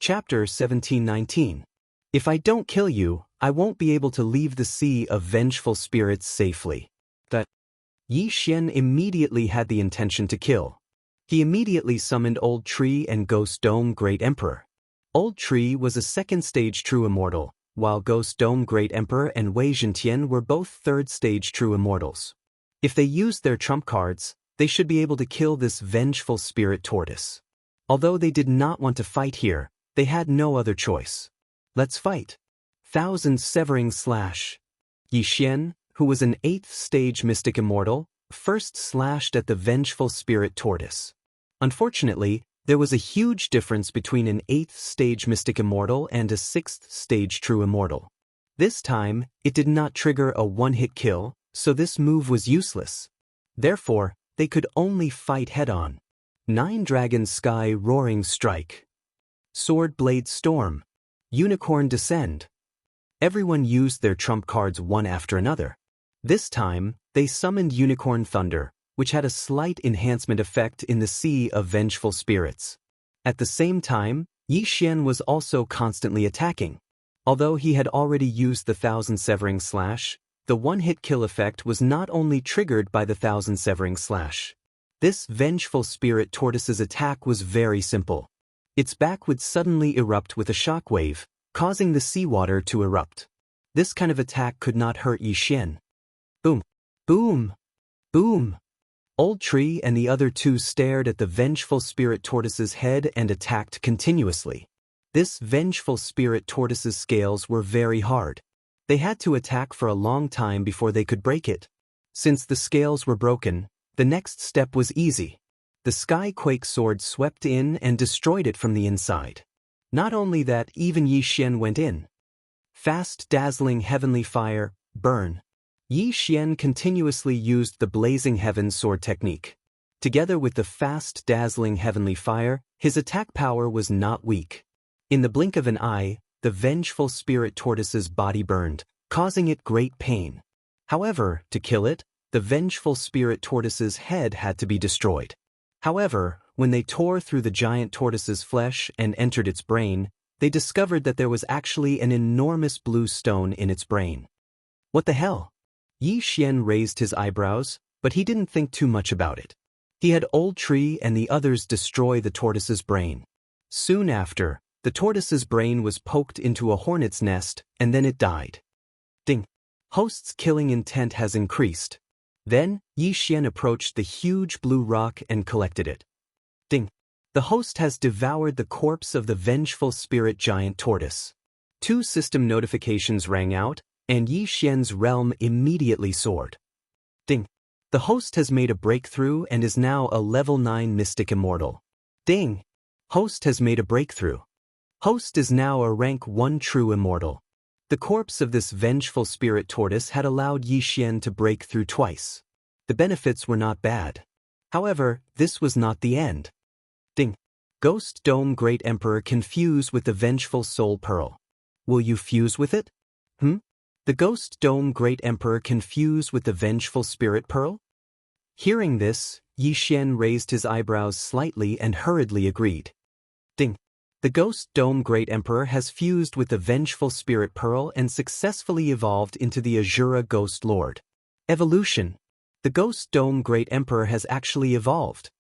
Chapter 1719. If I don't kill you, I won't be able to leave the Sea of Vengeful Spirits safely. Yi Xian immediately had the intention to kill. He immediately summoned Old Tree and Ghost Dome Great Emperor. Old Tree was a second-stage True Immortal, while Ghost Dome Great Emperor and Wei Zhentian were both third-stage True Immortals. If they used their trump cards, they should be able to kill this vengeful spirit tortoise. Although they did not want to fight here, they had no other choice. Let's fight. Thousand Severing Slash. Yi Xian, who was an 8th-stage Mystic Immortal, first slashed at the vengeful spirit tortoise. Unfortunately, there was a huge difference between an 8th-stage Mystic Immortal and a 6th-stage True Immortal. This time, it did not trigger a one-hit kill, so this move was useless. Therefore, they could only fight head-on. 9 Dragon Sky Roaring Strike. Sword Blade Storm. Unicorn Descend. Everyone used their trump cards one after another. This time, they summoned Unicorn Thunder, which had a slight enhancement effect in the Sea of Vengeful Spirits. At the same time, Yi Xian was also constantly attacking. Although he had already used the Thousand Severing Slash, the one-hit kill effect was not only triggered by the Thousand Severing Slash. This vengeful spirit tortoise's attack was very simple. Its back would suddenly erupt with a shockwave, causing the seawater to erupt. This kind of attack could not hurt Yi Xian. Boom! Boom! Boom! Old Tree and the other two stared at the vengeful spirit tortoise's head and attacked continuously. This vengeful spirit tortoise's scales were very hard. They had to attack for a long time before they could break it. Since the scales were broken, the next step was easy. The Skyquake sword swept in and destroyed it from the inside. Not only that, even Yi Xian went in. Fast Dazzling Heavenly Fire, Burn. Yi Xian continuously used the Blazing Heaven sword technique. Together with the Fast Dazzling Heavenly Fire, his attack power was not weak. In the blink of an eye, the vengeful spirit tortoise's body burned, causing it great pain. However, to kill it, the vengeful spirit tortoise's head had to be destroyed. However, when they tore through the giant tortoise's flesh and entered its brain, they discovered that there was actually an enormous blue stone in its brain. What the hell? Yi Xian raised his eyebrows, but he didn't think too much about it. He had Old Tree and the others destroy the tortoise's brain. Soon after, the tortoise's brain was poked into a hornet's nest, and then it died. Ding! Host's killing intent has increased. Then, Yi Xian approached the huge blue rock and collected it. Ding! The host has devoured the corpse of the vengeful spirit giant tortoise. 2 system notifications rang out, and Yi Xian's realm immediately soared. Ding! The host has made a breakthrough and is now a level 9 Mystic Immortal. Ding! Host has made a breakthrough. Host is now a rank 1 True Immortal. The corpse of this vengeful spirit tortoise had allowed Yi Xian to break through twice. The benefits were not bad. However, this was not the end. Ding! Ghost Dome Great Emperor can fuse with the vengeful Soul Pearl. Will you fuse with it? The Ghost Dome Great Emperor can fuse with the vengeful Spirit Pearl? Hearing this, Yi Xian raised his eyebrows slightly and hurriedly agreed. Ding! The Ghost Dome Great Emperor has fused with the vengeful Spirit Pearl and successfully evolved into the Azura Ghost Lord. Evolution. The Ghost Dome Great Emperor has actually evolved.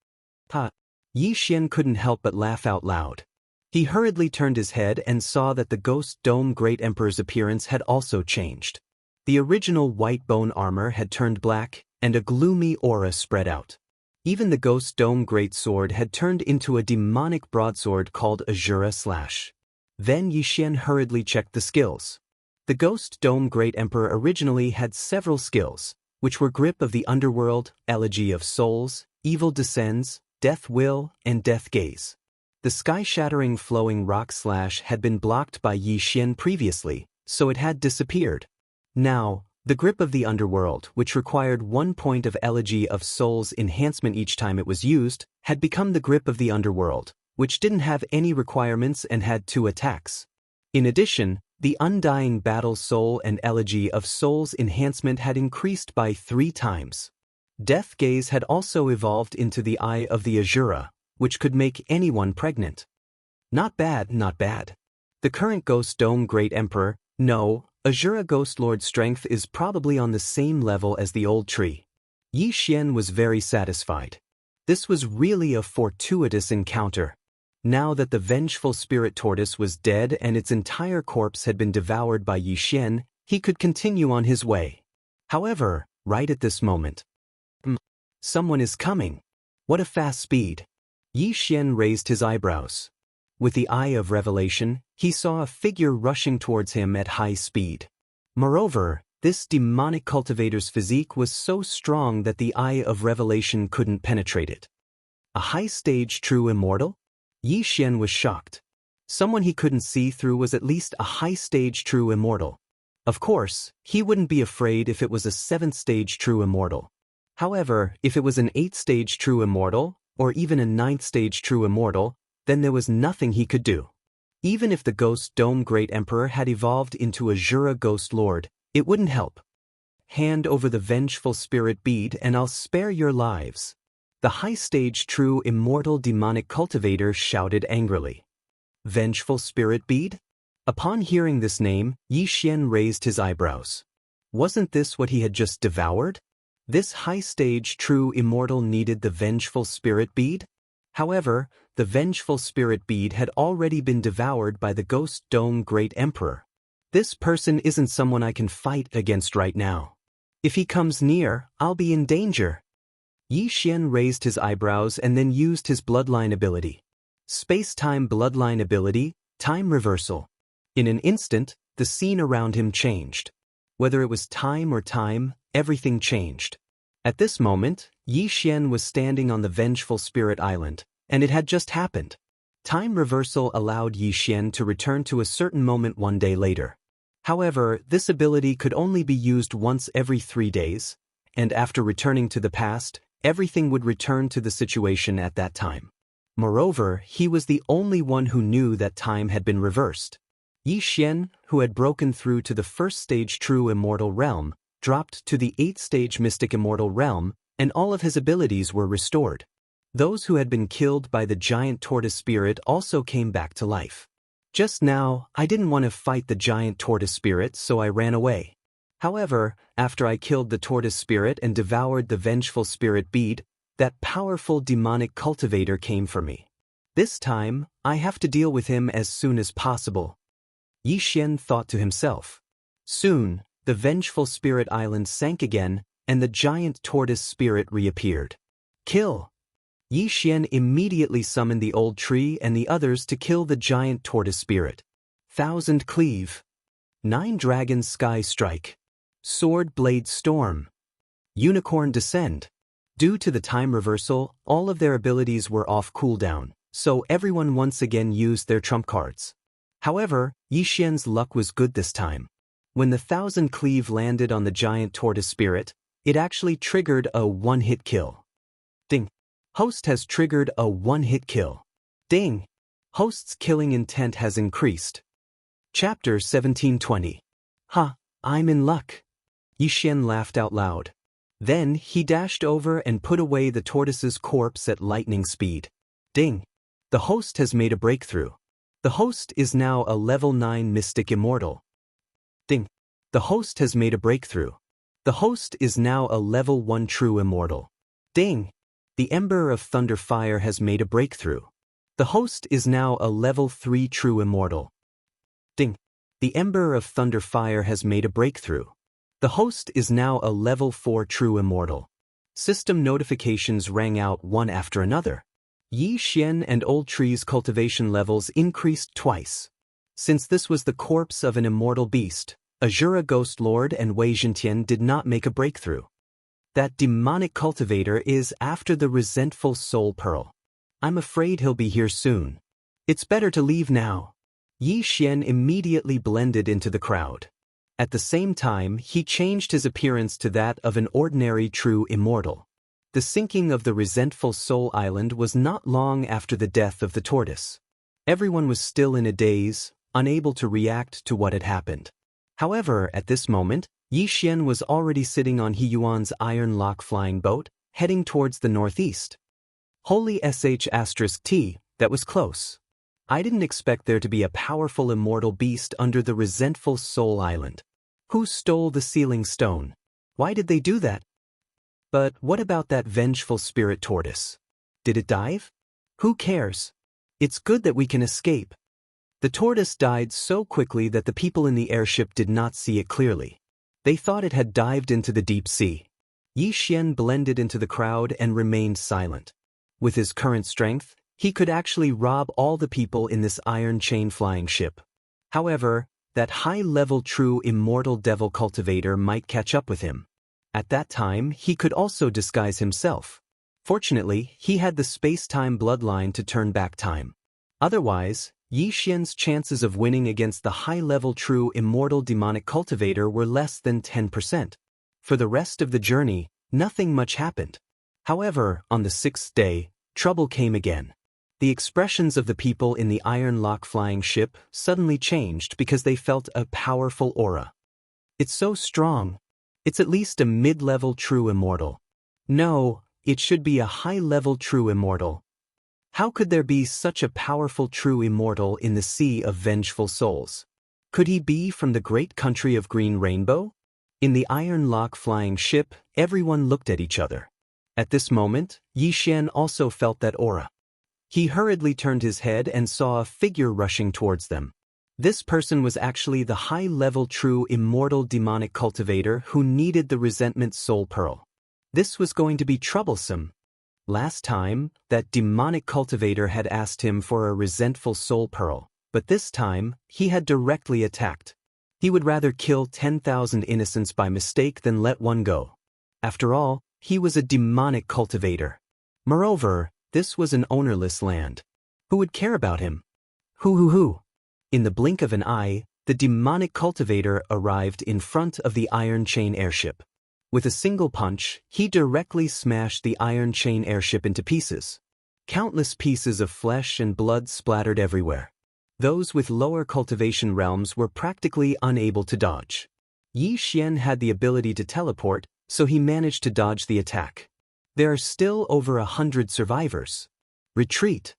Ha! Yi Xian couldn't help but laugh out loud. He hurriedly turned his head and saw that the Ghost Dome Great Emperor's appearance had also changed. The original white bone armor had turned black, and a gloomy aura spread out. Even the Ghost Dome Great Sword had turned into a demonic broadsword called Azura Slash. Then Yi Xian hurriedly checked the skills. The Ghost Dome Great Emperor originally had several skills, which were Grip of the Underworld, Elegy of Souls, Evil Descends, Death Will, and Death Gaze. The sky-shattering flowing rock slash had been blocked by Yi Xian previously, so it had disappeared. Now, the Grip of the Underworld, which required 1 point of Elegy of Souls enhancement each time it was used, had become the Grip of the Underworld, which didn't have any requirements and had 2 attacks. In addition, the Undying Battle Soul and Elegy of Souls enhancement had increased by 3 times. Death Gaze had also evolved into the Eye of the Azura, which could make anyone pregnant. Not bad, not bad. The current Ghost Dome Great Emperor, no, Azura Ghost Lord's strength is probably on the same level as the old tree. Yi Xian was very satisfied. This was really a fortuitous encounter. Now that the vengeful spirit tortoise was dead and its entire corpse had been devoured by Yi Xian, he could continue on his way. However, right at this moment, someone is coming. What a fast speed. Yi Xian raised his eyebrows. With the eye of revelation, he saw a figure rushing towards him at high speed. Moreover, this demonic cultivator's physique was so strong that the eye of revelation couldn't penetrate it. A high-stage true immortal? Yi Xian was shocked. Someone he couldn't see through was at least a high-stage true immortal. Of course, he wouldn't be afraid if it was a 7th-stage true immortal. However, if it was an 8th-stage true immortal, or even a 9th-stage true immortal, then there was nothing he could do. Even if the Ghost Dome Great Emperor had evolved into Azura Ghost Lord, it wouldn't help. Hand over the vengeful spirit bead and I'll spare your lives. The high-stage true immortal demonic cultivator shouted angrily. Vengeful spirit bead? Upon hearing this name, Yi Xian raised his eyebrows. Wasn't this what he had just devoured? This high-stage true immortal needed the vengeful spirit bead? However, the vengeful spirit bead had already been devoured by the Ghost Dome Great Emperor. This person isn't someone I can fight against right now. If he comes near, I'll be in danger. Yi Xian raised his eyebrows and then used his bloodline ability. Space-time bloodline ability, time reversal. In an instant, the scene around him changed. Whether it was time or time, everything changed. At this moment, Yi Xian was standing on the Vengeful Spirit Island, and it had just happened. Time reversal allowed Yi Xian to return to a certain moment one day later. However, this ability could only be used once every 3 days, and after returning to the past, everything would return to the situation at that time. Moreover, he was the only one who knew that time had been reversed. Yi Xian, who had broken through to the 1st stage true immortal realm, dropped to the 8th stage mystic immortal realm, and all of his abilities were restored. Those who had been killed by the giant tortoise spirit also came back to life. Just now, I didn't want to fight the giant tortoise spirit, so I ran away. However, after I killed the tortoise spirit and devoured the vengeful spirit bead, that powerful demonic cultivator came for me. This time, I have to deal with him as soon as possible. Yi Xian thought to himself. Soon, the vengeful spirit island sank again, and the giant tortoise spirit reappeared. Kill! Yi Xian immediately summoned the old tree and the others to kill the giant tortoise spirit. 1000 Cleave. 9 Dragon Sky Strike. Sword Blade Storm. Unicorn Descend. Due to the time reversal, all of their abilities were off cooldown, so everyone once again used their trump cards. However, Yi Xian's luck was good this time. When the 1000 Cleave landed on the giant tortoise spirit, it actually triggered a one-hit kill. Ding! Host has triggered a one-hit kill. Ding! Host's killing intent has increased. Chapter 1720. Ha! I'm in luck. Yi Xian laughed out loud. Then he dashed over and put away the tortoise's corpse at lightning speed. Ding! The host has made a breakthrough. The host is now a level 9 mystic immortal. Ding! The host has made a breakthrough. The host is now a level 1 true immortal. Ding! The Ember of Thunder Fire has made a breakthrough. The host is now a level 3 true immortal. Ding! The Ember of Thunder Fire has made a breakthrough. The host is now a level 4 true immortal. System notifications rang out one after another. Yi Xian and Old Tree's cultivation levels increased twice. Since this was the corpse of an immortal beast, Azura Ghost Lord and Wei Zhentian did not make a breakthrough. That demonic cultivator is after the resentful soul pearl. I'm afraid he'll be here soon. It's better to leave now. Yi Xian immediately blended into the crowd. At the same time, he changed his appearance to that of an ordinary true immortal. The sinking of the resentful soul island was not long after the death of the tortoise. Everyone was still in a daze, unable to react to what had happened. However, at this moment, Yi Xian was already sitting on He Yuan's Iron Lock flying boat, heading towards the northeast. Holy sh*t, that was close. I didn't expect there to be a powerful immortal beast under the resentful soul island. Who stole the sealing stone? Why did they do that? But what about that vengeful spirit tortoise? Did it dive? Who cares? It's good that we can escape. The tortoise died so quickly that the people in the airship did not see it clearly. They thought it had dived into the deep sea. Yi Xian blended into the crowd and remained silent. With his current strength, he could actually rob all the people in this iron chain flying ship. However, that high-level true immortal devil cultivator might catch up with him. At that time, he could also disguise himself. Fortunately, he had the space-time bloodline to turn back time. Otherwise, Yi Xian's chances of winning against the high-level true immortal demonic cultivator were less than 10%. For the rest of the journey, nothing much happened. However, on the 6th day, trouble came again. The expressions of the people in the Iron Lock flying ship suddenly changed because they felt a powerful aura. It's so strong. It's at least a mid-level true immortal. No, it should be a high-level true immortal. How could there be such a powerful true immortal in the sea of vengeful souls? Could he be from the great country of Green Rainbow? In the Iron Lock flying ship, everyone looked at each other. At this moment, Yi Xian also felt that aura. He hurriedly turned his head and saw a figure rushing towards them. This person was actually the high-level true immortal demonic cultivator who needed the resentment soul pearl. This was going to be troublesome. Last time, that demonic cultivator had asked him for a resentful soul pearl, but this time, he had directly attacked. He would rather kill 10,000 innocents by mistake than let one go. After all, he was a demonic cultivator. Moreover, this was an ownerless land. Who would care about him? Who? In the blink of an eye, the demonic cultivator arrived in front of the iron chain airship. With a single punch, he directly smashed the iron chain airship into pieces. Countless pieces of flesh and blood splattered everywhere. Those with lower cultivation realms were practically unable to dodge. Yi Xian had the ability to teleport, so he managed to dodge the attack. There are still over 100 survivors. Retreat.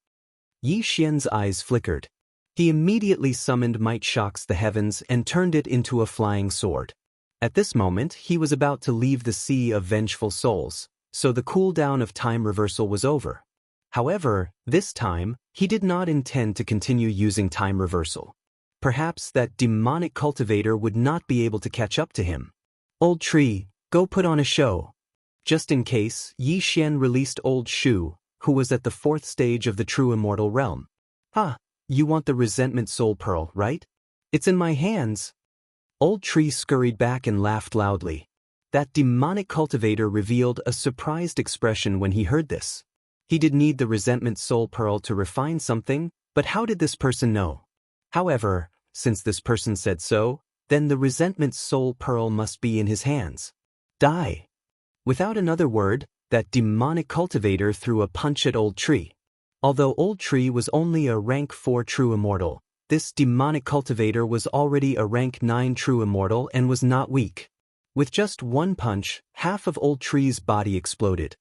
Yi Xian's eyes flickered. He immediately summoned Might Shocks the Heavens and turned it into a flying sword. At this moment, he was about to leave the Sea of Vengeful Souls, so the cooldown of time reversal was over. However, this time, he did not intend to continue using time reversal. Perhaps that demonic cultivator would not be able to catch up to him. Old Tree, go put on a show. Just in case, Yi Xian released Old Shu, who was at the 4th stage of the true immortal realm. You want the resentment soul pearl, right? It's in my hands. Old Tree scurried back and laughed loudly. That demonic cultivator revealed a surprised expression when he heard this. He did need the resentment soul pearl to refine something, but how did this person know? However, since this person said so, then the resentment soul pearl must be in his hands. Die. Without another word, that demonic cultivator threw a punch at Old Tree. Although Old Tree was only a rank 4 true immortal, this demonic cultivator was already a rank 9 true immortal and was not weak. With just one punch, half of Old Tree's body exploded.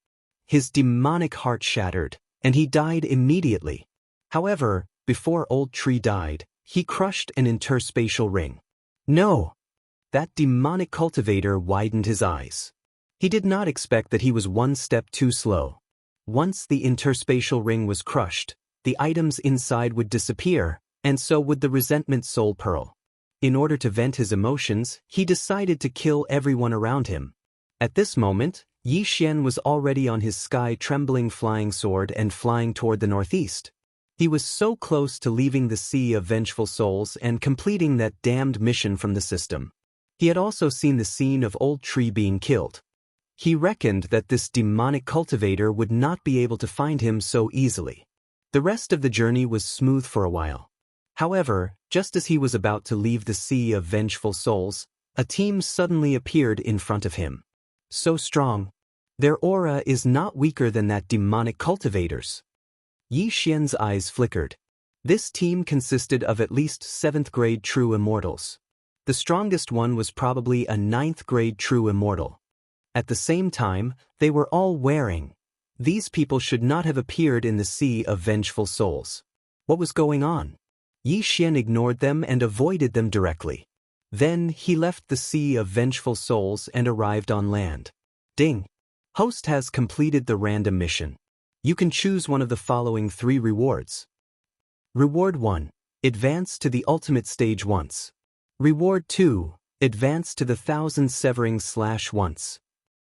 His demonic heart shattered, and he died immediately. However, before Old Tree died, he crushed an interspatial ring. No! That demonic cultivator widened his eyes. He did not expect that he was one step too slow. Once the interspatial ring was crushed, the items inside would disappear, and so would the resentment soul pearl. In order to vent his emotions, he decided to kill everyone around him. At this moment, Yi Xian was already on his sky-trembling flying sword and flying toward the northeast. He was so close to leaving the Sea of Vengeful Souls and completing that damned mission from the system. He had also seen the scene of Old Tree being killed. He reckoned that this demonic cultivator would not be able to find him so easily. The rest of the journey was smooth for a while. However, just as he was about to leave the Sea of Vengeful Souls, a team suddenly appeared in front of him. So strong. Their aura is not weaker than that demonic cultivator's. Yi Xian's eyes flickered. This team consisted of at least 7th grade true immortals. The strongest one was probably a 9th grade true immortal. At the same time, they were all wearing. These people should not have appeared in the Sea of Vengeful Souls. What was going on? Yi Xian ignored them and avoided them directly. Then he left the Sea of Vengeful Souls and arrived on land. Ding! Host has completed the random mission. You can choose one of the following 3 rewards. Reward 1. Advance to the ultimate stage once. Reward 2. Advance to the 1000 severing / once.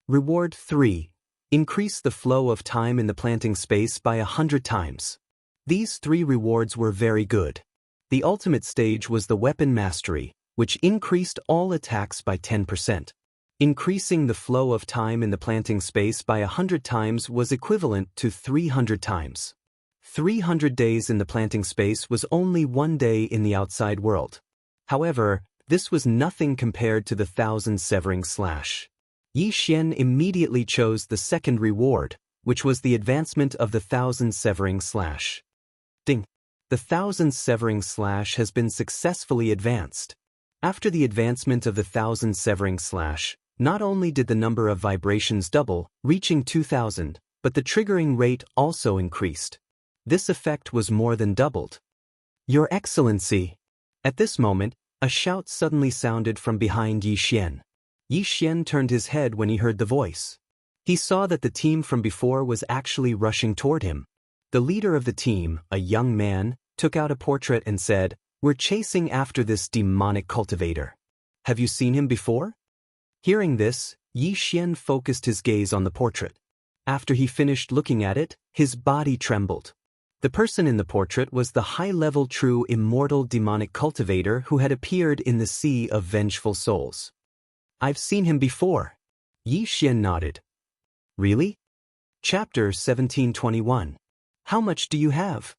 Reward 3. Increase the flow of time in the planting space by 100 times. These 3 rewards were very good. The ultimate stage was the weapon mastery, which increased all attacks by 10%. Increasing the flow of time in the planting space by 100 times was equivalent to 300 times. 300 days in the planting space was only 1 day in the outside world. However, this was nothing compared to the 1000 severing /. Yi Xian immediately chose the second reward, which was the advancement of the 1000 severing /. Ding! The 1000 severing / has been successfully advanced. After the advancement of the 1000 severing /, not only did the number of vibrations double, reaching 2000, but the triggering rate also increased. This effect was more than doubled. Your Excellency! At this moment, a shout suddenly sounded from behind Yi Xian. Yi Xian turned his head when he heard the voice. He saw that the team from before was actually rushing toward him. The leader of the team, a young man, took out a portrait and said, "We're chasing after this demonic cultivator. Have you seen him before?" Hearing this, Yi Xian focused his gaze on the portrait. After he finished looking at it, his body trembled. The person in the portrait was the high-level true immortal demonic cultivator who had appeared in the Sea of Vengeful Souls. "I've seen him before." Yi Xian nodded. "Really?" Chapter 1721. How much do you have?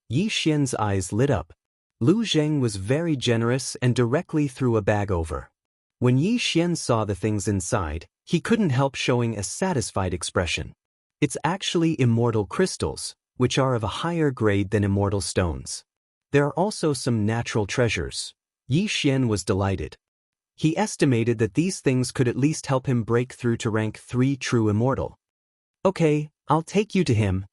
Yi Xian's eyes lit up. Lu Zheng was very generous and directly threw a bag over. When Yi Xian saw the things inside, he couldn't help showing a satisfied expression. It's actually immortal crystals, which are of a higher grade than immortal stones. There are also some natural treasures. Yi Xian was delighted. He estimated that these things could at least help him break through to rank 3 true immortal. "Okay, I'll take you to him."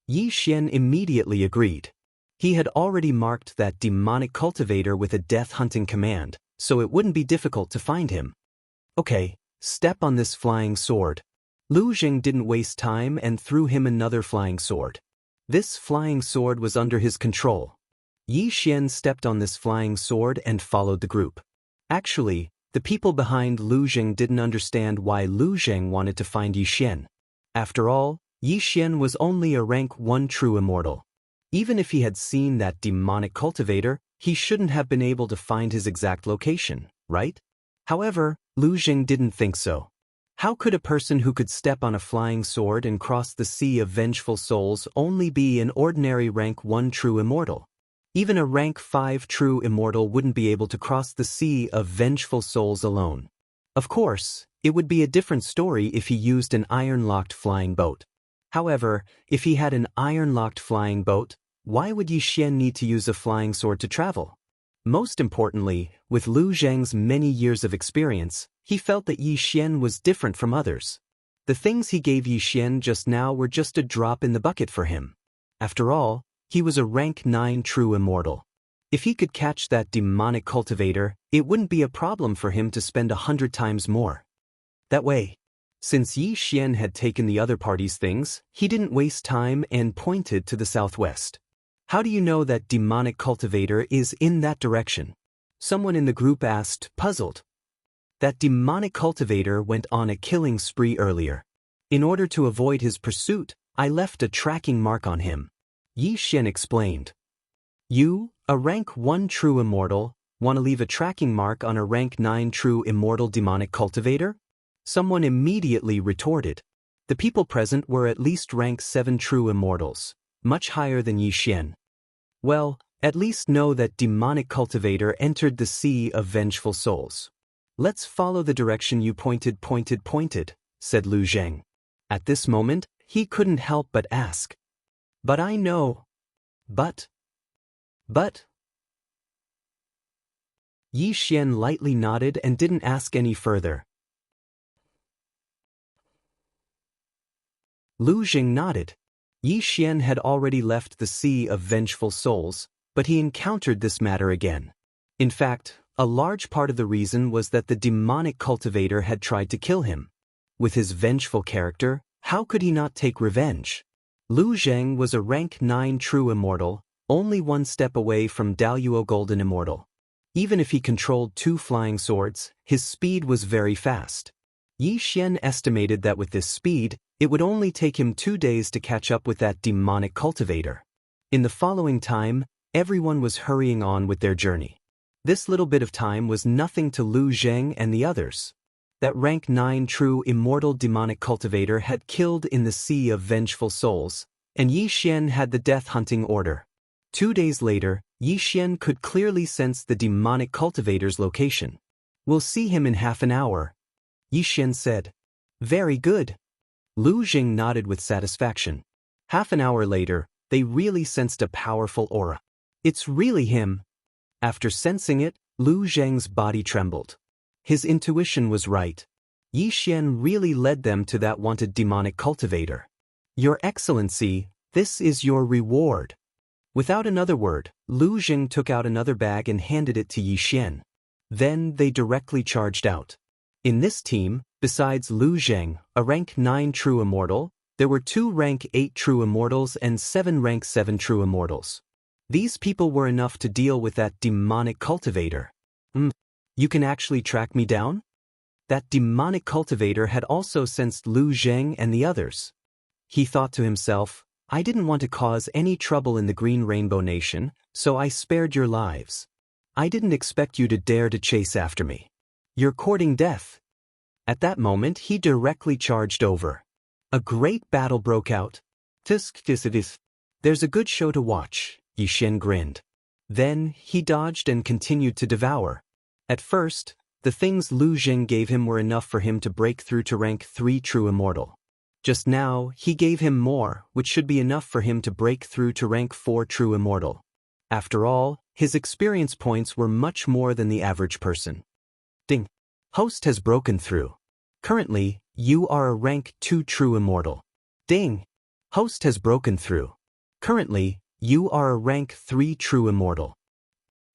Yi Xian immediately agreed. He had already marked that demonic cultivator with a death-hunting command, so it wouldn't be difficult to find him. "Okay, step on this flying sword." Lu Zheng didn't waste time and threw him another flying sword. This flying sword was under his control. Yi Xian stepped on this flying sword and followed the group. Actually, the people behind Lu Zheng didn't understand why Lu Zheng wanted to find Yi Xian. After all, Yi Xian was only a rank 1 true immortal. Even if he had seen that demonic cultivator, he shouldn't have been able to find his exact location, right? However, Lu Zheng didn't think so. How could a person who could step on a flying sword and cross the Sea of Vengeful Souls only be an ordinary rank 1 true immortal? Even a rank 5 true immortal wouldn't be able to cross the Sea of Vengeful Souls alone. Of course, it would be a different story if he used an iron-locked flying boat. However, if he had an iron-locked flying boat, why would Yi Xian need to use a flying sword to travel? Most importantly, with Lu Zheng's many years of experience, he felt that Yi Xian was different from others. The things he gave Yi Xian just now were just a drop in the bucket for him. After all, he was a rank 9 true immortal. If he could catch that demonic cultivator, it wouldn't be a problem for him to spend 100 times more. That way, since Yi Xian had taken the other party's things, he didn't waste time and pointed to the southwest. "How do you know that demonic cultivator is in that direction?" Someone in the group asked, puzzled. "That demonic cultivator went on a killing spree earlier. In order to avoid his pursuit, I left a tracking mark on him." Yi Xian explained. "You, a rank 1 true immortal, want to leave a tracking mark on a rank 9 true immortal demonic cultivator?" Someone immediately retorted. The people present were at least rank 7 true immortals, much higher than Yi Xian. "Well, at least know that demonic cultivator entered the Sea of Vengeful Souls. Let's follow the direction you pointed, said Lu Zheng. At this moment, he couldn't help but ask. "But I know." But? Yi Xian lightly nodded and didn't ask any further. Lu Zheng nodded. Yi Xian had already left the Sea of Vengeful Souls, but he encountered this matter again. In fact, a large part of the reason was that the demonic cultivator had tried to kill him. With his vengeful character, how could he not take revenge? Lu Zheng was a rank 9 true immortal, only one step away from Daluo Golden Immortal. Even if he controlled 2 flying swords, his speed was very fast. Yi Xian estimated that with this speed, it would only take him 2 days to catch up with that demonic cultivator. In the following time, everyone was hurrying on with their journey. This little bit of time was nothing to Lu Zheng and the others. That rank 9 true immortal demonic cultivator had killed in the Sea of Vengeful Souls, and Yi Xian had the death hunting order. 2 days later, Yi Xian could clearly sense the demonic cultivator's location. "We'll see him in half an hour," Yi Xian said. "Very good." Lu Zheng nodded with satisfaction. Half an hour later, they really sensed a powerful aura. "It's really him." After sensing it, Lu Zheng's body trembled. His intuition was right. Yi Xian really led them to that wanted demonic cultivator. "Your Excellency, this is your reward." Without another word, Lu Zheng took out another bag and handed it to Yi Xian. Then they directly charged out. In this team, besides Lu Zheng, a rank 9 true immortal, there were 2 rank 8 true immortals and 7 rank 7 true immortals. These people were enough to deal with that demonic cultivator. You can actually track me down? That demonic cultivator had also sensed Lu Zheng and the others. He thought to himself, "I didn't want to cause any trouble in the Green Rainbow Nation, so I spared your lives. I didn't expect you to dare to chase after me. You're courting death." At that moment, he directly charged over. A great battle broke out. "There's a good show to watch," Yi Xian grinned. Then, he dodged and continued to devour. At first, the things Lu Zheng gave him were enough for him to break through to rank 3 true immortal. Just now, he gave him more, which should be enough for him to break through to rank 4 true immortal. After all, his experience points were much more than the average person. Ding. Host has broken through. Currently, you are a rank 2 true immortal. Ding. Host has broken through. Currently, you are a rank 3 true immortal.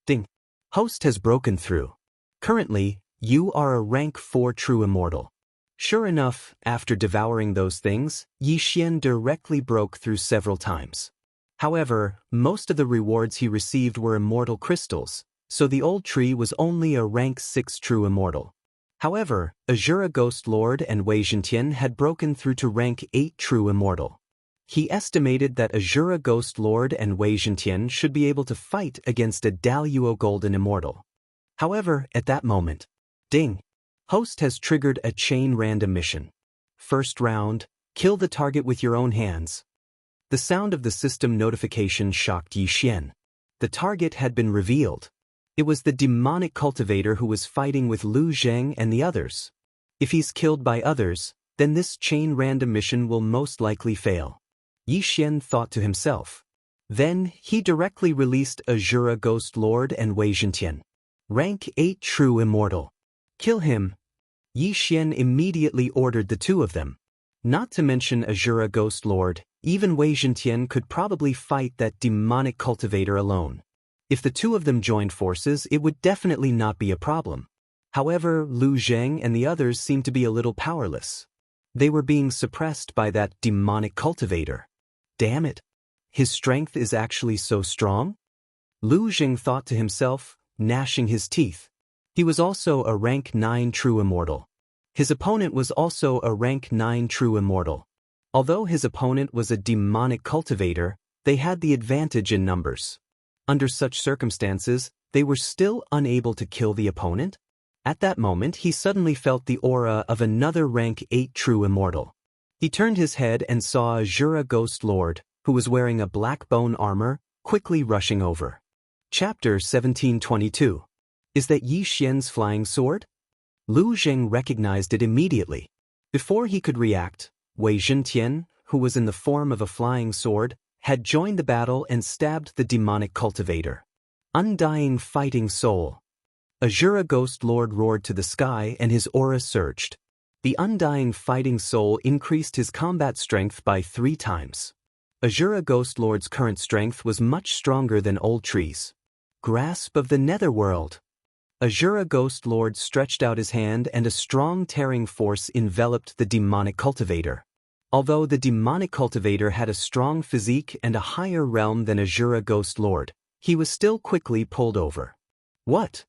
Ding. Host has broken through. Currently, you are a rank 4 true immortal. Sure enough, after devouring those things, Yi Xian directly broke through several times. However, most of the rewards he received were immortal crystals, so the old tree was only a rank 6 true immortal. However, Azura Ghost Lord and Wei Zhentian had broken through to rank 8 true immortal. He estimated that Azura Ghost Lord and Wei Zhentian should be able to fight against a Daluo Golden Immortal. However, at that moment, ding! Host has triggered a chain random mission. First round, kill the target with your own hands. The sound of the system notification shocked Yi Xian. The target had been revealed. It was the demonic cultivator who was fighting with Lu Zheng and the others. If he's killed by others, then this chain random mission will most likely fail. Yi Xian thought to himself. Then, he directly released Azura Ghost Lord and Wei Zhentian. Rank 8 True Immortal. Kill him. Yi Xian immediately ordered the 2 of them. Not to mention Azura Ghost Lord, even Wei Zhentian could probably fight that demonic cultivator alone. If the 2 of them joined forces, it would definitely not be a problem. However, Lu Zheng and the others seemed to be a little powerless. They were being suppressed by that demonic cultivator. Damn it! His strength is actually so strong? Lu Zheng thought to himself, gnashing his teeth. He was also a rank 9 true immortal. His opponent was also a rank 9 true immortal. Although his opponent was a demonic cultivator, they had the advantage in numbers. Under such circumstances, they were still unable to kill the opponent. At that moment, he suddenly felt the aura of another rank 8 true immortal. He turned his head and saw Azura Ghost Lord, who was wearing a black bone armor, quickly rushing over. Chapter 1722. Is that Yi Xian's flying sword? Lu Zheng recognized it immediately. Before he could react, Wei Zhentian, who was in the form of a flying sword, had joined the battle and stabbed the demonic cultivator. Undying fighting soul. Azura Ghost Lord roared to the sky and his aura surged. The undying fighting soul increased his combat strength by 3 times. Azura Ghost Lord's current strength was much stronger than old trees. Grasp of the Netherworld. Azura Ghost Lord stretched out his hand and a strong tearing force enveloped the demonic cultivator. Although the demonic cultivator had a strong physique and a higher realm than Azura Ghost Lord, he was still quickly pulled over. What?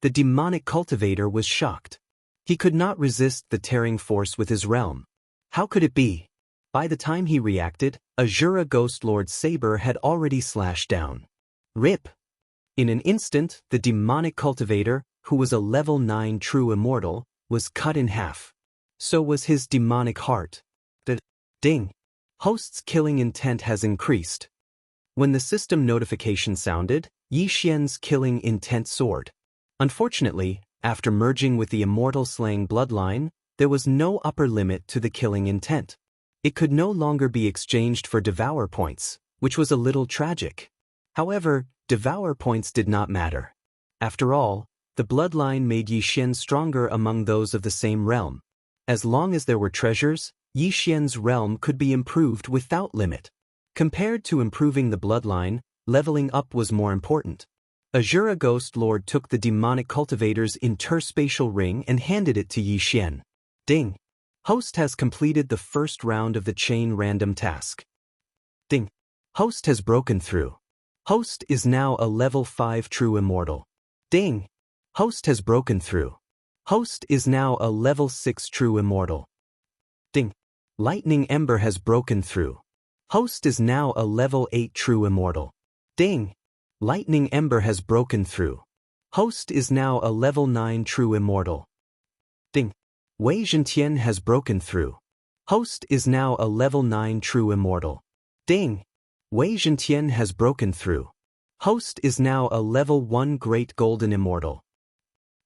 The demonic cultivator was shocked. He could not resist the tearing force with his realm. How could it be? By the time he reacted, Azura Ghost Lord's saber had already slashed down. Rip! In an instant, the demonic cultivator, who was a level 9 true immortal, was cut in half. So was his demonic heart. The ding! Host's killing intent has increased. When the system notification sounded, Yi Xian's killing intent soared. Unfortunately, after merging with the immortal slaying bloodline, there was no upper limit to the killing intent. It could no longer be exchanged for devour points, which was a little tragic. However, devour points did not matter. After all, the bloodline made Yi Xian stronger among those of the same realm. As long as there were treasures, Yi Xian's realm could be improved without limit. Compared to improving the bloodline, leveling up was more important. Azura Ghost Lord took the demonic cultivator's interspatial ring and handed it to Yi Xian. Ding! Host has completed the first round of the chain random task. Ding! Host has broken through. Host is now a level 5 true immortal. Ding! Host has broken through. Host is now a level 6 true immortal. Ding! Lightning Ember has broken through. Host is now a level 8 true immortal. Ding! Lightning Ember has broken through. Host is now a level 9 true immortal. Ding! Wei Zhentian has broken through. Host is now a level 9 true immortal. Ding! Wei Zhentian has broken through. Host is now a level 1 great golden immortal.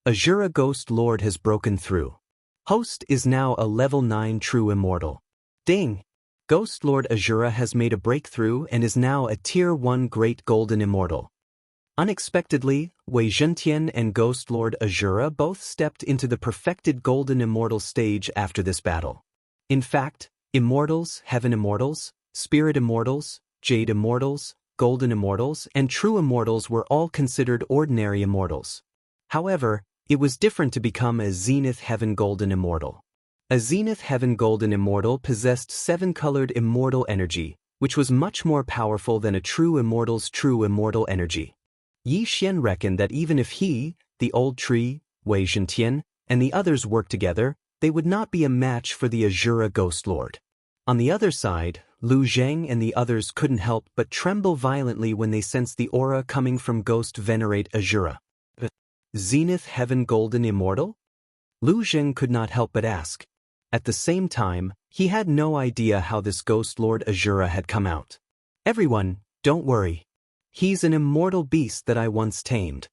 Azura Ghost Lord has broken through. Host is now a level 9 true immortal. Ding! Ghost Lord Azura has made a breakthrough and is now a tier 1 great golden immortal. Unexpectedly, Wei Zhentian and Ghost Lord Azura both stepped into the perfected golden immortal stage after this battle. In fact, immortals, heaven immortals, spirit immortals, jade immortals, golden immortals, and true immortals were all considered ordinary immortals. However, it was different to become a Zenith Heaven Golden Immortal. A Zenith Heaven Golden Immortal possessed 7-colored immortal energy, which was much more powerful than a true immortal's true immortal energy. Yi Xian reckoned that even if he, the old tree, Wei Zhentian, and the others worked together, they would not be a match for the Azura Ghost Lord. On the other side, Lu Zheng and the others couldn't help but tremble violently when they sensed the aura coming from Ghost Venerate Azura. Zenith Heaven Golden Immortal? Lu Zheng could not help but ask. At the same time, he had no idea how this Ghost Lord Azura had come out. Everyone, don't worry. He's an immortal beast that I once tamed.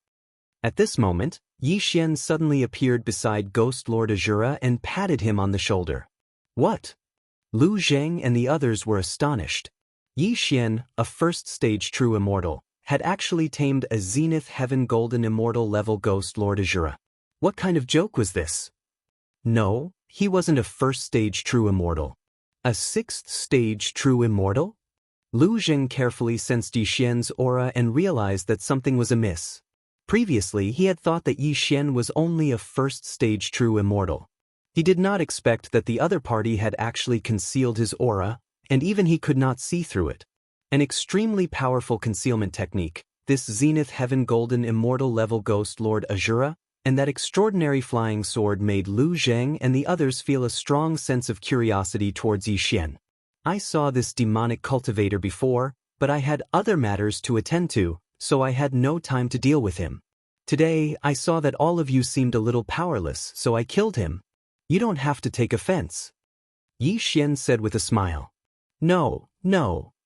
At this moment, Yi Xian suddenly appeared beside Ghost Lord Azura and patted him on the shoulder. What? Lu Zheng and the others were astonished. Yi Xian, a first-stage true immortal, had actually tamed a Zenith Heaven Golden Immortal level Ghost Lord Azura. What kind of joke was this? No, he wasn't a first-stage true immortal. A 6th-stage true immortal? Lu Zheng carefully sensed Yi Xian's aura and realized that something was amiss. Previously, he had thought that Yi Xian was only a first-stage true immortal. He did not expect that the other party had actually concealed his aura, and even he could not see through it. An extremely powerful concealment technique, this Zenith Heaven Golden Immortal level Ghost Lord Azura, and that extraordinary flying sword made Lu Zheng and the others feel a strong sense of curiosity towards Yi Xian. I saw this demonic cultivator before, but I had other matters to attend to, so I had no time to deal with him. Today, I saw that all of you seemed a little powerless, so I killed him. You don't have to take offense. Yi Xian said with a smile. No,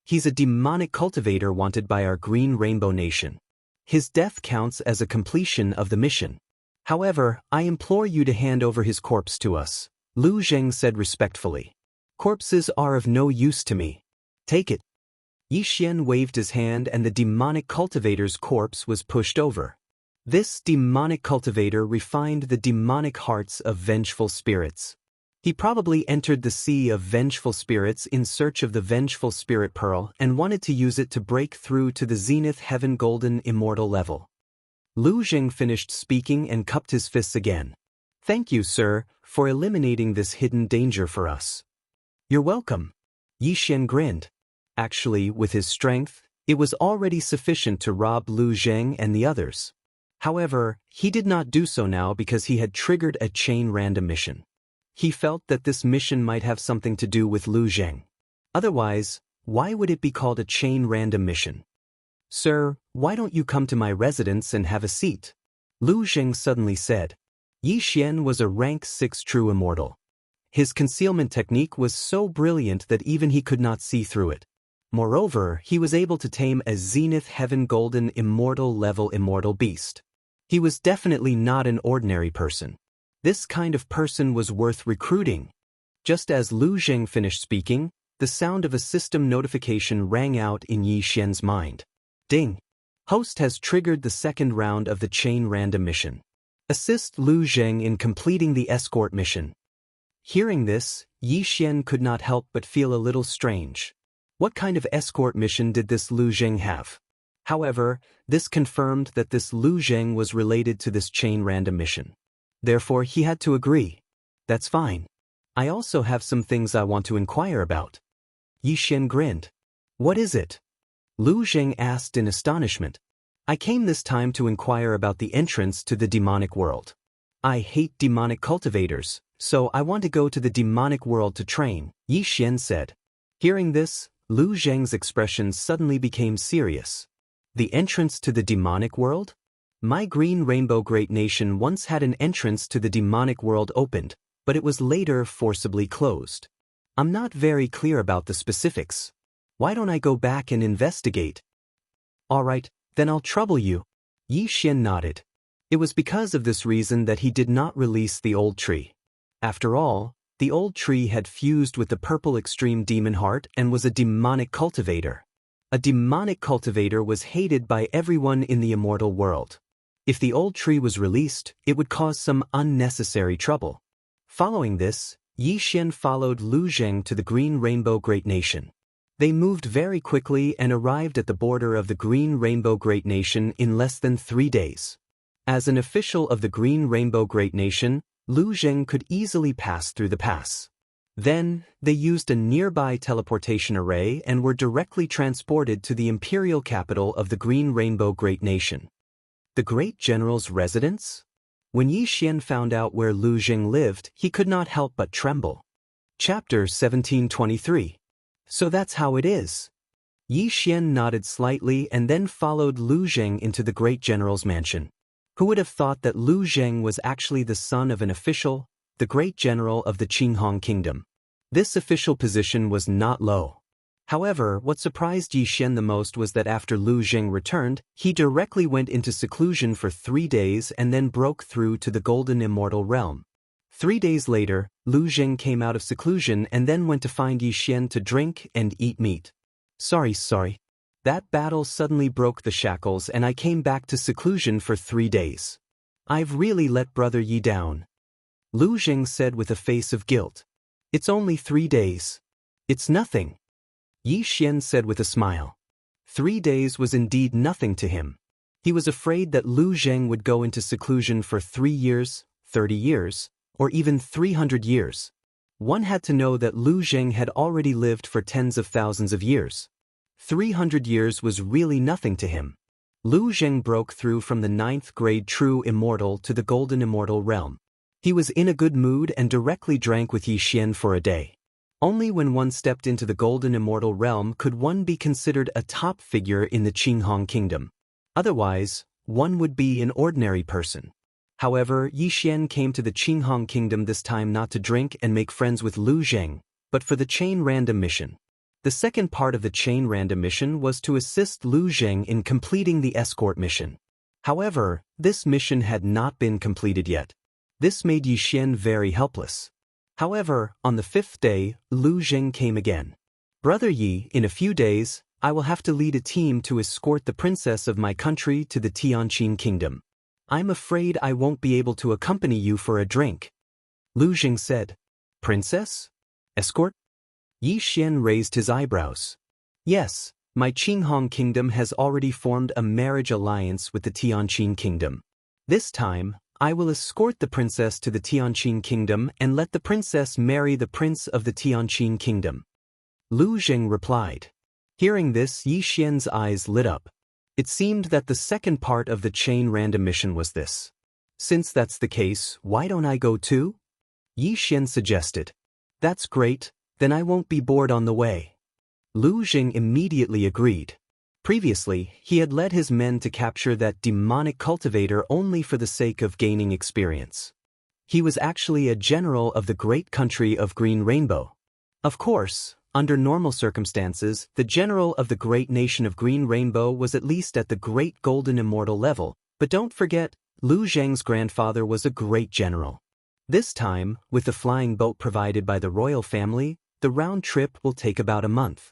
he's a demonic cultivator wanted by our Green Rainbow Nation. His death counts as a completion of the mission. However, I implore you to hand over his corpse to us, Lu Zheng said respectfully. Corpses are of no use to me. Take it. Yi Xian waved his hand and the demonic cultivator's corpse was pushed over. This demonic cultivator refined the demonic hearts of vengeful spirits. He probably entered the sea of vengeful spirits in search of the vengeful spirit pearl and wanted to use it to break through to the zenith heaven golden immortal level. Lu Jing finished speaking and cupped his fists again. Thank you, sir, for eliminating this hidden danger for us. You're welcome. Yi Xian grinned. Actually, with his strength, it was already sufficient to rob Lu Zheng and the others. However, he did not do so now because he had triggered a chain random mission. He felt that this mission might have something to do with Lu Zheng. Otherwise, why would it be called a chain random mission? Sir, why don't you come to my residence and have a seat? Lu Zheng suddenly said. Yi Xian was a rank 6 true immortal. His concealment technique was so brilliant that even he could not see through it. Moreover, he was able to tame a zenith heaven golden immortal level immortal beast. He was definitely not an ordinary person. This kind of person was worth recruiting. Just as Lu Zheng finished speaking, the sound of a system notification rang out in Yi Xian's mind. Ding! Host has triggered the second round of the chain random mission. Assist Lu Zheng in completing the escort mission. Hearing this, Yi Xian could not help but feel a little strange. What kind of escort mission did this Lu Zheng have? However, this confirmed that this Lu Zheng was related to this chain random mission. Therefore, he had to agree. That's fine. I also have some things I want to inquire about. Yi Xian grinned. What is it? Lu Zheng asked in astonishment. I came this time to inquire about the entrance to the demonic world. I hate demonic cultivators, so I want to go to the demonic world to train, Yi Xian said. Hearing this, Lu Zheng's expression suddenly became serious. The entrance to the demonic world? My Green Rainbow Great Nation once had an entrance to the demonic world opened, but it was later forcibly closed. I'm not very clear about the specifics. Why don't I go back and investigate? All right, then I'll trouble you. Yi Xian nodded. It was because of this reason that he did not release the old tree. After all, the old tree had fused with the purple extreme demon heart and was a demonic cultivator. A demonic cultivator was hated by everyone in the immortal world. If the old tree was released, it would cause some unnecessary trouble. Following this, Yi Xian followed Lu Zheng to the Green Rainbow Great Nation. They moved very quickly and arrived at the border of the Green Rainbow Great Nation in less than 3 days. As an official of the Green Rainbow Great Nation, Lu Zheng could easily pass through the pass. Then, they used a nearby teleportation array and were directly transported to the imperial capital of the Green Rainbow Great Nation. The Great General's residence? When Yi Xian found out where Lu Zheng lived, he could not help but tremble. Chapter 1723. So that's how it is. Yi Xian nodded slightly and then followed Lu Zheng into the Great General's mansion. Who would have thought that Lu Zheng was actually the son of an official, the Great General of the Qinghong Kingdom? This official position was not low. However, what surprised Yi Xian the most was that after Lu Zheng returned, he directly went into seclusion for 3 days and then broke through to the Golden Immortal Realm. 3 days later, Lu Zheng came out of seclusion and then went to find Yi Xian to drink and eat meat. Sorry. That battle suddenly broke the shackles and I came back to seclusion for 3 days. I've really let Brother Yi down. Lu Zheng said with a face of guilt. It's only 3 days. It's nothing. Yi Xian said with a smile. 3 days was indeed nothing to him. He was afraid that Lu Zheng would go into seclusion for 3 years, 30 years, or even 300 years. One had to know that Lu Zheng had already lived for tens of thousands of years. 300 years was really nothing to him. Lu Zheng broke through from the 9th grade true immortal to the golden immortal realm. He was in a good mood and directly drank with Yi Xian for a day. Only when one stepped into the golden immortal realm could one be considered a top figure in the Qinghong Kingdom. Otherwise, one would be an ordinary person. However, Yi Xian came to the Qinghong Kingdom this time not to drink and make friends with Lu Zheng, but for the chain random mission. The second part of the chain random mission was to assist Lu Zheng in completing the escort mission. However, this mission had not been completed yet. This made Yi Xian very helpless. However, on the 5th day, Lu Zheng came again. Brother Yi, in a few days, I will have to lead a team to escort the princess of my country to the Tianqin Kingdom. I'm afraid I won't be able to accompany you for a drink. Lu Zheng said. Princess? Escort? Yi Xian raised his eyebrows. Yes, my Qinghong kingdom has already formed a marriage alliance with the Tianqin kingdom. This time, I will escort the princess to the Tianqin kingdom and let the princess marry the prince of the Tianqin kingdom. Lu Zheng replied. Hearing this, Yi Xian's eyes lit up. It seemed that the second part of the chain random mission was this. Since that's the case, why don't I go too? Yi Xian suggested. That's great, then I won't be bored on the way. Lu Zheng immediately agreed. Previously, he had led his men to capture that demonic cultivator only for the sake of gaining experience. He was actually a general of the great country of Green Rainbow. Of course, under normal circumstances, the general of the great nation of Green Rainbow was at least at the great golden immortal level, but don't forget, Lu Zheng's grandfather was a great general. This time, with the flying boat provided by the royal family, the round trip will take about a month.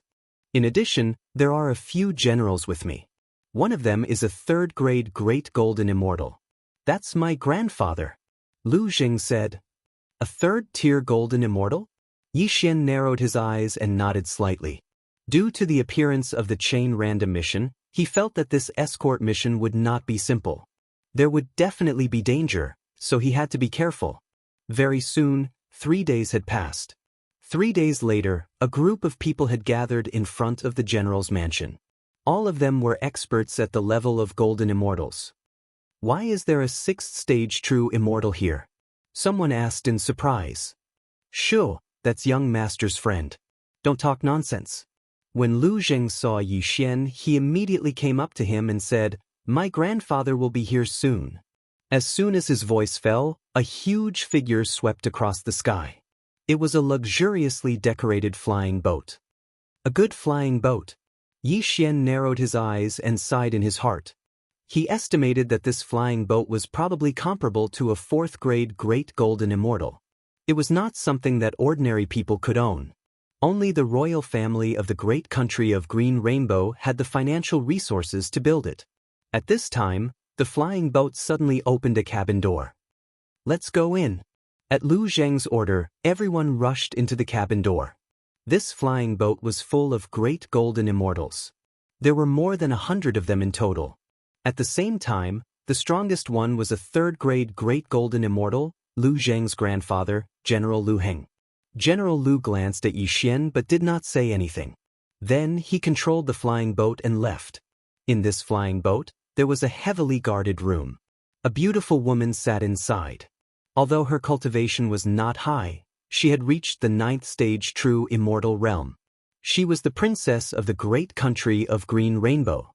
In addition, there are a few generals with me. One of them is a third-grade great golden immortal. That's my grandfather, Lu Zheng said. A third-tier golden immortal? Yi Xian narrowed his eyes and nodded slightly. Due to the appearance of the chain random mission, he felt that this escort mission would not be simple. There would definitely be danger, so he had to be careful. Very soon, 3 days had passed. 3 days later, a group of people had gathered in front of the general's mansion. All of them were experts at the level of golden immortals. Why is there a 6th-stage true immortal here? Someone asked in surprise. Sure, that's young master's friend. Don't talk nonsense. When Lu Zheng saw Yi Xian, he immediately came up to him and said, My grandfather will be here soon. As soon as his voice fell, a huge figure swept across the sky. It was a luxuriously decorated flying boat. A good flying boat. Yi Xian narrowed his eyes and sighed in his heart. He estimated that this flying boat was probably comparable to a 4th-grade great golden immortal. It was not something that ordinary people could own. Only the royal family of the great country of Green Rainbow had the financial resources to build it. At this time, the flying boat suddenly opened a cabin door. Let's go in. At Lu Zheng's order, everyone rushed into the cabin door. This flying boat was full of great golden immortals. There were more than 100 of them in total. At the same time, the strongest one was a 3rd-grade great golden immortal, Lu Zheng's grandfather, General Lu Heng. General Lu glanced at Yi Xian but did not say anything. Then he controlled the flying boat and left. In this flying boat, there was a heavily guarded room. A beautiful woman sat inside. Although her cultivation was not high, she had reached the 9th-stage true immortal realm. She was the princess of the great country of Green Rainbow.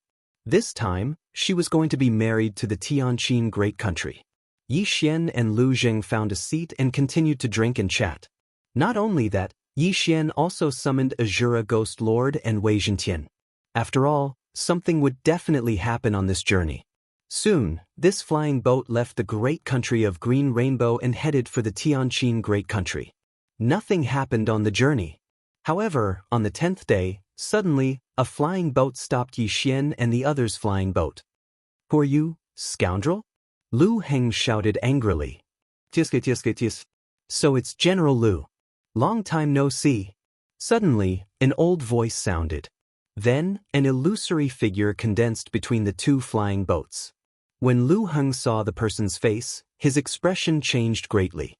This time, she was going to be married to the Tianqin great country. Yi Xian and Lu Zheng found a seat and continued to drink and chat. Not only that, Yi Xian also summoned Azura Ghost Lord and Wei Zhentian. After all, something would definitely happen on this journey. Soon, this flying boat left the great country of Green Rainbow and headed for the Tianqin great country. Nothing happened on the journey. However, on the 10th day, suddenly, a flying boat stopped Yi Xian and the others' flying boat. Who are you, scoundrel? Lu Heng shouted angrily. Tis. So it's General Lu. Long time no see. Suddenly, an old voice sounded. Then, an illusory figure condensed between the two flying boats. When Lu Heng saw the person's face, his expression changed greatly.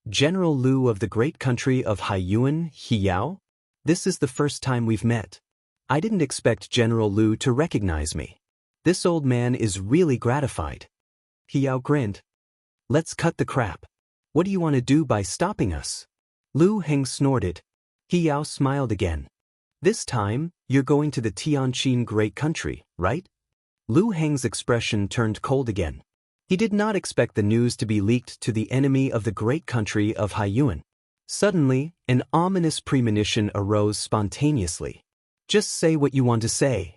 General Lu of the great country of Haiyuan, Hiyao? This is the first time we've met. I didn't expect General Lu to recognize me. This old man is really gratified. Hiyao grinned. Let's cut the crap. What do you want to do by stopping us? Lu Heng snorted. Hiyao smiled again. This time, you're going to the Tianqin great country, right? Lu Heng's expression turned cold again. He did not expect the news to be leaked to the enemy of the great country of Haiyuan. Suddenly, an ominous premonition arose spontaneously. Just say what you want to say.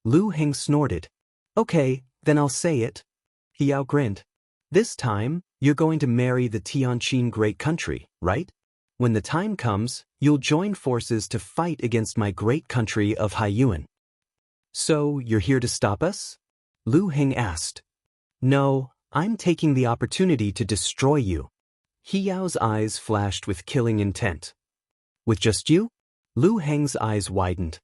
Lu Heng snorted. Okay, then I'll say it. Hiyao grinned. This time, you're going to marry the Tianqin great country, right? When the time comes, you'll join forces to fight against my great country of Haiyuan. So, you're here to stop us? Lu Heng asked. No, I'm taking the opportunity to destroy you. He Yao's eyes flashed with killing intent. With just you? Lu Heng's eyes widened.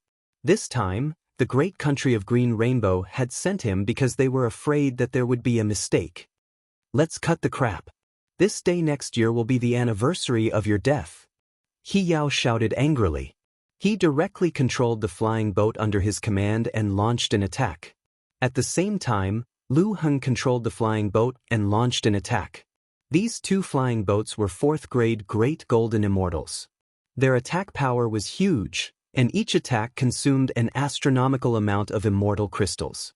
This time, the great country of Green Rainbow had sent him because they were afraid that there would be a mistake. Let's cut the crap. This day next year will be the anniversary of your death. He Yao shouted angrily. He directly controlled the flying boat under his command and launched an attack. At the same time, Lu Heng controlled the flying boat and launched an attack. These two flying boats were 4th grade Great Golden Immortals. Their attack power was huge, and each attack consumed an astronomical amount of immortal crystals.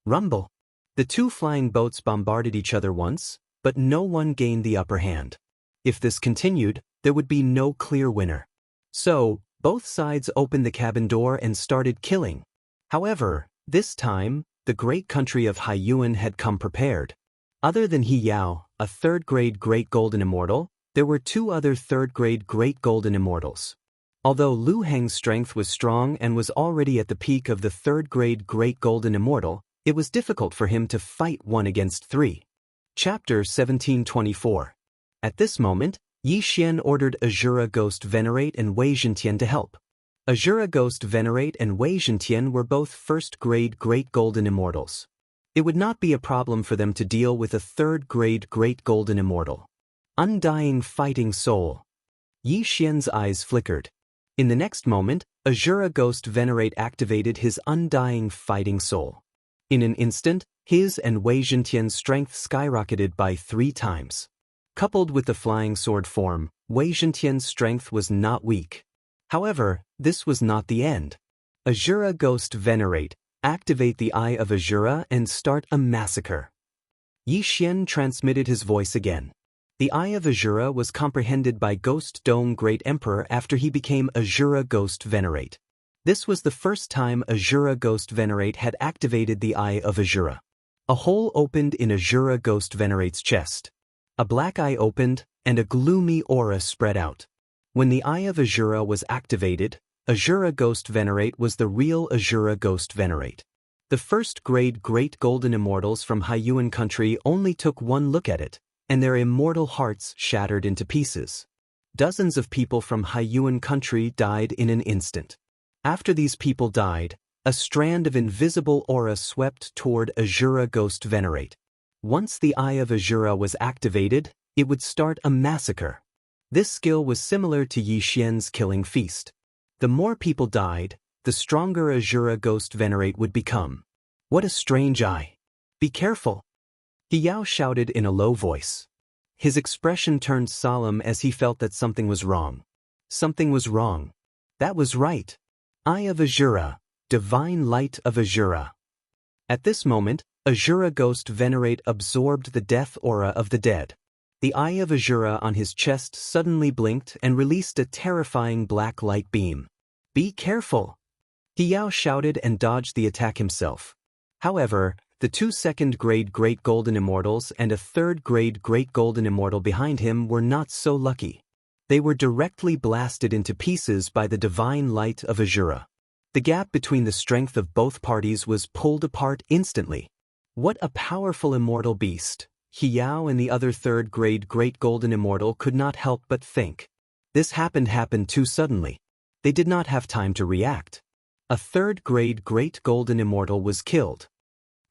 Rumble. The two flying boats bombarded each other once, but no one gained the upper hand. If this continued, there would be no clear winner. So, both sides opened the cabin door and started killing. However, this time, the great country of Haiyuan had come prepared. Other than He Yao, a 3rd grade Great Golden Immortal, there were 2 other 3rd grade Great Golden Immortals. Although Lu Heng's strength was strong and was already at the peak of the 3rd grade Great Golden Immortal, it was difficult for him to fight 1 against 3. Chapter 1724. At this moment, Yi Xian ordered Azura Ghost Venerate and Wei Zhentian to help. Azura Ghost Venerate and Wei Zhentian were both 1st grade Great Golden Immortals. It would not be a problem for them to deal with a 3rd grade Great Golden Immortal. Undying Fighting Soul. Yi Xian's eyes flickered. In the next moment, Azura Ghost Venerate activated his Undying Fighting Soul. In an instant, his and Wei Zhentian's strength skyrocketed by 3 times. Coupled with the flying sword form, Wei Zhentian's strength was not weak. However, this was not the end. Azura Ghost Venerate, activate the Eye of Azura and start a massacre. Yi Xian transmitted his voice again. The Eye of Azura was comprehended by Ghost Dome Great Emperor after he became Azura Ghost Venerate. This was the first time Azura Ghost Venerate had activated the Eye of Azura. A hole opened in Azura Ghost Venerate's chest. A black eye opened, and a gloomy aura spread out. When the Eye of Azura was activated, Azura Ghost Venerate was the real Azura Ghost Venerate. The 1st grade Great Golden Immortals from Haiyuan country only took 1 look at it, and their immortal hearts shattered into pieces. Dozens of people from Haiyuan country died in an instant. After these people died, a strand of invisible aura swept toward Azura Ghost Venerate. Once the Eye of Azura was activated, it would start a massacre. This skill was similar to Yi Xian's killing feast. The more people died, the stronger Azura Ghost Venerate would become. What a strange eye. Be careful. He Yao shouted in a low voice. His expression turned solemn as he felt that something was wrong. Something was wrong. That was right. Eye of Azura, Divine Light of Azura. At this moment, Azura Ghost Venerate absorbed the death aura of the dead. The Eye of Azura on his chest suddenly blinked and released a terrifying black light beam. Be careful! He Yao shouted and dodged the attack himself. However, the 2 2nd grade Great Golden Immortals and a 3rd grade Great Golden Immortal behind him were not so lucky. They were directly blasted into pieces by the divine light of Azura. The gap between the strength of both parties was pulled apart instantly. What a powerful immortal beast! He Yao and the other 3rd grade Great Golden Immortal could not help but think. This happened too suddenly. They did not have time to react. A 3rd grade Great Golden Immortal was killed.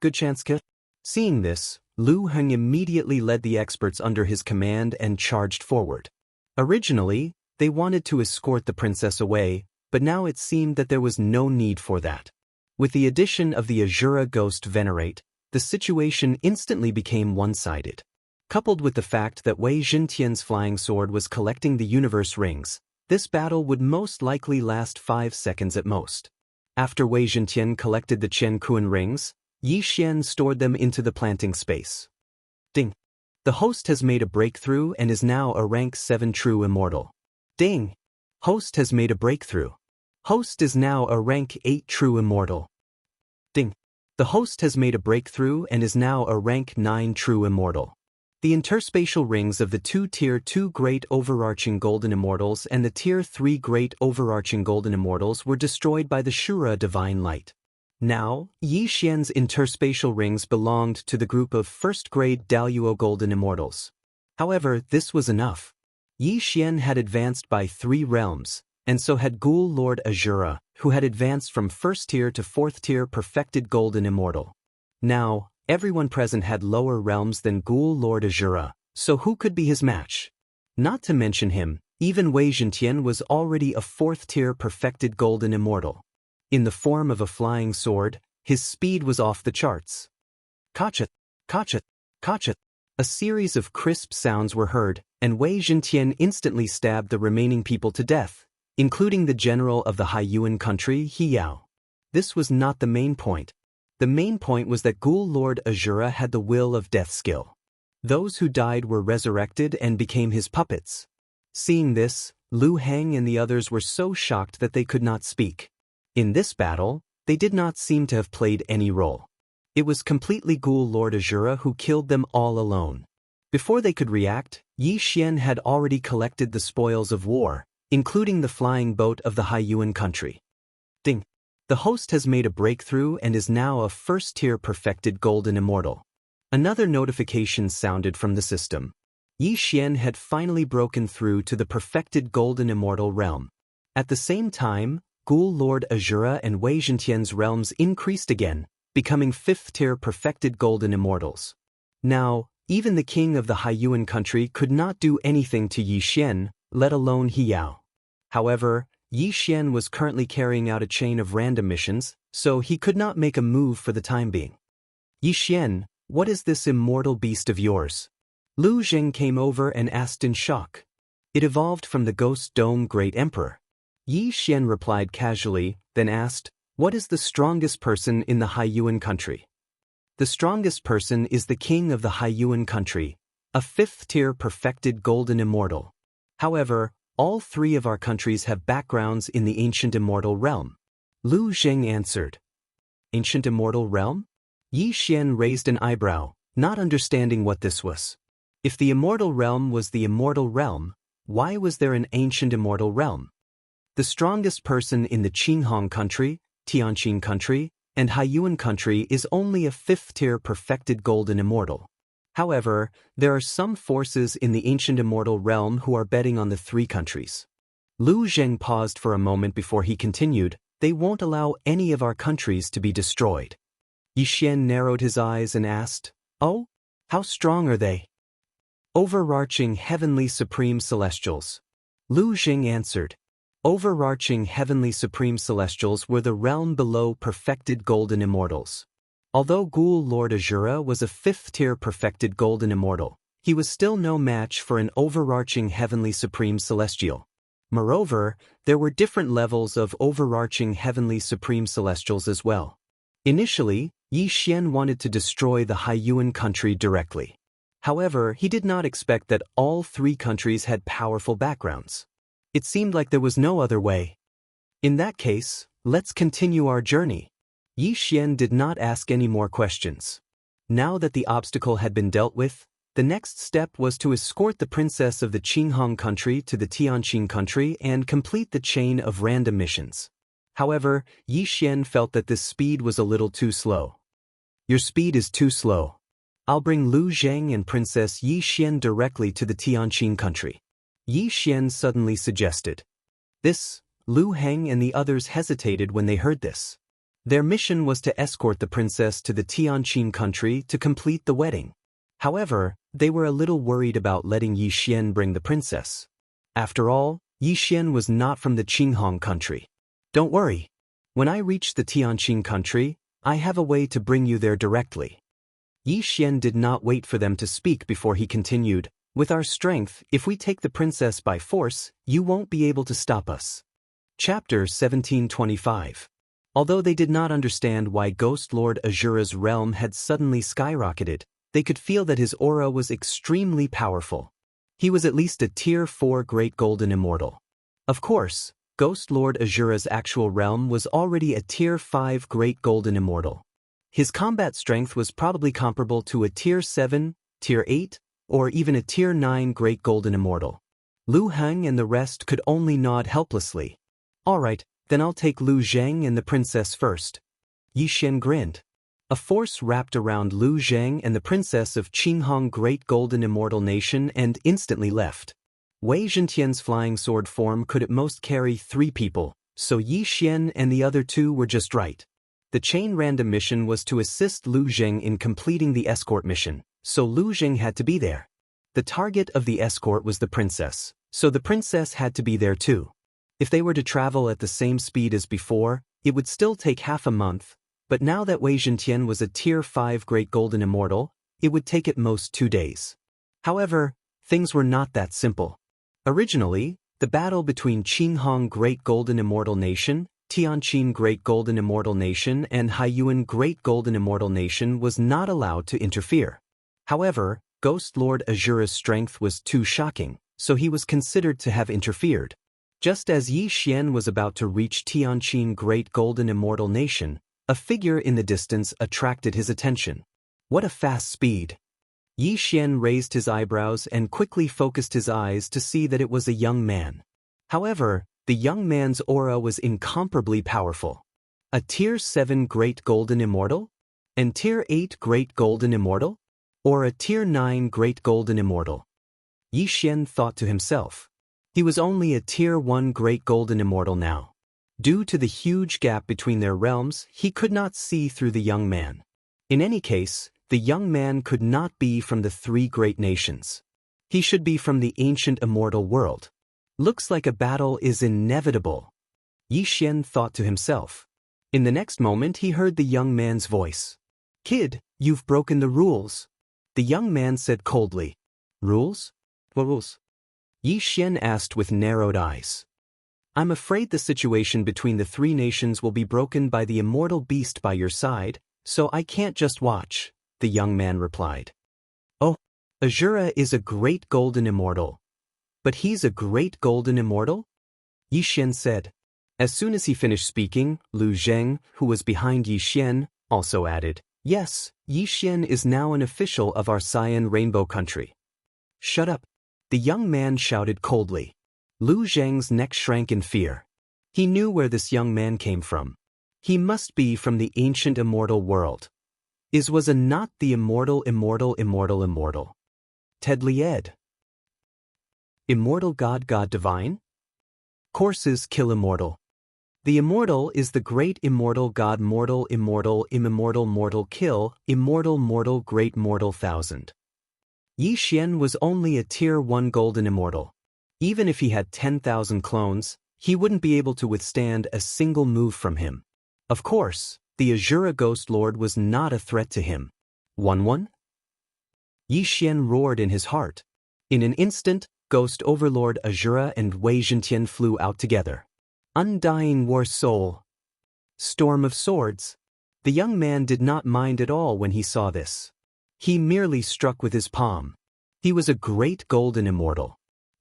Good chance, kid. Seeing this, Lu Heng immediately led the experts under his command and charged forward. Originally, they wanted to escort the princess away, but now it seemed that there was no need for that. With the addition of the Azura Ghost Venerate, the situation instantly became one-sided. Coupled with the fact that Wei Zhentian's flying sword was collecting the universe rings, this battle would most likely last 5 seconds at most. After Wei Zhentian collected the Qian Kuan rings, Yi Xian stored them into the planting space. Ding! The host has made a breakthrough and is now a rank 7 true immortal. Ding! Host has made a breakthrough. Host is now a rank 8 true immortal. Ding! The host has made a breakthrough and is now a rank 9 true immortal. The interspatial rings of the 2 Tier 2 Great Overarching Golden Immortals and the Tier 3 Great Overarching Golden Immortals were destroyed by the Shura Divine Light. Now, Yi Xian's interspatial rings belonged to the group of 1st Grade Daluo Golden Immortals. However, this was enough. Yi Xian had advanced by 3 realms, and so had Ghoul Lord Azura, who had advanced from 1st tier to 4th tier perfected golden immortal. Now, everyone present had lower realms than Ghoul Lord Azura, so who could be his match? Not to mention him, even Wei Zhentian was already a 4th tier perfected golden immortal. In the form of a flying sword, his speed was off the charts. Kachat, kachat, kachat. A series of crisp sounds were heard, and Wei Zhentian instantly stabbed the remaining people to death, including the general of the Haiyuan country, He Yao. This was not the main point. The main point was that Ghoul Lord Azura had the will of death skill. Those who died were resurrected and became his puppets. Seeing this, Lu Heng and the others were so shocked that they could not speak. In this battle, they did not seem to have played any role. It was completely Ghoul Lord Azura who killed them all alone. Before they could react, Yi Xian had already collected the spoils of war, including the flying boat of the Haiyuan country. Ding! The host has made a breakthrough and is now a 1st tier perfected golden immortal. Another notification sounded from the system. Yi Xian had finally broken through to the perfected golden immortal realm. At the same time, Ghoul Lord Azura and Wei Zhentian's realms increased again, becoming 5th tier perfected golden immortals. Now, even the king of the Haiyuan country could not do anything to Yi Xian, let alone He Yao. However, Yi Xian was currently carrying out a chain of random missions, so he could not make a move for the time being. Yi Xian, what is this immortal beast of yours? Lu Zheng came over and asked in shock. It evolved from the Ghost Dome Great Emperor. Yi Xian replied casually, then asked, what is the strongest person in the Haiyuan country? The strongest person is the king of the Haiyuan country, a 5th tier perfected golden immortal. However, all 3 of our countries have backgrounds in the ancient immortal realm. Lu Zheng answered. Ancient immortal realm? Yi Xian raised an eyebrow, not understanding what this was. If the immortal realm was the immortal realm, why was there an ancient immortal realm? The strongest person in the Qinghong country, Tianqin country, and Haiyuan country is only a 5th tier perfected golden immortal. However, there are some forces in the ancient immortal realm who are betting on the 3 countries. Lu Zheng paused for a moment before he continued, they won't allow any of our countries to be destroyed. Yi Xian narrowed his eyes and asked, oh? How strong are they? Overarching heavenly supreme celestials. Lu Zheng answered. Overarching heavenly supreme celestials were the realm below perfected golden immortals. Although Ghoul Lord Azura was a 5th tier perfected golden immortal, he was still no match for an overarching heavenly supreme celestial. Moreover, there were different levels of overarching heavenly supreme celestials as well. Initially, Yi Xian wanted to destroy the Haiyuan country directly. However, he did not expect that all 3 countries had powerful backgrounds. It seemed like there was no other way. In that case, let's continue our journey. Yi Xian did not ask any more questions. Now that the obstacle had been dealt with, the next step was to escort the princess of the Qinghong country to the Tianqin country and complete the chain of random missions. However, Yi Xian felt that this speed was a little too slow. Your speed is too slow. I'll bring Lu Zheng and Princess Yi Xian directly to the Tianqin country. Yi Xian suddenly suggested. This, Lu Heng and the others hesitated when they heard this. Their mission was to escort the princess to the Tianqin country to complete the wedding. However, they were a little worried about letting Yi Xian bring the princess. After all, Yi Xian was not from the Qinghong country. Don't worry. When I reach the Tianqin country, I have a way to bring you there directly. Yi Xian did not wait for them to speak before he continued, with our strength, if we take the princess by force, you won't be able to stop us. Chapter 1725. Although they did not understand why Ghost Lord Azura's realm had suddenly skyrocketed, they could feel that his aura was extremely powerful. He was at least a Tier 4 Great Golden Immortal. Of course, Ghost Lord Azura's actual realm was already a Tier 5 Great Golden Immortal. His combat strength was probably comparable to a Tier 7, Tier 8, or even a Tier 9 Great Golden Immortal. Lu Heng and the rest could only nod helplessly. Alright, then I'll take Lu Zheng and the princess first. Yi Xian grinned. A force wrapped around Lu Zheng and the princess of Qinghong Great Golden Immortal Nation and instantly left. Wei Zhentian's flying sword form could at most carry 3 people, so Yi Xian and the other 2 were just right. The chain random mission was to assist Lu Zheng in completing the escort mission, so Lu Zheng had to be there. The target of the escort was the princess, so the princess had to be there too. If they were to travel at the same speed as before, it would still take half a month, but now that Wei Zhentian was a Tier 5 Great Golden Immortal, it would take at most 2 days. However, things were not that simple. Originally, the battle between Qinghong Great Golden Immortal Nation, Tianqin Great Golden Immortal Nation and Haiyuan Great Golden Immortal Nation was not allowed to interfere. However, Ghost Lord Azura's strength was too shocking, so he was considered to have interfered. Just as Yi Xian was about to reach Tianqin Great Golden Immortal Nation, a figure in the distance attracted his attention. What a fast speed! Yi Xian raised his eyebrows and quickly focused his eyes to see that it was a young man. However, the young man's aura was incomparably powerful. A Tier 7 Great Golden Immortal? And Tier 8 Great Golden Immortal? Or a Tier 9 Great Golden Immortal? Yi Xian thought to himself. He was only a Tier 1 Great Golden Immortal now. Due to the huge gap between their realms, he could not see through the young man. In any case, the young man could not be from the 3 great nations. He should be from the ancient immortal world. Looks like a battle is inevitable. Yi Xian thought to himself. In the next moment he heard the young man's voice. Kid, you've broken the rules. The young man said coldly. Rules? What rules? Yi Xian asked with narrowed eyes. I'm afraid the situation between the 3 nations will be broken by the immortal beast by your side, so I can't just watch, the young man replied. Oh, Azura is a great golden immortal. But he's a great golden immortal? Yi Xian said. As soon as he finished speaking, Lu Zheng, who was behind Yi Xian, also added, Yes, Yi Xian is now an official of our Cyan Rainbow Country. Shut up, the young man shouted coldly. Lu Zheng's neck shrank in fear. He knew where this young man came from. He must be from the ancient immortal world. Was a not the immortal. Ted Lied. Immortal God Divine? Courses kill immortal. The immortal is the great immortal God mortal immortal mortal kill, immortal mortal great mortal thousand. Yi Xian was only a Tier 1 golden immortal. Even if he had 10,000 clones, he wouldn't be able to withstand a single move from him. Of course, the Azura Ghost Lord was not a threat to him. 1-1? Yi Xian roared in his heart. In an instant, Ghost Overlord Azura and Wei Zhentian flew out together. Undying War Soul. Storm of Swords. The young man did not mind at all when he saw this. He merely struck with his palm. He was a great golden immortal.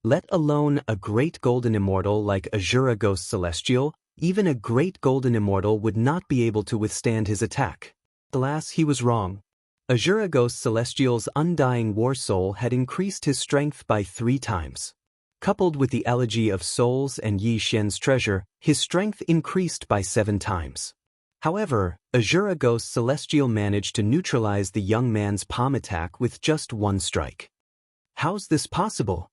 Let alone a great golden immortal like Azura Ghost Celestial, even a great golden immortal would not be able to withstand his attack. Alas, he was wrong. Azura Ghost Celestial's Undying War Soul had increased his strength by 3 times. Coupled with the Elegy of Souls and Yi Xian's treasure, his strength increased by 7 times. However, Azura Ghost Celestial managed to neutralize the young man's palm attack with just 1 strike. How's this possible?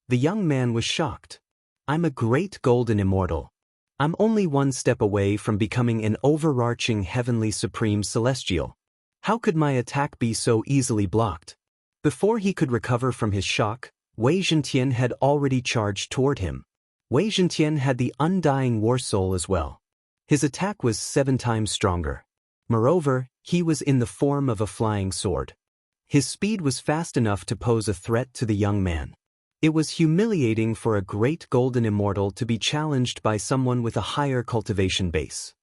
The young man was shocked. I'm a great golden immortal. I'm only 1 step away from becoming an overarching heavenly supreme celestial. How could my attack be so easily blocked? Before he could recover from his shock, Wei Zhentian had already charged toward him. Wei Zhentian had the Undying War Soul as well. His attack was 7 times stronger. Moreover, he was in the form of a flying sword. His speed was fast enough to pose a threat to the young man. It was humiliating for a great golden immortal to be challenged by someone with a higher cultivation base.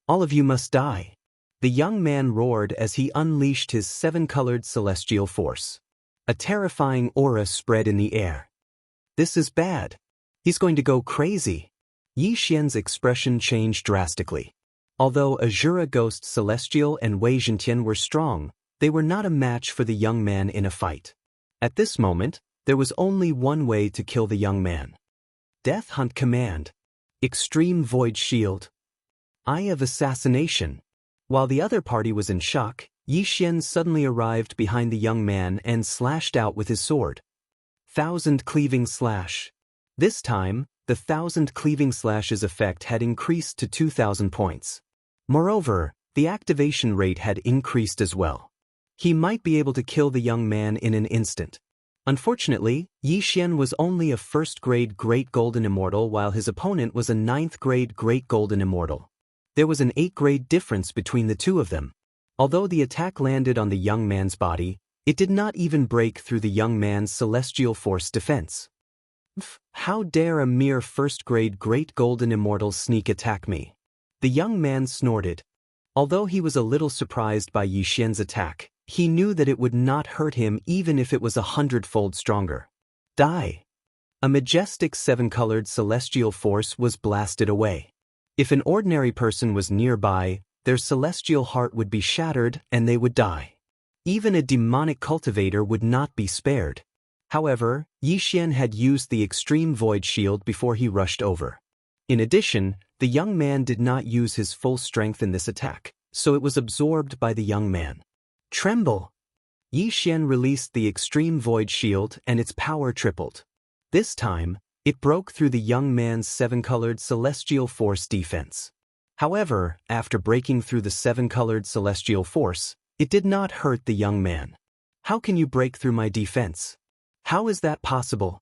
All of you must die. The young man roared as he unleashed his 7-colored celestial force. A terrifying aura spread in the air. This is bad. He's going to go crazy. Yi Xian's expression changed drastically. Although Azura Ghost Celestial and Wei Zhentian were strong, they were not a match for the young man in a fight. At this moment, there was only one way to kill the young man. Death Hunt Command. Extreme Void Shield. Eye of Assassination. While the other party was in shock, Yi Xian suddenly arrived behind the young man and slashed out with his sword. 1,000 cleaving slash. This time, the 1,000 cleaving slash's effect had increased to 2,000 points. Moreover, the activation rate had increased as well. He might be able to kill the young man in an instant. Unfortunately, Yi Xian was only a first-grade Great Golden Immortal while his opponent was a 9th-grade Great Golden Immortal. There was an 8-grade difference between the two of them. Although the attack landed on the young man's body, it did not even break through the young man's celestial force defense. How dare a mere first-grade Great Golden Immortal sneak attack me? The young man snorted. Although he was a little surprised by Yi Xian's attack, he knew that it would not hurt him even if it was 100-fold stronger. Die! A majestic 7-colored celestial force was blasted away. If an ordinary person was nearby, their celestial heart would be shattered and they would die. Even a demonic cultivator would not be spared. However, Yi Xian had used the extreme void shield before he rushed over. In addition, the young man did not use his full strength in this attack, so it was absorbed by the young man. Tremble! Yi Xian released the extreme void shield and its power tripled. This time, it broke through the young man's 7-colored celestial force defense. However, after breaking through the 7-colored celestial force, it did not hurt the young man. How can you break through my defense? How is that possible?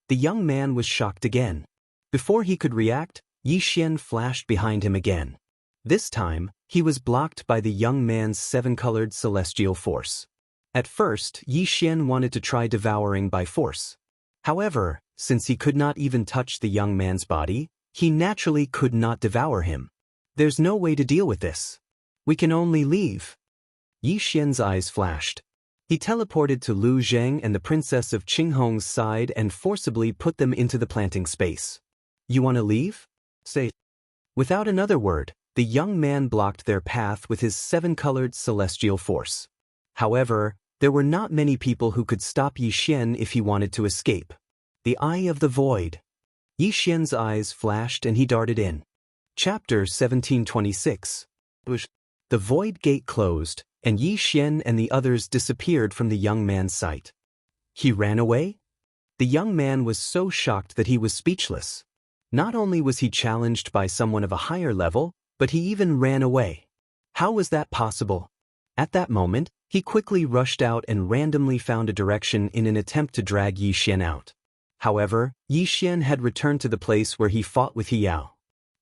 The young man was shocked again. Before he could react, Yi Xian flashed behind him again. This time, he was blocked by the young man's 7-colored celestial force. At first, Yi Xian wanted to try devouring by force. However, since he could not even touch the young man's body, he naturally could not devour him. There's no way to deal with this. We can only leave. Yi Xian's eyes flashed. He teleported to Lu Zheng and the princess of Qinghong's side and forcibly put them into the planting space. You want to leave? Say. Without another word, the young man blocked their path with his 7-colored celestial force. However, there were not many people who could stop Yi Xian if he wanted to escape. The Eye of the Void. Yi Xian's eyes flashed and he darted in. Chapter 1726. The void gate closed, and Yi Xian and the others disappeared from the young man's sight. He ran away? The young man was so shocked that he was speechless. Not only was he challenged by someone of a higher level, but he even ran away. How was that possible? At that moment, he quickly rushed out and randomly found a direction in an attempt to drag Yi Xian out. However, Yi Xian had returned to the place where he fought with He Yao.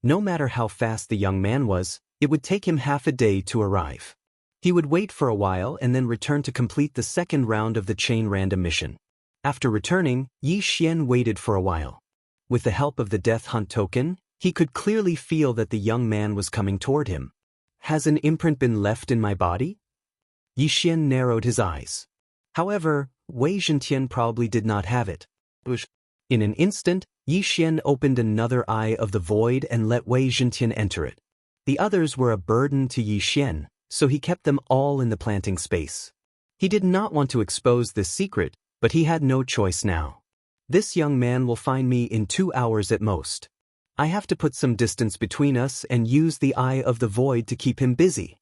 No matter how fast the young man was, it would take him half a day to arrive. He would wait for a while and then return to complete the second round of the chain random mission. After returning, Yi Xian waited for a while. With the help of the death hunt token, he could clearly feel that the young man was coming toward him. Has an imprint been left in my body? Yi Xian narrowed his eyes. However, Wei Zhentian probably did not have it. In an instant, Yi Xian opened another Eye of the Void and let Wei Zhentian enter it. The others were a burden to Yi Xian, so he kept them all in the planting space. He did not want to expose this secret, but he had no choice now. This young man will find me in 2 hours at most. I have to put some distance between us and use the Eye of the Void to keep him busy.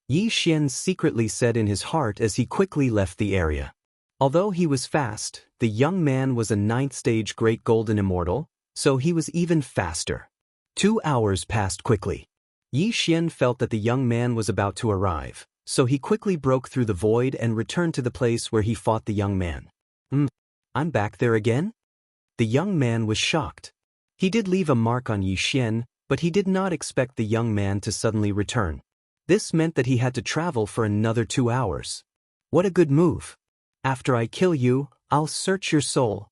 Yi Xian secretly said in his heart as he quickly left the area. Although he was fast, the young man was a 9th-stage Great Golden Immortal, so he was even faster. 2 hours passed quickly. Yi Xian felt that the young man was about to arrive, so he quickly broke through the void and returned to the place where he fought the young man. I'm back there again? The young man was shocked. He did leave a mark on Yi Xian, but he did not expect the young man to suddenly return. This meant that he had to travel for another 2 hours. What a good move. After I kill you, I'll search your soul.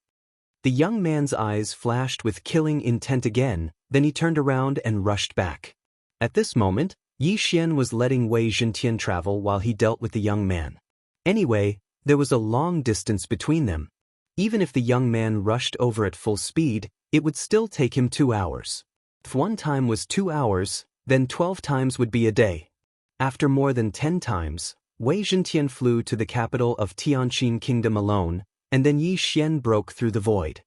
The young man's eyes flashed with killing intent again, then he turned around and rushed back. At this moment, Yi Xian was letting Wei Zhentian travel while he dealt with the young man. Anyway, there was a long distance between them. Even if the young man rushed over at full speed, it would still take him 2 hours. If one time was 2 hours, then 12 times would be a day. After more than 10 times, Wei Zhentian flew to the capital of Tianqin Kingdom alone, and then Yi Xian broke through the void.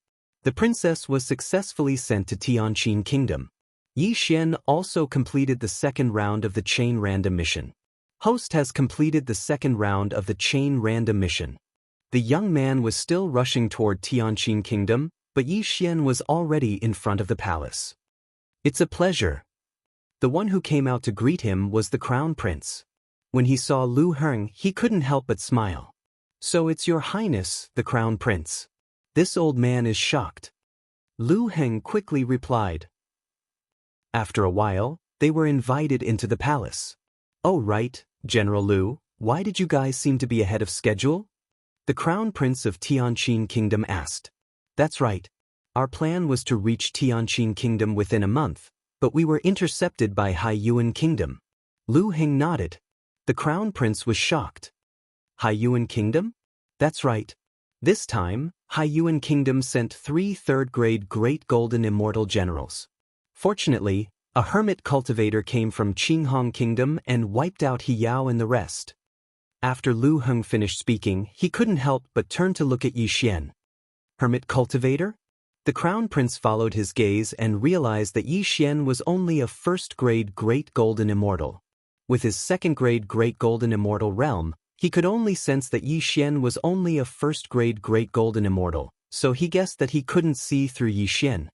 The princess was successfully sent to Tianqin Kingdom. Yi Xian also completed the second round of the chain random mission. Host has completed the second round of the chain random mission. The young man was still rushing toward Tianqin Kingdom, but Yi Xian was already in front of the palace. It's a pleasure. The one who came out to greet him was the crown prince. When he saw Lu Heng, he couldn't help but smile. So it's your highness, the crown prince. This old man is shocked. Lu Heng quickly replied. After a while, they were invited into the palace. Oh right, General Lu, why did you guys seem to be ahead of schedule? The crown prince of Tianqin Kingdom asked. That's right. Our plan was to reach Tianqin Kingdom within a month, but we were intercepted by Haiyuan Kingdom. Lu Heng nodded. The crown prince was shocked. Haiyuan Kingdom? That's right. This time, Haiyuan Kingdom sent 3 third-grade Great Golden Immortal Generals. Fortunately, a hermit cultivator came from Qinghong Kingdom and wiped out He Yao and the rest. After Lu Heng finished speaking, he couldn't help but turn to look at Yi Xian. Hermit cultivator? The crown prince followed his gaze and realized that Yi Xian was only a first-grade Great Golden Immortal. With his second-grade Great Golden Immortal realm, he could only sense that Yi Xian was only a first-grade Great Golden Immortal, so he guessed that he couldn't see through Yi Xian.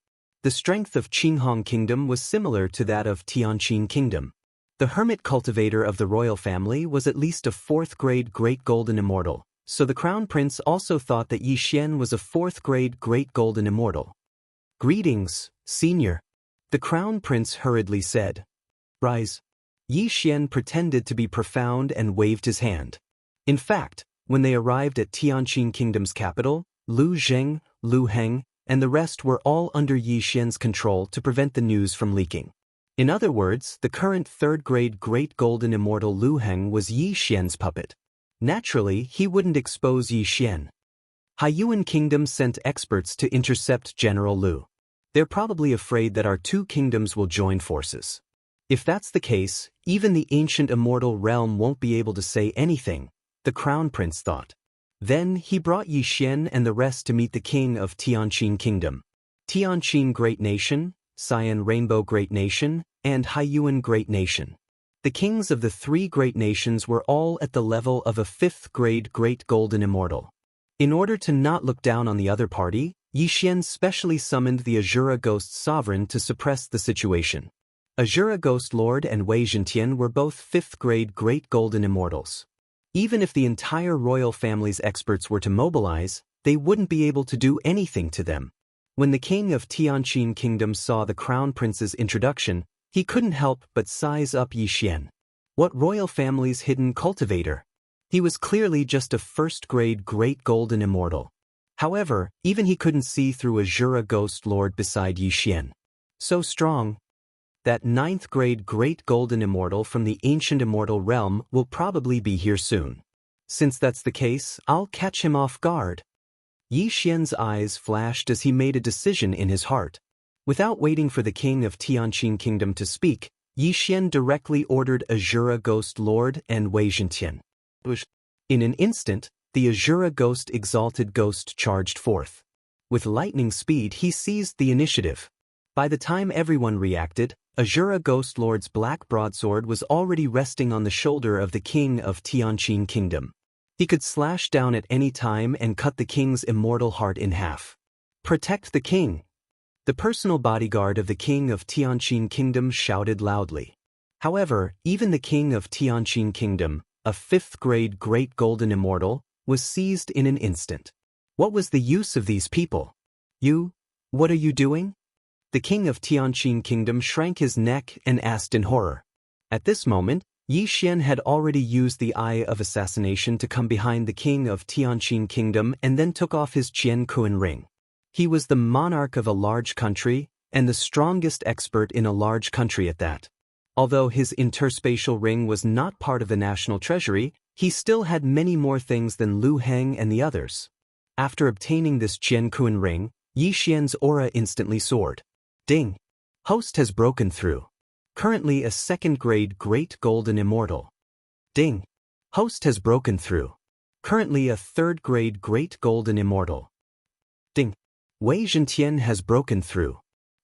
The strength of Qinghong Kingdom was similar to that of Tianqin Kingdom. The hermit cultivator of the royal family was at least a 4th-grade Great Golden Immortal, so the crown prince also thought that Yi Xian was a 4th-grade Great Golden Immortal. Greetings, senior. The crown prince hurriedly said. Rise. Yi Xian pretended to be profound and waved his hand. In fact, when they arrived at Tianqin Kingdom's capital, Lu Zheng, Lu Heng, and the rest were all under Yi Xian's control to prevent the news from leaking. In other words, the current 3rd-grade Great Golden Immortal Lu Heng was Yi Xian's puppet. Naturally, he wouldn't expose Yi Xian. Haiyuan Kingdom sent experts to intercept General Lu. They're probably afraid that our 2 kingdoms will join forces. If that's the case, even the ancient immortal realm won't be able to say anything, the crown prince thought. Then he brought Yi Xian and the rest to meet the king of Tianqin Kingdom. Tianqin Great Nation, Cyan Rainbow Great Nation, and Haiyuan Great Nation. The kings of the 3 great nations were all at the level of a 5th-grade Great Golden Immortal. In order to not look down on the other party, Yi Xian specially summoned the Azura Ghost Sovereign to suppress the situation. Azura Ghost Lord and Wei Zhentian were both 5th-grade Great Golden Immortals. Even if the entire royal family's experts were to mobilize, they wouldn't be able to do anything to them. When the king of Tianqin Kingdom saw the crown prince's introduction, he couldn't help but size up Yi Xian. What royal family's hidden cultivator? He was clearly just a 1st-grade Great Golden Immortal. However, even he couldn't see through Azura Ghost Lord beside Yi Xian. So strong. That 9th-grade Great Golden Immortal from the ancient immortal realm will probably be here soon. Since that's the case, I'll catch him off guard. Yi Xian's eyes flashed as he made a decision in his heart. Without waiting for the king of Tianqin Kingdom to speak, Yi Xian directly ordered Azura Ghost Lord and Wei Zhentian. In an instant, the Azura Ghost Exalted Ghost charged forth. With lightning speed he seized the initiative. By the time everyone reacted, Azura Ghost Lord's black broadsword was already resting on the shoulder of the king of Tianqin Kingdom. He could slash down at any time and cut the king's immortal heart in half. Protect the king! The personal bodyguard of the king of Tianqin Kingdom shouted loudly. However, even the king of Tianqin Kingdom, a 5th-grade Great Golden Immortal, was seized in an instant. What was the use of these people? What are you doing? The king of Tianqin Kingdom shrank his neck and asked in horror. At this moment, Yi Xian had already used the Eye of Assassination to come behind the king of Tianqin Kingdom and then took off his Qian Kuan ring. He was the monarch of a large country, and the strongest expert in a large country at that. Although his interspatial ring was not part of the national treasury, he still had many more things than Lu Heng and the others. After obtaining this Qian Kuan ring, Yi Xian's aura instantly soared. Ding! Host has broken through. Currently a 2nd-grade Great Golden Immortal. Ding! Host has broken through. Currently a 3rd-grade Great Golden Immortal. Ding! Wei Zhentian has broken through.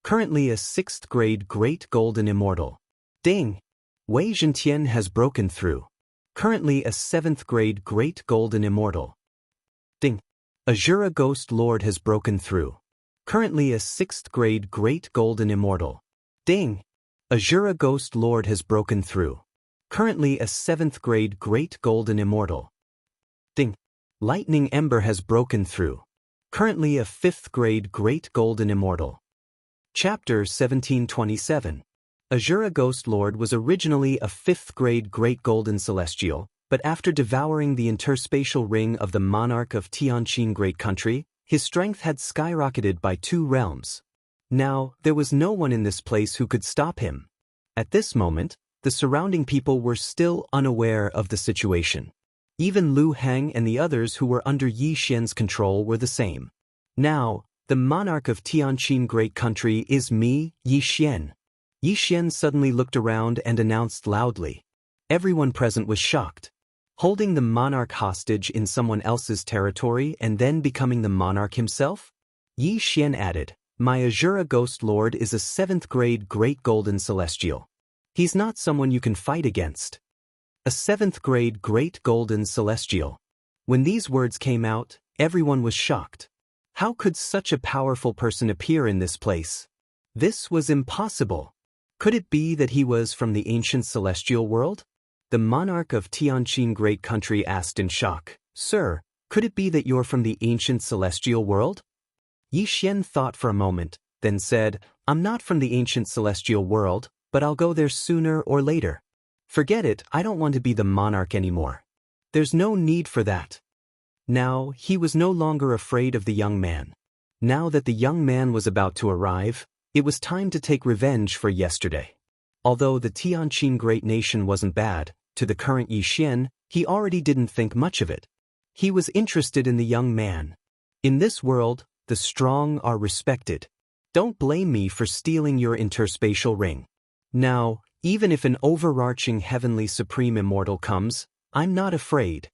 Currently a 6th grade Great Golden Immortal. Ding! Wei Zhentian has broken through. Currently a 7th grade Great Golden Immortal. Ding! Azura Ghost Lord has broken through. Currently a 6th grade Great Golden Immortal. Ding! Azura Ghost Lord has broken through. Currently a 7th grade Great Golden Immortal. Ding! Lightning Ember has broken through. Currently a 5th grade Great Golden Immortal. Chapter 1727. Azura Ghost Lord was originally a 5th grade Great Golden Celestial, but after devouring the interspatial ring of the monarch of Tianqin Great Country, his strength had skyrocketed by 2 realms. Now, there was no one in this place who could stop him. At this moment, the surrounding people were still unaware of the situation. Even Lu Heng and the others who were under Yi Xian's control were the same. Now, the monarch of Tianqin Great Country is me, Yi Xian. Yi Xian suddenly looked around and announced loudly. Everyone present was shocked. Holding the monarch hostage in someone else's territory and then becoming the monarch himself? Yi Xian added, my Azura Ghost Lord is a 7th grade Great Golden Celestial. He's not someone you can fight against. A 7th grade Great Golden Celestial. When these words came out, everyone was shocked. How could such a powerful person appear in this place? This was impossible. Could it be that he was from the ancient celestial world? The monarch of Tianqin Great Country asked in shock, Sir, could it be that you're from the ancient celestial world? Yi Xian thought for a moment, then said, I'm not from the ancient celestial world, but I'll go there sooner or later. Forget it, I don't want to be the monarch anymore. There's no need for that. Now, he was no longer afraid of the young man. Now that the young man was about to arrive, it was time to take revenge for yesterday. Although the Tianqin Great Nation wasn't bad, to the current Yi Xian, he already didn't think much of it. He was interested in the young man. In this world, the strong are respected. Don't blame me for stealing your interspatial ring. Now, even if an overarching heavenly supreme immortal comes, I'm not afraid.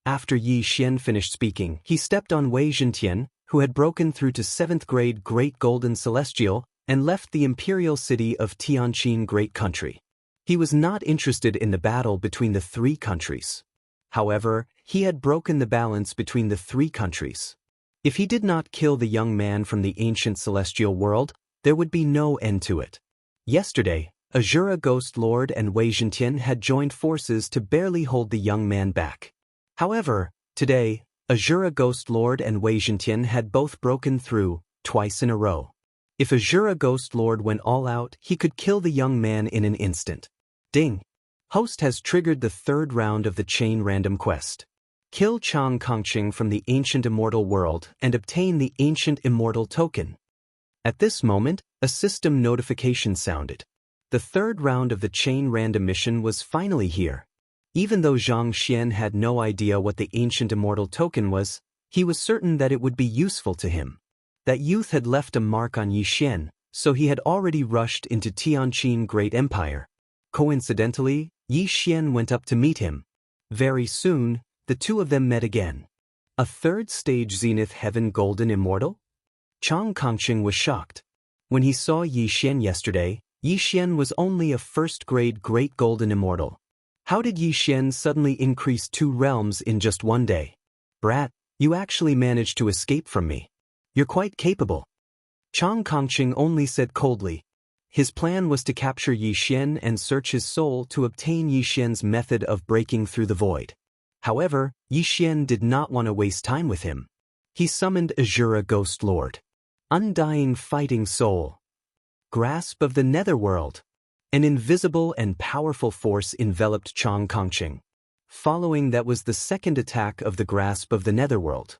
After Yi Xian finished speaking, he stepped on Wei Zhentian, who had broken through to 7th grade Great Golden Celestial, and left the imperial city of Tianqin Great Country. He was not interested in the battle between the 3 countries. However, he had broken the balance between the 3 countries. If he did not kill the young man from the ancient celestial world, there would be no end to it. Yesterday, Azura Ghost Lord and Wei Zhentian had joined forces to barely hold the young man back. However, today, Azura Ghost Lord and Wei Zhentian had both broken through, twice in a row. If Azura Ghost Lord went all out, he could kill the young man in an instant. Ding! Host has triggered the 3rd round of the chain random quest. Kill Chang Kongqing from the ancient immortal world and obtain the ancient immortal token. At this moment, a system notification sounded. The 3rd round of the chain random mission was finally here. Even though Zhang Xian had no idea what the ancient immortal token was, he was certain that it would be useful to him. That youth had left a mark on Yi Xian, so he had already rushed into Tianqin Great Empire. Coincidentally, Yi Xian went up to meet him. Very soon, the two of them met again. A 3rd stage Zenith Heaven Golden Immortal? Chang Kongqing was shocked. When he saw Yi Xian yesterday, Yi Xian was only a 1st grade Great Golden Immortal. How did Yi Xian suddenly increase 2 realms in just one day? Brat, you actually managed to escape from me. You're quite capable. Chang Kongqing only said coldly. His plan was to capture Yi Xian and search his soul to obtain Yi Xian's method of breaking through the void. However, Yi Xian did not want to waste time with him. He summoned Azura Ghost Lord. Undying Fighting Soul. Grasp of the Netherworld. An invisible and powerful force enveloped Chang Kongqing. Following that was the 2nd attack of the Grasp of the Netherworld.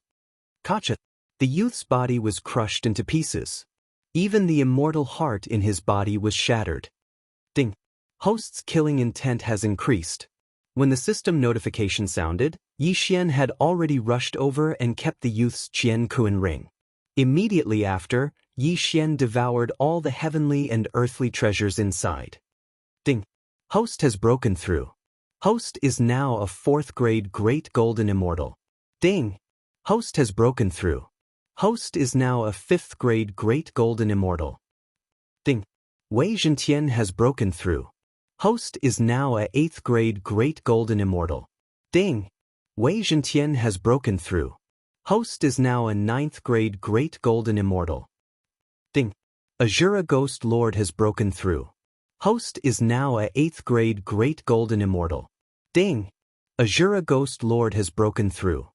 Kacha. The youth's body was crushed into pieces. Even the immortal heart in his body was shattered. Ding! Host's killing intent has increased. When the system notification sounded, Yi Xian had already rushed over and kept the youth's Qian Kuan ring. Immediately after, Yi Xian devoured all the heavenly and earthly treasures inside. Ding! Host has broken through. Host is now a 4th grade Great Golden Immortal. Ding! Host has broken through. Host is now a 5th grade Great Golden Immortal. Wei Zhentian has broken through. Host is now a 8th grade Great Golden Immortal. Ding! Wei Zhentian has broken through. Host is now a 9th grade Great Golden Immortal. Ding! Azura Ghost Lord has broken through. Host is now a 8th grade Great Golden Immortal. Ding! Azura Ghost Lord has broken through.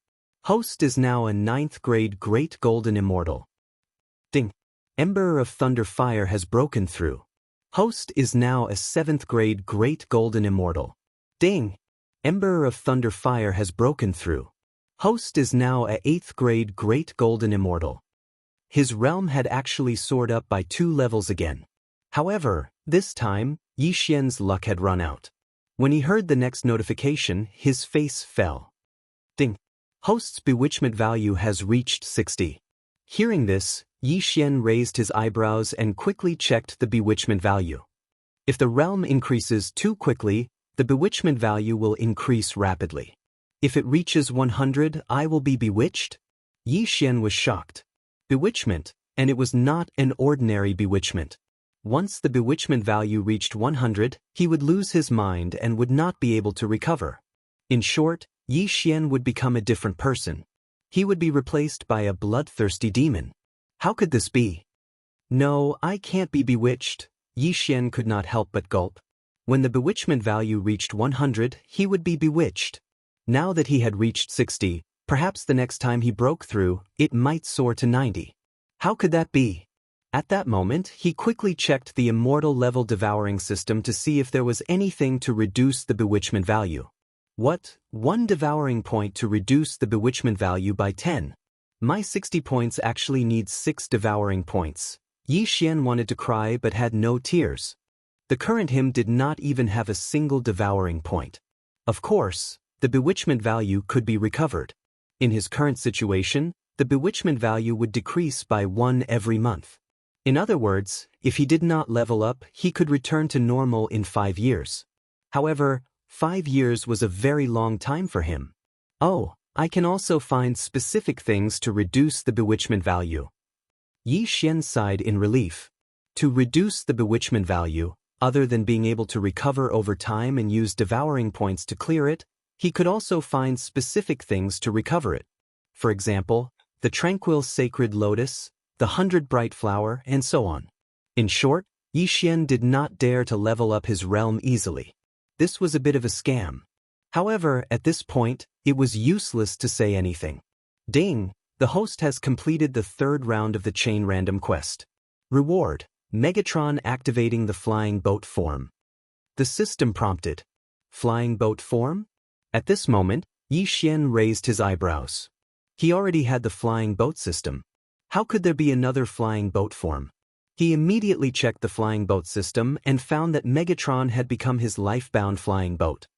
Host is now a 9th grade Great Golden Immortal. Ding! Ember of Thunder Fire has broken through. Host is now a 7th grade Great Golden Immortal. Ding! Ember of Thunder Fire has broken through. Host is now a 8th grade Great Golden Immortal. His realm had actually soared up by 2 levels again. However, this time, Yi Xian's luck had run out. When he heard the next notification, his face fell. Ding! Host's bewitchment value has reached 60. Hearing this, Yi Xian raised his eyebrows and quickly checked the bewitchment value. If the realm increases too quickly, the bewitchment value will increase rapidly. If it reaches 100, I will be bewitched? Yi Xian was shocked. Bewitchment, and it was not an ordinary bewitchment. Once the bewitchment value reached 100, he would lose his mind and would not be able to recover. In short, Yi Xian would become a different person. He would be replaced by a bloodthirsty demon. How could this be? No, I can't be bewitched. Yi Xian could not help but gulp. When the bewitchment value reached 100, he would be bewitched. Now that he had reached 60, perhaps the next time he broke through, it might soar to 90. How could that be? At that moment, he quickly checked the immortal level devouring system to see if there was anything to reduce the bewitchment value. What? 1 devouring point to reduce the bewitchment value by 10. My 60 points actually needs 6 devouring points. Yi Xian wanted to cry but had no tears. The current him did not even have a single devouring point. Of course, the bewitchment value could be recovered. In his current situation, the bewitchment value would decrease by 1 every month. In other words, if he did not level up, he could return to normal in 5 years. However, 5 years was a very long time for him. Oh, I can also find specific things to reduce the bewitchment value. Yi Xian sighed in relief. To reduce the bewitchment value, other than being able to recover over time and use devouring points to clear it, he could also find specific things to recover it. For example, the tranquil sacred lotus, the 100 bright flower, and so on. In short, Yi Xian did not dare to level up his realm easily. This was a bit of a scam. However, at this point, it was useless to say anything. Ding! The host has completed the 3rd round of the chain random quest. Reward: Megatron activating the flying boat form. The system prompted. Flying boat form? At this moment, Yi Xian raised his eyebrows. He already had the flying boat system. How could there be another flying boat form? He immediately checked the flying boat system and found that Megatron had become his life-bound flying boat.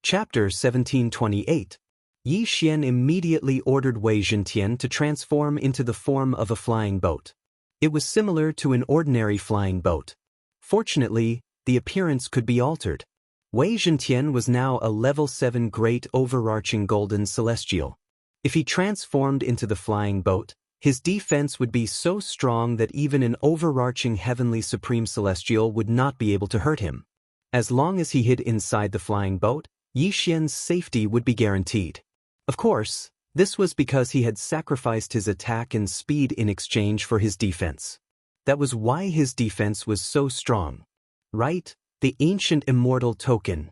Chapter 1728. Yi Xian immediately ordered Wei Zhentian to transform into the form of a flying boat. It was similar to an ordinary flying boat. Fortunately, the appearance could be altered. Wei Zhentian was now a level 7 great overarching golden celestial. If he transformed into the flying boat, his defense would be so strong that even an overarching heavenly supreme celestial would not be able to hurt him. As long as he hid inside the flying boat, Yi Xian's safety would be guaranteed. Of course, this was because he had sacrificed his attack and speed in exchange for his defense. That was why his defense was so strong. Right? The ancient immortal token.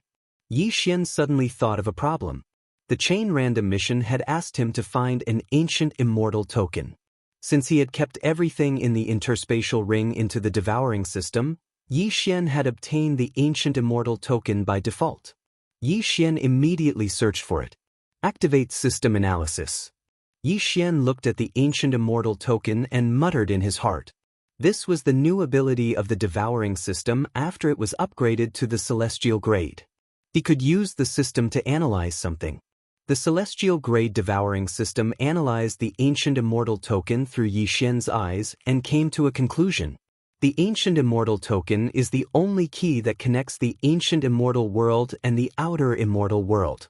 Yi Xian suddenly thought of a problem. The chain random mission had asked him to find an ancient immortal token. Since he had kept everything in the interspatial ring into the devouring system, Yi Xian had obtained the ancient immortal token by default. Yi Xian immediately searched for it. Activate system analysis. Yi Xian looked at the ancient immortal token and muttered in his heart. This was the new ability of the devouring system after it was upgraded to the celestial grade. He could use the system to analyze something. The celestial grade devouring system analyzed the ancient immortal token through Yi Xian's eyes and came to a conclusion. The ancient immortal token is the only key that connects the ancient immortal world and the outer immortal world.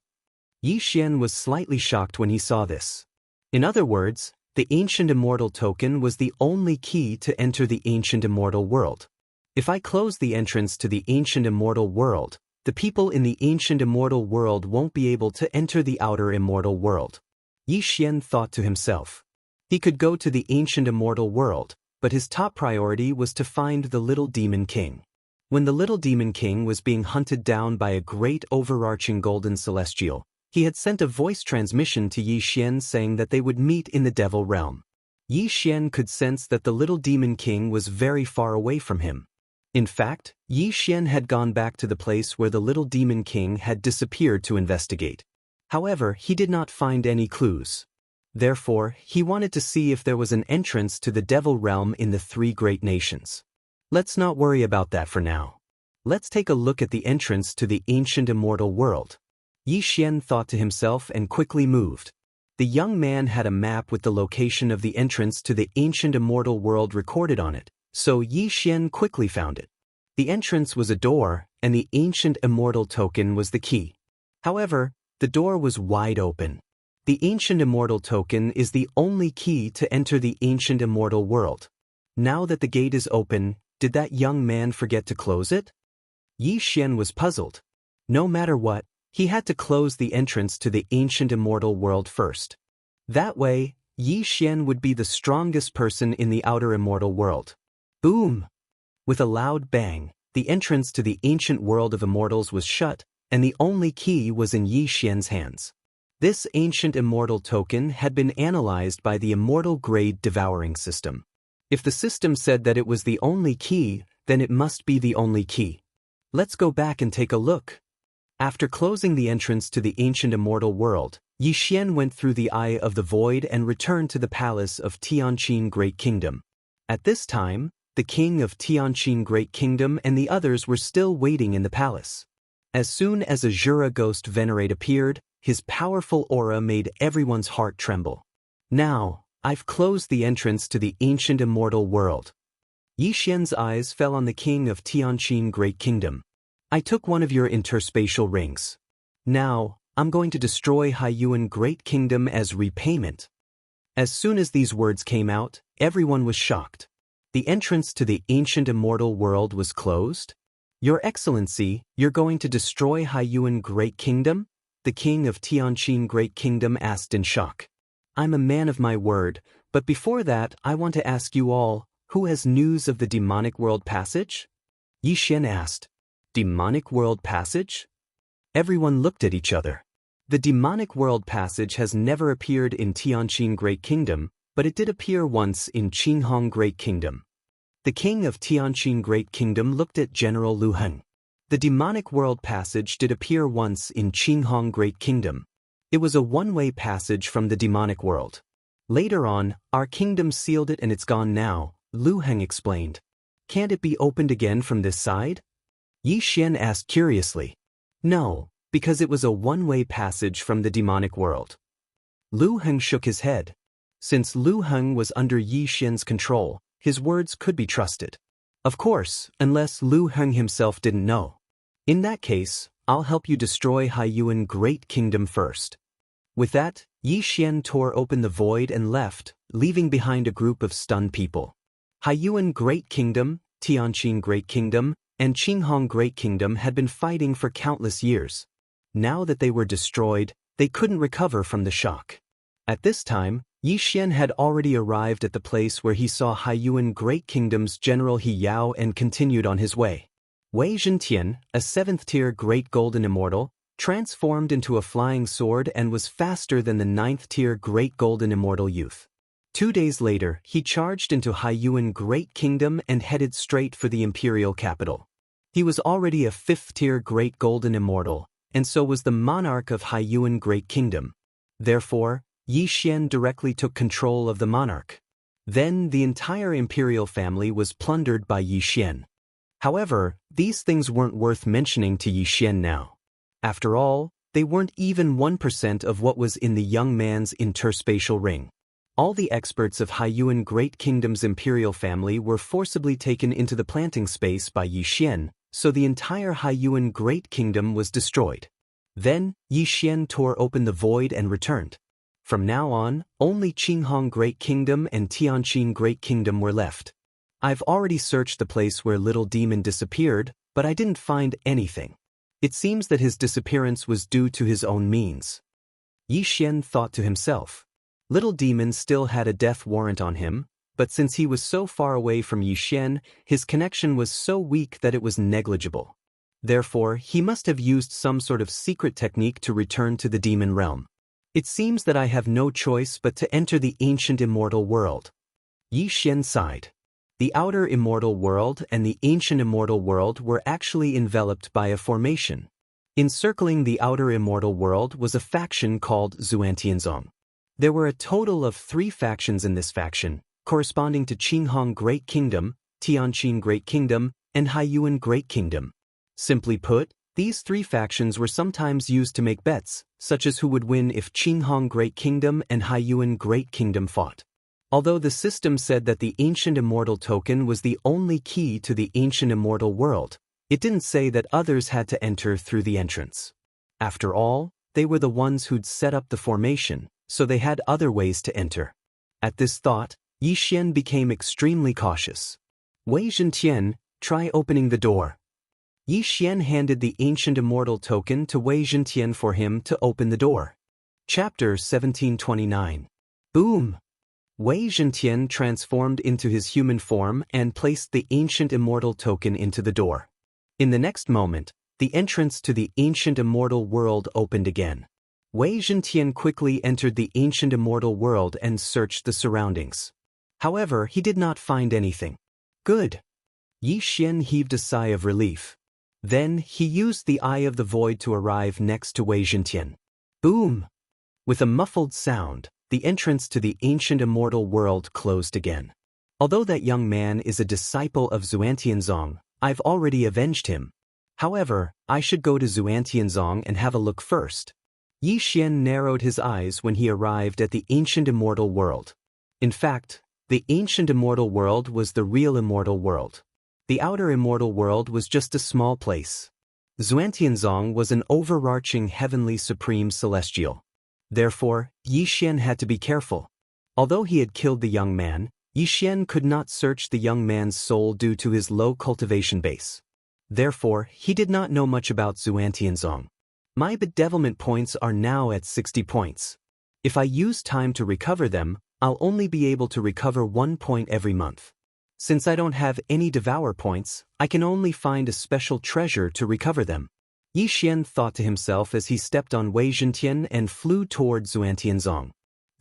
Yi Xian was slightly shocked when he saw this. In other words, the ancient immortal token was the only key to enter the ancient immortal world. If I close the entrance to the ancient immortal world, the people in the ancient immortal world won't be able to enter the outer immortal world. Yi Xian thought to himself. He could go to the ancient immortal world, but his top priority was to find the little demon king. When the little demon king was being hunted down by a great overarching golden celestial, he had sent a voice transmission to Yi Xian saying that they would meet in the devil realm. Yi Xian could sense that the little demon king was very far away from him. In fact, Yi Xian had gone back to the place where the little demon king had disappeared to investigate. However, he did not find any clues. Therefore, he wanted to see if there was an entrance to the devil realm in the three great nations. Let's not worry about that for now. Let's take a look at the entrance to the ancient immortal world. Yi Xian thought to himself and quickly moved. The young man had a map with the location of the entrance to the ancient immortal world recorded on it, so Yi Xian quickly found it. The entrance was a door, and the ancient immortal token was the key. However, the door was wide open. The ancient immortal token is the only key to enter the ancient immortal world. Now that the gate is open, did that young man forget to close it? Yi Xian was puzzled. No matter what, he had to close the entrance to the ancient immortal world first. That way, Yi Xian would be the strongest person in the outer immortal world. Boom! With a loud bang, the entrance to the ancient world of immortals was shut, and the only key was in Yi Xian's hands. This ancient immortal token had been analyzed by the immortal grade devouring system. If the system said that it was the only key, then it must be the only key. Let's go back and take a look. After closing the entrance to the ancient immortal world, Yi Xian went through the Eye of the Void and returned to the palace of Tianqin Great Kingdom. At this time, the king of Tianqin Great Kingdom and the others were still waiting in the palace. As soon as a Jura ghost venerate appeared, his powerful aura made everyone's heart tremble. Now, I've closed the entrance to the ancient immortal world. Yi Xian's eyes fell on the king of Tianqin Great Kingdom. I took one of your interspatial rings. Now, I'm going to destroy Haiyuan Great Kingdom as repayment. As soon as these words came out, everyone was shocked. The entrance to the ancient immortal world was closed? Your Excellency, you're going to destroy Haiyuan Great Kingdom? The king of Tianqin Great Kingdom asked in shock. I'm a man of my word, but before that I want to ask you all, who has news of the demonic world passage? Yi Xian asked. Demonic world passage? Everyone looked at each other. The demonic world passage has never appeared in Tianqin Great Kingdom, but it did appear once in Qinghong Great Kingdom. The king of Tianqin Great Kingdom looked at General Lu Heng. The demonic world passage did appear once in Qinghong Great Kingdom. It was a one-way passage from the demonic world. Later on, our kingdom sealed it and it's gone now, Lu Heng explained. Can't it be opened again from this side? Yi Xian asked curiously. No, because it was a one-way passage from the demonic world. Lu Heng shook his head. Since Lu Heng was under Yi Xian's control, his words could be trusted. Of course, unless Lu Heng himself didn't know. In that case, I'll help you destroy Haiyuan Great Kingdom first. With that, Yi Xian tore open the void and left, leaving behind a group of stunned people. Haiyuan Great Kingdom, Tianqin Great Kingdom, and Qinghong Great Kingdom had been fighting for countless years. Now that they were destroyed, they couldn't recover from the shock. At this time, Yi Xian had already arrived at the place where he saw Haiyuan Great Kingdom's General He Yao and continued on his way. Wei Zhentian, a 7th-tier Great Golden Immortal, transformed into a flying sword and was faster than the 9th-tier Great Golden Immortal youth. 2 days later, he charged into Haiyuan Great Kingdom and headed straight for the imperial capital. He was already a 5th-tier Great Golden Immortal, and so was the monarch of Haiyuan Great Kingdom. Therefore, Yi Xian directly took control of the monarch. Then the entire imperial family was plundered by Yi Xian. However, these things weren't worth mentioning to Yi Xian now. After all, they weren't even 1% of what was in the young man's interspatial ring. All the experts of Haiyuan Great Kingdom's imperial family were forcibly taken into the planting space by Yi Xian, so the entire Haiyuan Great Kingdom was destroyed. Then, Yi Xian tore open the void and returned. From now on, only Qinghong Great Kingdom and Tianqin Great Kingdom were left. I've already searched the place where little demon disappeared, but I didn't find anything. It seems that his disappearance was due to his own means. Yi Xian thought to himself. Little demon still had a death warrant on him, but since he was so far away from Yi Xian, his connection was so weak that it was negligible. Therefore, he must have used some sort of secret technique to return to the demon realm. It seems that I have no choice but to enter the ancient immortal world. Yi Xian sighed. The outer immortal world and the ancient immortal world were actually enveloped by a formation. Encircling the outer immortal world was a faction called Xuantianzong. There were a total of 3 factions in this faction, corresponding to Qinghong Great Kingdom, Tianqin Great Kingdom, and Haiyuan Great Kingdom. Simply put, these 3 factions were sometimes used to make bets, such as who would win if Qinghong Great Kingdom and Haiyuan Great Kingdom fought. Although the system said that the Ancient Immortal Token was the only key to the Ancient Immortal World, it didn't say that others had to enter through the entrance. After all, they were the ones who'd set up the formation, so they had other ways to enter. At this thought, Yi Xian became extremely cautious. Wei Zhentian, try opening the door. Yi Xian handed the Ancient Immortal Token to Wei Zhentian for him to open the door. Chapter 1729. Boom! Wei Zhentian transformed into his human form and placed the Ancient Immortal Token into the door. In the next moment, the entrance to the Ancient Immortal World opened again. Wei Zhentian quickly entered the Ancient Immortal World and searched the surroundings. However, he did not find anything. Good. Yi Xian heaved a sigh of relief. Then, he used the Eye of the Void to arrive next to Wei Zhentian. Boom! With a muffled sound, the entrance to the Ancient Immortal World closed again. Although that young man is a disciple of Xuantianzong, I've already avenged him. However, I should go to Xuantianzong and have a look first. Yi Xian narrowed his eyes when he arrived at the Ancient Immortal World. In fact, the Ancient Immortal World was the real immortal world. The outer immortal world was just a small place. Xuantianzong was an overarching heavenly supreme celestial. Therefore, Yi Xian had to be careful. Although he had killed the young man, Yi Xian could not search the young man's soul due to his low cultivation base. Therefore, he did not know much about Xuantianzong. My bedevilment points are now at 60 points. If I use time to recover them, I'll only be able to recover 1 point every month. Since I don't have any devour points, I can only find a special treasure to recover them. Yi Xian thought to himself as he stepped on Wei Zhentian and flew toward Xuantianzong.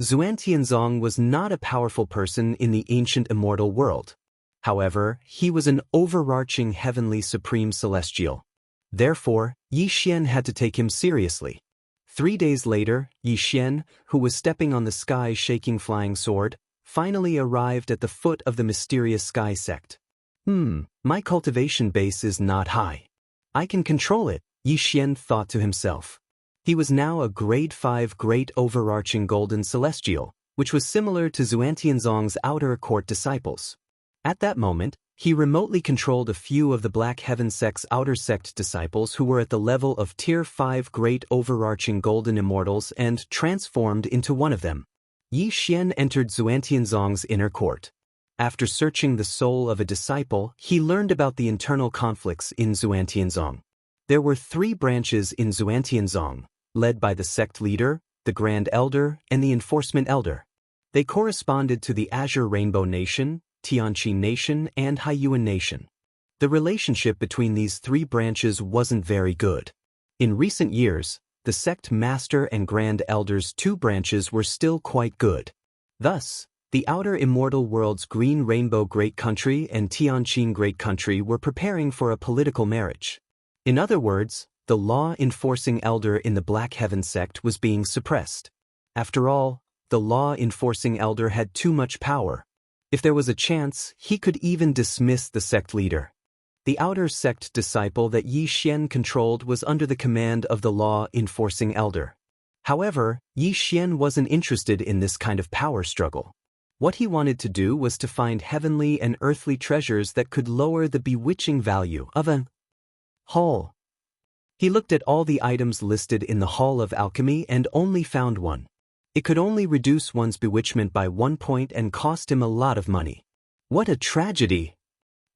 Xuantianzong was not a powerful person in the ancient immortal world. However, he was an overarching heavenly supreme celestial. Therefore, Yi Xian had to take him seriously. 3 days later, Yi Xian, who was stepping on the sky-shaking flying sword, finally arrived at the foot of the mysterious sky sect. My cultivation base is not high. I can control it, Yi Xian thought to himself. He was now a grade 5 great overarching golden celestial, which was similar to Xuantianzong's outer court disciples. At that moment, he remotely controlled a few of the Black Heaven sect's outer sect disciples who were at the level of Tier 5 great overarching golden immortals and transformed into one of them. Yi Xian entered Xuantianzong's inner court. After searching the soul of a disciple, he learned about the internal conflicts in Xuantianzong. There were 3 branches in Xuantianzong, led by the sect leader, the Grand Elder, and the Enforcement Elder. They corresponded to the Azure Rainbow Nation, Tianqin Nation, and Haiyuan Nation. The relationship between these 3 branches wasn't very good. In recent years, the sect master and Grand Elder's 2 branches were still quite good. Thus, the outer immortal world's Green Rainbow Great Country and Tianqin Great Country were preparing for a political marriage. In other words, the law-enforcing elder in the Black Heaven sect was being suppressed. After all, the law-enforcing elder had too much power. If there was a chance, he could even dismiss the sect leader. The outer sect disciple that Yi Xian controlled was under the command of the law-enforcing elder. However, Yi Xian wasn't interested in this kind of power struggle. What he wanted to do was to find heavenly and earthly treasures that could lower the bewitching value of a hall. He looked at all the items listed in the Hall of Alchemy and only found one. It could only reduce one's bewitchment by 1 point and cost him a lot of money. What a tragedy!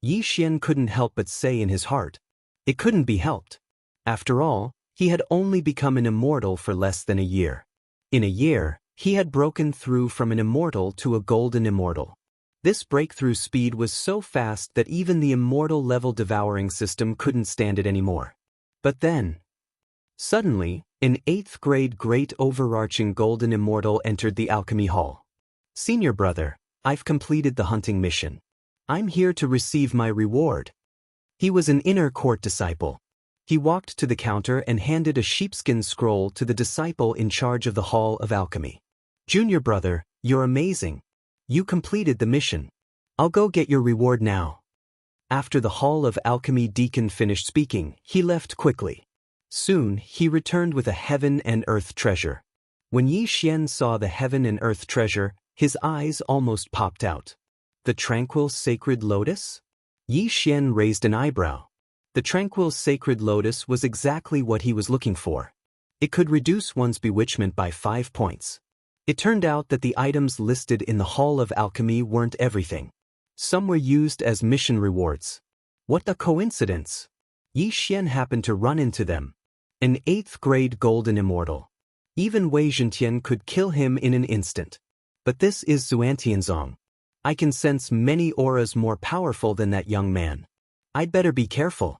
Yi Xian couldn't help but say in his heart. It couldn't be helped. After all, he had only become an immortal for less than a year. In a year, he had broken through from an immortal to a golden immortal. This breakthrough speed was so fast that even the immortal-level devouring system couldn't stand it anymore. But then, suddenly, an 8th grade great overarching golden immortal entered the alchemy hall. Senior brother, I've completed the hunting mission. I'm here to receive my reward. He was an inner court disciple. He walked to the counter and handed a sheepskin scroll to the disciple in charge of the Hall of Alchemy. Junior brother, you're amazing. You completed the mission. I'll go get your reward now. After the Hall of Alchemy deacon finished speaking, he left quickly. Soon, he returned with a heaven and earth treasure. When Yi Xian saw the heaven and earth treasure, his eyes almost popped out. The tranquil sacred lotus? Yi Xian raised an eyebrow. The tranquil sacred lotus was exactly what he was looking for. It could reduce one's bewitchment by 5 points. It turned out that the items listed in the Hall of Alchemy weren't everything. Some were used as mission rewards. What a coincidence! Yi Xian happened to run into them. An 8th grade golden immortal. Even Wei Zhentian could kill him in an instant. But this is Xuantianzong. I can sense many auras more powerful than that young man. I'd better be careful.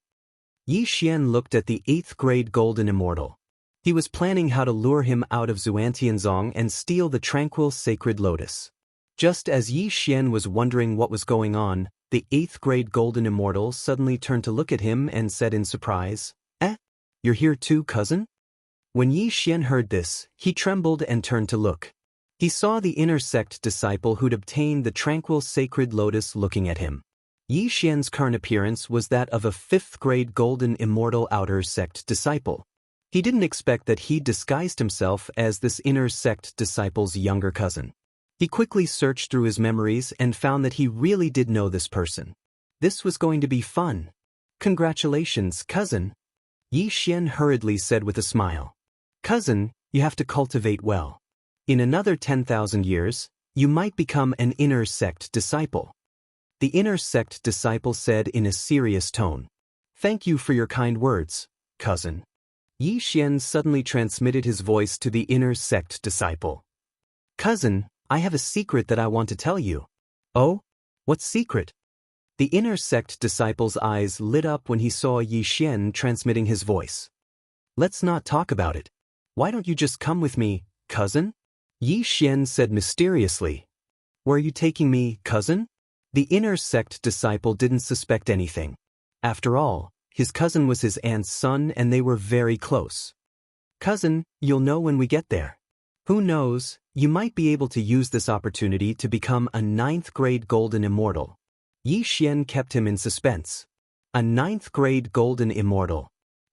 Yi Xian looked at the 8th grade golden immortal. He was planning how to lure him out of Xuantianzong and steal the tranquil sacred lotus. Just as Yi Xian was wondering what was going on, the 8th grade golden immortal suddenly turned to look at him and said in surprise, You're here too, cousin? When Yi Xian heard this, he trembled and turned to look. He saw the inner sect disciple who'd obtained the tranquil sacred lotus looking at him. Yi Xian's current appearance was that of a 5th grade golden immortal outer sect disciple. He didn't expect that he'd disguised himself as this inner sect disciple's younger cousin. He quickly searched through his memories and found that he really did know this person. This was going to be fun. Congratulations, cousin. Yi Xian hurriedly said with a smile. Cousin, you have to cultivate well. In another 10,000 years, you might become an inner sect disciple. The inner sect disciple said in a serious tone. Thank you for your kind words, cousin. Yi Xian suddenly transmitted his voice to the inner sect disciple. Cousin, I have a secret that I want to tell you. Oh? What secret? The inner sect disciple's eyes lit up when he saw Yi Xian transmitting his voice. Let's not talk about it. Why don't you just come with me, cousin? Yi Xian said mysteriously. Where are you taking me, cousin? The inner sect disciple didn't suspect anything. After all, his cousin was his aunt's son and they were very close. Cousin, you'll know when we get there. Who knows, you might be able to use this opportunity to become a 9th grade golden immortal. Yi Xian kept him in suspense. A 9th grade golden immortal.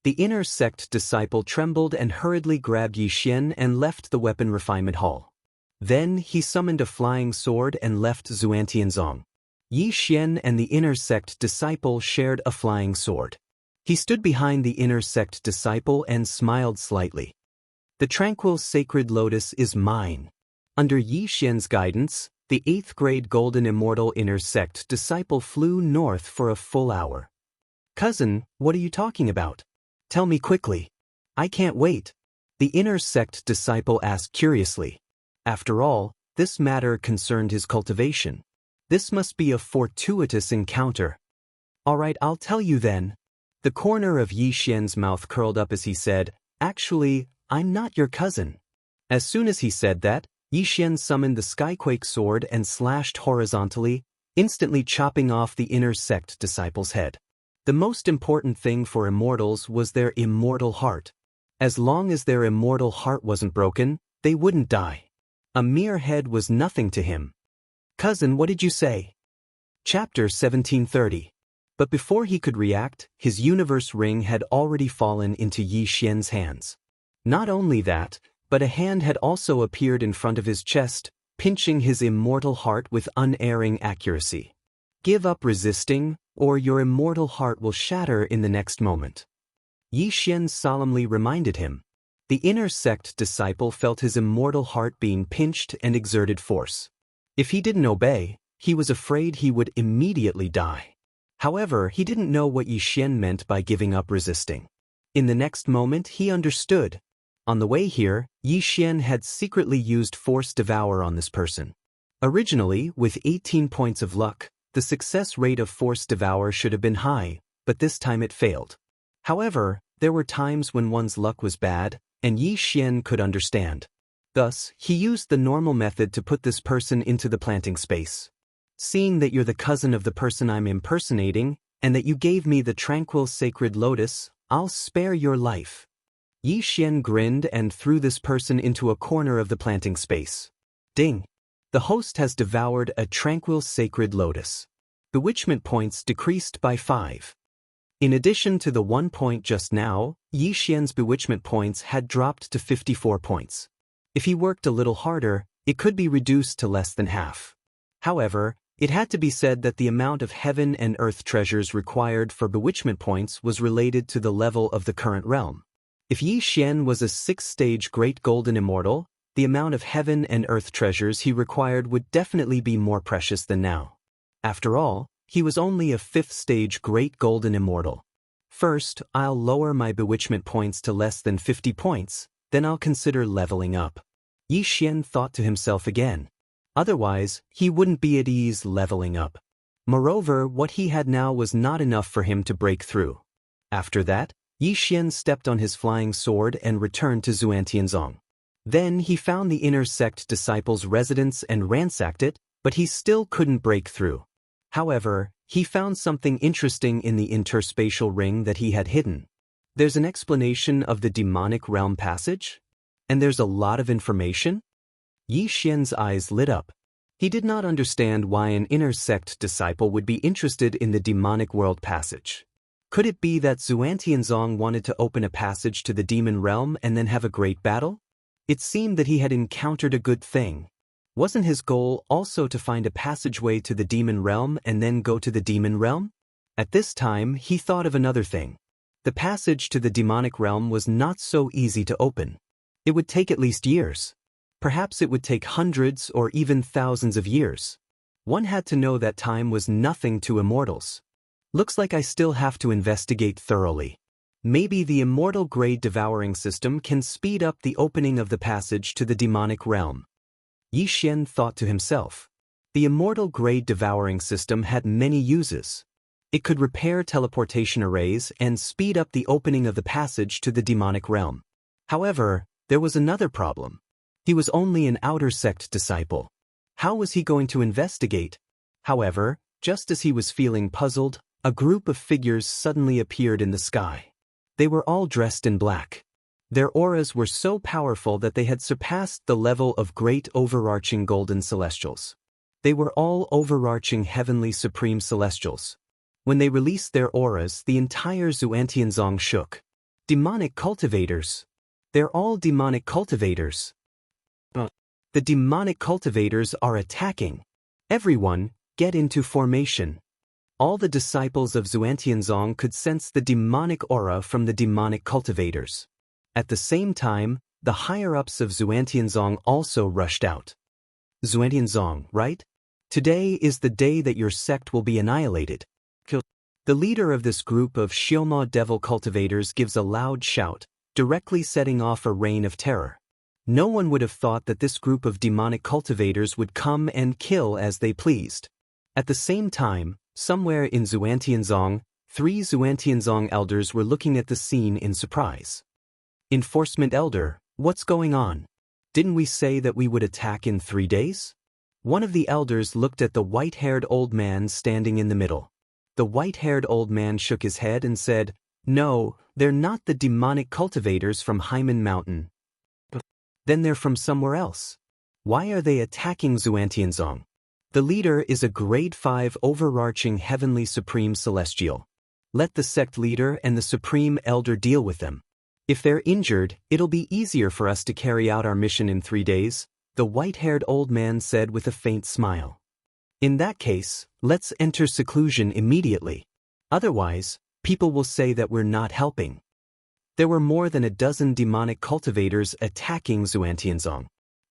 The inner sect disciple trembled and hurriedly grabbed Yi Xian and left the weapon refinement hall. Then he summoned a flying sword and left Xuantianzong. Yi Xian and the inner sect disciple shared a flying sword. He stood behind the inner sect disciple and smiled slightly. The tranquil sacred lotus is mine. Under Yi Xian's guidance, the 8th grade golden immortal inner sect disciple flew north for a full hour. Cousin, what are you talking about? Tell me quickly. I can't wait. The inner sect disciple asked curiously. After all, this matter concerned his cultivation. This must be a fortuitous encounter. All right, I'll tell you then. The corner of Yi Xian's mouth curled up as he said, Actually, I'm not your cousin. As soon as he said that, Yi Xian summoned the Skyquake sword and slashed horizontally, instantly chopping off the inner sect disciple's head. The most important thing for immortals was their immortal heart. As long as their immortal heart wasn't broken, they wouldn't die. A mere head was nothing to him. Cousin, what did you say? Chapter 1730. But before he could react, his universe ring had already fallen into Yi Xian's hands. Not only that, but a hand had also appeared in front of his chest, pinching his immortal heart with unerring accuracy. Give up resisting, or your immortal heart will shatter in the next moment. Yi Xian solemnly reminded him. The inner sect disciple felt his immortal heart being pinched and exerted force. If he didn't obey, He was afraid he would immediately die. However, he didn't know what Yi Xian meant by giving up resisting. In the next moment, he understood. On the way here, Yi Xian had secretly used Force Devour on this person. Originally, with 18 points of luck, the success rate of Force Devour should have been high, but this time it failed. However, there were times when one's luck was bad, and Yi Xian could understand. Thus, he used the normal method to put this person into the planting space. Seeing that you're the cousin of the person I'm impersonating, and that you gave me the tranquil sacred lotus, I'll spare your life. Yi Xian grinned and threw this person into a corner of the planting space. Ding! The host has devoured a tranquil sacred lotus. Bewitchment points decreased by 5. In addition to the 1 point just now, Yi Xian's bewitchment points had dropped to 54 points. If he worked a little harder, it could be reduced to less than half. However, it had to be said that the amount of heaven and earth treasures required for bewitchment points was related to the level of the current realm. If Yi Xian was a 6th-stage Great Golden Immortal, the amount of heaven and earth treasures he required would definitely be more precious than now. After all, he was only a 5th-stage Great Golden Immortal. First, I'll lower my bewitchment points to less than 50 points, then I'll consider leveling up. Yi Xian thought to himself again. Otherwise, he wouldn't be at ease leveling up. Moreover, what he had now was not enough for him to break through. After that, Yi Xian stepped on his flying sword and returned to Xuantianzong. Then he found the inner sect disciples' residence and ransacked it, but he still couldn't break through. However, he found something interesting in the interspatial ring that he had hidden. There's an explanation of the demonic realm passage? And there's a lot of information? Yi Xian's eyes lit up. He did not understand why an inner sect disciple would be interested in the demonic world passage. Could it be that Xuantianzong wanted to open a passage to the demon realm and then have a great battle? It seemed that he had encountered a good thing. Wasn't his goal also to find a passageway to the demon realm and then go to the demon realm? At this time, he thought of another thing. The passage to the demonic realm was not so easy to open. It would take at least years. Perhaps it would take hundreds or even thousands of years. One had to know that time was nothing to immortals. Looks like I still have to investigate thoroughly. Maybe the immortal grade devouring system can speed up the opening of the passage to the demonic realm. Yi Xian thought to himself. The immortal grade devouring system had many uses. It could repair teleportation arrays and speed up the opening of the passage to the demonic realm. However, there was another problem. He was only an outer sect disciple. How was he going to investigate? However, just as he was feeling puzzled, a group of figures suddenly appeared in the sky. They were all dressed in black. Their auras were so powerful that they had surpassed the level of great overarching golden celestials. They were all overarching heavenly supreme celestials. When they released their auras, the entire Xuantianzong shook. Demonic cultivators. They're all demonic cultivators. The demonic cultivators are attacking. Everyone, get into formation. All the disciples of Xuantianzong could sense the demonic aura from the demonic cultivators. At the same time, the higher-ups of Xuantianzong also rushed out. Xuantianzong, right? Today is the day that your sect will be annihilated. The leader of this group of Xioma devil cultivators gives a loud shout, directly setting off a reign of terror. No one would have thought that this group of demonic cultivators would come and kill as they pleased. At the same time, somewhere in Xuantianzong, 3 Xuantianzong elders were looking at the scene in surprise. Enforcement Elder, what's going on? Didn't we say that we would attack in 3 days? One of the elders looked at the white-haired old man standing in the middle. The white-haired old man shook his head and said, "No, they're not the demonic cultivators from Hyman Mountain. Then they're from somewhere else. Why are they attacking Xuantianzong? The leader is a grade 5 overarching heavenly supreme celestial. Let the sect leader and the supreme elder deal with them. If they're injured, it'll be easier for us to carry out our mission in 3 days," the white-haired old man said with a faint smile. "In that case, let's enter seclusion immediately. Otherwise, people will say that we're not helping." There were more than a dozen demonic cultivators attacking Xuantianzong.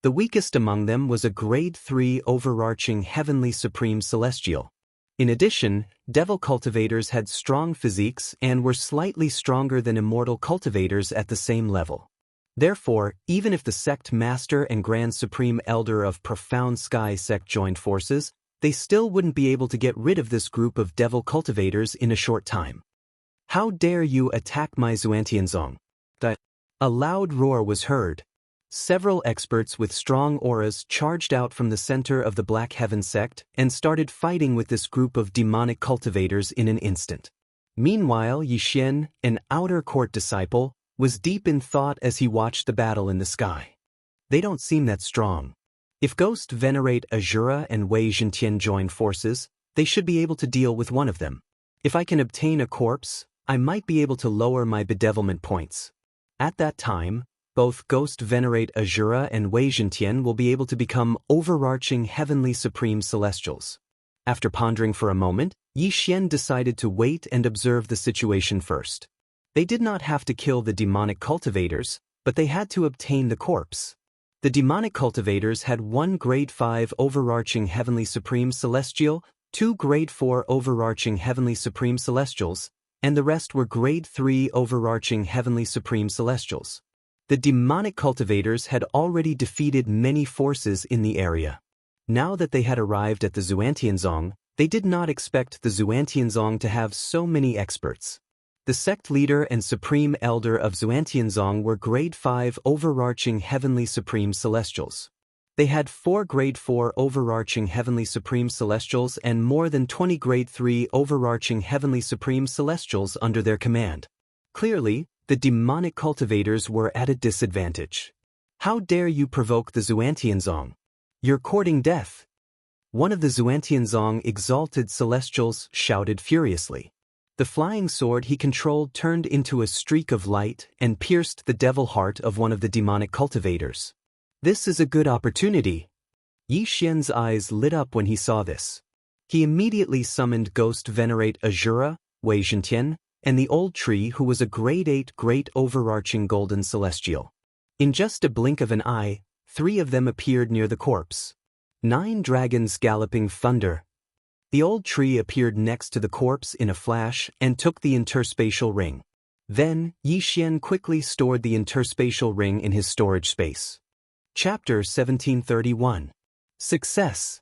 The weakest among them was a grade 3 overarching heavenly supreme celestial. In addition, devil cultivators had strong physiques and were slightly stronger than immortal cultivators at the same level. Therefore, even if the sect master and grand supreme elder of Profound Sky sect joined forces, they still wouldn't be able to get rid of this group of devil cultivators in a short time. How dare you attack my Xuantianzong? A loud roar was heard. Several experts with strong auras charged out from the center of the Black Heaven sect and started fighting with this group of demonic cultivators in an instant. Meanwhile, Yixian, an outer court disciple, was deep in thought as he watched the battle in the sky. They don't seem that strong. If Ghost Venerate Azura and Wei Zhentian join forces, they should be able to deal with one of them. If I can obtain a corpse, I might be able to lower my bedevilment points. At that time, both Ghost Venerate Azura and Wei Zhentian will be able to become overarching heavenly supreme celestials. After pondering for a moment, Yixian decided to wait and observe the situation first. They did not have to kill the demonic cultivators, but they had to obtain the corpse. The demonic cultivators had 1 grade 5 overarching heavenly supreme celestial, 2 grade 4 overarching heavenly supreme celestials, and the rest were grade 3 overarching heavenly supreme celestials. The demonic cultivators had already defeated many forces in the area. Now that they had arrived at the Xuantianzong, they did not expect the Xuantianzong to have so many experts. The sect leader and supreme elder of Xuantianzong were grade 5 overarching heavenly supreme celestials. They had 4 grade 4 overarching heavenly supreme celestials and more than 20 grade 3 overarching heavenly supreme celestials under their command. Clearly, the demonic cultivators were at a disadvantage. How dare you provoke the Xuantianzong? You're courting death. One of the Xuantianzong exalted celestials shouted furiously. The flying sword he controlled turned into a streak of light and pierced the devil heart of one of the demonic cultivators. This is a good opportunity. Yixian's eyes lit up when he saw this. He immediately summoned Ghost Venerate Azura, Wei Zhentian, and the old tree who was a grade 8 great overarching golden celestial. In just a blink of an eye, 3 of them appeared near the corpse. 9 dragons galloping thunder. The old tree appeared next to the corpse in a flash and took the interspatial ring. Then, Yixian quickly stored the interspatial ring in his storage space. Chapter 1731. Success.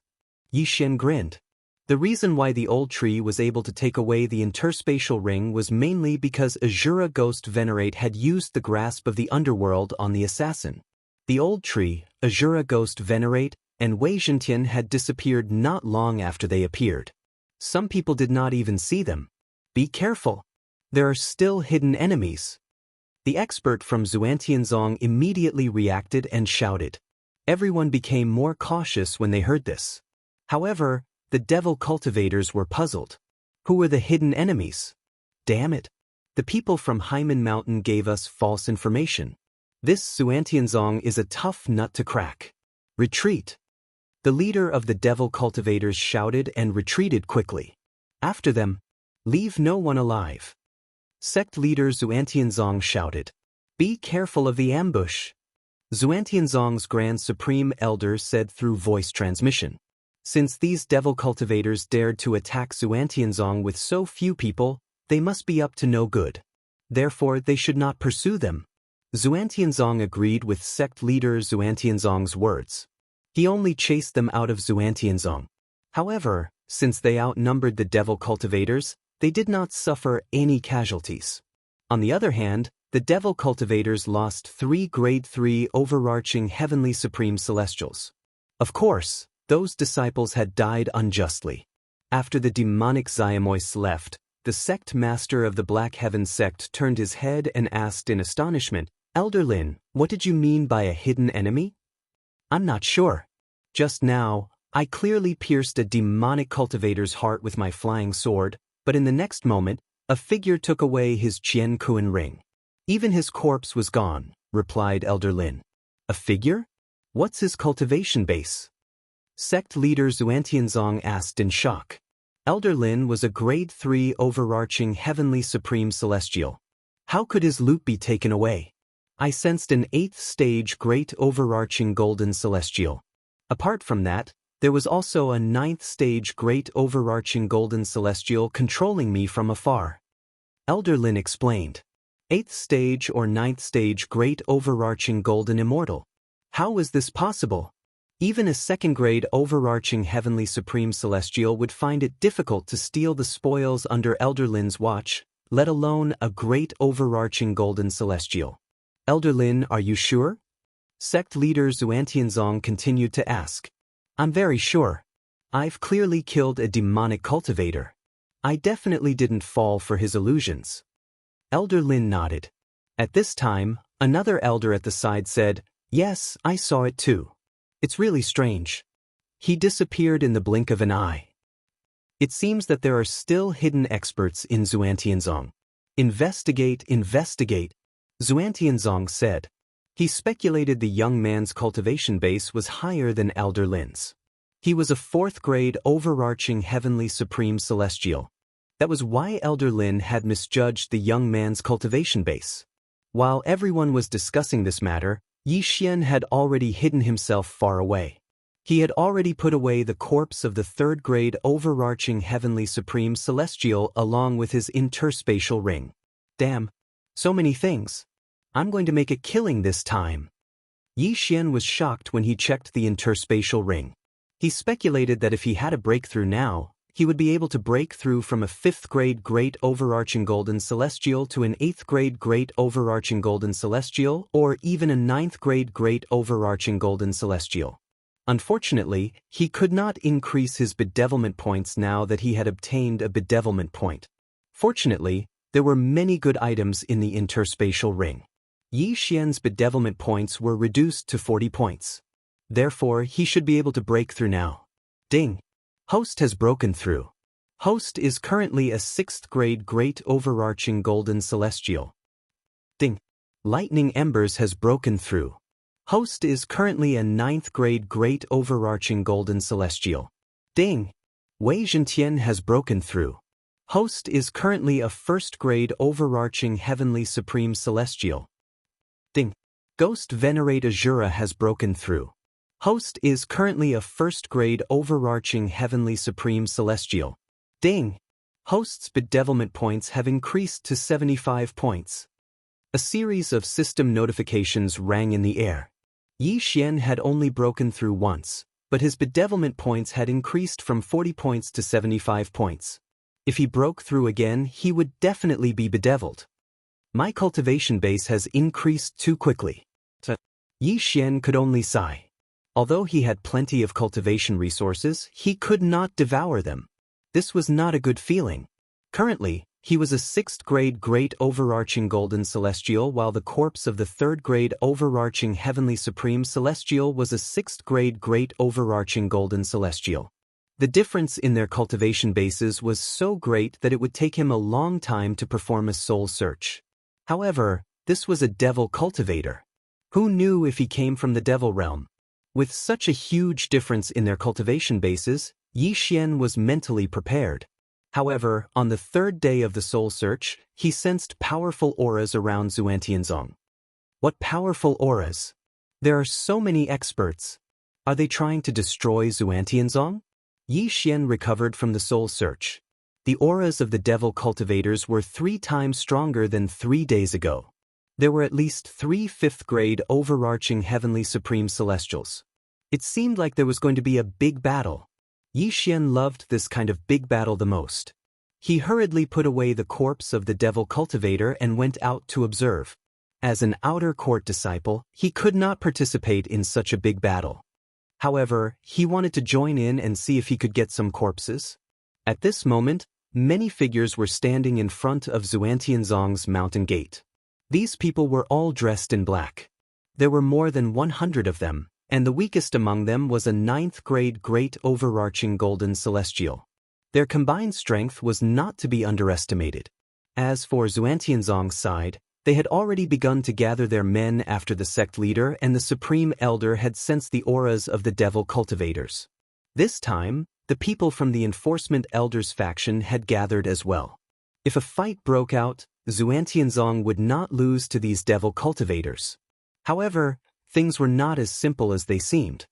Yixian grinned. The reason why the old tree was able to take away the interspatial ring was mainly because Azura Ghost Venerate had used the grasp of the underworld on the assassin. The old tree, Azura Ghost Venerate, and Wei Zhentian had disappeared not long after they appeared. Some people did not even see them. Be careful. There are still hidden enemies. The expert from Xuantianzong immediately reacted and shouted. Everyone became more cautious when they heard this. However, the devil cultivators were puzzled. Who were the hidden enemies? Damn it. The people from Hyman Mountain gave us false information. This Xuantianzong is a tough nut to crack. Retreat. The leader of the devil cultivators shouted and retreated quickly. After them, leave no one alive. Sect leader Xuantianzong shouted. Be careful of the ambush. Xuantianzong's Grand Supreme Elder said through voice transmission. Since these devil cultivators dared to attack Xuantianzong with so few people, they must be up to no good. Therefore, they should not pursue them. Xuantianzong agreed with sect leader Xuantianzong's words. He only chased them out of Xuantianzong. However, since they outnumbered the devil cultivators, they did not suffer any casualties. On the other hand, the devil cultivators lost 3 grade 3 overarching heavenly supreme celestials. Of course, those disciples had died unjustly. After the demonic Xiamois left, the sect master of the Black Heaven sect turned his head and asked in astonishment, Elder Lin, what did you mean by a hidden enemy? I'm not sure. Just now, I clearly pierced a demonic cultivator's heart with my flying sword, but in the next moment, a figure took away his Qian Kuan ring. Even his corpse was gone, replied Elder Lin. A figure? What's his cultivation base? Sect leader Xuantianzong asked in shock. Elder Lin was a grade 3 overarching heavenly supreme celestial. How could his loot be taken away? I sensed an 8th stage great overarching golden celestial. Apart from that, there was also a 9th stage great overarching golden celestial controlling me from afar. Elder Lin explained. 8th stage or 9th stage great overarching golden immortal. How is this possible? Even a 2nd grade overarching heavenly supreme celestial would find it difficult to steal the spoils under Elder Lin's watch, let alone a great overarching golden celestial. Elder Lin, are you sure? Sect leader Xuantianzong continued to ask. I'm very sure. I've clearly killed a demonic cultivator. I definitely didn't fall for his illusions. Elder Lin nodded. At this time, another elder at the side said, Yes, I saw it too. It's really strange. He disappeared in the blink of an eye. It seems that there are still hidden experts in Xuantianzong. Investigate, Xuantianzong said. He speculated the young man's cultivation base was higher than Elder Lin's. He was a 4th grade overarching heavenly supreme celestial. That was why Elder Lin had misjudged the young man's cultivation base. While everyone was discussing this matter, Yi Xian had already hidden himself far away. He had already put away the corpse of the 3rd grade overarching heavenly supreme celestial along with his interspatial ring. Damn, so many things. I'm going to make a killing this time. Yi Xian was shocked when he checked the interspatial ring. He speculated that if he had a breakthrough now, he would be able to break through from a 5th grade great overarching golden celestial to an 8th grade great overarching golden celestial or even a 9th grade great overarching golden celestial. Unfortunately, he could not increase his bedevilment points now that he had obtained a bedevilment point. Fortunately, there were many good items in the interspatial ring. Yi Xian's bedevilment points were reduced to 40 points. Therefore, he should be able to break through now. Ding! Host has broken through. Host is currently a 6th grade great overarching golden celestial. Ding! Lightning Embers has broken through. Host is currently a 9th grade great overarching golden celestial. Ding! Wei Zhentian has broken through. Host is currently a 1st grade overarching heavenly supreme celestial. Ding! Ghost Venerate Azura has broken through. Host is currently a 1st grade overarching heavenly supreme celestial. Ding! Host's bedevilment points have increased to 75 points. A series of system notifications rang in the air. Yi Xian had only broken through once, but his bedevilment points had increased from 40 points to 75 points. If he broke through again, he would definitely be bedeviled. My cultivation base has increased too quickly. Yi Xian could only sigh. Although he had plenty of cultivation resources, he could not devour them. This was not a good feeling. Currently, he was a 6th grade great overarching golden celestial while the corpse of the 3rd grade overarching heavenly supreme celestial was a 6th grade great overarching golden celestial. The difference in their cultivation bases was so great that it would take him a long time to perform a soul search. However, this was a devil cultivator. Who knew if he came from the devil realm? With such a huge difference in their cultivation bases, Yi Xian was mentally prepared. However, on the 3rd day of the soul search, he sensed powerful auras around Xuantianzong. What powerful auras? There are so many experts. Are they trying to destroy Xuantianzong? Yi Xian recovered from the soul search. The auras of the devil cultivators were 3 times stronger than 3 days ago. There were at least 3 5th grade overarching heavenly supreme celestials. It seemed like there was going to be a big battle. Yi Xian loved this kind of big battle the most. He hurriedly put away the corpse of the devil cultivator and went out to observe. As an outer court disciple, he could not participate in such a big battle. However, he wanted to join in and see if he could get some corpses. At this moment, many figures were standing in front of Xuantianzong's mountain gate. These people were all dressed in black. There were more than 100 of them, and the weakest among them was a 9th grade great overarching golden celestial. Their combined strength was not to be underestimated. As for Xuantianzong's side, they had already begun to gather their men after the sect leader and the supreme elder had sensed the auras of the devil cultivators. This time, the people from the enforcement elders faction had gathered as well. If a fight broke out, Xuantianzong would not lose to these devil cultivators. However, things were not as simple as they seemed.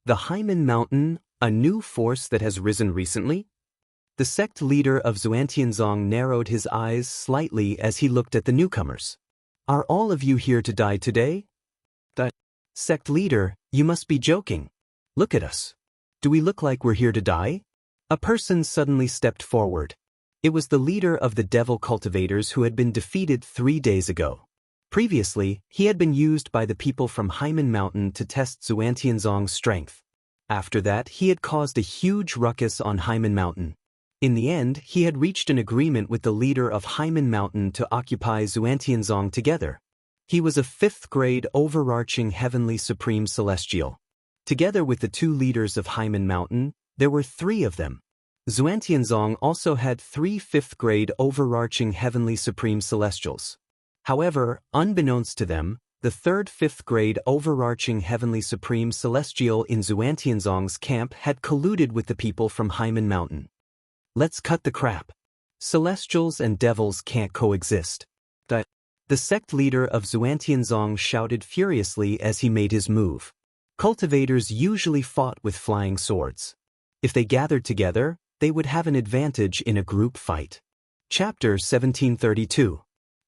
The Hyman Mountain, a new force that has risen recently? The sect leader of Xuantianzong narrowed his eyes slightly as he looked at the newcomers. Are all of you here to die today? The sect leader, you must be joking. Look at us. Do we look like we're here to die? A person suddenly stepped forward. It was the leader of the devil cultivators who had been defeated 3 days ago. Previously, he had been used by the people from Hyman Mountain to test Xuantianzong's strength. After that, he had caused a huge ruckus on Hyman Mountain. In the end, he had reached an agreement with the leader of Hyman Mountain to occupy Xuantianzong together. He was a 5th grade overarching heavenly supreme celestial. Together with the 2 leaders of Hyman Mountain, there were 3 of them. Xuantianzong also had 3 5th grade overarching heavenly supreme celestials. However, unbeknownst to them, the 3rd 5th grade overarching heavenly supreme celestial in Xuantianzong's camp had colluded with the people from Hyman Mountain. Let's cut the crap. Celestials and devils can't coexist. The sect leader of Xuantianzong shouted furiously as he made his move. Cultivators usually fought with flying swords. If they gathered together, they would have an advantage in a group fight. Chapter 1732.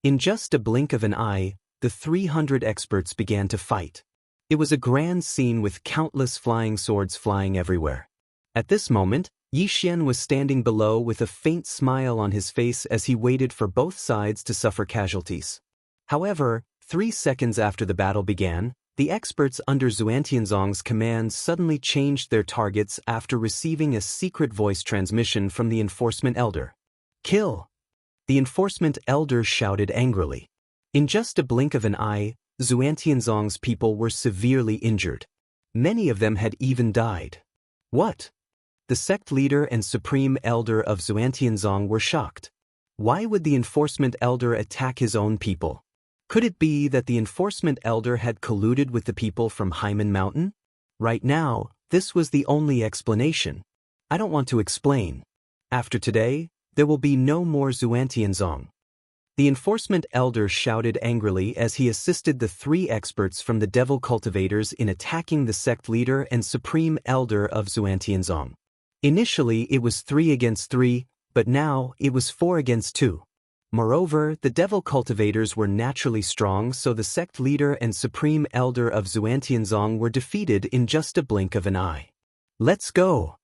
In just a blink of an eye, the 300 experts began to fight. It was a grand scene with countless flying swords flying everywhere. At this moment, Yi Xian was standing below with a faint smile on his face as he waited for both sides to suffer casualties. However, 3 seconds after the battle began, the experts under Xuantianzong's command suddenly changed their targets after receiving a secret voice transmission from the enforcement elder. Kill! The enforcement elder shouted angrily. In just a blink of an eye, Xuantianzong's people were severely injured. Many of them had even died. What? The sect leader and supreme elder of Xuantianzong were shocked. Why would the enforcement elder attack his own people? Could it be that the enforcement elder had colluded with the people from Hyman Mountain? Right now, this was the only explanation. I don't want to explain. After today, there will be no more Xuantianzong. The enforcement elder shouted angrily as he assisted the 3 experts from the devil cultivators in attacking the sect leader and supreme elder of Xuantianzong. Initially, it was 3 against 3, but now it was 4 against 2. Moreover, the devil cultivators were naturally strong, so the sect leader and supreme elder of Xuantianzong were defeated in just a blink of an eye. Let's go!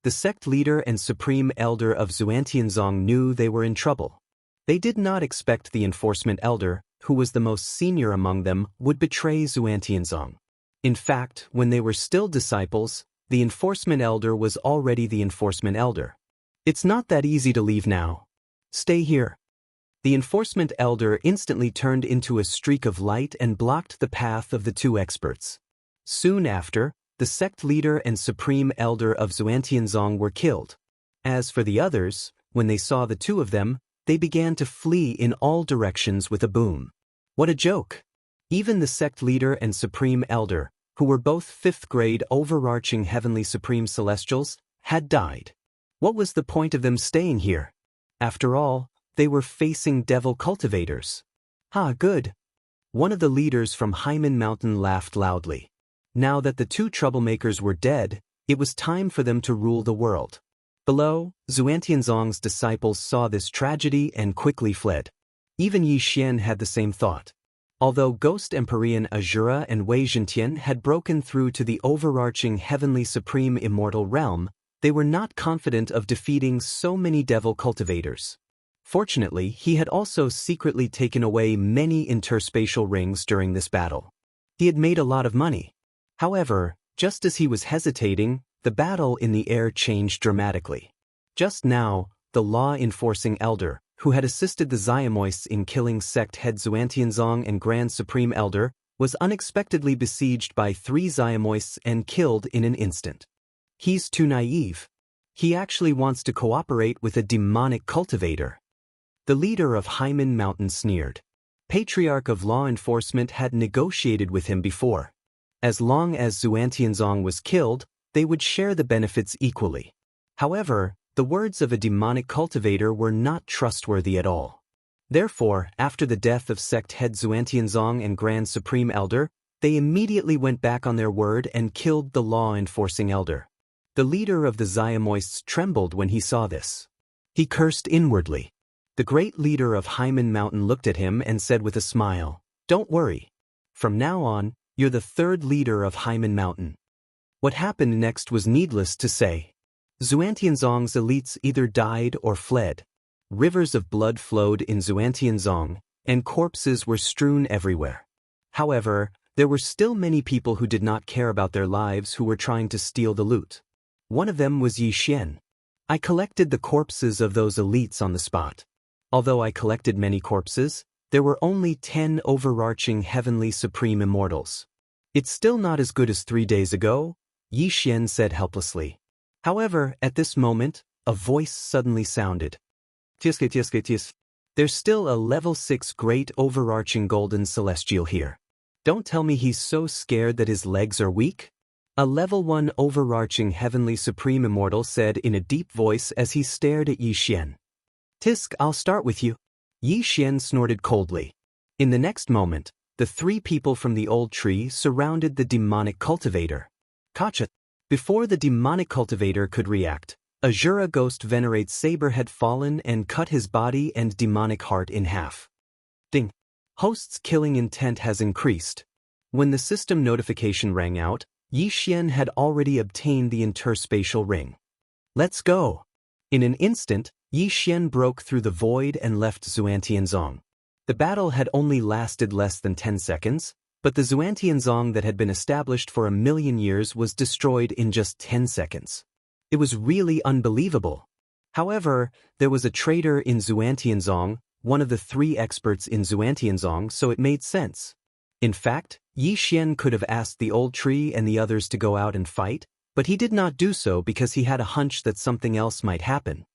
The sect leader and supreme elder of Xuantianzong knew they were in trouble. They did not expect the enforcement elder, who was the most senior among them, would betray Xuantianzong. In fact, when they were still disciples, the enforcement elder was already the enforcement elder. It's not that easy to leave now. Stay here. The enforcement elder instantly turned into a streak of light and blocked the path of the 2 experts. Soon after, the sect leader and supreme elder of Xuantianzong were killed. As for the others, when they saw the 2 of them, they began to flee in all directions with a boom. What a joke! Even the sect leader and supreme elder, who were both 5th grade overarching heavenly supreme celestials, had died. What was the point of them staying here? After all, they were facing devil cultivators. Good. One of the leaders from Hyman Mountain laughed loudly. Now that the 2 troublemakers were dead, it was time for them to rule the world. Below, Xuantianzong's disciples saw this tragedy and quickly fled. Even Yi Xian had the same thought. Although Ghost Empyrean Azura and Wei Zhentian had broken through to the overarching heavenly supreme immortal realm, they were not confident of defeating so many devil cultivators. Fortunately, he had also secretly taken away many interspatial rings during this battle. He had made a lot of money. However, just as he was hesitating, the battle in the air changed dramatically. Just now, the law-enforcing elder, who had assisted the Xiamoists in killing sect head Xuantianzong and Grand Supreme Elder, was unexpectedly besieged by 3 Xiamoists and killed in an instant. He's too naive. He actually wants to cooperate with a demonic cultivator. The leader of Hyman Mountain sneered. Patriarch of Law Enforcement had negotiated with him before. As long as Xuantianzong was killed, they would share the benefits equally. However, the words of a demonic cultivator were not trustworthy at all. Therefore, after the death of sect head Xuantianzong and Grand Supreme Elder, they immediately went back on their word and killed the law-enforcing elder. The leader of the Xiamoists trembled when he saw this. He cursed inwardly. The great leader of Hyman Mountain looked at him and said with a smile, "Don't worry. From now on, you're the third leader of Hyman Mountain." What happened next was needless to say. Xuantianzong's elites either died or fled. Rivers of blood flowed in Xuantianzong, and corpses were strewn everywhere. However, there were still many people who did not care about their lives who were trying to steal the loot. One of them was Yi Xian. I collected the corpses of those elites on the spot. Although I collected many corpses, there were only 10 overarching heavenly supreme immortals. It's still not as good as 3 days ago, Yi Xian said helplessly. However, at this moment, a voice suddenly sounded. Tisk. There's still a level 6 great overarching golden celestial here. Don't tell me he's so scared that his legs are weak? A level 1 overarching heavenly supreme immortal said in a deep voice as he stared at Yi Xian. Tisk, I'll start with you. Yi Xian snorted coldly. In the next moment, the 3 people from the old tree surrounded the demonic cultivator. Kacha. Before the demonic cultivator could react, Azura Ghost Venerate's saber had fallen and cut his body and demonic heart in half. Ding. Host's killing intent has increased. When the system notification rang out, Yi Xian had already obtained the interspatial ring. Let's go. In an instant, Yi Xian broke through the void and left Xuantianzong. The battle had only lasted less than 10 seconds, but the Xuantianzong that had been established for 1,000,000 years was destroyed in just 10 seconds. It was really unbelievable. However, there was a traitor in Xuantianzong, one of the 3 experts in Xuantianzong, so it made sense. In fact, Yi Xian could have asked the old tree and the others to go out and fight, but he did not do so because he had a hunch that something else might happen.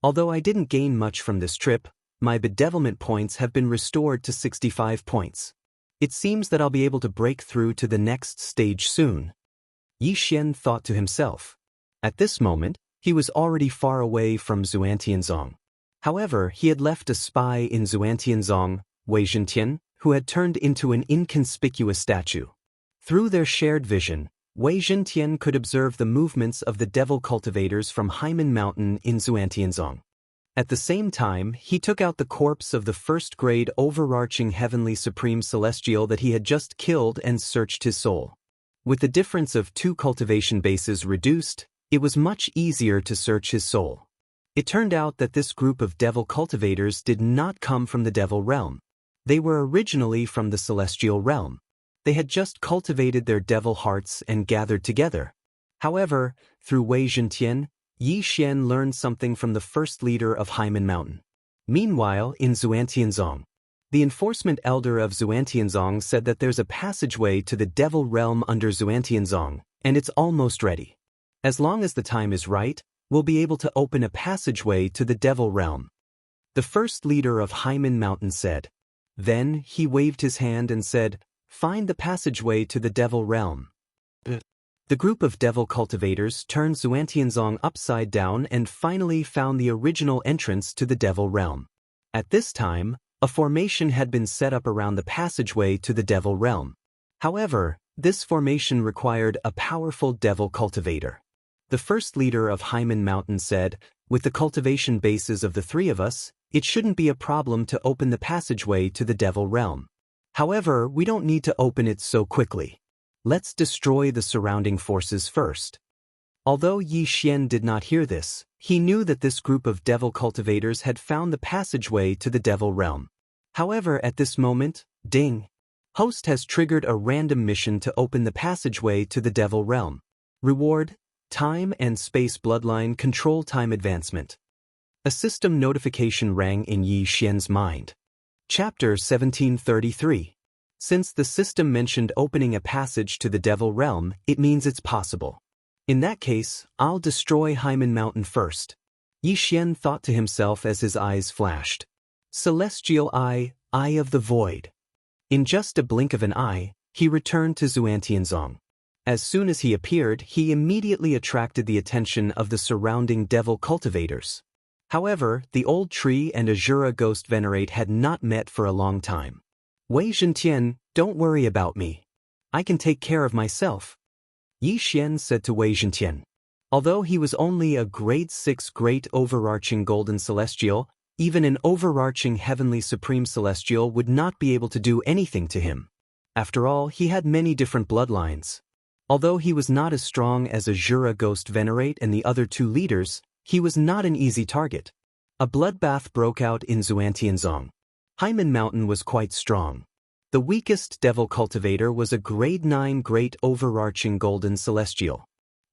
Although I didn't gain much from this trip, my bedevilment points have been restored to 65 points. It seems that I'll be able to break through to the next stage soon. Yi Xian thought to himself. At this moment, he was already far away from Xuantianzong. However, he had left a spy in Xuantianzong, Wei Zhentian, who had turned into an inconspicuous statue. Through their shared vision, Wei Zhentian could observe the movements of the devil cultivators from Hyman Mountain in Xuantianzong. At the same time, he took out the corpse of the first-grade overarching heavenly supreme celestial that he had just killed and searched his soul. With the difference of 2 cultivation bases reduced, it was much easier to search his soul. It turned out that this group of devil cultivators did not come from the devil realm. They were originally from the celestial realm. They had just cultivated their devil hearts and gathered together. However, through Wei Zhentian, Yi Xian learned something from the first leader of Hyman Mountain. Meanwhile, in Xuantianzong, the enforcement elder of Xuantianzong said that there's a passageway to the devil realm under Xuantianzong, and it's almost ready. As long as the time is right, we'll be able to open a passageway to the devil realm. The first leader of Hyman Mountain said. Then he waved his hand and said, "Find the passageway to the devil realm." The group of devil cultivators turned Xuantianzong upside down and finally found the original entrance to the devil realm. At this time, a formation had been set up around the passageway to the devil realm. However, this formation required a powerful devil cultivator. The first leader of Hyman Mountain said, "With the cultivation bases of the 3 of us, it shouldn't be a problem to open the passageway to the devil realm. However, we don't need to open it so quickly. Let's destroy the surrounding forces first." Although Yi Xian did not hear this, he knew that this group of devil cultivators had found the passageway to the devil realm. However, at this moment, ding! Host has triggered a random mission to open the passageway to the devil realm. Reward: Time and Space Bloodline Control Time Advancement. A system notification rang in Yi Xian's mind. Chapter 1733. Since the system mentioned opening a passage to the devil realm, it means it's possible. In that case, I'll destroy Hyman Mountain first. Yi Xian thought to himself as his eyes flashed. Celestial Eye, Eye of the Void. In just a blink of an eye, he returned to Xuantianzong. As soon as he appeared, he immediately attracted the attention of the surrounding devil cultivators. However, the old tree and Azura ghost venerate had not met for a long time. Wei Zhentian, don't worry about me. I can take care of myself, Yi Xian said to Wei Zhentian. Although he was only a grade 6 great overarching golden celestial, even an overarching heavenly supreme celestial would not be able to do anything to him. After all, he had many different bloodlines. Although he was not as strong as Azura ghost venerate and the other two leaders, he was not an easy target. A bloodbath broke out in Xuantianzong. Haimen Mountain was quite strong. The weakest devil cultivator was a grade 9 great overarching golden celestial.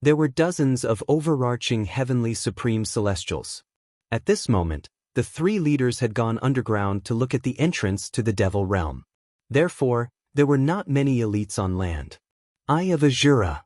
There were dozens of overarching heavenly supreme celestials. At this moment, the three leaders had gone underground to look at the entrance to the devil realm. Therefore, there were not many elites on land. Eye of Azura.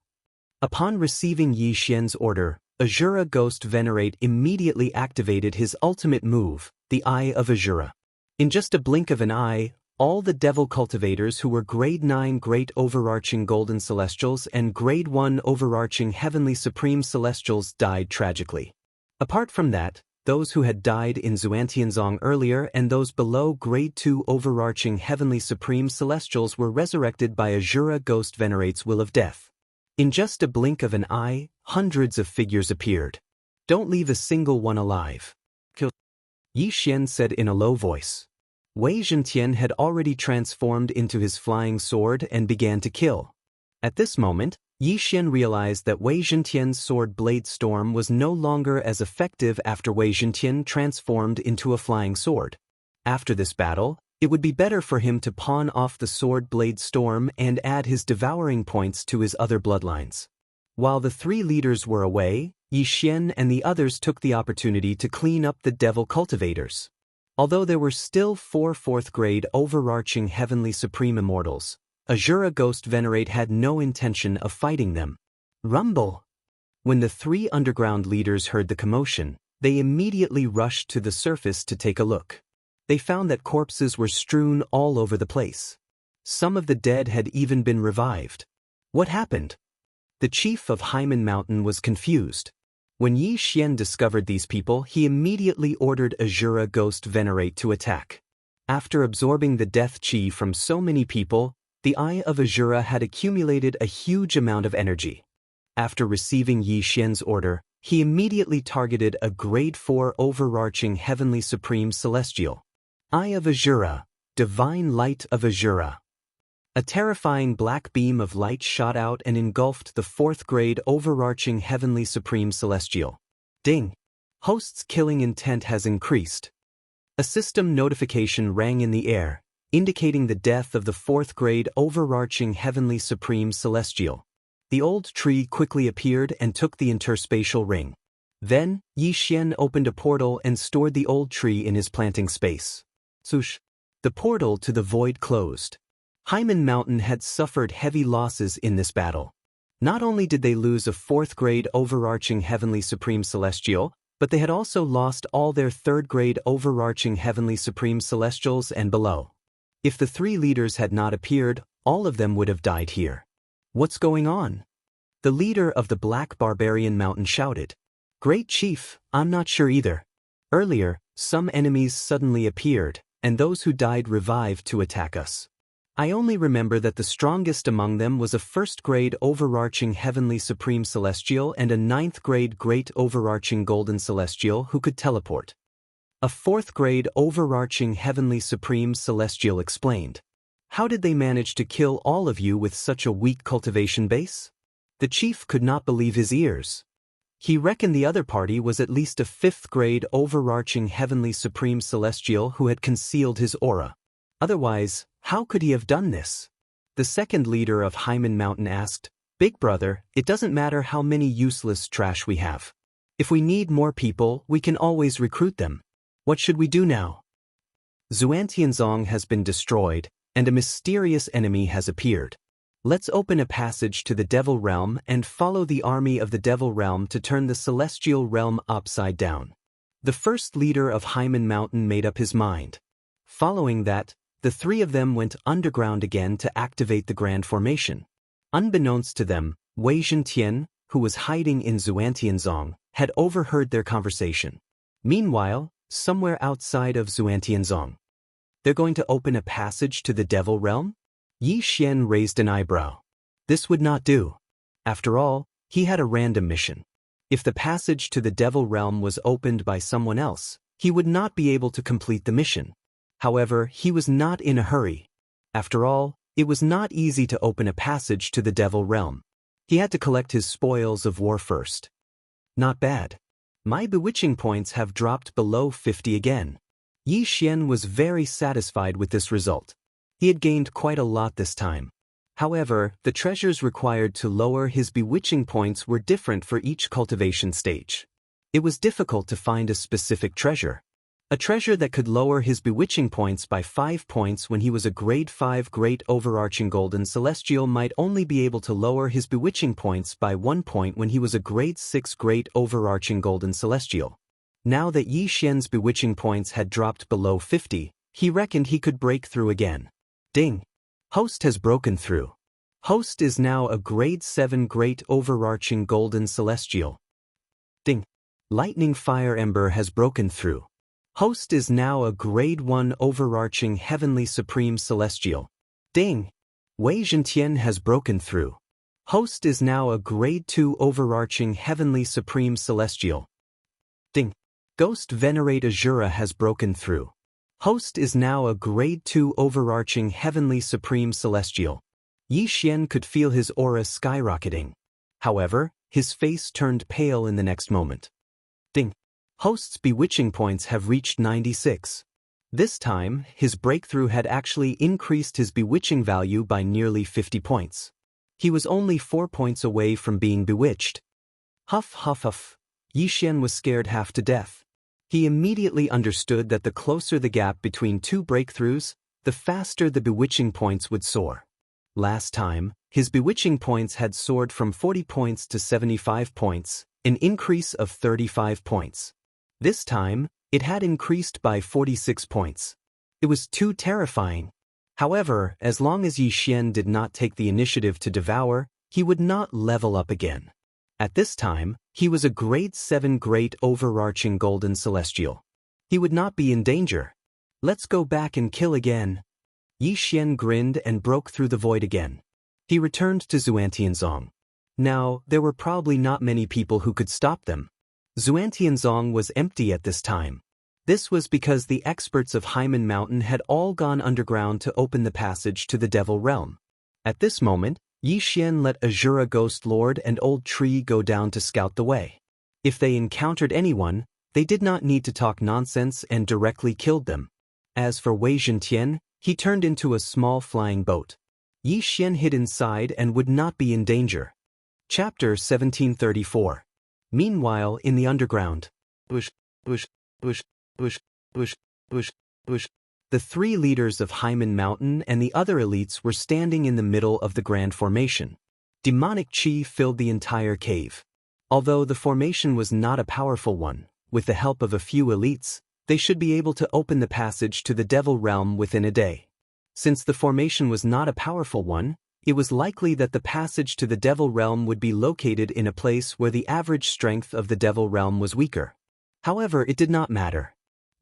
Upon receiving Yi Xian's order, Azura Ghost Venerate immediately activated his ultimate move, the Eye of Azura. In just a blink of an eye, all the devil cultivators who were grade 9 great overarching golden celestials and grade 1 overarching heavenly supreme celestials died tragically. Apart from that, those who had died in Xuantianzong earlier and those below grade 2 overarching heavenly supreme celestials were resurrected by Azura Ghost Venerate's will of death. In just a blink of an eye, hundreds of figures appeared. Don't leave a single one alive. Kill. Yi Xian said in a low voice. Wei Zhentian had already transformed into his flying sword and began to kill. At this moment, Yi Xian realized that Wei Zhentian's sword blade storm was no longer as effective after Wei Zhentian transformed into a flying sword. After this battle, it would be better for him to pawn off the sword blade storm and add his devouring points to his other bloodlines. While the three leaders were away, Yi Xian and the others took the opportunity to clean up the devil cultivators. Although there were still 4 4th-grade overarching heavenly supreme immortals, Azura Ghost Venerate had no intention of fighting them. Rumble! When the three underground leaders heard the commotion, they immediately rushed to the surface to take a look. They found that corpses were strewn all over the place. Some of the dead had even been revived. What happened? The chief of Haimen Mountain was confused. When Yi Xian discovered these people, he immediately ordered Azura Ghost Venerate to attack. After absorbing the death chi from so many people, the Eye of Azura had accumulated a huge amount of energy. After receiving Yi Xian's order, he immediately targeted a grade 4 overarching heavenly supreme celestial. Eye of Azura, Divine Light of Azura. A terrifying black beam of light shot out and engulfed the 4th-grade overarching heavenly supreme celestial. Ding! Host's killing intent has increased. A system notification rang in the air, indicating the death of the 4th-grade overarching heavenly supreme celestial. The old tree quickly appeared and took the interspatial ring. Then, Yi Xian opened a portal and stored the old tree in his planting space. Swoosh! The portal to the void closed. Haimen Mountain had suffered heavy losses in this battle. Not only did they lose a 4th-grade overarching heavenly supreme celestial, but they had also lost all their 3rd-grade overarching heavenly supreme celestials and below. If the three leaders had not appeared, all of them would have died here. What's going on? The leader of the Black Barbarian Mountain shouted. Great Chief, I'm not sure either. Earlier, some enemies suddenly appeared, and those who died revived to attack us. I only remember that the strongest among them was a 1st-grade overarching heavenly supreme celestial and a 9th-grade great overarching golden celestial who could teleport. A 4th-grade overarching heavenly supreme celestial explained. How did they manage to kill all of you with such a weak cultivation base? The chief could not believe his ears. He reckoned the other party was at least a 5th-grade overarching heavenly supreme celestial who had concealed his aura. Otherwise, how could he have done this? The second leader of Haimen Mountain asked, Big brother, it doesn't matter how many useless trash we have. If we need more people, we can always recruit them. What should we do now? Xuantianzong has been destroyed, and a mysterious enemy has appeared. Let's open a passage to the Devil Realm and follow the army of the Devil Realm to turn the Celestial Realm upside down. The first leader of Haimen Mountain made up his mind. Following that, the three of them went underground again to activate the Grand Formation. Unbeknownst to them, Wei Zhentian, who was hiding in Xuantianzong, had overheard their conversation. Meanwhile, somewhere outside of Xuantianzong, they're going to open a passage to the Devil Realm? Yi Xian raised an eyebrow. This would not do. After all, he had a random mission. If the passage to the Devil Realm was opened by someone else, he would not be able to complete the mission. However, he was not in a hurry. After all, it was not easy to open a passage to the Devil Realm. He had to collect his spoils of war first. Not bad. My bewitching points have dropped below 50 again. Yi Xian was very satisfied with this result. He had gained quite a lot this time. However, the treasures required to lower his bewitching points were different for each cultivation stage. It was difficult to find a specific treasure. A treasure that could lower his bewitching points by 5 points when he was a grade 5 Great Overarching Golden Celestial might only be able to lower his bewitching points by 1 point when he was a grade 6 Great Overarching Golden Celestial. Now that Yi Xian's bewitching points had dropped below 50, he reckoned he could break through again. Ding! Host has broken through. Host is now a grade 7 Great Overarching Golden Celestial. Ding! Lightning Fire Ember has broken through. Host is now a grade 1 Overarching Heavenly Supreme Celestial. Ding! Wei Zhentian has broken through. Host is now a grade 2 Overarching Heavenly Supreme Celestial. Ding! Ghost Venerate Azura has broken through. Host is now a grade 2 Overarching Heavenly Supreme Celestial. Yi Xian could feel his aura skyrocketing. However, his face turned pale in the next moment. Ding! Host's bewitching points have reached 96. This time, his breakthrough had actually increased his bewitching value by nearly 50 points. He was only 4 points away from being bewitched. Huff huff huff. Yi Xian was scared half to death. He immediately understood that the closer the gap between two breakthroughs, the faster the bewitching points would soar. Last time, his bewitching points had soared from 40 points to 75 points, an increase of 35 points. This time, it had increased by 46 points. It was too terrifying. However, as long as Yi Xian did not take the initiative to devour, he would not level up again. At this time, he was a grade 7 Great Overarching Golden Celestial. He would not be in danger. Let's go back and kill again. Yi Xian grinned and broke through the void again. He returned to Xuantianzong. Now, there were probably not many people who could stop them. Xuantianzong was empty at this time. This was because the experts of Haimen Mountain had all gone underground to open the passage to the Devil Realm. At this moment, Yi Xian let Azura Ghost Lord and Old Tree go down to scout the way. If they encountered anyone, they did not need to talk nonsense and directly killed them. As for Wei Zhentian, he turned into a small flying boat. Yi Xian hid inside and would not be in danger. Chapter 1734. Meanwhile, in the underground, bush, bush, bush, bush, bush, bush, bush. The 3 leaders of Haimen Mountain and the other elites were standing in the middle of the grand formation. Demonic chi filled the entire cave. Although the formation was not a powerful one, with the help of a few elites, they should be able to open the passage to the Devil Realm within a day. Since the formation was not a powerful one, it was likely that the passage to the Devil Realm would be located in a place where the average strength of the Devil Realm was weaker. However, it did not matter.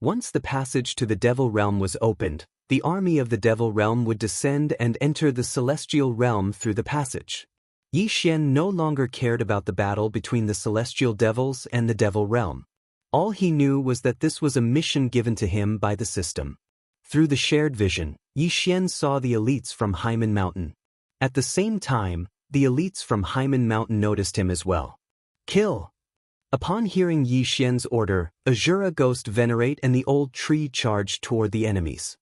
Once the passage to the Devil Realm was opened, the army of the Devil Realm would descend and enter the Celestial Realm through the passage. Yi Xian no longer cared about the battle between the Celestial Devils and the Devil Realm. All he knew was that this was a mission given to him by the system. Through the shared vision, Yi Xian saw the elites from Haimen Mountain. At the same time, the elites from Haimen Mountain noticed him as well. Kill! Upon hearing Yi Xian's order, Azura Ghost Venerate and the Old Tree charged toward the enemies.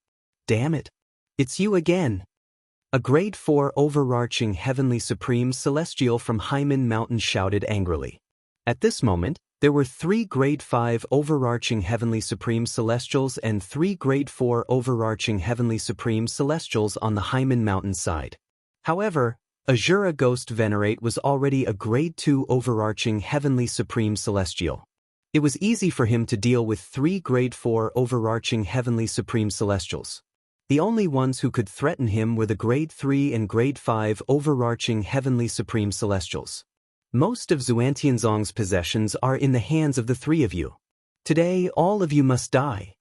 Damn it! It's you again! A grade 4 Overarching Heavenly Supreme Celestial from Haimen Mountain shouted angrily. At this moment, there were 3 grade 5 Overarching Heavenly Supreme Celestials and 3 grade 4 Overarching Heavenly Supreme Celestials on the Haimen Mountain side. However, Azura Ghost Venerate was already a grade 2 Overarching Heavenly Supreme Celestial. It was easy for him to deal with 3 grade 4 Overarching Heavenly Supreme Celestials. The only ones who could threaten him were the grade 3 and grade 5 Overarching Heavenly Supreme Celestials. Most of Xuantianzong's possessions are in the hands of the 3 of you. Today all of you must die.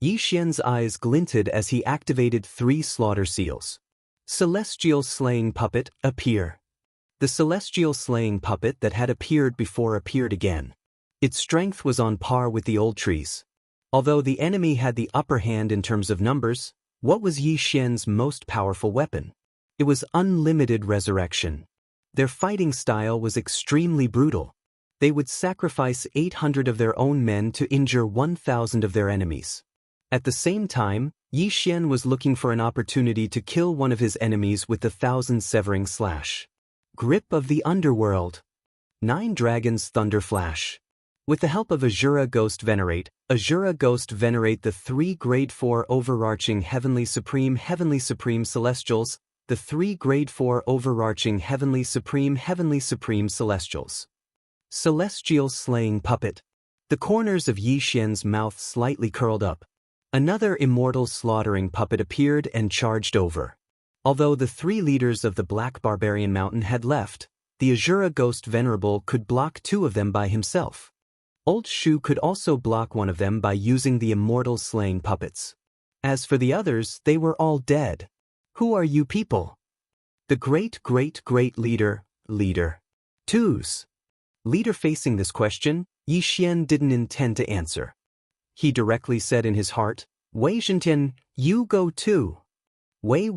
Yi Xian's eyes glinted as he activated 3 slaughter seals. Celestial Slaying Puppet, appear. The celestial slaying puppet that had appeared before appeared again. Its strength was on par with the old trees. Although the enemy had the upper hand in terms of numbers, what was Yi Xian's most powerful weapon? It was unlimited resurrection. Their fighting style was extremely brutal. They would sacrifice 800 of their own men to injure 1,000 of their enemies. At the same time, Yi Xian was looking for an opportunity to kill one of his enemies with the 1,000-severing slash. Grip of the Underworld. 9 Dragons Thunder Flash. With the help of Azura Ghost Venerate the 3 Grade 4 overarching Heavenly Supreme Celestials, the 3 Grade 4 overarching Heavenly Supreme Celestials. Celestial Slaying Puppet. The corners of Yi Xian's mouth slightly curled up. Another immortal slaughtering puppet appeared and charged over. Although the 3 leaders of the Black Barbarian Mountain had left, the Azura Ghost Venerable could block 2 of them by himself. Old Shu could also block one of them by using the immortal slaying puppets. As for the others, they were all dead. Who are you people? The great leader. 2's. Leader facing this question, Yi Xian didn't intend to answer. He directly said in his heart, Wei Zhentian, you go too. Wei.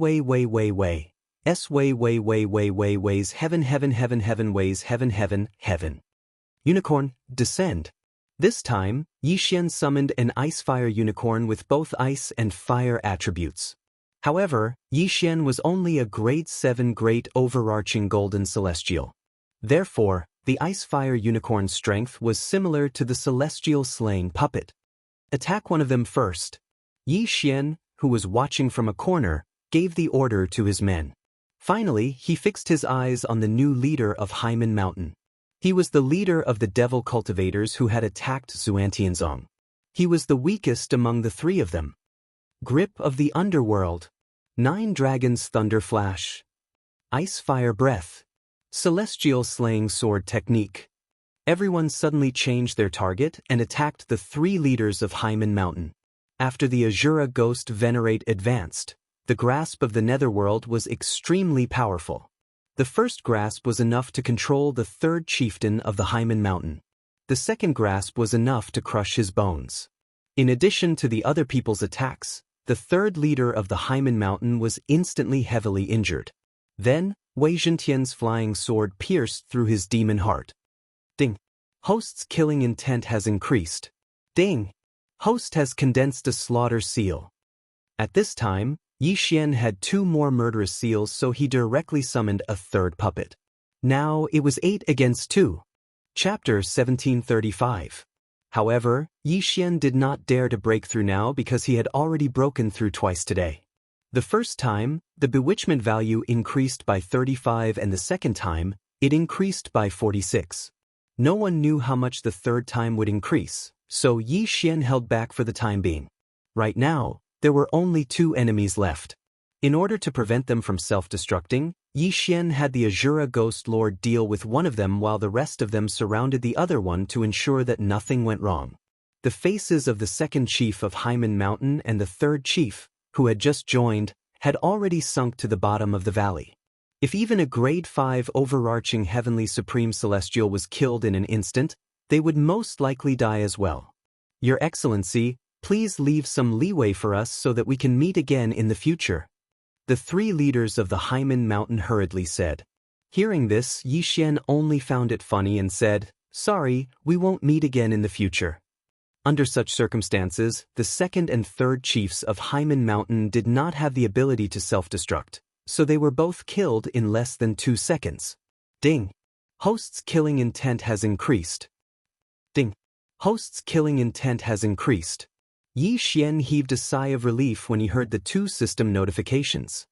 S ways heaven ways heaven. Unicorn, descend. This time, Yi Xian summoned an ice-fire unicorn with both ice and fire attributes. However, Yi Xian was only a grade 7 great overarching golden celestial. Therefore, the ice-fire unicorn's strength was similar to the celestial slaying puppet. Attack one of them first. Yi Xian, who was watching from a corner, gave the order to his men. Finally, he fixed his eyes on the new leader of Haimen Mountain. He was the leader of the devil cultivators who had attacked Xuantianzong. He was the weakest among the 3 of them. Grip of the Underworld. 9 Dragons Thunder Flash. Ice Fire Breath. Celestial Slaying Sword Technique. Everyone suddenly changed their target and attacked the 3 leaders of Haimen Mountain. After the Azura Ghost Venerate advanced, the grasp of the Netherworld was extremely powerful. The first grasp was enough to control the 3rd chieftain of the Haimen Mountain. The second grasp was enough to crush his bones. In addition to the other people's attacks, the 3rd leader of the Haimen Mountain was instantly heavily injured. Then, Wei Zhentian's flying sword pierced through his demon heart. Ding. Host's killing intent has increased. Ding. Host has condensed a slaughter seal. At this time, Yi Xian had 2 more murderous seals, so he directly summoned a 3rd puppet. Now it was 8 against 2. Chapter 1735. However, Yi Xian did not dare to break through now because he had already broken through twice today. The first time, the bewitchment value increased by 35, and the second time, it increased by 46. No one knew how much the 3rd time would increase, so Yi Xian held back for the time being. Right now, there were only 2 enemies left. In order to prevent them from self-destructing, Yi Xian had the Azura Ghost Lord deal with one of them while the rest of them surrounded the other one to ensure that nothing went wrong. The faces of the 2nd chief of Haimen Mountain and the 3rd chief, who had just joined, had already sunk to the bottom of the valley. If even a grade 5 overarching Heavenly Supreme Celestial was killed in an instant, they would most likely die as well. Your Excellency, please leave some leeway for us so that we can meet again in the future. The 3 leaders of the Haimen Mountain hurriedly said. Hearing this, Yi Xian only found it funny and said, Sorry, we won't meet again in the future. Under such circumstances, the 2nd and 3rd chiefs of Haimen Mountain did not have the ability to self-destruct, so they were both killed in less than 2 seconds. Ding. Host's killing intent has increased. Ding. Host's killing intent has increased. Yi Xian heaved a sigh of relief when he heard the 2 system notifications.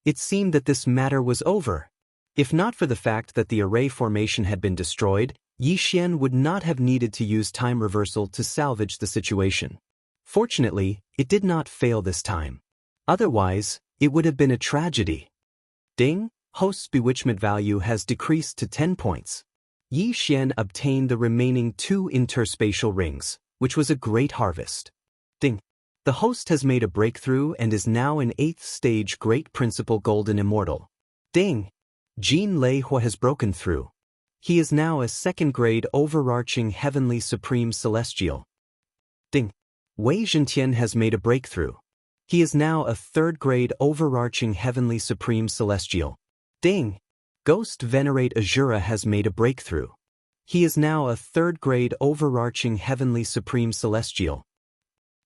It seemed that this matter was over. If not for the fact that the array formation had been destroyed, Yi Xian would not have needed to use time reversal to salvage the situation. Fortunately, it did not fail this time. Otherwise, it would have been a tragedy. Ding, host's bewitchment value has decreased to 10 points. Yi Xian obtained the remaining 2 interspatial rings. which was a great harvest. Ding. The host has made a breakthrough and is now an 8th stage Great Principal Golden Immortal. Ding. Jin Lei Hua has broken through. He is now a 2nd grade overarching Heavenly Supreme Celestial. Ding. Wei Zhentian has made a breakthrough. He is now a 3rd grade overarching Heavenly Supreme Celestial. Ding. Ghost Venerate Azura has made a breakthrough. He is now a 3rd grade overarching Heavenly Supreme Celestial.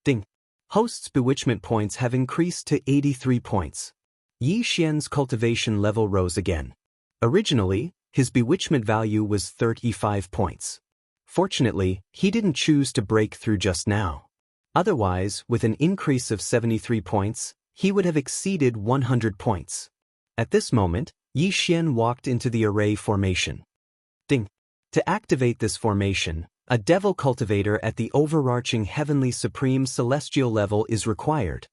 Ding. Host's bewitchment points have increased to 83 points. Yi Xian's cultivation level rose again. Originally, his bewitchment value was 35 points. Fortunately, he didn't choose to break through just now. Otherwise, with an increase of 73 points, he would have exceeded 100 points. At this moment, Yi Xian walked into the array formation. Ding. To activate this formation, a devil cultivator at the overarching Heavenly Supreme Celestial level is required.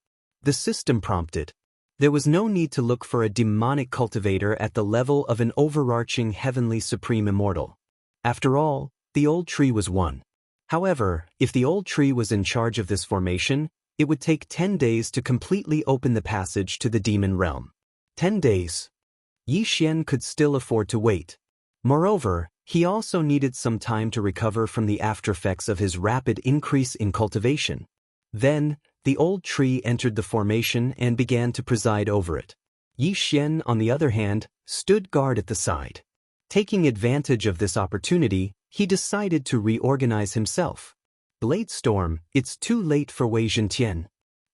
The system prompted. There was no need to look for a demonic cultivator at the level of an overarching Heavenly Supreme Immortal. After all, the old tree was one. However, if the old tree was in charge of this formation, it would take 10 days to completely open the passage to the demon realm. 10 days. Yi Xian could still afford to wait. Moreover, he also needed some time to recover from the aftereffects of his rapid increase in cultivation. Then, the old tree entered the formation and began to preside over it. Yi Xian, on the other hand, stood guard at the side. Taking advantage of this opportunity, he decided to reorganize himself. Blade Storm, it's too late for Wei Zhentian.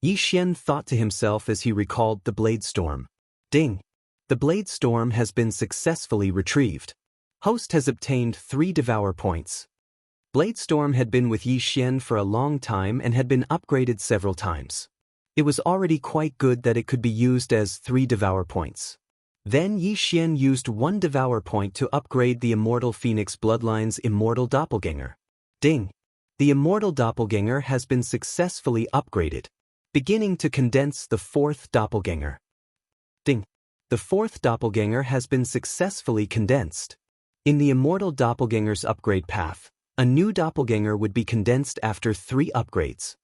Yi Xian thought to himself as he recalled the Blade Storm. Ding. The Blade Storm has been successfully retrieved. Host has obtained 3 Devour points. Blade Storm had been with Yi Xian for a long time and had been upgraded several times. It was already quite good that it could be used as 3 Devour points. Then Yi Xian used 1 Devour point to upgrade the Immortal Phoenix Bloodline's Immortal Doppelganger. Ding. The Immortal Doppelganger has been successfully upgraded, beginning to condense the 4th Doppelganger. Ding. The 4th Doppelganger has been successfully condensed. In the Immortal Doppelganger's upgrade path, a new Doppelganger would be condensed after 3 upgrades.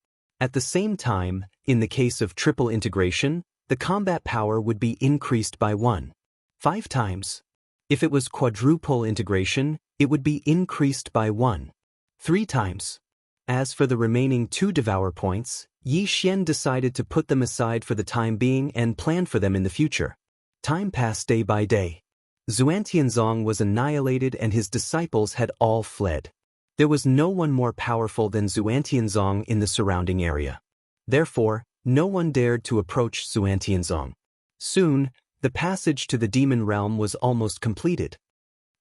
At the same time, in the case of triple integration, the combat power would be increased by 5 times. If it was quadruple integration, it would be increased by 3 times. As for the remaining 2 Devour points, Yi Xian decided to put them aside for the time being and plan for them in the future. Time passed day by day. Xuantianzong was annihilated and his disciples had all fled. There was no one more powerful than Xuantianzong in the surrounding area. Therefore, no one dared to approach Xuantianzong. Soon, the passage to the demon realm was almost completed.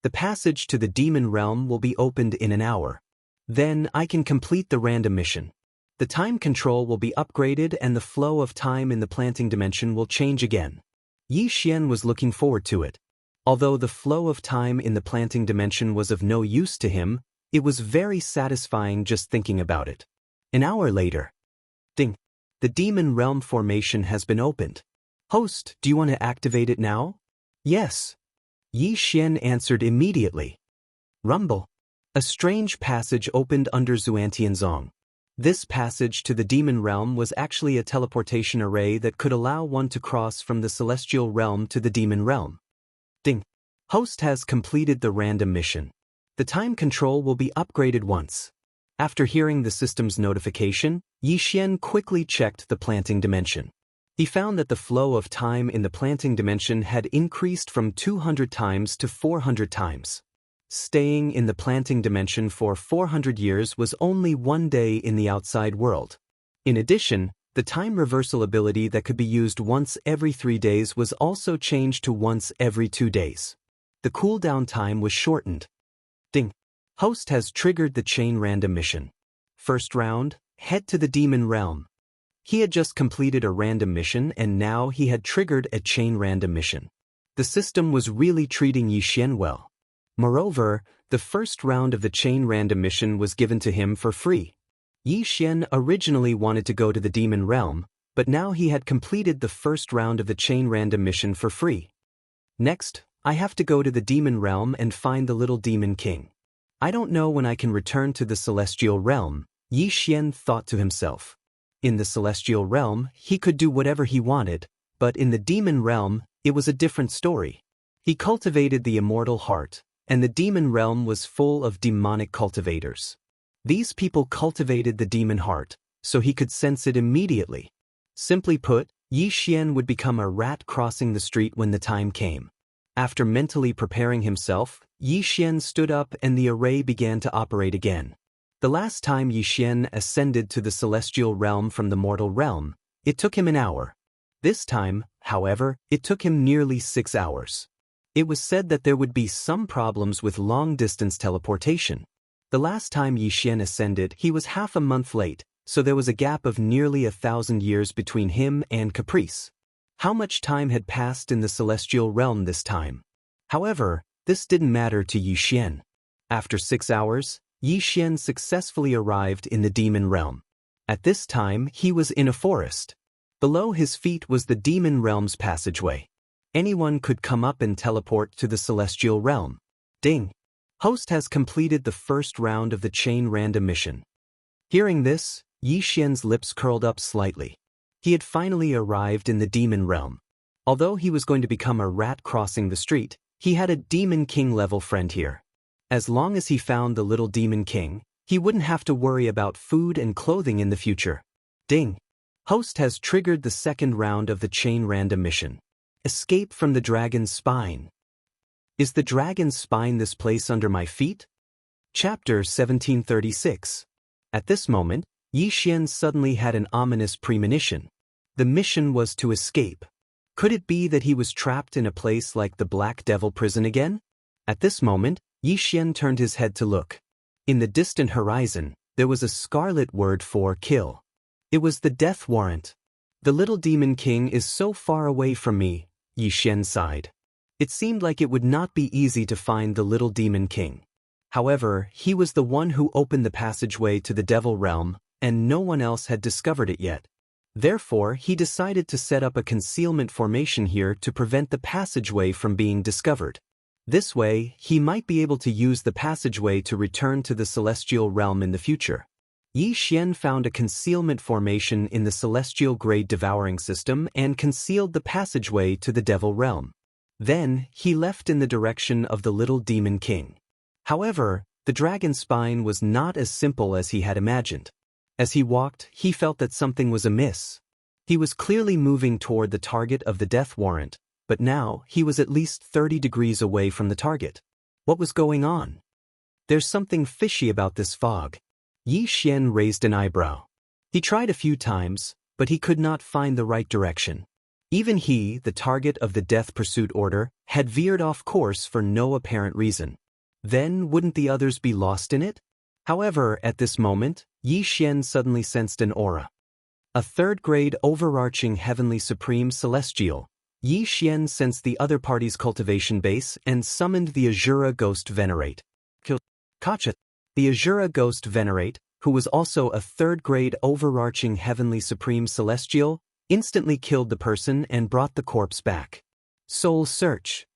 The passage to the demon realm will be opened in an hour. Then I can complete the random mission. The time control will be upgraded and the flow of time in the planting dimension will change again. Yi Xian was looking forward to it. Although the flow of time in the planting dimension was of no use to him, it was very satisfying just thinking about it. An hour later. Ding. The demon realm formation has been opened. Host, do you want to activate it now? Yes. Yi Xian answered immediately. Rumble. A strange passage opened under Xuantianzong. This passage to the demon realm was actually a teleportation array that could allow one to cross from the celestial realm to the demon realm. Ding. Host has completed the random mission. The time control will be upgraded once. After hearing the system's notification, Yi Xian quickly checked the planting dimension. He found that the flow of time in the planting dimension had increased from 200 times to 400 times. Staying in the planting dimension for 400 years was only 1 day in the outside world. In addition, the time reversal ability that could be used once every 3 days was also changed to once every 2 days. The cooldown time was shortened. Ding. Host has triggered the chain random mission. First round, head to the demon realm. He had just completed a random mission and now he had triggered a chain random mission. The system was really treating Yi Xian well. Moreover, the first round of the chain random mission was given to him for free. Yi Xian originally wanted to go to the demon realm, but now he had completed the first round of the chain random mission for free. Next, I have to go to the demon realm and find the little demon king. I don't know when I can return to the celestial realm, Yi Xian thought to himself. In the celestial realm, he could do whatever he wanted, but in the demon realm, it was a different story. He cultivated the immortal heart, and the demon realm was full of demonic cultivators. These people cultivated the demon heart, so he could sense it immediately. Simply put, Yi Xian would become a rat crossing the street when the time came. After mentally preparing himself, Yi Xian stood up and the array began to operate again. The last time Yi Xian ascended to the celestial realm from the mortal realm, it took him an hour. This time, however, it took him nearly 6 hours. It was said that there would be some problems with long-distance teleportation. The last time Yi Xian ascended, he was half a month late, so there was a gap of nearly 1,000 years between him and Caprice. How much time had passed in the celestial realm this time? However, this didn't matter to Yi Xian. After 6 hours, Yi Xian successfully arrived in the demon realm. At this time, he was in a forest. Below his feet was the demon realm's passageway. Anyone could come up and teleport to the celestial realm. Ding! Host has completed the first round of the chain random mission. Hearing this, Yi Xian's lips curled up slightly. He had finally arrived in the demon realm. Although he was going to become a rat crossing the street, he had a Demon King level friend here. As long as he found the little Demon King, he wouldn't have to worry about food and clothing in the future. Ding! Host has triggered the second round of the chain random mission. Escape from the dragon's spine. Is the dragon's spine this place under my feet? Chapter 1736. At this moment, Yi Xian suddenly had an ominous premonition. The mission was to escape. Could it be that he was trapped in a place like the Black Devil prison again? At this moment, Yi Xian turned his head to look. In the distant horizon, there was a scarlet word for kill. It was the death warrant. The little Demon King is so far away from me, Yi Xian sighed. It seemed like it would not be easy to find the little Demon King. However, he was the one who opened the passageway to the Devil Realm, and no one else had discovered it yet. Therefore, he decided to set up a concealment formation here to prevent the passageway from being discovered. This way, he might be able to use the passageway to return to the celestial realm in the future. Yi Xian found a concealment formation in the celestial grade devouring system and concealed the passageway to the Devil Realm. Then, he left in the direction of the little Demon King. However, the dragon's spine was not as simple as he had imagined. As he walked, he felt that something was amiss. He was clearly moving toward the target of the death warrant, but now he was at least 30 degrees away from the target. What was going on? There's something fishy about this fog. Yi Xian raised an eyebrow. He tried a few times, but he could not find the right direction. Even he, the target of the death pursuit order, had veered off course for no apparent reason. Then wouldn't the others be lost in it? However, at this moment, Yi Xian suddenly sensed an aura. A third-grade overarching heavenly supreme celestial. Yi Xian sensed the other party's cultivation base and summoned the Azura Ghost Venerate. Kacha. The Azura Ghost Venerate, who was also a third-grade overarching heavenly supreme celestial, instantly killed the person and brought the corpse back. Soul Search.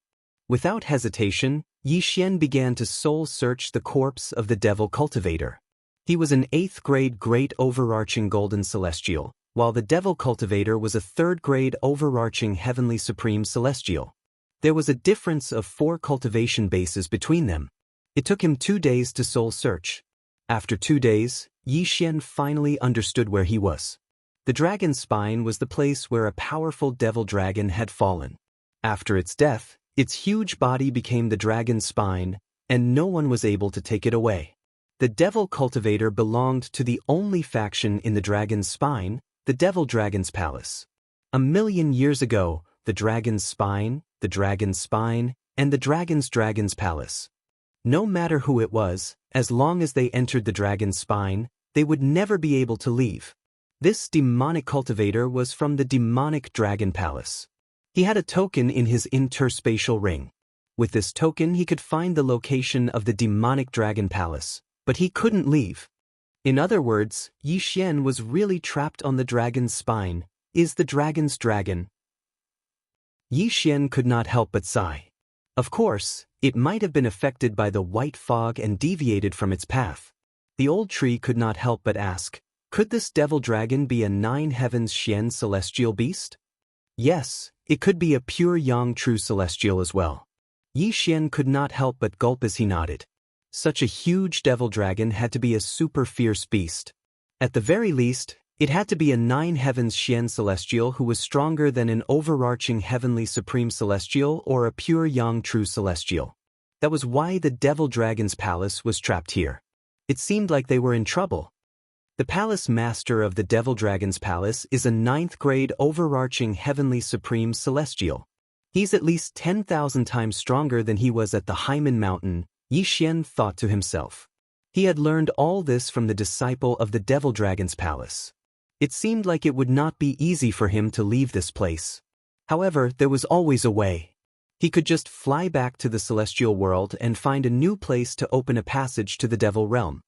Without hesitation, Yi Xian began to soul search the corpse of the Devil Cultivator. He was an 8th-grade Great Overarching Golden Celestial, while the Devil Cultivator was a 3rd-grade Overarching Heavenly Supreme Celestial. There was a difference of 4 cultivation bases between them. It took him 2 days to soul search. After 2 days, Yi Xian finally understood where he was. The dragon's spine was the place where a powerful devil dragon had fallen. After its death, its huge body became the dragon's spine, and no one was able to take it away. The Devil Cultivator belonged to the only faction in the dragon's spine, the Devil Dragon's Palace. 1,000,000 years ago, the dragon's spine, and the dragon's palace. No matter who it was, as long as they entered the dragon's spine, they would never be able to leave. This demonic cultivator was from the demonic dragon palace. He had a token in his interspatial ring. With this token he could find the location of the demonic dragon palace, but he couldn't leave. In other words, Yi Xian was really trapped on the dragon's spine. Is the dragon's dragon? Yi Xian could not help but sigh. Of course, it might have been affected by the white fog and deviated from its path. The old tree could not help but ask, could this devil dragon be a 9 heavens Xian celestial beast? Yes, it could be a pure yang true celestial as well. Yi Xian could not help but gulp as he nodded. Such a huge devil dragon had to be a super fierce beast. At the very least, it had to be a 9 heavens Xian celestial who was stronger than an overarching heavenly supreme celestial or a pure yang true celestial. That was why the devil dragon's palace was trapped here. It seemed like they were in trouble. The palace master of the devil dragon's palace is a 9th grade overarching heavenly supreme celestial. He's at least 10,000 times stronger than he was at the Hyman Mountain, Yi Xian thought to himself. He had learned all this from the disciple of the devil dragon's palace. It seemed like it would not be easy for him to leave this place. However, there was always a way. He could just fly back to the celestial world and find a new place to open a passage to the devil realm.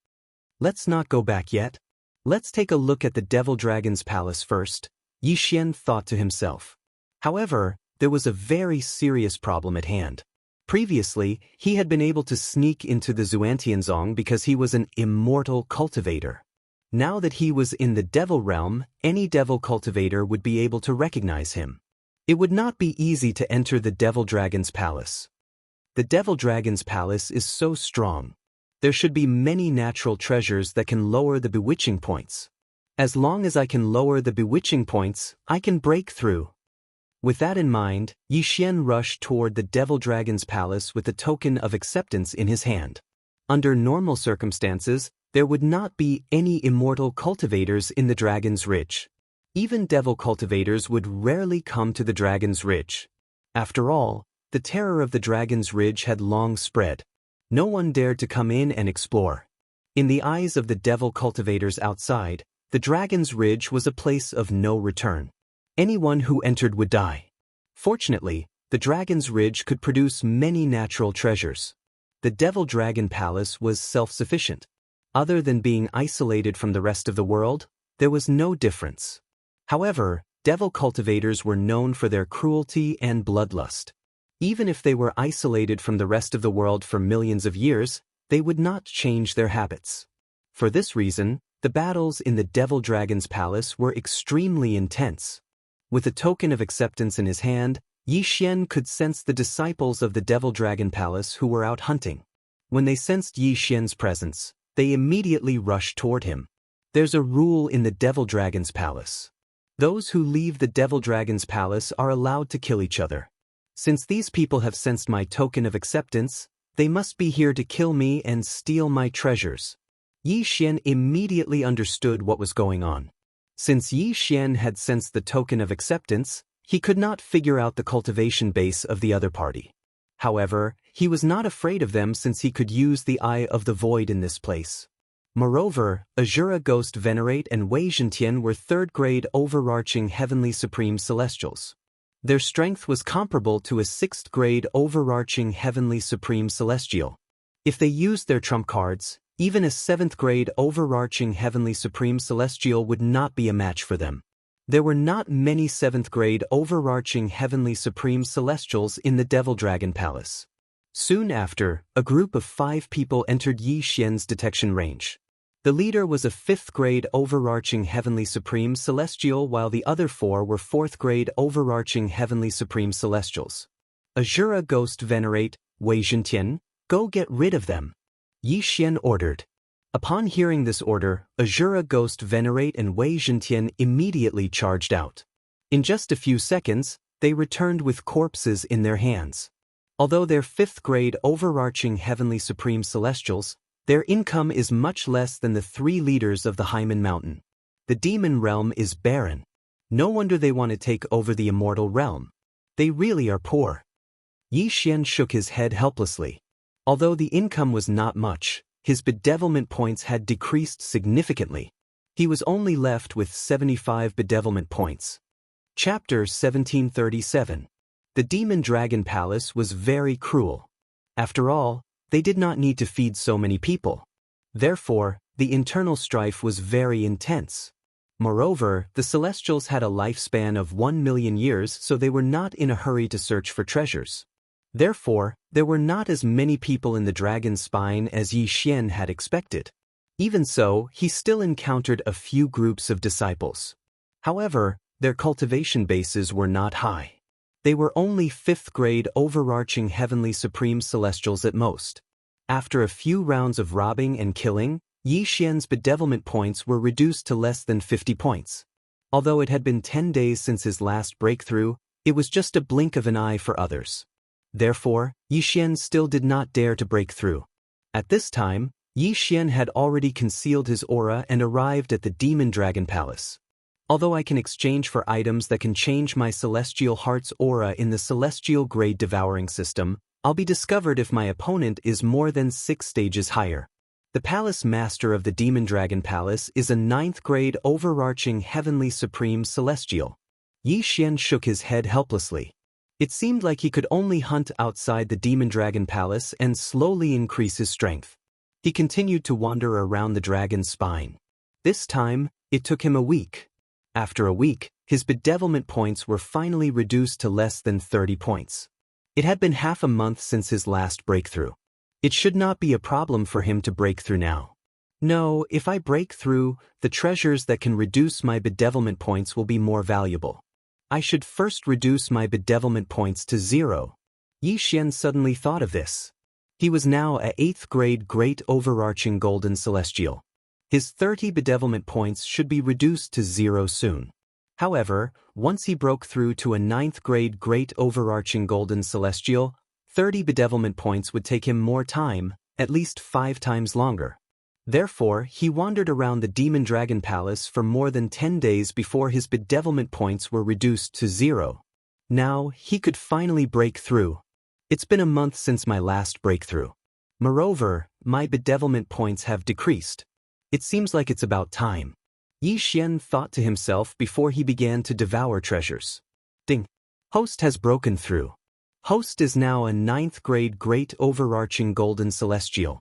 Let's not go back yet. Let's take a look at the devil dragon's palace first, Yi Xian thought to himself. However, there was a very serious problem at hand. Previously, he had been able to sneak into the Xuantianzong because he was an immortal cultivator. Now that he was in the devil realm, any devil cultivator would be able to recognize him. It would not be easy to enter the devil dragon's palace. The devil dragon's palace is so strong. There should be many natural treasures that can lower the bewitching points. As long as I can lower the bewitching points, I can break through. With that in mind, Yi Xian rushed toward the devil dragon's palace with the token of acceptance in his hand. Under normal circumstances, there would not be any immortal cultivators in the Dragon's Ridge. Even devil cultivators would rarely come to the Dragon's Ridge. After all, the terror of the Dragon's Ridge had long spread. No one dared to come in and explore. In the eyes of the devil cultivators outside, the Dragon's Ridge was a place of no return. Anyone who entered would die. Fortunately, the Dragon's Ridge could produce many natural treasures. The Devil Dragon Palace was self-sufficient. Other than being isolated from the rest of the world, there was no difference. However, devil cultivators were known for their cruelty and bloodlust. Even if they were isolated from the rest of the world for millions of years, they would not change their habits. For this reason, the battles in the Devil Dragon's Palace were extremely intense. With a token of acceptance in his hand, Yi Xian could sense the disciples of the Devil Dragon Palace who were out hunting. When they sensed Yi Xian's presence, they immediately rushed toward him. There's a rule in the Devil Dragon's Palace. Those who leave the Devil Dragon's Palace are allowed to kill each other. Since these people have sensed my token of acceptance, they must be here to kill me and steal my treasures. Yi Xian immediately understood what was going on. Since Yi Xian had sensed the token of acceptance, he could not figure out the cultivation base of the other party. However, he was not afraid of them since he could use the Eye of the Void in this place. Moreover, Azura Ghost Venerate and Wei Zhentian were 3rd grade overarching heavenly supreme celestials. Their strength was comparable to a 6th grade overarching heavenly supreme celestial. If they used their trump cards, even a 7th grade overarching heavenly supreme celestial would not be a match for them. There were not many 7th grade overarching heavenly supreme celestials in the Devil Dragon Palace. Soon after, a group of 5 people entered Yi Xian's detection range. The leader was a 5th grade overarching heavenly supreme celestial while the other 4 were 4th grade overarching heavenly supreme celestials. Azura Ghost Venerate, Wei Zhentian, go get rid of them, Yi Xian ordered. Upon hearing this order, Azura Ghost Venerate and Wei Zhentian immediately charged out. In just a few seconds, they returned with corpses in their hands. Although they're 5th grade overarching heavenly supreme celestials, their income is much less than the 3 leaders of the Hyman Mountain. The demon realm is barren. No wonder they want to take over the immortal realm. They really are poor. Yi Xian shook his head helplessly. Although the income was not much, his bedevilment points had decreased significantly. He was only left with 75 bedevilment points. Chapter 1737. The Demon Dragon Palace was very cruel. After all, they did not need to feed so many people. Therefore, the internal strife was very intense. Moreover, the Celestials had a lifespan of 1 million years, so they were not in a hurry to search for treasures. Therefore, there were not as many people in the dragon's spine as Yi Xian had expected. Even so, he still encountered a few groups of disciples. However, their cultivation bases were not high. They were only 5th grade overarching heavenly supreme celestials at most. After a few rounds of robbing and killing, Yi Xian's bedevilment points were reduced to less than 50 points. Although it had been 10 days since his last breakthrough, it was just a blink of an eye for others. Therefore, Yi Xian still did not dare to break through. At this time, Yi Xian had already concealed his aura and arrived at the Demon Dragon Palace. Although I can exchange for items that can change my celestial heart's aura in the celestial grade devouring system, I'll be discovered if my opponent is more than 6 stages higher. The Palace Master of the Demon Dragon Palace is a 9th grade overarching heavenly supreme celestial. Yi Xian shook his head helplessly. It seemed like he could only hunt outside the Demon Dragon Palace and slowly increase his strength. He continued to wander around the dragon's spine. This time, it took him a week. After a week, his bedevilment points were finally reduced to less than 30 points. It had been half a month since his last breakthrough. It should not be a problem for him to break through now. No, if I break through, the treasures that can reduce my bedevilment points will be more valuable. I should first reduce my bedevilment points to 0. Yi Xian suddenly thought of this. He was now a 8th grade great overarching golden celestial. His 30 bedevilment points should be reduced to 0 soon. However, once he broke through to a 9th grade great overarching golden celestial, 30 bedevilment points would take him more time, at least 5 times longer. Therefore, he wandered around the Demon Dragon Palace for more than 10 days before his bedevilment points were reduced to 0. Now, he could finally break through. It's been a month since my last breakthrough. Moreover, my bedevilment points have decreased. It seems like it's about time. Yi Xian thought to himself before he began to devour treasures. Ding! Host has broken through. Host is now a 9th grade great overarching golden celestial.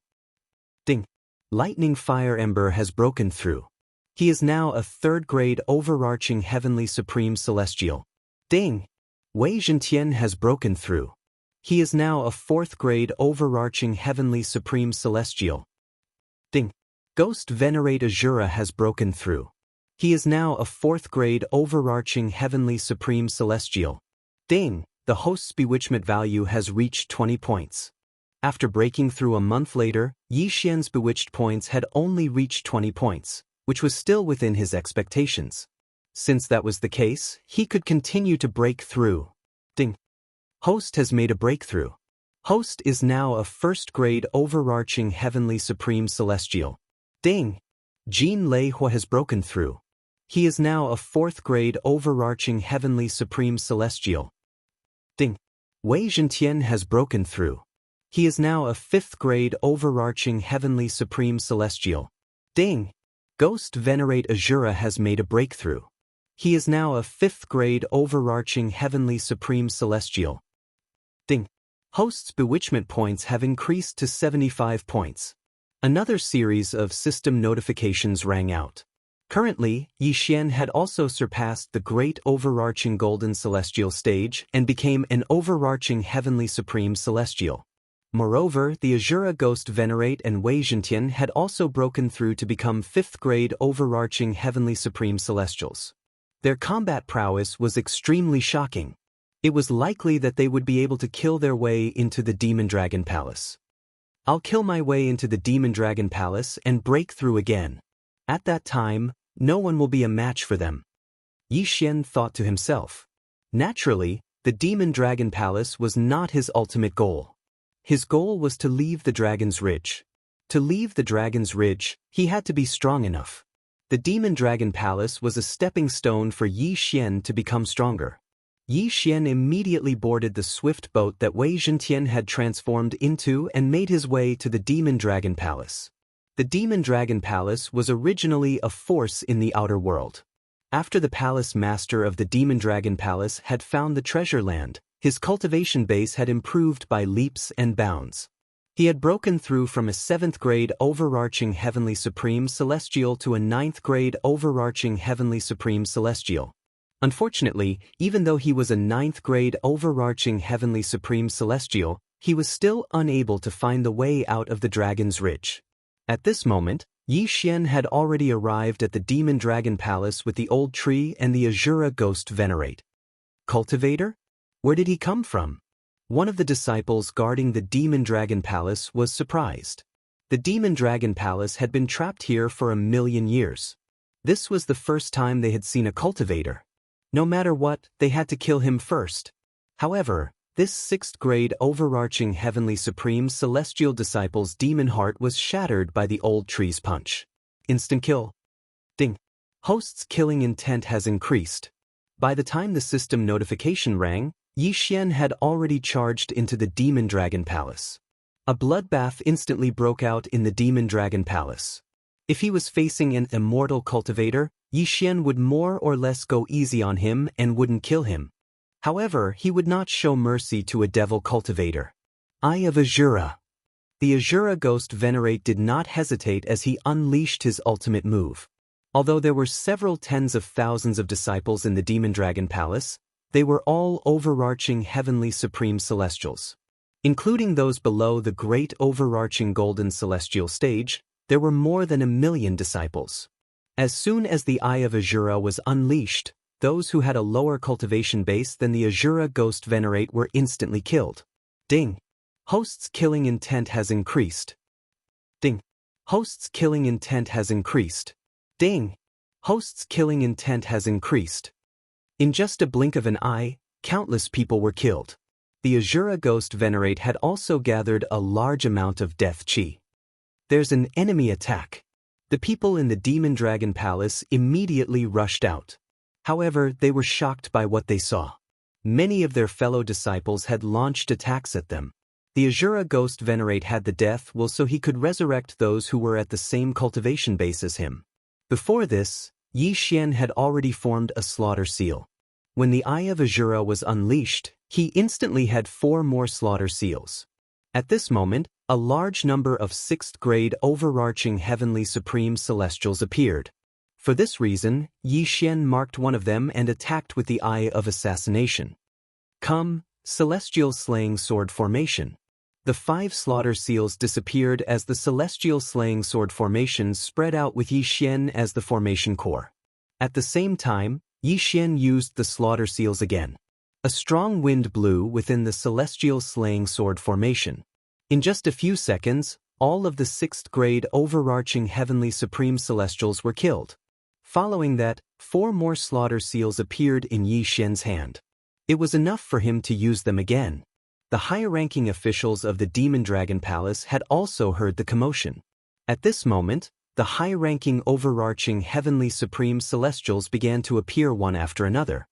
Ding! Lightning Fire Ember has broken through. He is now a 3rd grade overarching heavenly supreme celestial. Ding! Wei Zhentian has broken through. He is now a 4th grade overarching heavenly supreme celestial. Ding! Ghost Venerate Azura has broken through. He is now a 4th grade overarching heavenly supreme celestial. Ding! The host's bewitchment value has reached 20 points. After breaking through a month later, Yi Xian's bewitched points had only reached 20 points, which was still within his expectations. Since that was the case, he could continue to break through. Ding! Host has made a breakthrough. Host is now a 1st grade overarching heavenly supreme celestial. Ding! Jean Lei Hua has broken through. He is now a 4th grade overarching heavenly supreme celestial. Ding! Wei Zhentian has broken through. He is now a 5th grade overarching heavenly supreme celestial. Ding! Ghost Venerate Azura has made a breakthrough. He is now a 5th grade overarching heavenly supreme celestial. Ding! Host's bewitchment points have increased to 75 points. Another series of system notifications rang out. Currently, Yi Xian had also surpassed the great overarching golden celestial stage and became an overarching heavenly supreme celestial. Moreover, the Azura Ghost Venerate and Wei Zhentian had also broken through to become 5th grade overarching heavenly supreme celestials. Their combat prowess was extremely shocking. It was likely that they would be able to kill their way into the Demon Dragon Palace. I'll kill my way into the Demon Dragon Palace and break through again. At that time, no one will be a match for them. Yi Xian thought to himself. Naturally, the Demon Dragon Palace was not his ultimate goal. His goal was to leave the Dragon's Ridge. To leave the Dragon's Ridge, he had to be strong enough. The Demon Dragon Palace was a stepping stone for Yi Xian to become stronger. Yi Xian immediately boarded the swift boat that Wei Zhentian had transformed into and made his way to the Demon Dragon Palace. The Demon Dragon Palace was originally a force in the outer world. After the Palace Master of the Demon Dragon Palace had found the treasure land, his cultivation base had improved by leaps and bounds. He had broken through from a 7th grade overarching heavenly supreme celestial to a 9th grade overarching heavenly supreme celestial. Unfortunately, even though he was a 9th grade overarching heavenly supreme celestial, he was still unable to find the way out of the Dragon's Ridge. At this moment, Yi Xian had already arrived at the Demon Dragon Palace with the old tree and the Azura Ghost Venerate. Cultivator? Where did he come from? One of the disciples guarding the Demon Dragon Palace was surprised. The Demon Dragon Palace had been trapped here for 1,000,000 years. This was the first time they had seen a cultivator. No matter what, they had to kill him first. However, this 6th grade overarching Heavenly Supreme Celestial Disciple's demon heart was shattered by the old tree's punch. Instant kill. Ding. Host's killing intent has increased. By the time the system notification rang, Yi Xian had already charged into the Demon Dragon Palace. A bloodbath instantly broke out in the Demon Dragon Palace. If he was facing an immortal cultivator, Yi Xian would more or less go easy on him and wouldn't kill him. However, he would not show mercy to a devil cultivator. Eye of Azura. The Azura Ghost Venerate did not hesitate as he unleashed his ultimate move. Although there were several tens of thousands of disciples in the Demon Dragon Palace, they were all overarching Heavenly Supreme Celestials. Including those below the great overarching Golden Celestial stage, there were more than 1,000,000 disciples. As soon as the Eye of Azura was unleashed, those who had a lower cultivation base than the Azura Ghost Venerate were instantly killed. Ding. Host's killing intent has increased. Ding. Host's killing intent has increased. Ding. Host's killing intent has increased. In just a blink of an eye, countless people were killed. The Azura Ghost Venerate had also gathered a large amount of death chi. There's an enemy attack. The people in the Demon Dragon Palace immediately rushed out. However, they were shocked by what they saw. Many of their fellow disciples had launched attacks at them. The Azura Ghost Venerate had the death will so he could resurrect those who were at the same cultivation base as him. Before this, Yi Xian had already formed a slaughter seal. When the Eye of Azura was unleashed, he instantly had 4 more slaughter seals. At this moment, a large number of 6th grade overarching Heavenly Supreme Celestials appeared. For this reason, Yi Xian marked one of them and attacked with the Eye of Assassination. Come, Celestial Slaying Sword Formation. The 5 slaughter seals disappeared as the Celestial Slaying Sword Formation spread out with Yi Xian as the formation core. At the same time, Yi Xian used the slaughter seals again. A strong wind blew within the Celestial Slaying Sword Formation. In just a few seconds, all of the 6th grade overarching Heavenly Supreme Celestials were killed. Following that, 4 more slaughter seals appeared in Yi Xian's hand. It was enough for him to use them again. The high-ranking officials of the Demon Dragon Palace had also heard the commotion. At this moment, the high-ranking overarching Heavenly Supreme Celestials began to appear one after another.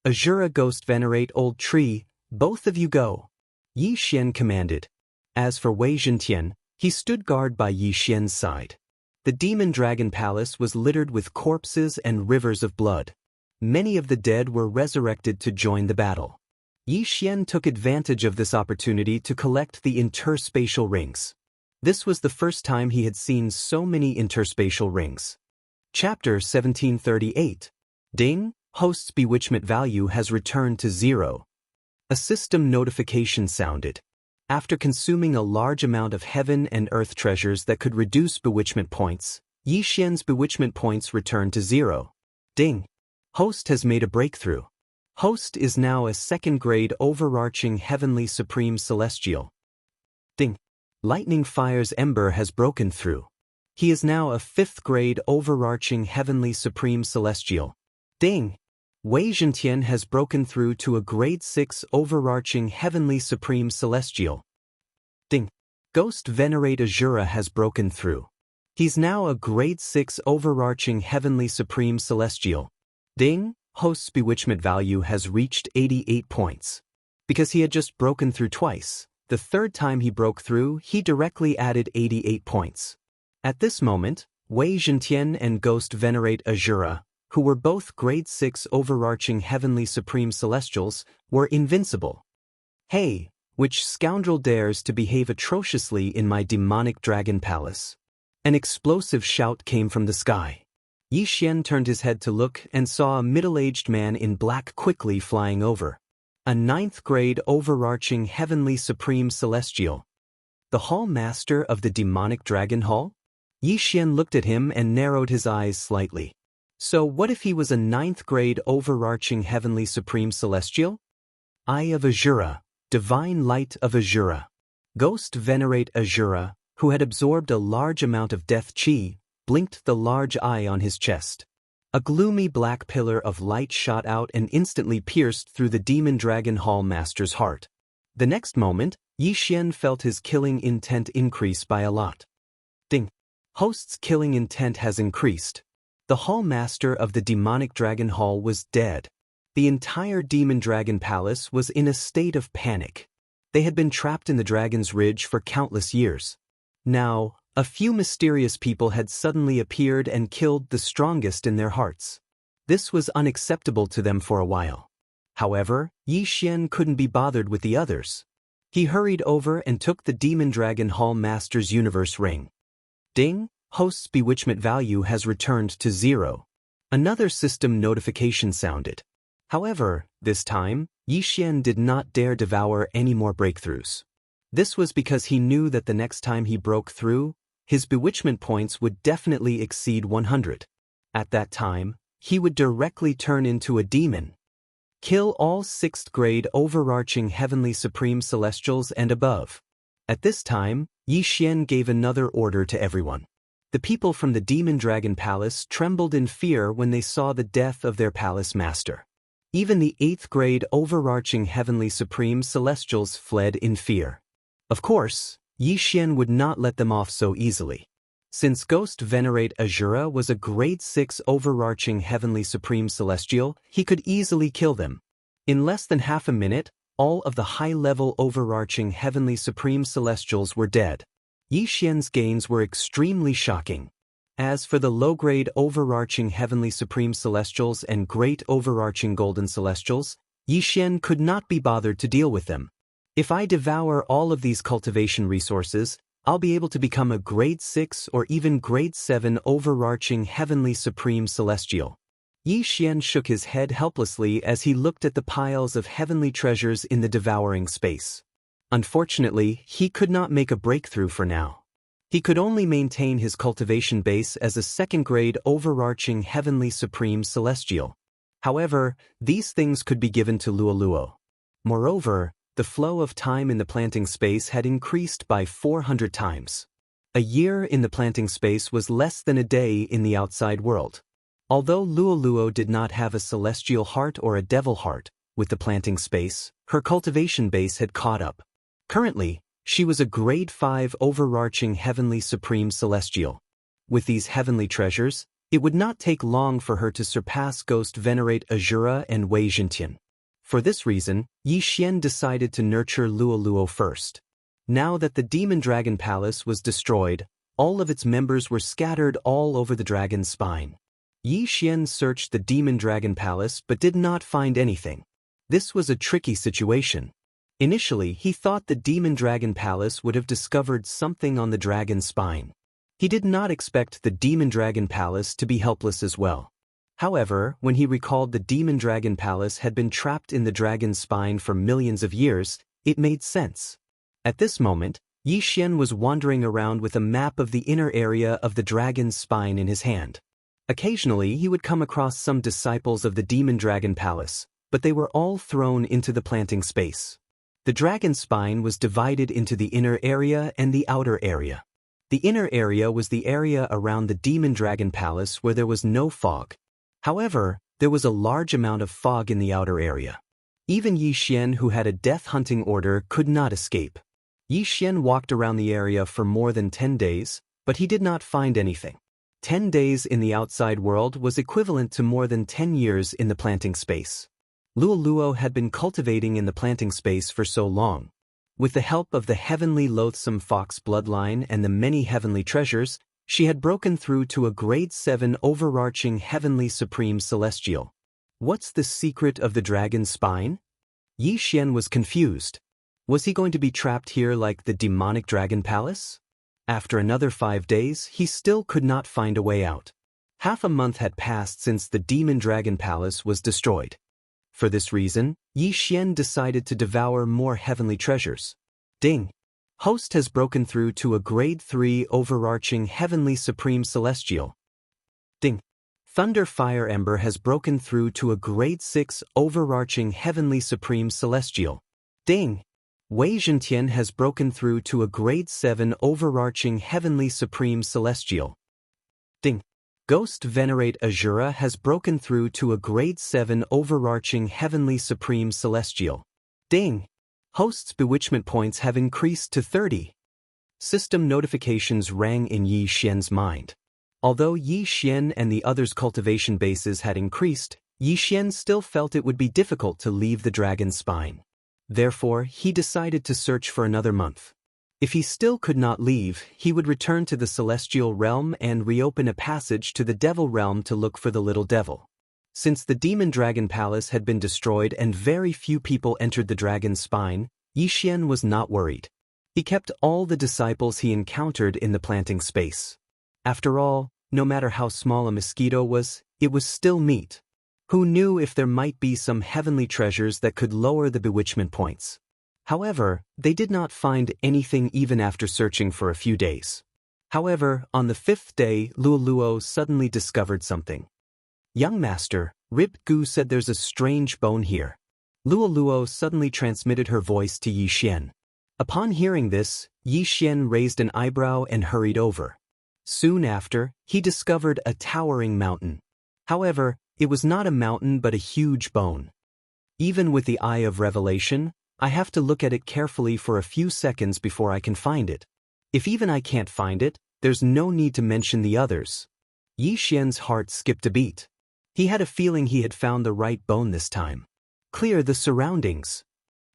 Azura Ghost Venerate Old Tree, both of you go. Yi Xian commanded. As for Wei Zhentian, he stood guard by Yi Xian's side. The Demon Dragon Palace was littered with corpses and rivers of blood. Many of the dead were resurrected to join the battle. Yi Xian took advantage of this opportunity to collect the interspatial rings. This was the first time he had seen so many interspatial rings. Chapter 1738. Ding, host's bewitchment value has returned to 0. A system notification sounded. After consuming a large amount of heaven and earth treasures that could reduce bewitchment points, Yi Xian's bewitchment points returned to 0. Ding. Host has made a breakthrough. Host is now a 2nd grade overarching Heavenly Supreme Celestial. Ding. Lightning Fire's Ember has broken through. He is now a 5th grade overarching Heavenly Supreme Celestial. Ding. Wei Zhentian has broken through to a grade 6 overarching Heavenly Supreme Celestial. Ding. Ghost Venerate Azura has broken through. He's now a grade 6 overarching Heavenly Supreme Celestial. Ding. Host's bewitchment value has reached 88 points. Because he had just broken through twice, the 3rd time he broke through, he directly added 88 points. At this moment, Wei Zhentian and Ghost Venerate Azura, who were both grade 6 overarching Heavenly Supreme Celestials, were invincible. Hey, which scoundrel dares to behave atrociously in my demonic dragon palace? An explosive shout came from the sky. Yi Xian turned his head to look and saw a middle-aged man in black quickly flying over. A 9th grade overarching Heavenly Supreme Celestial. The Hall Master of the Demonic Dragon Hall? Yi Xian looked at him and narrowed his eyes slightly. So what if he was a 9th grade overarching heavenly supreme celestial? Eye of Azura, divine light of Azura. Ghost venerate Azura, who had absorbed a large amount of death chi, blinked the large eye on his chest. A gloomy black pillar of light shot out and instantly pierced through the Demon Dragon Hall Master's heart. The next moment, Yi Xian felt his killing intent increase by a lot. Ding! Host's killing intent has increased. The Hall Master of the Demonic Dragon Hall was dead. The entire Demon Dragon Palace was in a state of panic. They had been trapped in the Dragon's Ridge for countless years. Now, a few mysterious people had suddenly appeared and killed the strongest in their hearts. This was unacceptable to them for a while. However, Yi Xian couldn't be bothered with the others. He hurried over and took the Demon Dragon Hall Master's universe ring. Ding! Host's bewitchment value has returned to 0. Another system notification sounded. However, this time, Yi Xian did not dare devour any more breakthroughs. This was because he knew that the next time he broke through, his bewitchment points would definitely exceed 100. At that time, he would directly turn into a demon. Kill all 6th grade overarching heavenly supreme celestials and above. At this time, Yi Xian gave another order to everyone. The people from the Demon Dragon Palace trembled in fear when they saw the death of their palace master. Even the 8th grade overarching heavenly supreme celestials fled in fear. Of course, Yi Xian would not let them off so easily. Since Ghost Venerate Azura was a grade 6 overarching heavenly supreme celestial, he could easily kill them. In less than half a minute, all of the high-level overarching heavenly supreme celestials were dead. Yi Xian's gains were extremely shocking. As for the low-grade overarching heavenly supreme celestials and great overarching golden celestials, Yi Xian could not be bothered to deal with them. If I devour all of these cultivation resources, I'll be able to become a grade 6 or even grade 7 overarching heavenly supreme celestial. Yi Xian shook his head helplessly as he looked at the piles of heavenly treasures in the devouring space. Unfortunately, he could not make a breakthrough for now. He could only maintain his cultivation base as a 2nd grade overarching heavenly supreme celestial. However, these things could be given to Luoluo. Moreover, the flow of time in the planting space had increased by 400 times. A year in the planting space was less than a day in the outside world. Although Luoluo did not have a celestial heart or a devil heart, with the planting space, her cultivation base had caught up. Currently, she was a grade 5 overarching heavenly supreme celestial. With these heavenly treasures, it would not take long for her to surpass Ghost Venerate Azura and Wei Jintian. For this reason, Yi Xian decided to nurture Luoluo first. Now that the Demon Dragon Palace was destroyed, all of its members were scattered all over the dragon's spine. Yi Xian searched the Demon Dragon Palace but did not find anything. This was a tricky situation. Initially, he thought the Demon Dragon Palace would have discovered something on the dragon's spine. He did not expect the Demon Dragon Palace to be helpless as well. However, when he recalled the Demon Dragon Palace had been trapped in the dragon's spine for millions of years, it made sense. At this moment, Yi Xian was wandering around with a map of the inner area of the dragon's spine in his hand. Occasionally, he would come across some disciples of the Demon Dragon Palace, but they were all thrown into the planting space. The dragon's spine was divided into the inner area and the outer area. The inner area was the area around the Demon Dragon Palace where there was no fog. However, there was a large amount of fog in the outer area. Even Yi Xian, who had a death-hunting order, could not escape. Yi Xian walked around the area for more than 10 days, but he did not find anything. 10 days in the outside world was equivalent to more than 10 years in the planting space. Luoluo had been cultivating in the planting space for so long. With the help of the heavenly loathsome fox bloodline and the many heavenly treasures, she had broken through to a grade 7 overarching heavenly supreme celestial. What's the secret of the dragon's spine? Yi Xian was confused. Was he going to be trapped here like the demonic dragon palace? After another 5 days, he still could not find a way out. Half a month had passed since the demon dragon palace was destroyed. For this reason, Yi Xian decided to devour more heavenly treasures. Ding! Host has broken through to a grade 3 overarching heavenly supreme celestial. Ding. Thunder Fire Ember has broken through to a grade 6 overarching heavenly supreme celestial. Ding. Wei Zhentian has broken through to a grade 7 overarching heavenly supreme celestial. Ding. Ghost Venerate Azura has broken through to a grade 7 overarching heavenly supreme celestial. Ding. Host's bewitchment points have increased to 30. System notifications rang in Yi Xian's mind. Although Yi Xian and the others' cultivation bases had increased, Yi Xian still felt it would be difficult to leave the dragon's spine. Therefore, he decided to search for another month. If he still could not leave, he would return to the celestial realm and reopen a passage to the devil realm to look for the little devil. Since the demon dragon palace had been destroyed and very few people entered the dragon's spine, Yi Xian was not worried. He kept all the disciples he encountered in the planting space. After all, no matter how small a mosquito was, it was still meat. Who knew if there might be some heavenly treasures that could lower the bewitchment points? However, they did not find anything even after searching for a few days. However, on the 5th day, Luo suddenly discovered something. Young master, Rip Gu said there's a strange bone here. Luo suddenly transmitted her voice to Yi Xian. Upon hearing this, Yi Xian raised an eyebrow and hurried over. Soon after, he discovered a towering mountain. However, it was not a mountain but a huge bone. Even with the eye of revelation, I have to look at it carefully for a few seconds before I can find it. If even I can't find it, there's no need to mention the others. Yi Xian's heart skipped a beat. He had a feeling he had found the right bone this time. Clear the surroundings,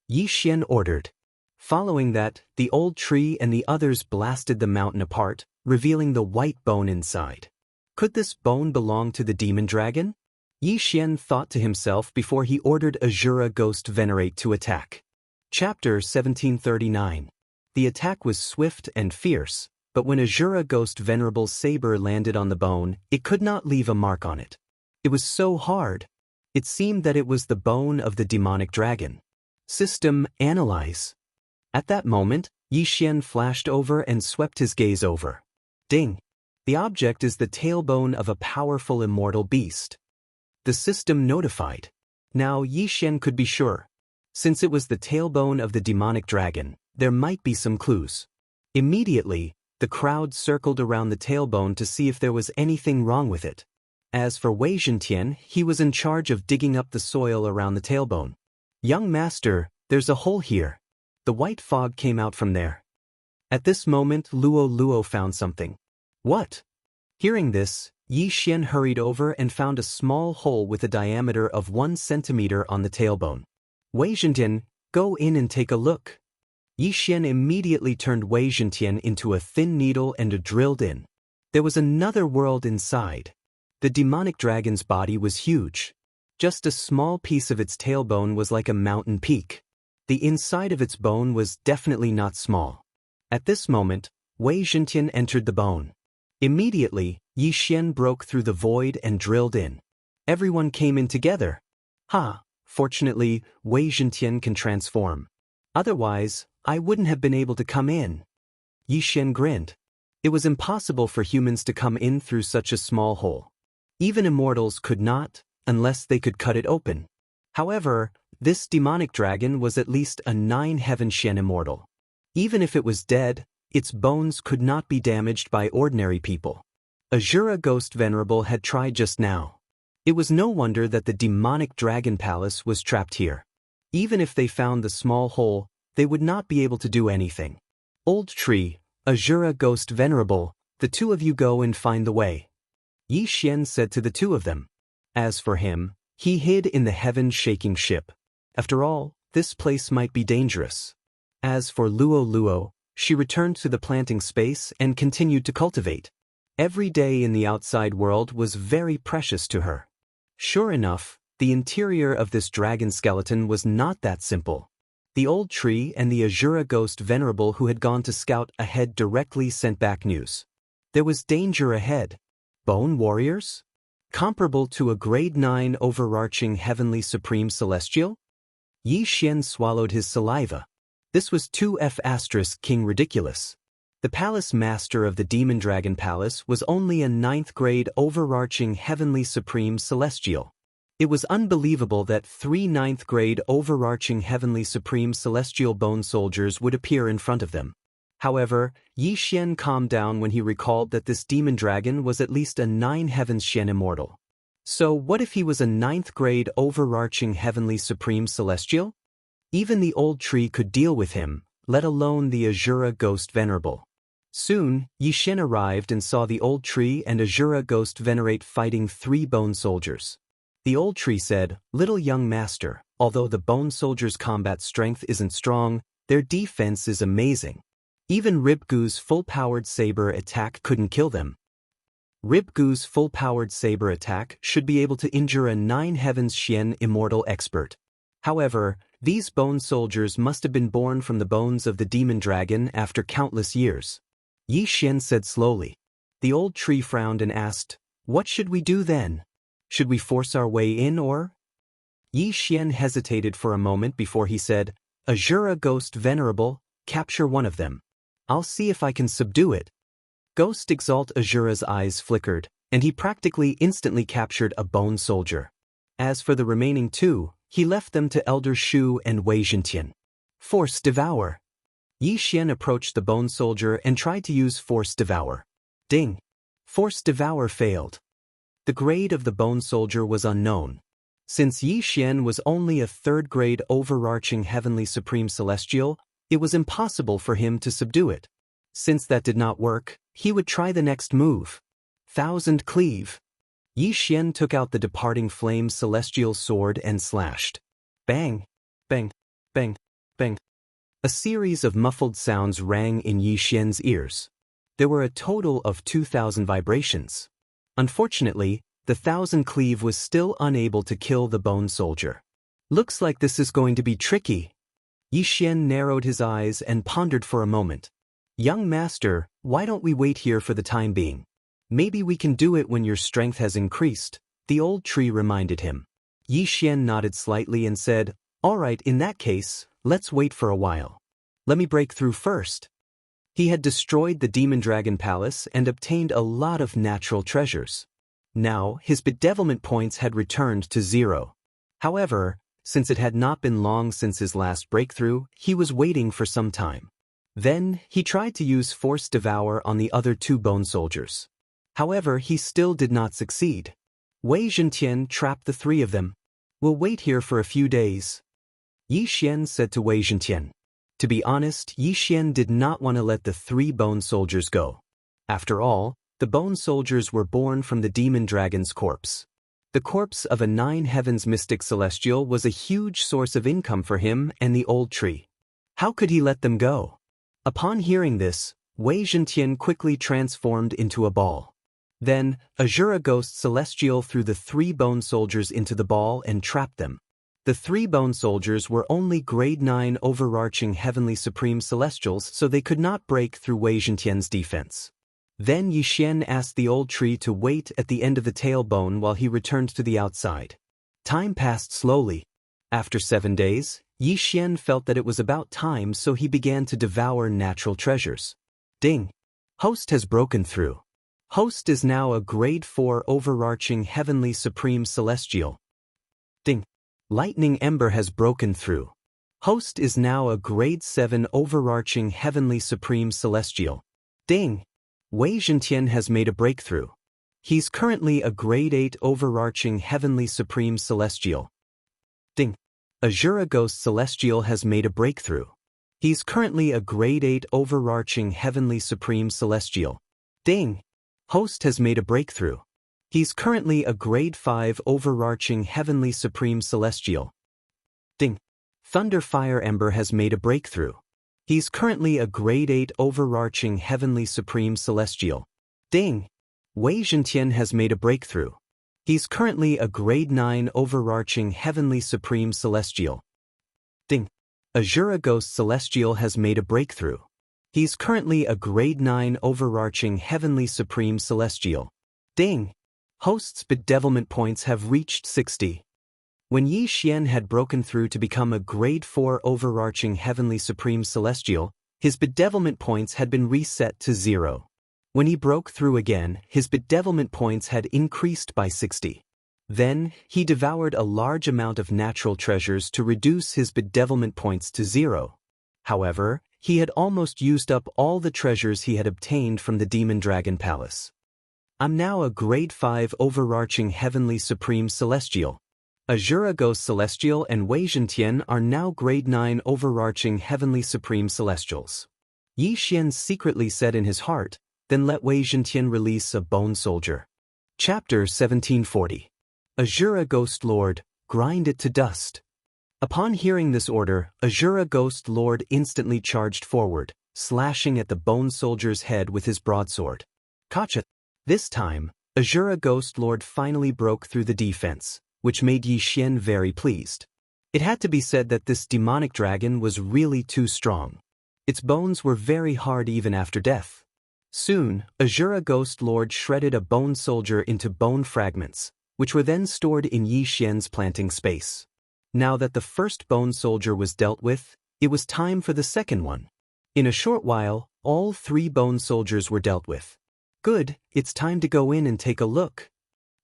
Yi Xian ordered. Following that, the old tree and the others blasted the mountain apart, revealing the white bone inside. Could this bone belong to the demon dragon? Yi Xian thought to himself before he ordered Azura Ghost Venerate to attack. Chapter 1739. The attack was swift and fierce, but when Azura Ghost Venerable's saber landed on the bone, it could not leave a mark on it. It was so hard. It seemed that it was the bone of the demonic dragon. System Analyze. At that moment, Yi Xian flashed over and swept his gaze over. Ding. The object is the tailbone of a powerful immortal beast. The system notified. Now Yi Xian could be sure. Since it was the tailbone of the demonic dragon, there might be some clues. Immediately, the crowd circled around the tailbone to see if there was anything wrong with it. As for Wei Zhentian, he was in charge of digging up the soil around the tailbone. Young master, there's a hole here. The white fog came out from there. At this moment, Luo found something. What? Hearing this, Yi Xian hurried over and found a small hole with a diameter of 1 centimeter on the tailbone. Wei Zhentian, go in and take a look. Yi Xian immediately turned Wei Zhentian into a thin needle and drilled in. There was another world inside. The demonic dragon's body was huge. Just a small piece of its tailbone was like a mountain peak. The inside of its bone was definitely not small. At this moment, Wei Zhentian entered the bone. Immediately, Yi Xian broke through the void and drilled in. Everyone came in together. Fortunately, Wei Zhentian can transform. Otherwise, I wouldn't have been able to come in. Yi Xian grinned. It was impossible for humans to come in through such a small hole. Even immortals could not, unless they could cut it open. However, this demonic dragon was at least a 9-heaven Xian immortal. Even if it was dead, its bones could not be damaged by ordinary people. Azura Ghost Venerable had tried just now. It was no wonder that the demonic dragon palace was trapped here. Even if they found the small hole, they would not be able to do anything. Old tree, Azura Ghost Venerable, the two of you go and find the way. Yi Xian said to the two of them. As for him, he hid in the heaven-shaking ship. After all, this place might be dangerous. As for Luo, she returned to the planting space and continued to cultivate. Every day in the outside world was very precious to her. Sure enough, the interior of this dragon skeleton was not that simple. The old tree and the Azura Ghost Venerable who had gone to scout ahead directly sent back news. There was danger ahead. Bone warriors? Comparable to a grade 9 overarching heavenly supreme celestial? Yi Xian swallowed his saliva. This was 2F asterisk King Ridiculous. The palace master of the Demon Dragon Palace was only a 9th grade overarching heavenly supreme celestial. It was unbelievable that 3 9th grade overarching heavenly supreme celestial bone soldiers would appear in front of them. However, Yi Xian calmed down when he recalled that this demon dragon was at least a 9 heavens Xian immortal. So what if he was a 9th grade overarching heavenly supreme celestial? Even the old tree could deal with him, let alone the Azura ghost venerable. Soon, Yi Xian arrived and saw the old tree and Azura ghost venerate fighting 3 bone soldiers. The old tree said, "Little young master, although the bone soldiers' combat strength isn't strong, their defense is amazing. Even Ribgu's full-powered saber attack couldn't kill them." Ribgu's full-powered saber attack should be able to injure a 9 heavens Xian immortal expert. However, these bone soldiers must have been born from the bones of the demon dragon after countless years. Yi Xian said slowly. The old tree frowned and asked, "What should we do then? Should we force our way in or?" Yi Xian hesitated for a moment before he said, "Azura Ghost Venerable, capture one of them. I'll see if I can subdue it." Ghost Exalt Azura's eyes flickered, and he practically instantly captured a bone soldier. As for the remaining 2, he left them to Elder Shu and Wei Zhentian. Force Devour. Yi Xian approached the bone soldier and tried to use Force Devour. Ding! Force Devour failed. The grade of the bone soldier was unknown. Since Yi Xian was only a 3rd grade overarching heavenly supreme celestial, it was impossible for him to subdue it. Since that did not work, he would try the next move. 1000 Cleave. Yi Xian took out the departing flame celestial sword and slashed. Bang! Bang! Bang! Bang! A series of muffled sounds rang in Yi Xian's ears. There were a total of 2000 vibrations. Unfortunately, the 1000 Cleave was still unable to kill the bone soldier. Looks like this is going to be tricky. Yi Xian narrowed his eyes and pondered for a moment. Young master, why don't we wait here for the time being? Maybe we can do it when your strength has increased, the old tree reminded him. Yi Xian nodded slightly and said, "All right, in that case, let's wait for a while. Let me break through first." He had destroyed the Demon Dragon Palace and obtained a lot of natural treasures. Now, his bedevilment points had returned to 0. However, since it had not been long since his last breakthrough, he was waiting for some time. Then, he tried to use Force Devour on the other 2 bone soldiers. However, he still did not succeed. Wei Zhentian trapped the 3 of them. "We'll wait here for a few days," Yi Xian said to Wei Zhentian. To be honest, Yi Xian did not want to let the 3 bone soldiers go. After all, the bone soldiers were born from the demon dragon's corpse. The corpse of a 9 heavens mystic celestial was a huge source of income for him and the old tree. How could he let them go? Upon hearing this, Wei Zhentian quickly transformed into a ball. Then, Azura Ghost Celestial threw the 3 bone soldiers into the ball and trapped them. The 3 bone soldiers were only grade 9 overarching heavenly supreme celestials, so they could not break through Wei Zhentian's defense. Then Yi Xian asked the old tree to wait at the end of the tailbone while he returned to the outside. Time passed slowly. After 7 days, Yi Xian felt that it was about time, so he began to devour natural treasures. Ding! Host has broken through. Host is now a grade 4 overarching heavenly supreme celestial. Ding! Lightning Ember has broken through. Host is now a grade 7 overarching heavenly supreme celestial. Ding! Wei Zhentian has made a breakthrough. He's currently a grade 8 overarching heavenly supreme celestial. Ding! Azura Ghost Celestial has made a breakthrough. He's currently a grade 8 overarching heavenly supreme celestial. Ding! Host has made a breakthrough. He's currently a grade 5 overarching heavenly supreme celestial. Ding! Thunder Fire Ember has made a breakthrough. He's currently a grade 8 overarching heavenly supreme celestial. Ding! Wei Zhentian has made a breakthrough. He's currently a grade 9 overarching heavenly supreme celestial. Ding! Azura Ghost Celestial has made a breakthrough. He's currently a grade 9 overarching heavenly supreme celestial. Ding! Host's bedevilment points have reached 60. When Yi Xian had broken through to become a grade 4 overarching heavenly supreme celestial, his bedevilment points had been reset to 0. When he broke through again, his bedevilment points had increased by 60. Then, he devoured a large amount of natural treasures to reduce his bedevilment points to 0. However, he had almost used up all the treasures he had obtained from the Demon Dragon Palace. I'm now a grade 5 overarching heavenly supreme celestial. Azura Ghost Celestial and Wei Zhentian are now grade 9 overarching heavenly supreme celestials. Yi Xian secretly said in his heart, then let Wei Zhentian release a bone soldier. Chapter 1740. Azura Ghost Lord, grind it to dust. Upon hearing this order, Azura Ghost Lord instantly charged forward, slashing at the bone soldier's head with his broadsword. Kacha! This time, Azura Ghost Lord finally broke through the defense, which made Yi Xian very pleased. It had to be said that this demonic dragon was really too strong. Its bones were very hard even after death. Soon, Azura Ghost Lord shredded a bone soldier into bone fragments, which were then stored in Yi Xian's planting space. Now that the first bone soldier was dealt with, it was time for the second one. In a short while, all 3 bone soldiers were dealt with. Good, it's time to go in and take a look.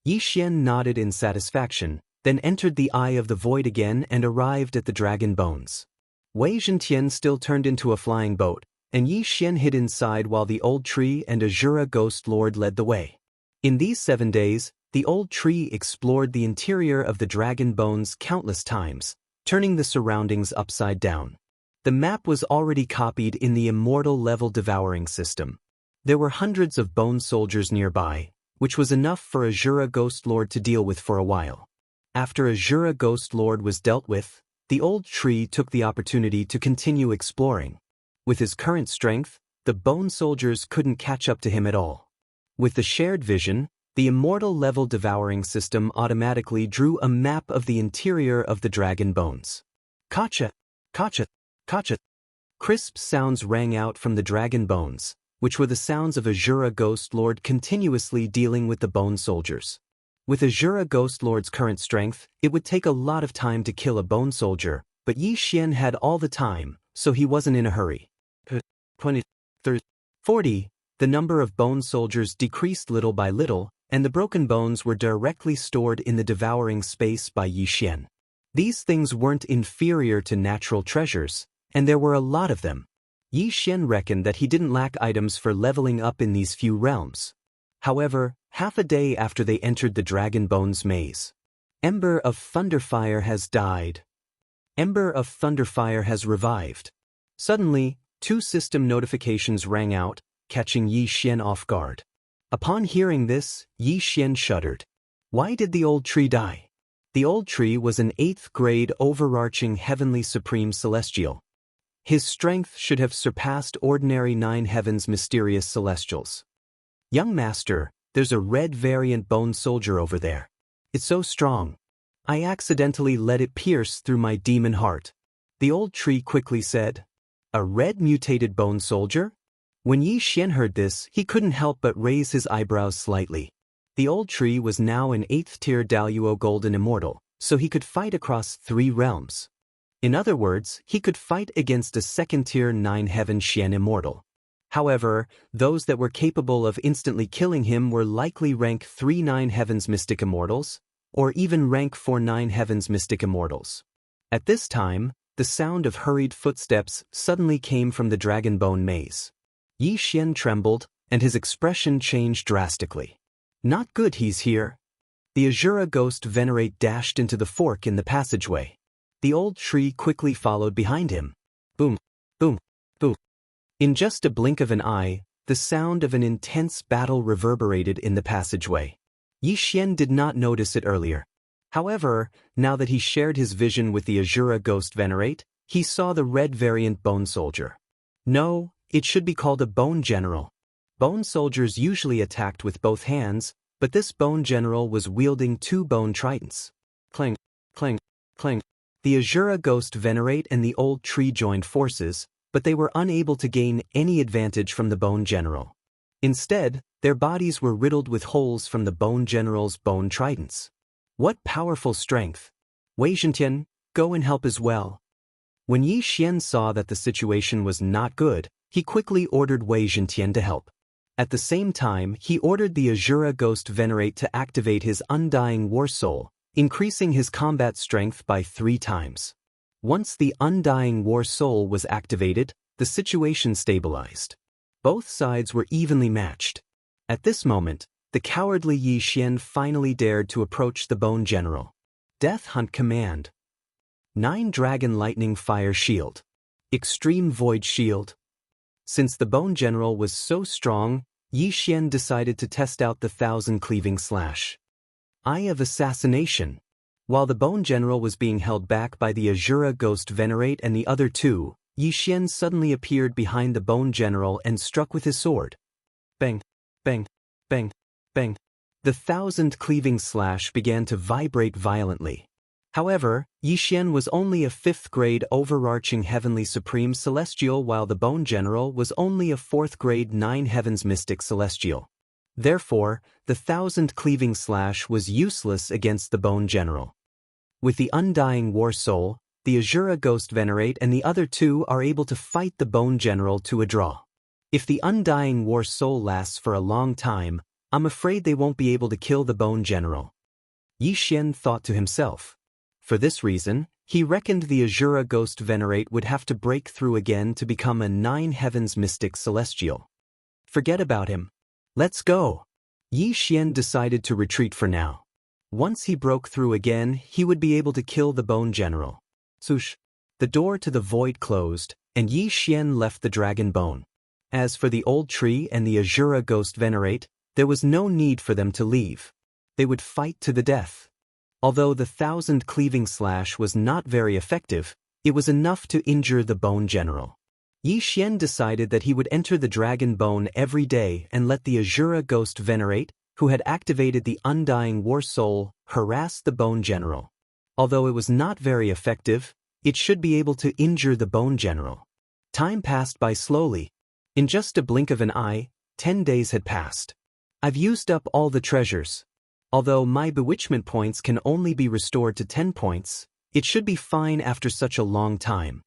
Yi Xian nodded in satisfaction, then entered the Eye of the Void again and arrived at the dragon bones. Wei Zhentian still turned into a flying boat, and Yi Xian hid inside while the old tree and Azura Ghost Lord led the way. In these 7 days, the old tree explored the interior of the dragon bones countless times, turning the surroundings upside down. The map was already copied in the immortal level devouring system. There were hundreds of bone soldiers nearby, which was enough for Azura Ghost Lord to deal with for a while. After Azura Ghost Lord was dealt with, the old tree took the opportunity to continue exploring. With his current strength, the bone soldiers couldn't catch up to him at all. With the shared vision, the immortal level devouring system automatically drew a map of the interior of the dragon bones. Kacha! Kacha! Kacha! Crisp sounds rang out from the dragon bones, which were the sounds of Azura Ghost Lord continuously dealing with the bone soldiers. With Azura Ghost Lord's current strength, it would take a lot of time to kill a bone soldier, but Yi Xian had all the time, so he wasn't in a hurry. 20, 30, 40, the number of bone soldiers decreased little by little, and the broken bones were directly stored in the devouring space by Yi Xian. These things weren't inferior to natural treasures, and there were a lot of them. Yi Xian reckoned that he didn't lack items for leveling up in these few realms. However, half a day after they entered the Dragon Bones maze, Ember of Thunderfire has died. Ember of Thunderfire has revived. Suddenly, 2 system notifications rang out, catching Yi Xian off guard. Upon hearing this, Yi Xian shuddered. Why did the old tree die? The old tree was an 8th grade overarching heavenly supreme celestial. His strength should have surpassed ordinary 9 heavens mysterious celestials. Young master, there's a red variant bone soldier over there. It's so strong. I accidentally let it pierce through my demon heart. The old tree quickly said. A red mutated bone soldier? When Yi Xian heard this, he couldn't help but raise his eyebrows slightly. The old tree was now an 8th tier Daluo Golden Immortal, so he could fight across 3 realms. In other words, he could fight against a 2nd tier 9 heaven Xian Immortal. However, those that were capable of instantly killing him were likely rank 3 9 heavens Mystic Immortals, or even rank 4 9 heavens Mystic Immortals. At this time, the sound of hurried footsteps suddenly came from the Dragon Bone maze. Yi Xian trembled, and his expression changed drastically. Not good he's here. The Azura Ghost Venerate dashed into the fork in the passageway. The old tree quickly followed behind him. Boom, boom, boom. In just a blink of an eye, the sound of an intense battle reverberated in the passageway. Yi Xian did not notice it earlier. However, now that he shared his vision with the Azura Ghost Venerate, he saw the red variant bone soldier. No, it should be called a bone general. Bone soldiers usually attacked with both hands, but this bone general was wielding 2 bone tridents. Clang, clang, clang. The Azura Ghost Venerate and the old tree joined forces, but they were unable to gain any advantage from the bone general. Instead, their bodies were riddled with holes from the bone general's bone tridents. What powerful strength! Wei Zhentian, go and help as well. When Yi Xian saw that the situation was not good, he quickly ordered Wei Zhentian to help. At the same time, he ordered the Azura Ghost Venerate to activate his Undying War Soul, increasing his combat strength by 3 times. Once the Undying War Soul was activated, the situation stabilized. Both sides were evenly matched. At this moment, the cowardly Yi Xian finally dared to approach the Bone General. Death Hunt Command. 9 Dragon Lightning Fire Shield. Extreme Void Shield. Since the Bone General was so strong, Yi Xian decided to test out the 1000 Cleaving Slash. Eye of Assassination. While the Bone General was being held back by the Azura Ghost Venerate and the other 2, Yi Xian suddenly appeared behind the Bone General and struck with his sword. Bang, bang, bang, bang. The 1000 Cleaving Slash began to vibrate violently. However, Yi Xian was only a 5th grade overarching Heavenly Supreme Celestial while the Bone General was only a 4th grade 9 Heavens Mystic Celestial. Therefore, the 1000 Cleaving Slash was useless against the Bone General. With the Undying War Soul, the Azura Ghost Venerate and the other 2 are able to fight the Bone General to a draw. If the Undying War Soul lasts for a long time, I'm afraid they won't be able to kill the Bone General. Yi Xian thought to himself. For this reason, he reckoned the Azura Ghost Venerate would have to break through again to become a 9 Heavens Mystic Celestial. Forget about him. Let's go. Yi Xian decided to retreat for now. Once he broke through again, he would be able to kill the Bone General. Swoosh. The door to the void closed, and Yi Xian left the Dragon Bone. As for the old tree and the Azura Ghost Venerate, there was no need for them to leave. They would fight to the death. Although the 1000 Cleaving Slash was not very effective, it was enough to injure the Bone General. Yi Xian decided that he would enter the Dragon Bone every day and let the Azura Ghost Venerate, who had activated the Undying War Soul, harass the Bone General. Although it was not very effective, it should be able to injure the Bone General. Time passed by slowly. In just a blink of an eye, 10 days had passed. I've used up all the treasures. Although my bewitchment points can only be restored to 10 points, it should be fine after such a long time.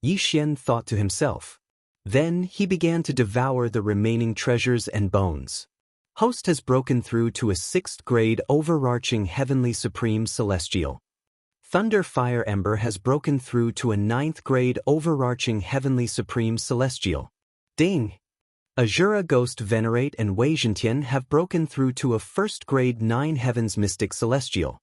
Yi Xian thought to himself. Then he began to devour the remaining treasures and bones. Host has broken through to a 6th grade overarching Heavenly Supreme Celestial. Thunder Fire Ember has broken through to a 9th grade overarching Heavenly Supreme Celestial. Ding! Azura Ghost Venerate and Wei Zhentian have broken through to a 1st grade 9 Heavens Mystic Celestial.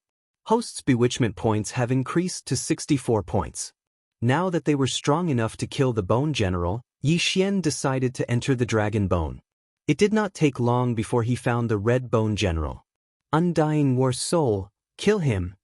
Host's bewitchment points have increased to 64 points. Now that they were strong enough to kill the Bone General, Yi Xian decided to enter the Dragon Bone. It did not take long before he found the Red Bone General. Undying War Soul, kill him!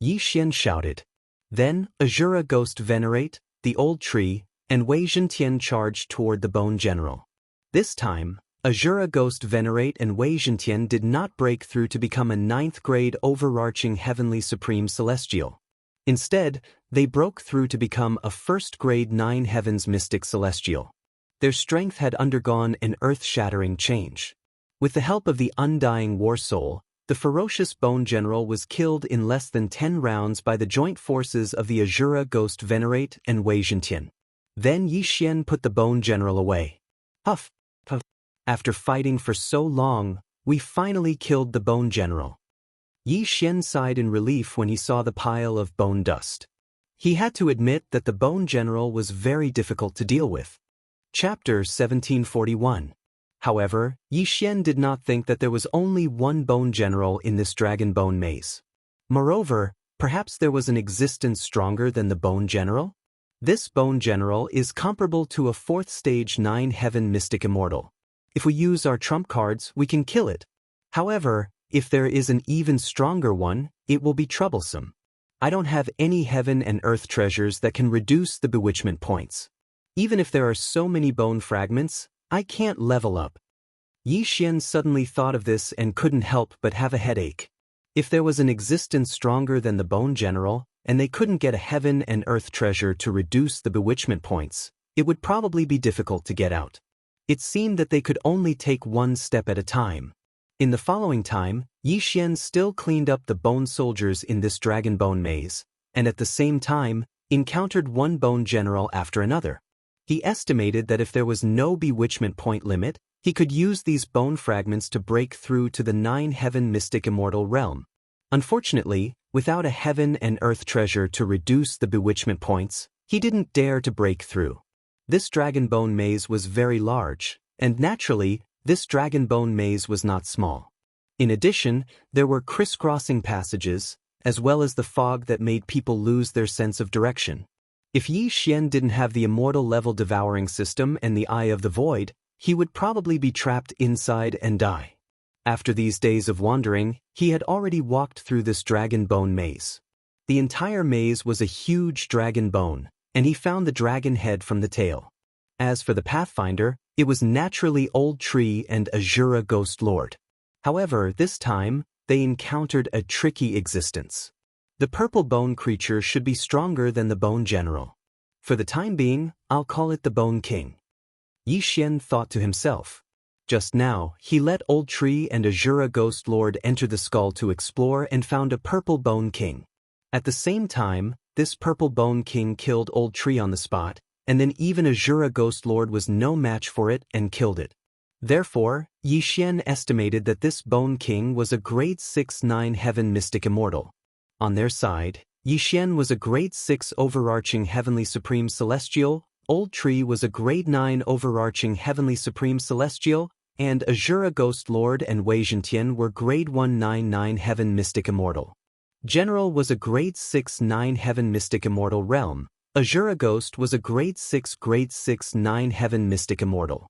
Yi Xian shouted. Then, Azura Ghost Venerate, the Old Tree, and Wei Zhentian charged toward the Bone General. This time, Azura Ghost Venerate and Wei Zhentian did not break through to become a 9th grade overarching Heavenly Supreme Celestial. Instead, they broke through to become a 1st grade 9 Heavens Mystic Celestial. Their strength had undergone an earth-shattering change. With the help of the Undying War Soul, the ferocious Bone General was killed in less than 10 rounds by the joint forces of the Azura Ghost Venerate and Wei Zhentian. Then Yi Xian put the Bone General away. Huff, puff. After fighting for so long, we finally killed the Bone General. Yi Xian sighed in relief when he saw the pile of bone dust. He had to admit that the Bone General was very difficult to deal with. Chapter 1741. However, Yi Xian did not think that there was only one Bone General in this Dragon Bone maze. Moreover, perhaps there was an existence stronger than the Bone General? This Bone General is comparable to a 4th stage 9 Heaven Mystic Immortal. If we use our trump cards, we can kill it. However, if there is an even stronger one, it will be troublesome. I don't have any heaven and earth treasures that can reduce the bewitchment points. Even if there are so many bone fragments, I can't level up. Yi Xian suddenly thought of this and couldn't help but have a headache. If there was an existence stronger than the Bone General, and they couldn't get a heaven and earth treasure to reduce the bewitchment points, it would probably be difficult to get out. It seemed that they could only take one step at a time. In the following time, Yi Xian still cleaned up the bone soldiers in this dragon bone maze, and at the same time, encountered one bone general after another. He estimated that if there was no bewitchment point limit, he could use these bone fragments to break through to the 9-heaven mystic immortal realm. Unfortunately, without a heaven and earth treasure to reduce the bewitchment points, he didn't dare to break through. This dragon bone maze was very large, and naturally, this dragon bone maze was not small. In addition, there were crisscrossing passages, as well as the fog that made people lose their sense of direction. If Yi Xian didn't have the immortal level devouring system and the Eye of the Void, he would probably be trapped inside and die. After these days of wandering, he had already walked through this dragon bone maze. The entire maze was a huge dragon bone, and he found the dragon head from the tail. As for the Pathfinder, it was naturally Old Tree and Azura Ghost Lord. However, this time, they encountered a tricky existence. The purple bone creature should be stronger than the bone general. For the time being, I'll call it the Bone King. Yi Xian thought to himself. Just now, he let Old Tree and Azura Ghost Lord enter the skull to explore and found a purple Bone King. At the same time, this purple Bone King killed Old Tree on the spot, and then even Azura Ghost Lord was no match for it and killed it. Therefore, Yi Xian estimated that this Bone King was a grade 6 9-heaven mystic immortal. On their side, Yi Xian was a grade 6 overarching heavenly supreme celestial, Old Tree was a grade 9 overarching heavenly supreme celestial, and Azura Ghost Lord and Wei Zhentian were grade 1 9-heaven mystic immortal. General was a grade 6 9-heaven mystic immortal realm. Azura Ghost was a grade 6 9-heaven mystic immortal.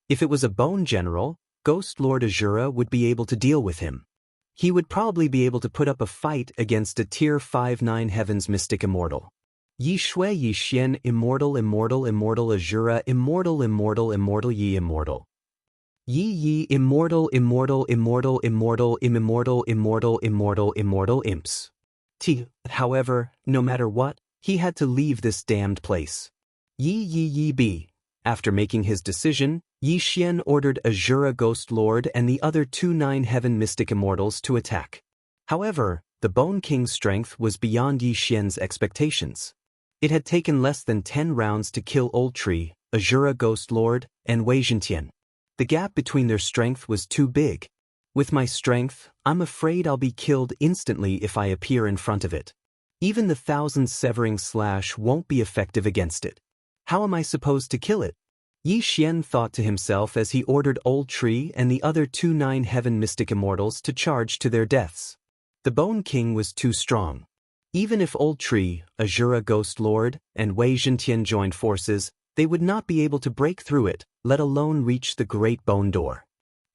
If it was a bone general, Ghost Lord Azura would be able to deal with him. He would probably be able to put up a fight against a tier 5 9 heavens mystic immortal. Yi Shui Yi Xian immortal Azura immortal Yi immortal. Yi immortal imps. However, no matter what, he had to leave this damned place. Yi be. After making his decision, Yi Xian ordered Azura Ghost Lord and the other 2 9-heaven mystic immortals to attack. However, the Bone King's strength was beyond Yi Xian's expectations. It had taken less than 10 rounds to kill Old Tree, Azura Ghost Lord, and Wei Zhentian. The gap between their strength was too big. With my strength, I'm afraid I'll be killed instantly if I appear in front of it. Even the 1000 severing slash won't be effective against it. How am I supposed to kill it? Yi Xian thought to himself as he ordered Old Tree and the other 2 9-heaven mystic immortals to charge to their deaths. The Bone King was too strong. Even if Old Tree, Azura Ghost Lord, and Wei Zhentian joined forces, they would not be able to break through it, let alone reach the Great Bone Door.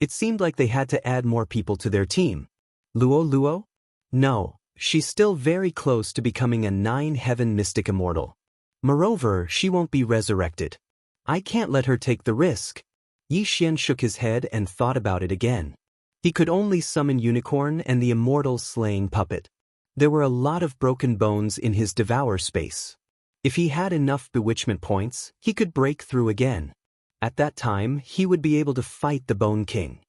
It seemed like they had to add more people to their team. Luo? No, she's still very close to becoming a 9-heaven mystic immortal. Moreover, she won't be resurrected. I can't let her take the risk. Yi Xian shook his head and thought about it again. He could only summon Unicorn and the immortal slaying puppet. There were a lot of broken bones in his devour space. If he had enough bewitchment points, he could break through again. At that time, he would be able to fight the Bone King.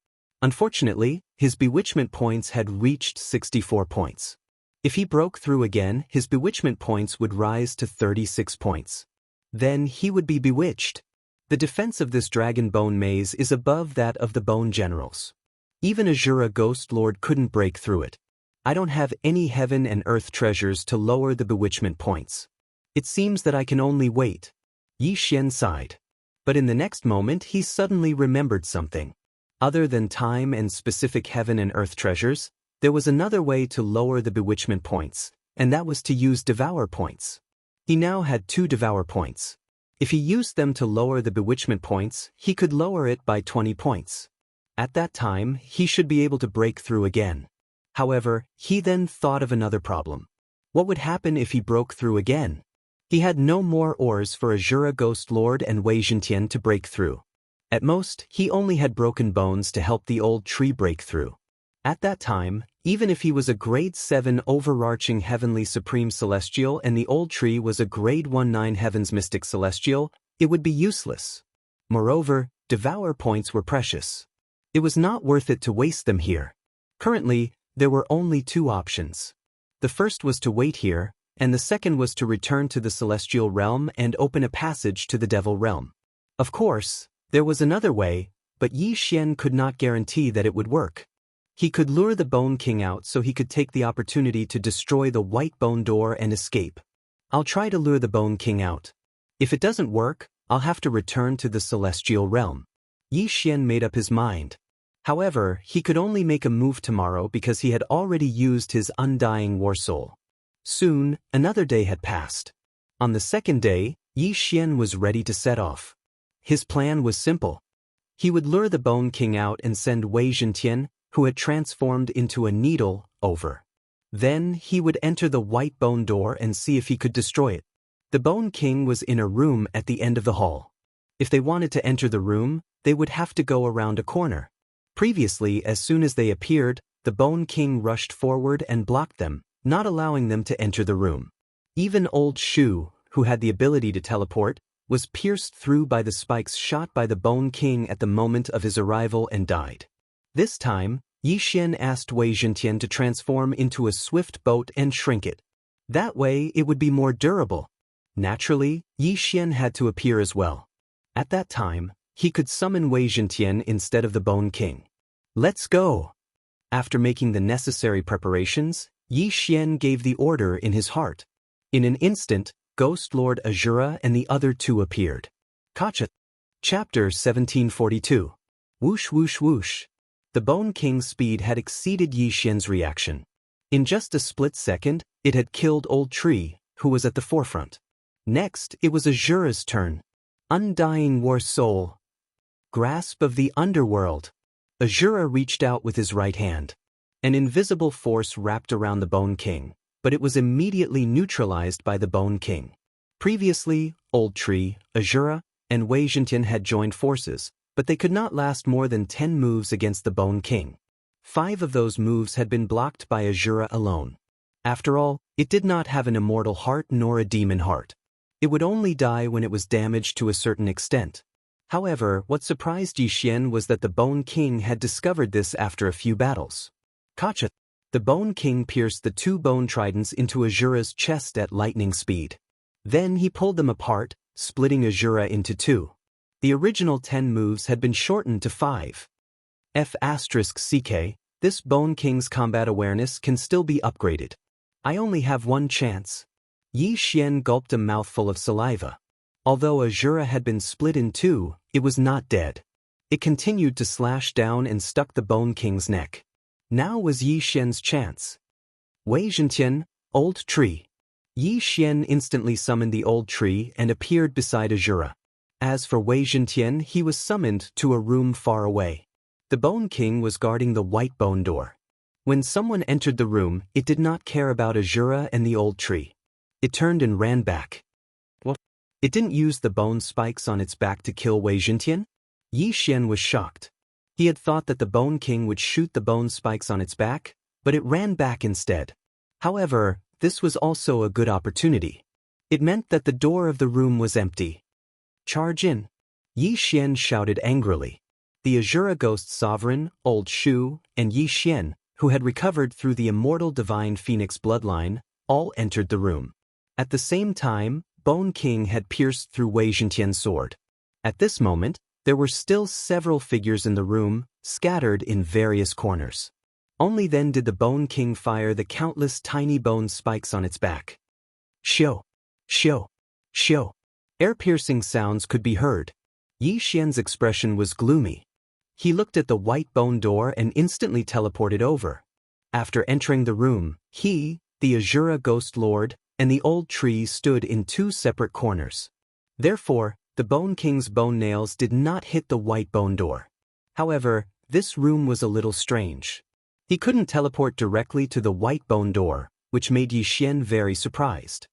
Unfortunately, his bewitchment points had reached 64 points. If he broke through again, his bewitchment points would rise to 36 points. Then he would be bewitched. The defense of this dragon bone maze is above that of the bone generals. Even Azura Ghost Lord couldn't break through it. I don't have any heaven and earth treasures to lower the bewitchment points. It seems that I can only wait. Yi Xian sighed. But in the next moment he suddenly remembered something. Other than time and specific heaven and earth treasures, there was another way to lower the bewitchment points, and that was to use devour points. He now had 2 devour points. If he used them to lower the bewitchment points, he could lower it by 20 points. At that time, he should be able to break through again. However, he then thought of another problem. What would happen if he broke through again? He had no more ores for Azura Ghost Lord and Wei Zhentian to break through. At most, he only had broken bones to help the Old Tree break through. At that time, even if he was a grade 7 overarching heavenly supreme celestial and the Old Tree was a grade 1 9 heavens mystic celestial, it would be useless. Moreover, devour points were precious. It was not worth it to waste them here. Currently, There were only two options. The first was to wait here, and the second was to return to the celestial realm and open a passage to the devil realm. Of course, there was another way, but Yi Xian could not guarantee that it would work. He could lure the Bone King out so he could take the opportunity to destroy the white bone door and escape. I'll try to lure the Bone King out. If it doesn't work, I'll have to return to the celestial realm. Yi Xian made up his mind. However, he could only make a move tomorrow because he had already used his undying war soul. Soon, another day had passed. On the second day, Yi Xian was ready to set off. His plan was simple. He would lure the Bone King out and send Wei Zhentian, who had transformed into a needle, over. Then he would enter the white bone door and see if he could destroy it. The Bone King was in a room at the end of the hall. If they wanted to enter the room, they would have to go around a corner. Previously, as soon as they appeared, the Bone King rushed forward and blocked them, not allowing them to enter the room. Even old Shu, who had the ability to teleport, was pierced through by the spikes shot by the Bone King at the moment of his arrival and died. This time, Yi Xian asked Wei Zhentian to transform into a swift boat and shrink it. That way it would be more durable. Naturally, Yi Xian had to appear as well. At that time, he could summon Wei Zhentian instead of the Bone King. Let's go! After making the necessary preparations, Yi Xian gave the order in his heart. In an instant, Ghost Lord Azura and the other two appeared. Kacha. Chapter 1742. Whoosh whoosh whoosh. The Bone King's speed had exceeded Yi Xian's reaction. In just a split second, it had killed Old Tree, who was at the forefront. Next, it was Azura's turn. Undying War Soul. Grasp of the Underworld. Azura reached out with his right hand. An invisible force wrapped around the Bone King, but it was immediately neutralized by the Bone King. Previously, Old Tree, Azura, and Wei Zhentian had joined forces, but they could not last more than 10 moves against the Bone King. 5 of those moves had been blocked by Azura alone. After all, it did not have an immortal heart nor a demon heart. It would only die when it was damaged to a certain extent. However, what surprised Yi Xian was that the Bone King had discovered this after a few battles. Kacha. The Bone King pierced the 2 bone tridents into Azura's chest at lightning speed. Then he pulled them apart, splitting Azura into 2. The original 10 moves had been shortened to 5. F***CK, this Bone King's combat awareness can still be upgraded. I only have one chance. Yi Xian gulped a mouthful of saliva. Although Azura had been split in 2, it was not dead. It continued to slash down and stuck the Bone King's neck. Now was Yi Xian's chance. Wei Zhentian, Old Tree. Yi Xian instantly summoned the Old Tree and appeared beside Azura. As for Wei Zhentian, he was summoned to a room far away. The Bone King was guarding the white bone door. When someone entered the room, it did not care about Azura and the Old Tree. It turned and ran back. What? It didn't use the bone spikes on its back to kill Wei Zhentian? Yi Xian was shocked. He had thought that the Bone King would shoot the bone spikes on its back, but it ran back instead. However, this was also a good opportunity. It meant that the door of the room was empty. Charge in! Yi Xian shouted angrily. The Azura Ghost Sovereign, Old Shu, and Yi Xian, who had recovered through the immortal divine phoenix bloodline, all entered the room. At the same time, Bone King had pierced through Wei Zhentian's sword. At this moment, there were still several figures in the room, scattered in various corners. Only then did the Bone King fire the countless tiny bone spikes on its back. Shio! Shio! Shio! Air-piercing sounds could be heard. Yi Xian's expression was gloomy. He looked at the white bone door and instantly teleported over. After entering the room, he, the Azura Ghost Lord, and the Old Tree stood in 2 separate corners. Therefore, the Bone King's bone nails did not hit the white bone door. However, this room was a little strange. He couldn't teleport directly to the white bone door, which made Yi Xian very surprised.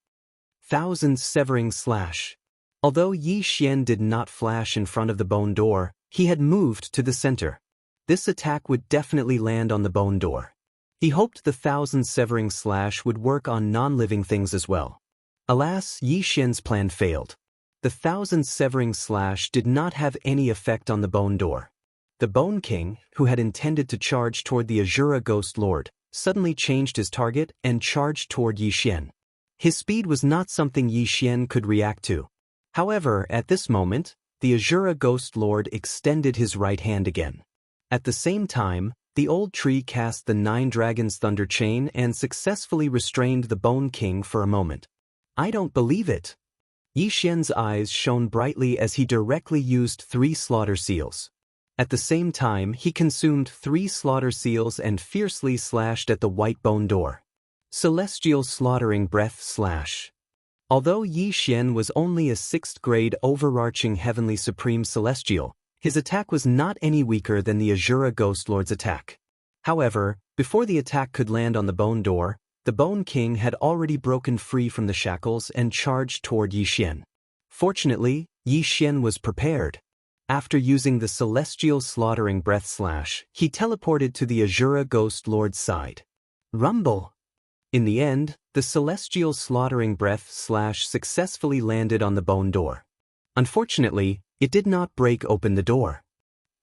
Thousand Severing Slash. Although Yi Xian did not flash in front of the bone door, he had moved to the center. This attack would definitely land on the bone door. He hoped the Thousand Severing Slash would work on non-living things as well. Alas, Yi Xian's plan failed. The Thousand Severing Slash did not have any effect on the bone door. The Bone King, who had intended to charge toward the Azura Ghost Lord, suddenly changed his target and charged toward Yi Xian. His speed was not something Yi Xian could react to. However, at this moment, the Azura Ghost Lord extended his right hand again. At the same time, the old tree cast the 9 Dragons Thunder Chain and successfully restrained the Bone King for a moment. I don't believe it. Yi Xian's eyes shone brightly as he directly used 3 Slaughter Seals. At the same time, he consumed 3 Slaughter Seals and fiercely slashed at the white bone door. Celestial Slaughtering Breath Slash. Although Yi Xian was only a 6th grade overarching Heavenly Supreme Celestial, his attack was not any weaker than the Azura Ghost Lord's attack. However, before the attack could land on the bone door, the Bone King had already broken free from the shackles and charged toward Yi Xian. Fortunately, Yi Xian was prepared. After using the Celestial Slaughtering Breath Slash, he teleported to the Azura Ghost Lord's side. Rumble! In the end, the Celestial Slaughtering Breath Slash successfully landed on the bone door. Unfortunately, it did not break open the door.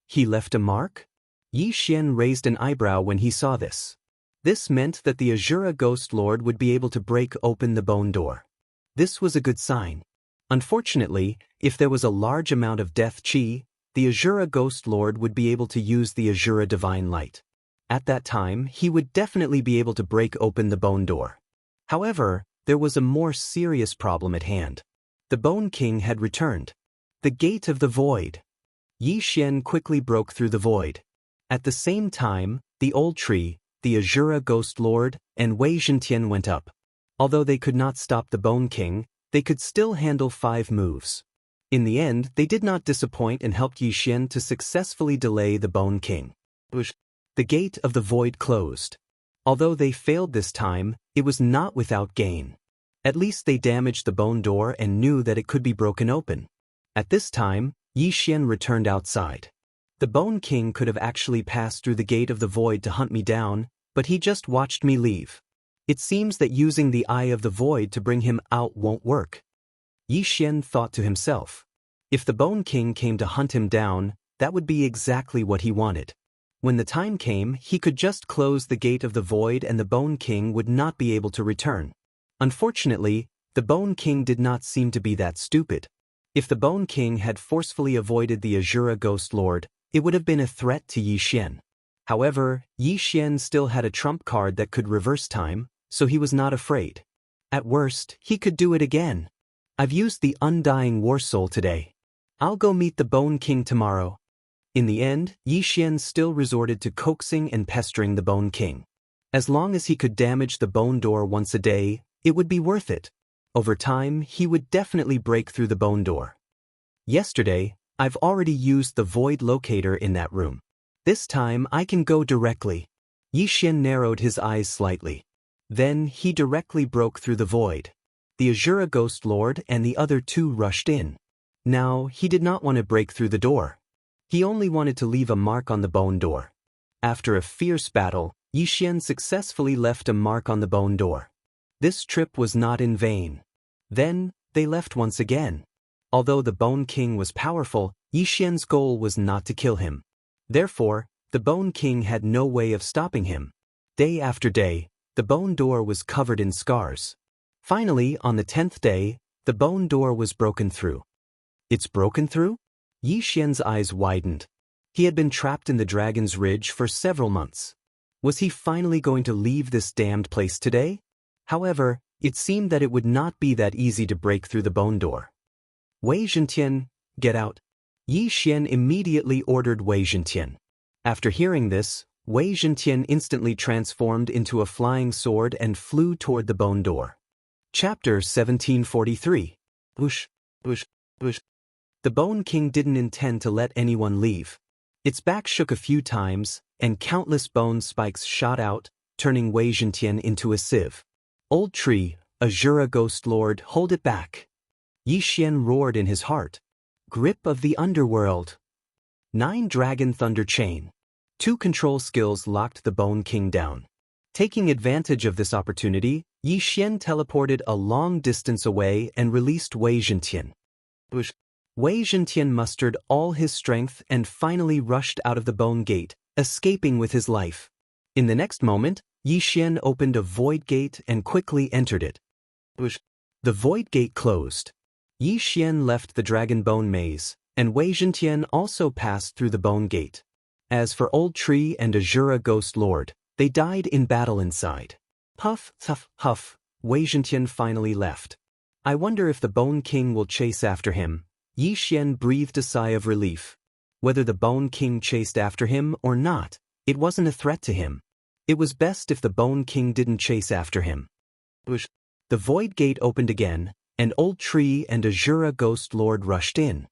He left a mark? Yi Xian raised an eyebrow when he saw this. This meant that the Azura Ghost Lord would be able to break open the bone door. This was a good sign. Unfortunately, if there was a large amount of death chi, the Azura Ghost Lord would be able to use the Azura Divine Light. At that time, he would definitely be able to break open the bone door. However, there was a more serious problem at hand. The Bone King had returned. The Gate of the Void. Yi Xian quickly broke through the void. At the same time, the old tree, the Azura Ghost Lord, and Wei Zhentian went up. Although they could not stop the Bone King, they could still handle 5 moves. In the end, they did not disappoint and helped Yi Xian to successfully delay the Bone King. The Gate of the Void closed. Although they failed this time, it was not without gain. At least they damaged the bone door and knew that it could be broken open. At this time, Yi Xian returned outside. The Bone King could have actually passed through the Gate of the Void to hunt me down, but he just watched me leave. It seems that using the Eye of the Void to bring him out won't work. Yi Xian thought to himself. If the Bone King came to hunt him down, that would be exactly what he wanted. When the time came, he could just close the Gate of the Void and the Bone King would not be able to return. Unfortunately, the Bone King did not seem to be that stupid. If the Bone King had forcefully avoided the Azura Ghost Lord, it would have been a threat to Yi Xian. However, Yi Xian still had a trump card that could reverse time, so he was not afraid. At worst, he could do it again. I've used the Undying War Soul today. I'll go meet the Bone King tomorrow. In the end, Yi Xian still resorted to coaxing and pestering the Bone King. As long as he could damage the bone door once a day, it would be worth it. Over time, he would definitely break through the bone door. Yesterday, I've already used the void locator in that room. This time I can go directly. Yi Xian narrowed his eyes slightly. Then he directly broke through the void. The Azura Ghost Lord and the other 2 rushed in. Now, he did not want to break through the door. He only wanted to leave a mark on the bone door. After a fierce battle, Yi Xian successfully left a mark on the bone door. This trip was not in vain. Then, they left once again. Although the Bone King was powerful, Yi Xian's goal was not to kill him. Therefore, the Bone King had no way of stopping him. Day after day, the bone door was covered in scars. Finally, on the 10th day, the bone door was broken through. It's broken through? Yi Xian's eyes widened. He had been trapped in the Dragon's Ridge for several months. Was he finally going to leave this damned place today? However, it seemed that it would not be that easy to break through the bone door. Wei Zhentian, get out. Yi Xian immediately ordered Wei Zhentian. After hearing this, Wei Zhentian instantly transformed into a flying sword and flew toward the bone door. Chapter 1743. Whoosh, whoosh, whoosh. The Bone King didn't intend to let anyone leave. Its back shook a few times, and countless bone spikes shot out, turning Wei Zhentian into a sieve. Old tree, Azura Ghost Lord, hold it back. Yi Xian roared in his heart. Grip of the Underworld. 9 Dragon Thunder Chain. 2 control skills locked the Bone King down. Taking advantage of this opportunity, Yi Xian teleported a long distance away and released Wei Zhentian. Wei Zhentian mustered all his strength and finally rushed out of the Bone Gate, escaping with his life. In the next moment, Yi Xian opened a void gate and quickly entered it. The void gate closed. Yi Xian left the Dragon Bone Maze, and Wei Zhentian also passed through the Bone Gate. As for Old Tree and Azura Ghost Lord, they died in battle inside. Huff, huff, huff, Wei Zhentian finally left. I wonder if the Bone King will chase after him. Yi Xian breathed a sigh of relief. Whether the Bone King chased after him or not, it wasn't a threat to him. It was best if the Bone King didn't chase after him. The void gate opened again, and Old Tree and Azura Ghost Lord rushed in.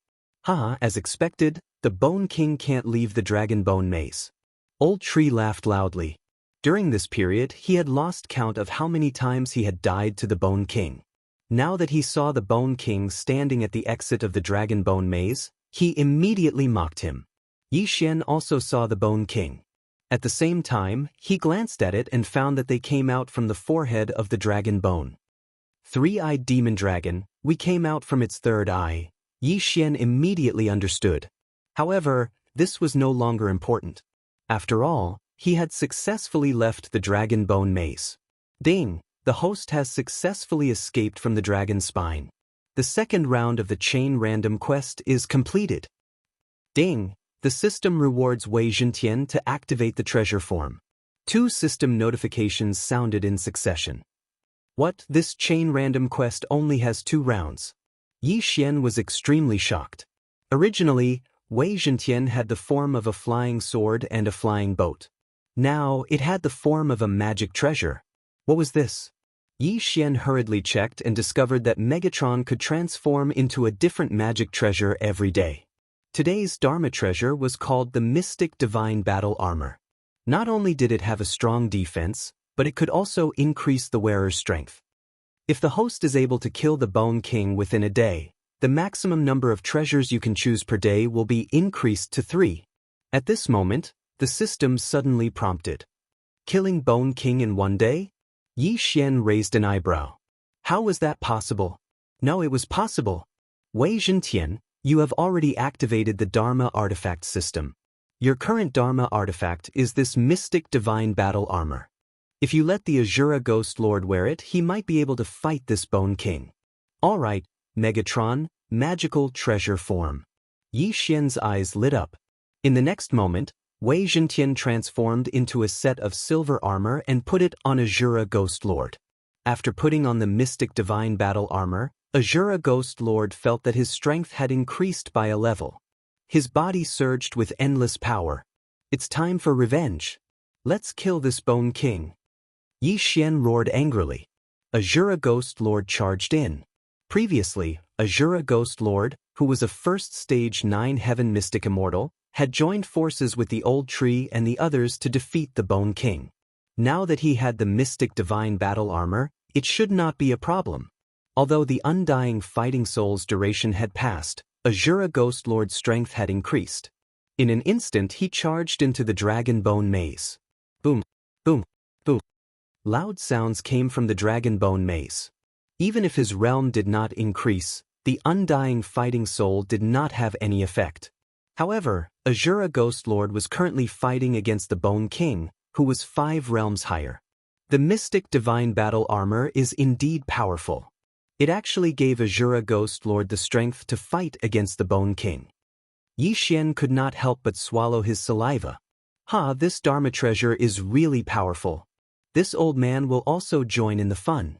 As expected, the Bone King can't leave the Dragon Bone Maze. Old Tree laughed loudly. During this period, he had lost count of how many times he had died to the Bone King. Now that he saw the Bone King standing at the exit of the Dragon Bone Maze, he immediately mocked him. Yi Xian also saw the Bone King. At the same time, he glanced at it and found that they came out from the forehead of the Dragon Bone. Three-eyed demon dragon, we came out from its third eye. Yi Xian immediately understood. However, this was no longer important. After all, he had successfully left the Dragon Bone Maze. Ding! The host has successfully escaped from the dragon spine. The second round of the chain random quest is completed. Ding! The system rewards Wei Zhentian to activate the treasure form. 2 system notifications sounded in succession. What? This chain random quest only has 2 rounds. Yi Xian was extremely shocked. Originally, Wei Zhentian had the form of a flying sword and a flying boat. Now, it had the form of a magic treasure. What was this? Yi Xian hurriedly checked and discovered that Megatron could transform into a different magic treasure every day. Today's Dharma treasure was called the Mystic Divine Battle Armor. Not only did it have a strong defense, but it could also increase the wearer's strength. If the host is able to kill the Bone King within a day, the maximum number of treasures you can choose per day will be increased to 3. At this moment, the system suddenly prompted. Killing Bone King in 1 day? Yi Xian raised an eyebrow. How was that possible? No, it was possible. Wei Zhentian, you have already activated the Dharma artifact system. Your current Dharma artifact is this Mystic Divine Battle Armor. If you let the Azura Ghost Lord wear it, he might be able to fight this Bone King. Alright, Megatron, magical treasure form. Yi Xian's eyes lit up. In the next moment, Wei Zhentian transformed into a set of silver armor and put it on Azura Ghost Lord. After putting on the Mystic Divine Battle Armor, Azura Ghost Lord felt that his strength had increased by a level. His body surged with endless power. It's time for revenge. Let's kill this Bone King. Yi Xian roared angrily. Azura Ghost Lord charged in. Previously, Azura Ghost Lord, who was a first stage 9 heaven mystic immortal, had joined forces with the Old Tree and the others to defeat the Bone King. Now that he had the Mystic Divine Battle Armor, it should not be a problem. Although the Undying Fighting Soul's duration had passed, Azura Ghost Lord's strength had increased. In an instant he charged into the Dragon Bone Maze. Boom, boom, boom. Loud sounds came from the Dragon Bone Maze. Even if his realm did not increase, the Undying Fighting Soul did not have any effect. However, Azura Ghost Lord was currently fighting against the Bone King, who was 5 realms higher. The Mystic Divine Battle Armor is indeed powerful. It actually gave Azura Ghost Lord the strength to fight against the Bone King. Yi Xian could not help but swallow his saliva. This Dharma treasure is really powerful. This old man will also join in the fun.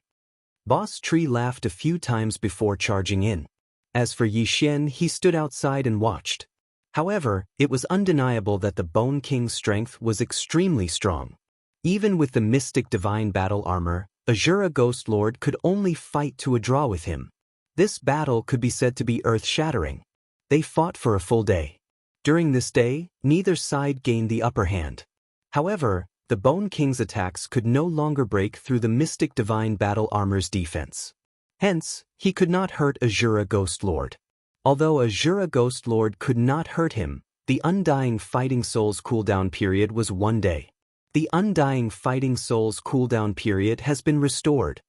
Boss Tree laughed a few times before charging in. As for Yi Xian, he stood outside and watched. However, it was undeniable that the Bone King's strength was extremely strong. Even with the Mystic Divine Battle Armor, Azura Ghost Lord could only fight to a draw with him. This battle could be said to be earth-shattering. They fought for a full day. During this day, neither side gained the upper hand. However, the Bone King's attacks could no longer break through the Mystic Divine Battle Armor's defense. Hence, he could not hurt Azura Ghost Lord. Although Azura Ghost Lord could not hurt him, the Undying Fighting Soul's cooldown period was 1 day. The Undying Fighting Soul's cooldown period has been restored.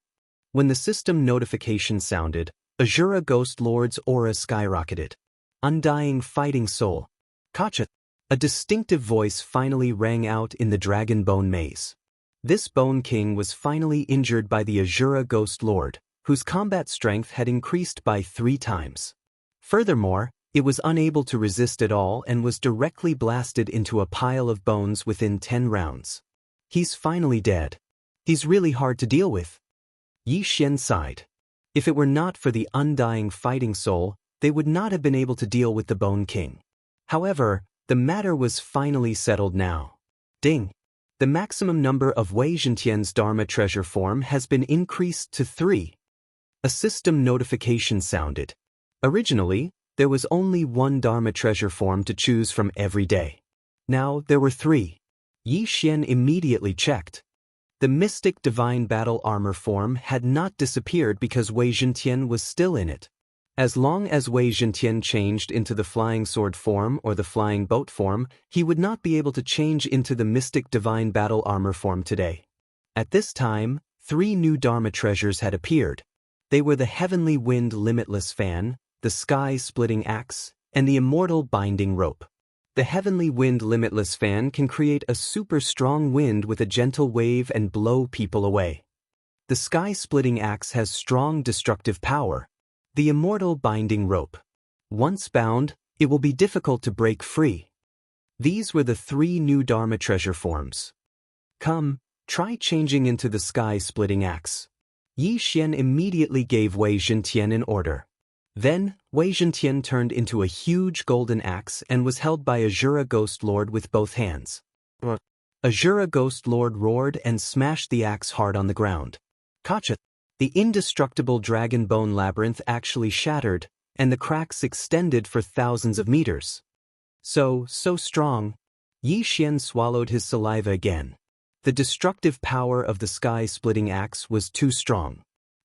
When the system notification sounded, Azura Ghost Lord's aura skyrocketed. Undying Fighting Soul. Kacha! A distinctive voice finally rang out in the Dragon Bone Maze. This Bone King was finally injured by the Azura Ghost Lord, whose combat strength had increased by 3 times. Furthermore, it was unable to resist at all and was directly blasted into a pile of bones within 10 rounds. He's finally dead. He's really hard to deal with. Yi Xian sighed. If it were not for the undying fighting soul, they would not have been able to deal with the Bone King. However, the matter was finally settled now. Ding! The maximum number of Wei Zhentian's Dharma treasure form has been increased to 3. A system notification sounded. Originally, there was only 1 Dharma treasure form to choose from every day. Now there were 3. Yi Xian immediately checked. The Mystic Divine Battle Armor form had not disappeared because Wei Zhentian was still in it. As long as Wei Zhentian changed into the Flying Sword form or the Flying Boat form, he would not be able to change into the Mystic Divine Battle Armor form today. At this time, 3 new Dharma treasures had appeared. They were the Heavenly Wind Limitless Fan, the Sky-Splitting Axe, and the Immortal Binding Rope. The Heavenly Wind Limitless Fan can create a super strong wind with a gentle wave and blow people away. The Sky-Splitting Axe has strong destructive power. The Immortal Binding Rope. Once bound, it will be difficult to break free. These were the 3 new Dharma treasure forms. Come, try changing into the Sky-Splitting Axe. Yi Xian immediately gave Wei Zhentian an order. Then, Wei Zhentian turned into a huge golden axe and was held by Azura Ghost Lord with both hands. Azura Ghost Lord roared and smashed the axe hard on the ground. Gotcha! The indestructible dragon bone labyrinth actually shattered, and the cracks extended for thousands of meters. So strong. Yi Xian swallowed his saliva again. The destructive power of the Sky-Splitting Axe was too strong.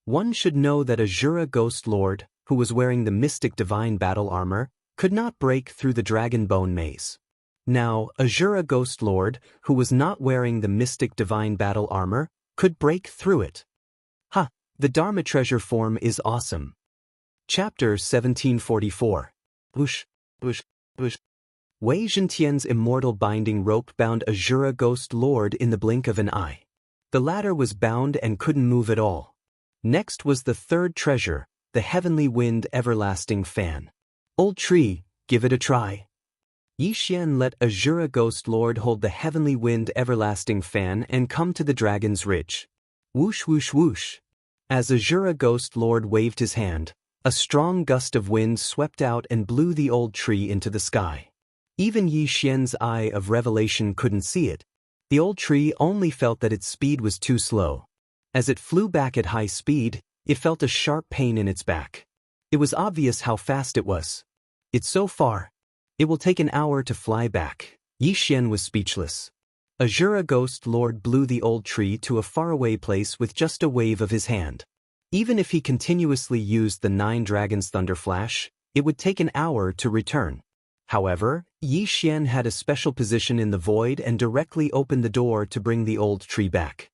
One should know that Azura Ghost Lord, who was wearing the Mystic Divine Battle Armor, could not break through the Dragon Bone Maze. Now, Azura Ghost Lord, who was not wearing the Mystic Divine Battle Armor, could break through it. Ha! The Dharma treasure form is awesome. Chapter 1744. Whoosh, whoosh, whoosh. Wei Zhentian's immortal binding rope bound Azura Ghost Lord in the blink of an eye. The latter was bound and couldn't move at all. Next was the 3rd treasure, the Heavenly Wind Everlasting Fan. Old tree, give it a try. Yi Xian let Azura Ghost Lord hold the Heavenly Wind Everlasting Fan and come to the Dragon's Ridge. Whoosh whoosh whoosh. As Azura Ghost Lord waved his hand, a strong gust of wind swept out and blew the old tree into the sky. Even Yi Xian's eye of revelation couldn't see it. The old tree only felt that its speed was too slow. As it flew back at high speed, it felt a sharp pain in its back. It was obvious how fast it was. It's so far. It will take an hour to fly back. Yi Xian was speechless. Azura Ghost Lord blew the old tree to a faraway place with just a wave of his hand. Even if he continuously used the 9 Dragons Thunder Flash, it would take an hour to return. However, Yi Xian had a special position in the void and directly opened the door to bring the old tree back.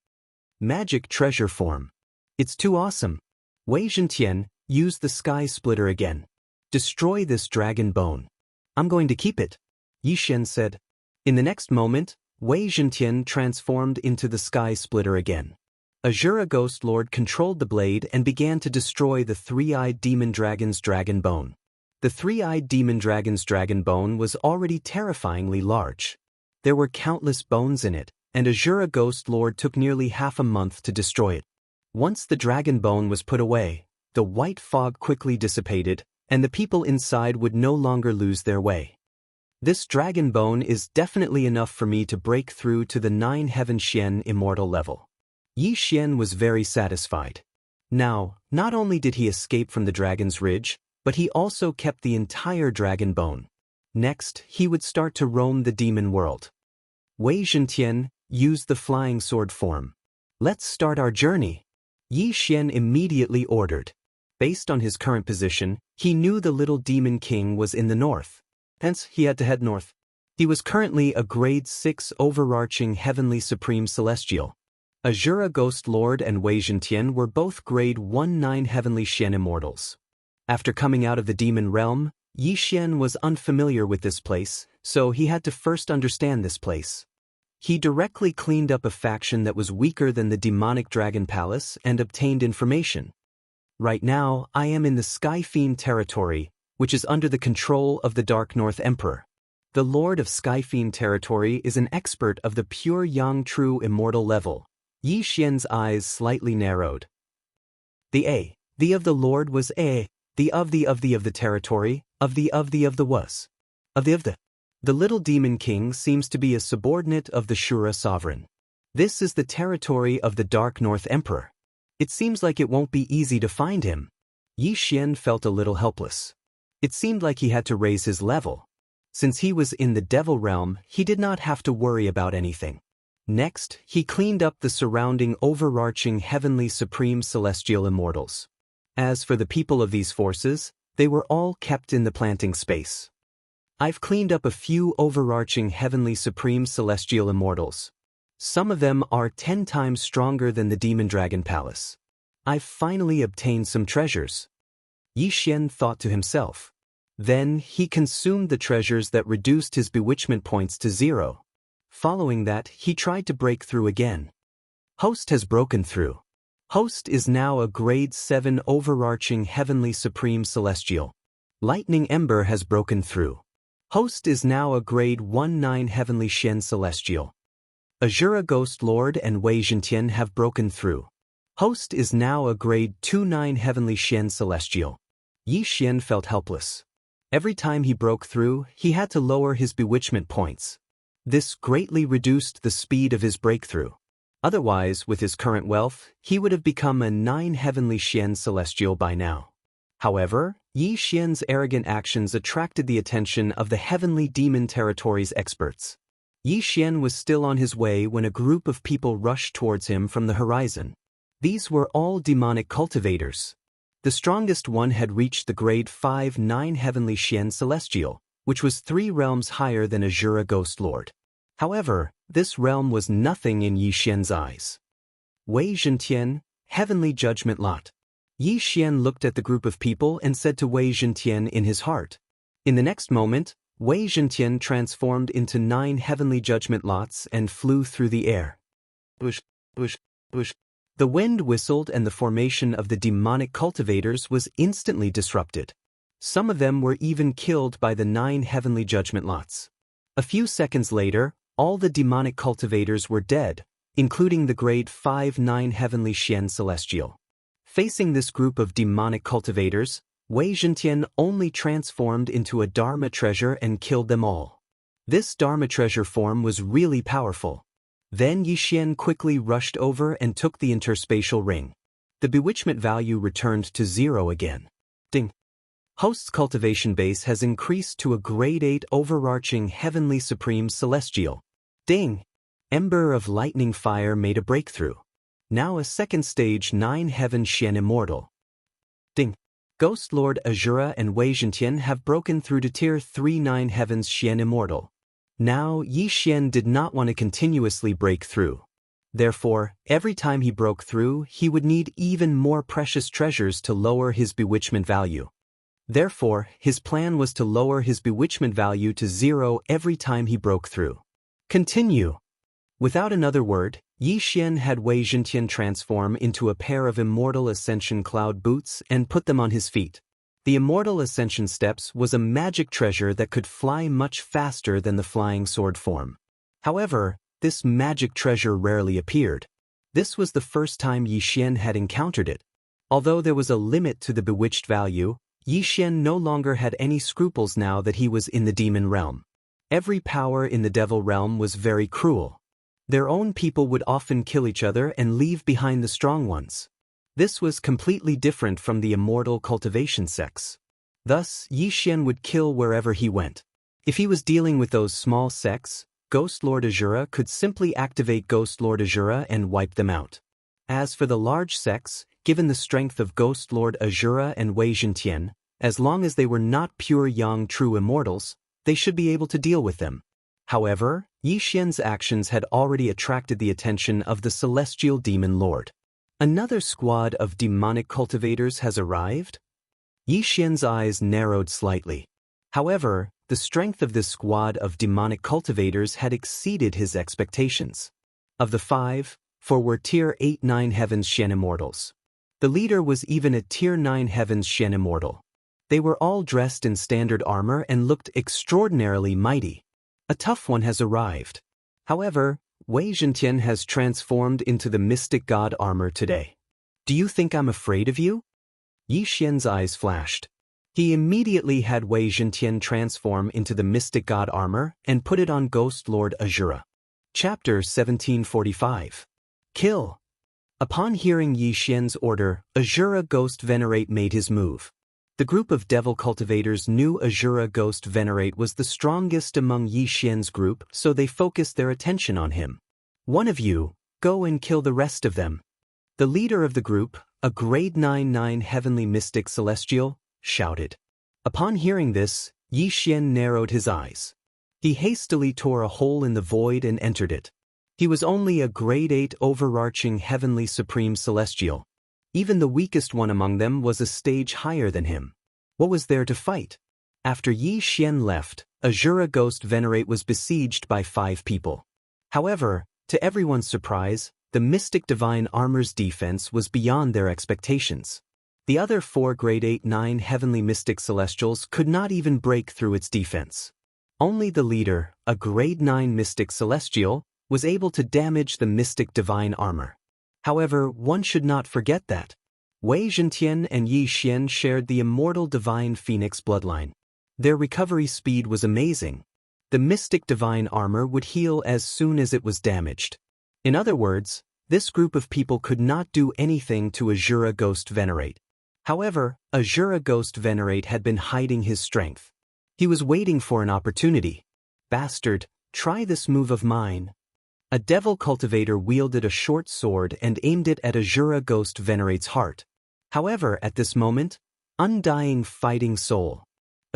Magic treasure form. It's too awesome. Wei Zhentian, use the Sky Splitter again. Destroy this dragon bone. I'm going to keep it, Yi Xian said. In the next moment, Wei Zhentian transformed into the Sky Splitter again. Azura Ghost Lord controlled the blade and began to destroy the 3-eyed demon dragon's dragon bone. The 3-eyed demon dragon's dragon bone was already terrifyingly large. There were countless bones in it, and Azura Ghost Lord took nearly half a month to destroy it. Once the dragon bone was put away, the white fog quickly dissipated, and the people inside would no longer lose their way. This dragon bone is definitely enough for me to break through to the 9 Heaven Xian immortal level. Yi Xian was very satisfied. Now, not only did he escape from the Dragon's Ridge, but he also kept the entire dragon bone. Next, he would start to roam the demon world. Wei Zhentian, use the flying sword form. Let's start our journey. Yi Xian immediately ordered. Based on his current position, he knew the little demon king was in the north. Hence, he had to head north. He was currently a grade 6 overarching heavenly supreme celestial. Azura Ghost Lord and Wei Zhentian were both grade 1-9 heavenly Xian immortals. After coming out of the demon realm, Yi Xian was unfamiliar with this place, so he had to first understand this place. He directly cleaned up a faction that was weaker than the demonic Dragon Palace and obtained information. Right now, I am in the Sky Fiend territory, which is under the control of the Dark North Emperor. The Lord of Sky Fiend territory is an expert of the pure Yang True Immortal level. Yi Xian's eyes slightly narrowed. The of the Lord was the of the territory, of the was. Of the. The little demon king seems to be a subordinate of the Shura sovereign. This is the territory of the Dark North Emperor. It seems like it won't be easy to find him. Yi Xian felt a little helpless. It seemed like he had to raise his level. Since he was in the Devil Realm, he did not have to worry about anything. Next, he cleaned up the surrounding overarching heavenly supreme celestial immortals. As for the people of these forces, they were all kept in the planting space. I've cleaned up a few overarching heavenly supreme celestial immortals. Some of them are 10 times stronger than the Demon Dragon Palace. I've finally obtained some treasures. Yi Xian thought to himself. Then he consumed the treasures that reduced his bewitchment points to 0. Following that, he tried to break through again. Host has broken through. Host is now a grade 7 overarching heavenly supreme celestial. Lightning Ember has broken through. Host is now a grade 1-9 heavenly Shen celestial. Azura Ghost Lord and Wei Zhentian have broken through. Host is now a grade 2-9 heavenly Shen celestial. Yi Xian felt helpless. Every time he broke through, he had to lower his bewitchment points. This greatly reduced the speed of his breakthrough. Otherwise, with his current wealth, he would have become a 9 heavenly Shen celestial by now. However, Yi Xian's arrogant actions attracted the attention of the heavenly demon territory's experts. Yi Xian was still on his way when a group of people rushed towards him from the horizon. These were all demonic cultivators. The strongest one had reached the grade 5-9 heavenly Shen celestial, which was 3 realms higher than Azura Ghost Lord. However, this realm was nothing in Yi Xian's eyes. Wei Zhentian, Heavenly Judgment Lot. Yi Xian looked at the group of people and said to Wei Zhentian in his heart. In the next moment, Wei Zhentian transformed into 9 heavenly judgment lots and flew through the air. Bush, bush, bush. The wind whistled and the formation of the demonic cultivators was instantly disrupted. Some of them were even killed by the 9 heavenly judgment lots. A few seconds later, all the demonic cultivators were dead, including the grade 5-9 heavenly Shen celestial. Facing this group of demonic cultivators, Wei Zhentian only transformed into a Dharma treasure and killed them all. This Dharma treasure form was really powerful. Then Yi Xian quickly rushed over and took the interspatial ring. The bewitchment value returned to 0 again. Ding. Host's cultivation base has increased to a grade 8 overarching heavenly supreme celestial. Ding. Ember of lightning fire made a breakthrough. Now a second stage 9 heaven Shen immortal. Ding. Ghost Lord Azura and Wei Zhentian have broken through to tier 3 9 heavens Shen immortal. Now Yi Xian did not want to continuously break through. Therefore, every time he broke through, he would need even more precious treasures to lower his bewitchment value. Therefore, his plan was to lower his bewitchment value to 0 every time he broke through. Continue. Without another word, Yi Xian had Wei Zhentian transform into a pair of Immortal Ascension Cloud boots and put them on his feet. The Immortal Ascension Steps was a magic treasure that could fly much faster than the flying sword form. However, this magic treasure rarely appeared. This was the first time Yi Xian had encountered it. Although there was a limit to the bewitched value, Yi Xian no longer had any scruples now that he was in the demon realm. Every power in the devil realm was very cruel. Their own people would often kill each other and leave behind the strong ones. This was completely different from the immortal cultivation sects. Thus, Yi Xian would kill wherever he went. If he was dealing with those small sects, Ghost Lord Azura could simply activate Ghost Lord Azura and wipe them out. As for the large sects, given the strength of Ghost Lord Azura and Wei Zhentian, as long as they were not pure Yang True Immortals, they should be able to deal with them. However, Yi Xian's actions had already attracted the attention of the Celestial Demon Lord. Another squad of demonic cultivators has arrived? Yi Xian's eyes narrowed slightly. However, the strength of this squad of demonic cultivators had exceeded his expectations. Of the 5, 4 were Tier 8-9 Heavens Shen Immortals. The leader was even a Tier 9 Heavens Shen Immortal. They were all dressed in standard armor and looked extraordinarily mighty. A tough one has arrived. However, Wei Zhentian has transformed into the mystic god armor today. Do you think I'm afraid of you? Yi Xian's eyes flashed. He immediately had Wei Zhentian transform into the mystic god armor and put it on Ghost Lord Azura. Chapter 1745. Kill. Upon hearing Yi Xian's order, Azura Ghost Venerate made his move. The group of devil cultivators knew Azura Ghost Venerate was the strongest among Yi Xian's group, so they focused their attention on him. One of you, go and kill the rest of them. The leader of the group, a grade 9-9 heavenly mystic celestial, shouted. Upon hearing this, Yi Xian narrowed his eyes. He hastily tore a hole in the void and entered it. He was only a grade 8 overarching heavenly supreme celestial. Even the weakest one among them was a stage higher than him. What was there to fight? After Yi Xian left, Azura Ghost Venerate was besieged by 5 people. However, to everyone's surprise, the Mystic Divine Armor's defense was beyond their expectations. The other 4 grade 8-9 heavenly mystic celestials could not even break through its defense. Only the leader, a grade 9 mystic celestial, was able to damage the Mystic Divine Armor. However, one should not forget that Wei Zhentian and Yi Xian shared the immortal Divine Phoenix bloodline. Their recovery speed was amazing. The Mystic Divine Armor would heal as soon as it was damaged. In other words, this group of people could not do anything to Azura Ghost Venerate. However, Azura Ghost Venerate had been hiding his strength. He was waiting for an opportunity. Bastard, try this move of mine. A devil cultivator wielded a short sword and aimed it at Azura Ghost Venerate's heart. However, at this moment, undying fighting soul.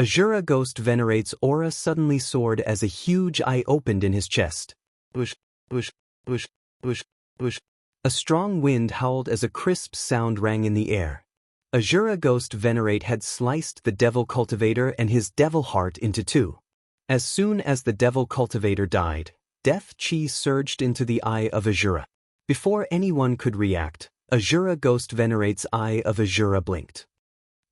Azura Ghost Venerate's aura suddenly soared as a huge eye opened in his chest. Bush, bush, bush, bush, bush. A strong wind howled as a crisp sound rang in the air. Azura Ghost Venerate had sliced the devil cultivator and his devil heart into 2. As soon as the devil cultivator died, death chi surged into the eye of Azura. Before anyone could react, Azura Ghost Venerate's eye of Azura blinked.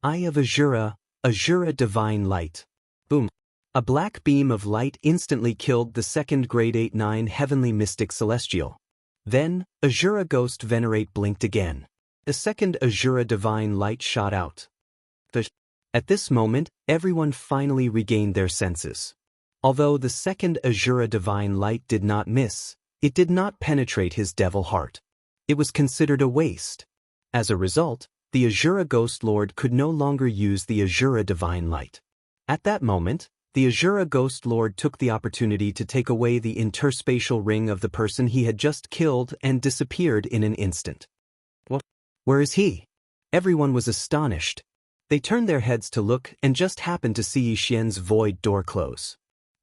Eye of Azura, Azura Divine Light. Boom. A black beam of light instantly killed the second grade 8-9 heavenly mystic celestial. Then, Azura Ghost Venerate blinked again. The second Azura Divine Light shot out. At this moment, everyone finally regained their senses. Although the second Azura Divine Light did not miss, it did not penetrate his devil heart. It was considered a waste. As a result, the Azura Ghost Lord could no longer use the Azura Divine Light. At that moment, the Azura Ghost Lord took the opportunity to take away the interspatial ring of the person he had just killed and disappeared in an instant. What? Where is he? Everyone was astonished. They turned their heads to look and just happened to see Yi Xian's void door close.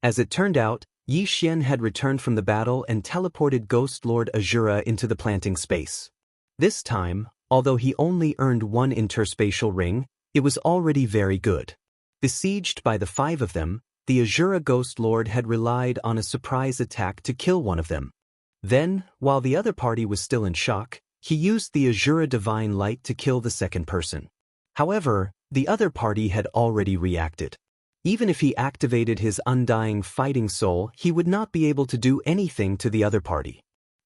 As it turned out, Yi Xian had returned from the battle and teleported Ghost Lord Azura into the planting space. This time, although he only earned 1 interspatial ring, it was already very good. Besieged by the 5 of them, the Azura Ghost Lord had relied on a surprise attack to kill one of them. Then, while the other party was still in shock, he used the Azura Divine Light to kill the second person. However, the other party had already reacted. Even if he activated his undying fighting soul, he would not be able to do anything to the other party.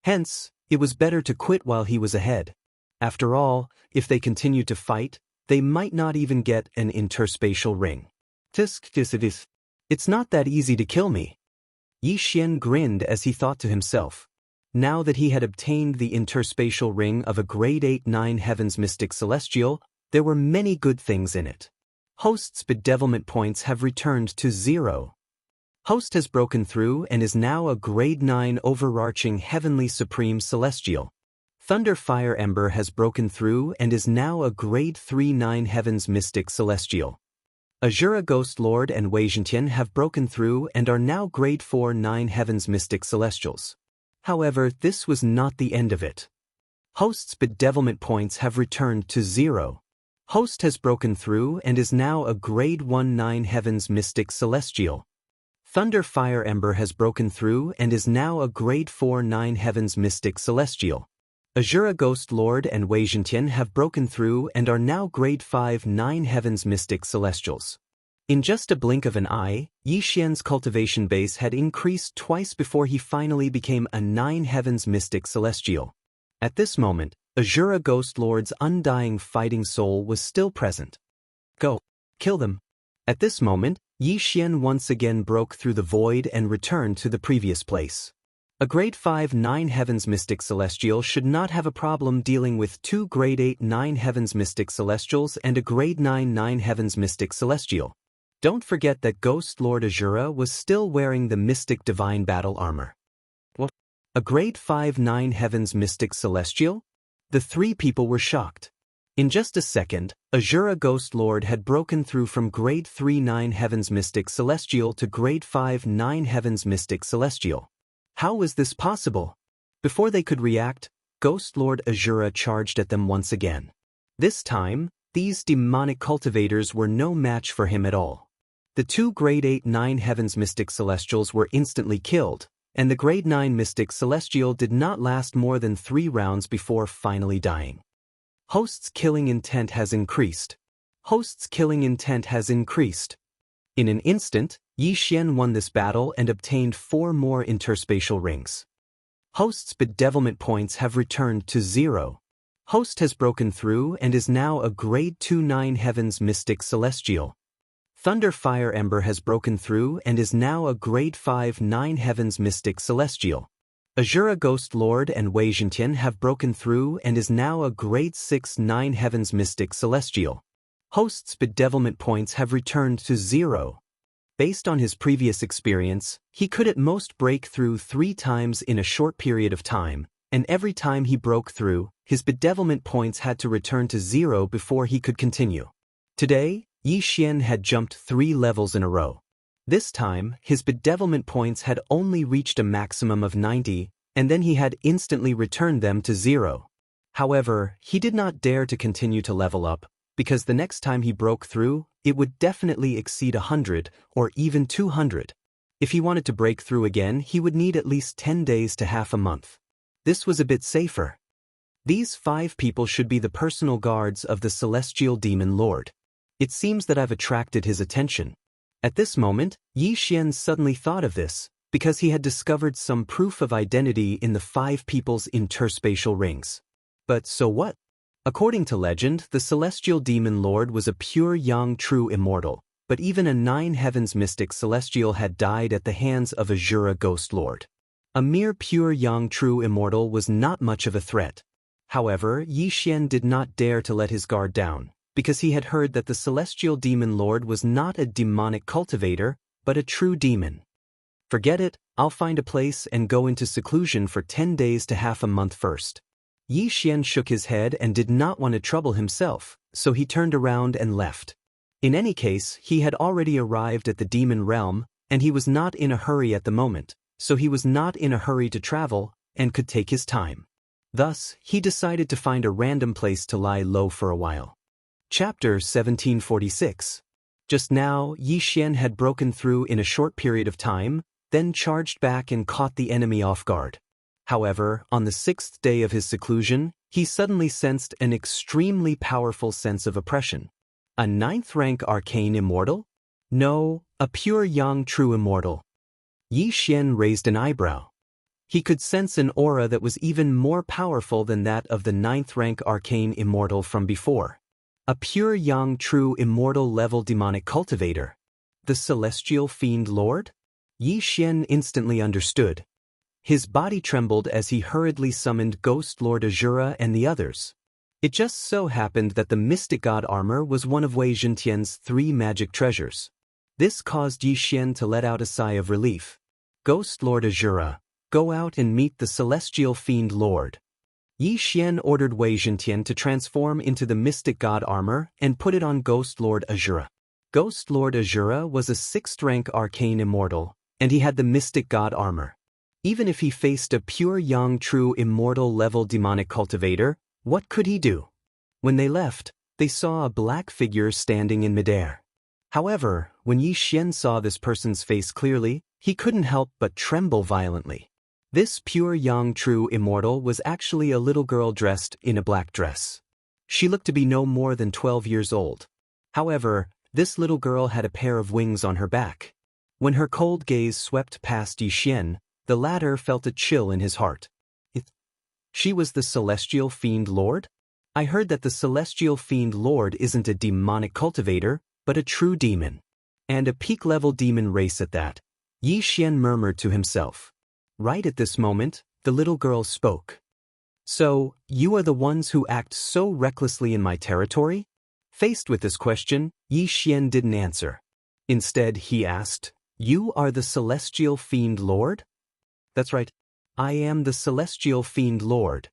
Hence, it was better to quit while he was ahead. After all, if they continued to fight, they might not even get an interspatial ring. It's not that easy to kill me. Yi Xian grinned as he thought to himself. Now that he had obtained the interspatial ring of a grade 8-9 Heavens Mystic Celestial, there were many good things in it. Host's bedevilment points have returned to 0. Host has broken through and is now a grade 9 overarching Heavenly Supreme Celestial. Thunder Fire Ember has broken through and is now a grade 3-9 Heavens Mystic Celestial. Azura Ghost Lord and Wei Zhentian have broken through and are now grade 4-9 Heavens Mystic Celestials. However, this was not the end of it. Host's bedevilment points have returned to 0. Host has broken through and is now a grade 1-9 Heavens Mystic Celestial. Thunder Fire Ember has broken through and is now a grade 4-9 Heavens Mystic Celestial. Azura Ghost Lord and Wei Zhentian have broken through and are now grade 5-9 Heavens Mystic Celestials. In just a blink of an eye, Yi Xian's cultivation base had increased twice before he finally became a 9 Heavens Mystic Celestial. At this moment, Azura Ghost Lord's undying fighting soul was still present. Go. Kill them. At this moment, Yi Xian once again broke through the void and returned to the previous place. A grade 5-9 Heavens Mystic Celestial should not have a problem dealing with 2 grade 8-9 Heavens Mystic Celestials and a grade 9-9 Heavens Mystic Celestial. Don't forget that Ghost Lord Azura was still wearing the Mystic Divine Battle Armor. What? A grade 5-9 Heavens Mystic Celestial? The three people were shocked. In just a second, Azura Ghost Lord had broken through from grade 3-9 Heavens Mystic Celestial to grade 5-9 Heavens Mystic Celestial. How was this possible? Before they could react, Ghost Lord Azura charged at them once again. This time, these demonic cultivators were no match for him at all. The 2 grade 8-9 Heavens Mystic Celestials were instantly killed, and the grade 9 Mystic Celestial did not last more than 3 rounds before finally dying. Host's killing intent has increased. Host's killing intent has increased. In an instant, Yi Xian won this battle and obtained 4 more interspatial rings. Host's bedevilment points have returned to 0. Host has broken through and is now a grade 2-9 Heavens Mystic Celestial. Thunder Fire Ember has broken through and is now a grade 5-9 Heavens Mystic Celestial. Azura Ghost Lord and Wei Zhentian have broken through and is now a grade 6-9 Heavens Mystic Celestial. Host's bedevilment points have returned to 0. Based on his previous experience, he could at most break through 3 times in a short period of time, and every time he broke through, his bedevilment points had to return to 0 before he could continue. Today, Yi Xian had jumped 3 levels in a row. This time, his bedevilment points had only reached a maximum of 90, and then he had instantly returned them to 0. However, he did not dare to continue to level up, because the next time he broke through, it would definitely exceed 100 or even 200. If he wanted to break through again, he would need at least 10 days to half a month. This was a bit safer. These 5 people should be the personal guards of the Celestial Demon Lord. It seems that I've attracted his attention. At this moment, Yi Xian suddenly thought of this, because he had discovered some proof of identity in the 5 people's interspatial rings. But so what? According to legend, the Celestial Demon Lord was a pure young true immortal, but even a 9 Heavens Mystic Celestial had died at the hands of Azura Ghost Lord. A mere pure young true immortal was not much of a threat. However, Yi Xian did not dare to let his guard down, because he had heard that the Celestial Demon Lord was not a demonic cultivator, but a true demon. Forget it, I'll find a place and go into seclusion for 10 days to half a month first. Yi Xian shook his head and did not want to trouble himself, so he turned around and left. In any case, he had already arrived at the demon realm, and he was not in a hurry at the moment, so he was not in a hurry to travel, and could take his time. Thus, he decided to find a random place to lie low for a while. Chapter 1746. Just now, Yi Xian had broken through in a short period of time, then charged back and caught the enemy off guard. However, on the 6th day of his seclusion, he suddenly sensed an extremely powerful sense of oppression. A 9th rank arcane immortal? No, a pure young true immortal. Yi Xian raised an eyebrow. He could sense an aura that was even more powerful than that of the 9th rank arcane immortal from before. A pure young true immortal level demonic cultivator. The Celestial Fiend Lord? Yi Xian instantly understood. His body trembled as he hurriedly summoned Ghost Lord Azura and the others. It just so happened that the Mystic God armor was one of Wei Zhentian's 3 magic treasures. This caused Yi Xian to let out a sigh of relief. Ghost Lord Azura, go out and meet the Celestial Fiend Lord. Yi Xian ordered Wei Zhentian to transform into the Mystic God armor and put it on Ghost Lord Azura. Ghost Lord Azura was a 6th rank arcane immortal, and he had the Mystic God armor. Even if he faced a pure young true immortal level demonic cultivator, what could he do? When they left, they saw a black figure standing in midair. However, when Yi Xian saw this person's face clearly, he couldn't help but tremble violently. This pure yang true immortal was actually a little girl dressed in a black dress. She looked to be no more than 12 years old. However, this little girl had a pair of wings on her back. When her cold gaze swept past Yi Xian, the latter felt a chill in his heart. She was the Celestial Fiend Lord? I heard that the Celestial Fiend Lord isn't a demonic cultivator, but a true demon. And a peak-level demon race at that. Yi Xian murmured to himself. Right at this moment, the little girl spoke. So, you are the ones who act so recklessly in my territory? Faced with this question, Yi Xian didn't answer. Instead, he asked, You are the Celestial Fiend Lord? That's right. I am the Celestial Fiend Lord.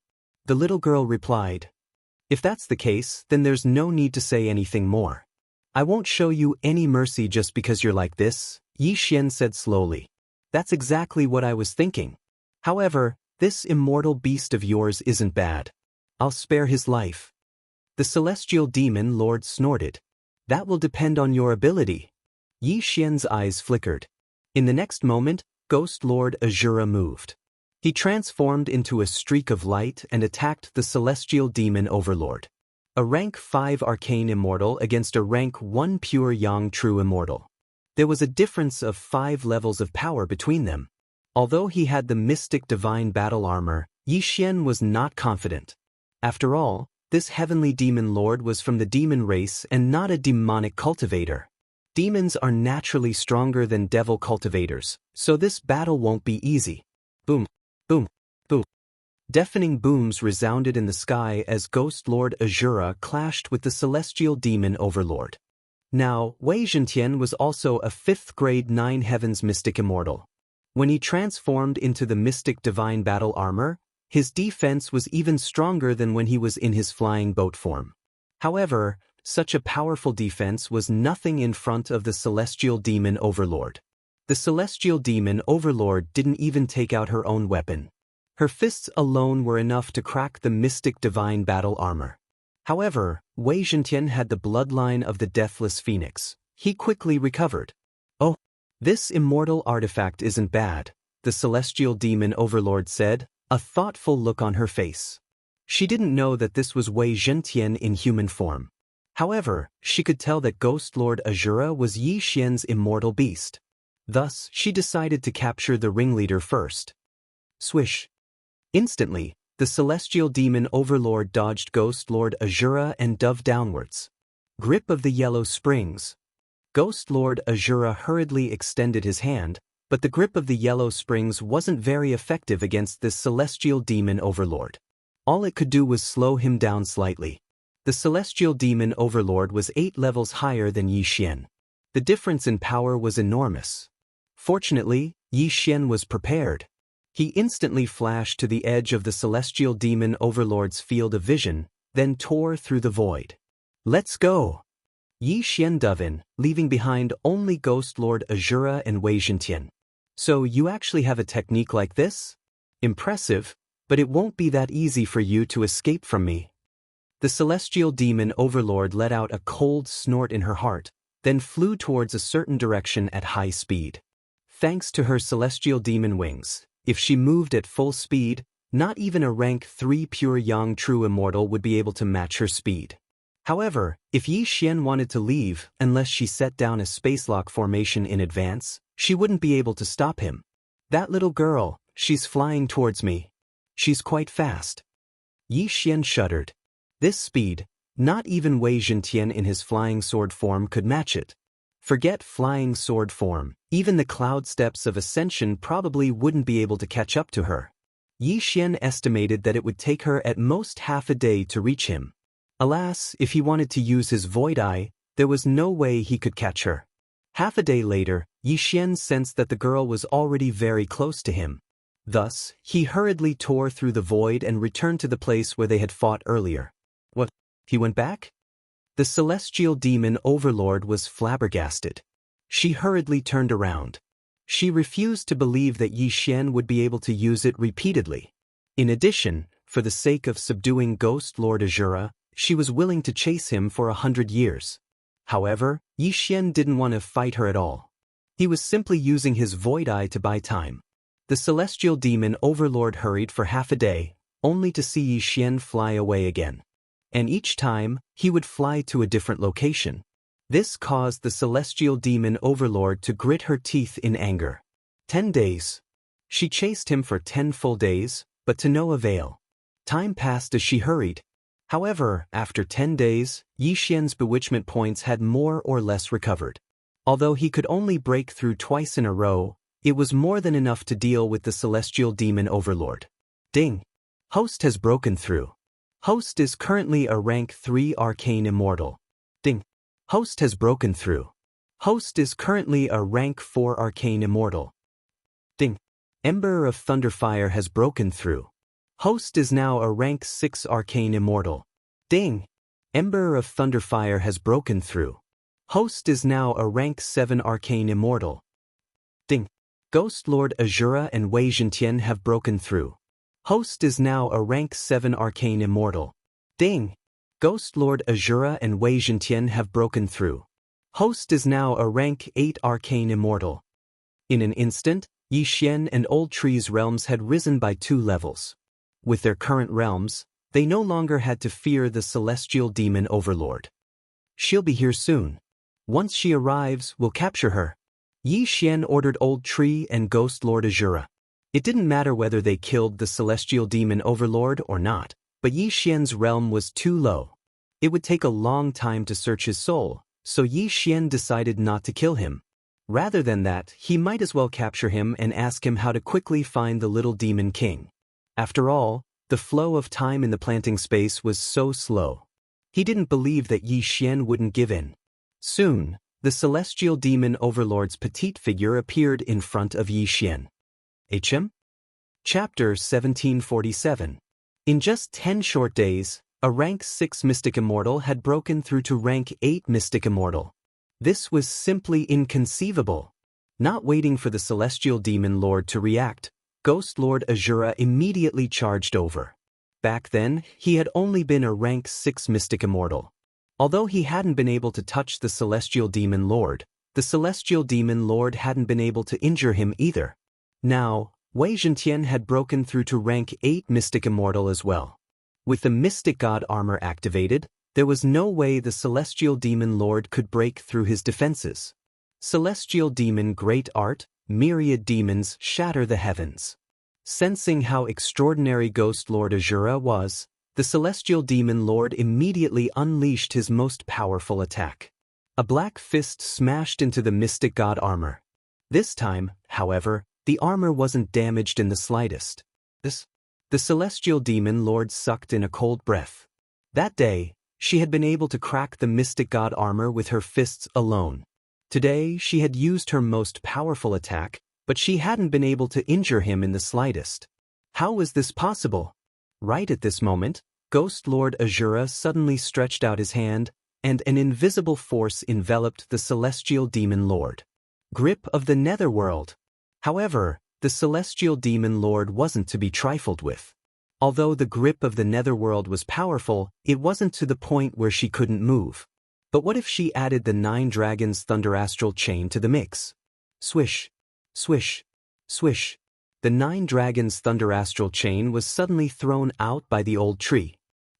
The little girl replied. If that's the case, then there's no need to say anything more. I won't show you any mercy just because you're like this, Yi Xian said slowly. That's exactly what I was thinking. However, this immortal beast of yours isn't bad. I'll spare his life. The Celestial Demon Lord snorted. That will depend on your ability. Yi Xian's eyes flickered. In the next moment, Ghost Lord Azura moved. He transformed into a streak of light and attacked the Celestial Demon Overlord. A rank 5 arcane immortal against a rank 1 pure yang true immortal. There was a difference of 5 levels of power between them. Although he had the mystic divine battle armor, Yi Xian was not confident. After all, this heavenly demon lord was from the demon race and not a demonic cultivator. Demons are naturally stronger than devil cultivators, so this battle won't be easy. Boom, boom, boom. Deafening booms resounded in the sky as Ghost Lord Azura clashed with the Celestial Demon Overlord. Now, Wei Zhentian was also a 5th grade 9 Heavens Mystic Immortal. When he transformed into the Mystic Divine Battle Armor, his defense was even stronger than when he was in his flying boat form. However, such a powerful defense was nothing in front of the Celestial Demon Overlord. The Celestial Demon Overlord didn't even take out her own weapon. Her fists alone were enough to crack the Mystic Divine Battle Armor. However, Wei Zhentian had the bloodline of the Deathless Phoenix. He quickly recovered. Oh, this immortal artifact isn't bad, the Celestial Demon Overlord said, a thoughtful look on her face. She didn't know that this was Wei Zhentian in human form. However, she could tell that Ghost Lord Azura was Yi Xian's immortal beast. Thus, she decided to capture the ringleader first. Swish. Instantly, the Celestial Demon Overlord dodged Ghost Lord Azura and dove downwards. Grip of the Yellow Springs. Ghost Lord Azura hurriedly extended his hand, but the grip of the Yellow Springs wasn't very effective against this Celestial Demon Overlord. All it could do was slow him down slightly. The Celestial Demon Overlord was 8 levels higher than Yi Xian. The difference in power was enormous. Fortunately, Yi Xian was prepared. He instantly flashed to the edge of the Celestial Demon Overlord's field of vision, then tore through the void. Let's go! Yi Xian dove in, leaving behind only Ghost Lord Azura and Wei Zhentian. So you actually have a technique like this? Impressive, but it won't be that easy for you to escape from me. The Celestial Demon Overlord let out a cold snort in her heart, then flew towards a certain direction at high speed. Thanks to her Celestial Demon wings, if she moved at full speed, not even a rank 3 pure yang true immortal would be able to match her speed. However, if Yi Xian wanted to leave, unless she set down a spacelock formation in advance, she wouldn't be able to stop him. That little girl, she's flying towards me. She's quite fast. Yi Xian shuddered. This speed, not even Wei Zhentian in his flying sword form could match it. Forget flying sword form, even the cloud steps of ascension probably wouldn't be able to catch up to her. Yi Xian estimated that it would take her at most half a day to reach him. Alas, if he wanted to use his void eye, there was no way he could catch her. Half a day later, Yi Xian sensed that the girl was already very close to him. Thus, he hurriedly tore through the void and returned to the place where they had fought earlier. What? He went back? The Celestial Demon Overlord was flabbergasted. She hurriedly turned around. She refused to believe that Yi Xian would be able to use it repeatedly. In addition, for the sake of subduing Ghost Lord Azura, She was willing to chase him for 100 years. However, Yi Xian didn't want to fight her at all. He was simply using his void eye to buy time. The celestial demon overlord hurried for half a day, only to see Yi Xian fly away again. And each time, he would fly to a different location. This caused the celestial demon overlord to grit her teeth in anger. 10 days. She chased him for 10 full days, but to no avail. Time passed as she hurried. However, after 10 days, Yi Xian's bewitchment points had more or less recovered. Although he could only break through twice in a row, it was more than enough to deal with the celestial demon overlord. Ding! Host has broken through. Host is currently a rank 3 arcane immortal. Ding! Host has broken through. Host is currently a rank 4 arcane immortal. Ding! Ember of Thunderfire has broken through. Host is now a rank 6 arcane immortal. Ding! Ember of Thunderfire has broken through. Host is now a rank 7 arcane immortal. Ding! Ghost Lord Azura and Wei Zhentian have broken through. Host is now a rank 7 arcane immortal. Ding! Ghost Lord Azura and Wei Zhentian have broken through. Host is now a rank 8 arcane immortal. In an instant, Yi Xian and Old Tree's realms had risen by 2 levels. With their current realms, they no longer had to fear the celestial demon overlord. She'll be here soon. Once she arrives, we'll capture her. Yi Xian ordered Old Tree and Ghost Lord Azura. It didn't matter whether they killed the celestial demon overlord or not, but Yi Xian's realm was too low. It would take a long time to search his soul, so Yi Xian decided not to kill him. Rather than that, he might as well capture him and ask him how to quickly find the little demon king. After all, the flow of time in the planting space was so slow. He didn't believe that Yi Xian wouldn't give in. Soon, the celestial demon overlord's petite figure appeared in front of Yi Xian. HM? Chapter 1747. In just 10 short days, a rank 6 mystic immortal had broken through to rank 8 mystic immortal. This was simply inconceivable. Not waiting for the celestial demon lord to react, Ghost Lord Azura immediately charged over. Back then, he had only been a rank 6 mystic immortal. Although he hadn't been able to touch the celestial demon lord, the celestial demon lord hadn't been able to injure him either. Now, Wei Zhentian had broken through to rank 8 mystic immortal as well. With the mystic god armor activated, there was no way the celestial demon lord could break through his defenses. Celestial demon great art, myriad demons shatter the heavens. Sensing how extraordinary Ghost Lord Azura was, the celestial demon lord immediately unleashed his most powerful attack. A black fist smashed into the mystic god armor. This time, however, the armor wasn't damaged in the slightest. The celestial demon lord sucked in a cold breath. That day, she had been able to crack the mystic god armor with her fists alone. Today, she had used her most powerful attack, but she hadn't been able to injure him in the slightest. How was this possible? Right at this moment, Ghost Lord Azura suddenly stretched out his hand, and an invisible force enveloped the celestial demon lord. Grip of the Netherworld. However, the celestial demon lord wasn't to be trifled with. Although the grip of the Netherworld was powerful, it wasn't to the point where she couldn't move. But what if she added the 9 Dragons Thunder Astral Chain to the mix? Swish, swish, swish. The 9 Dragons Thunder Astral Chain was suddenly thrown out by the Old Tree.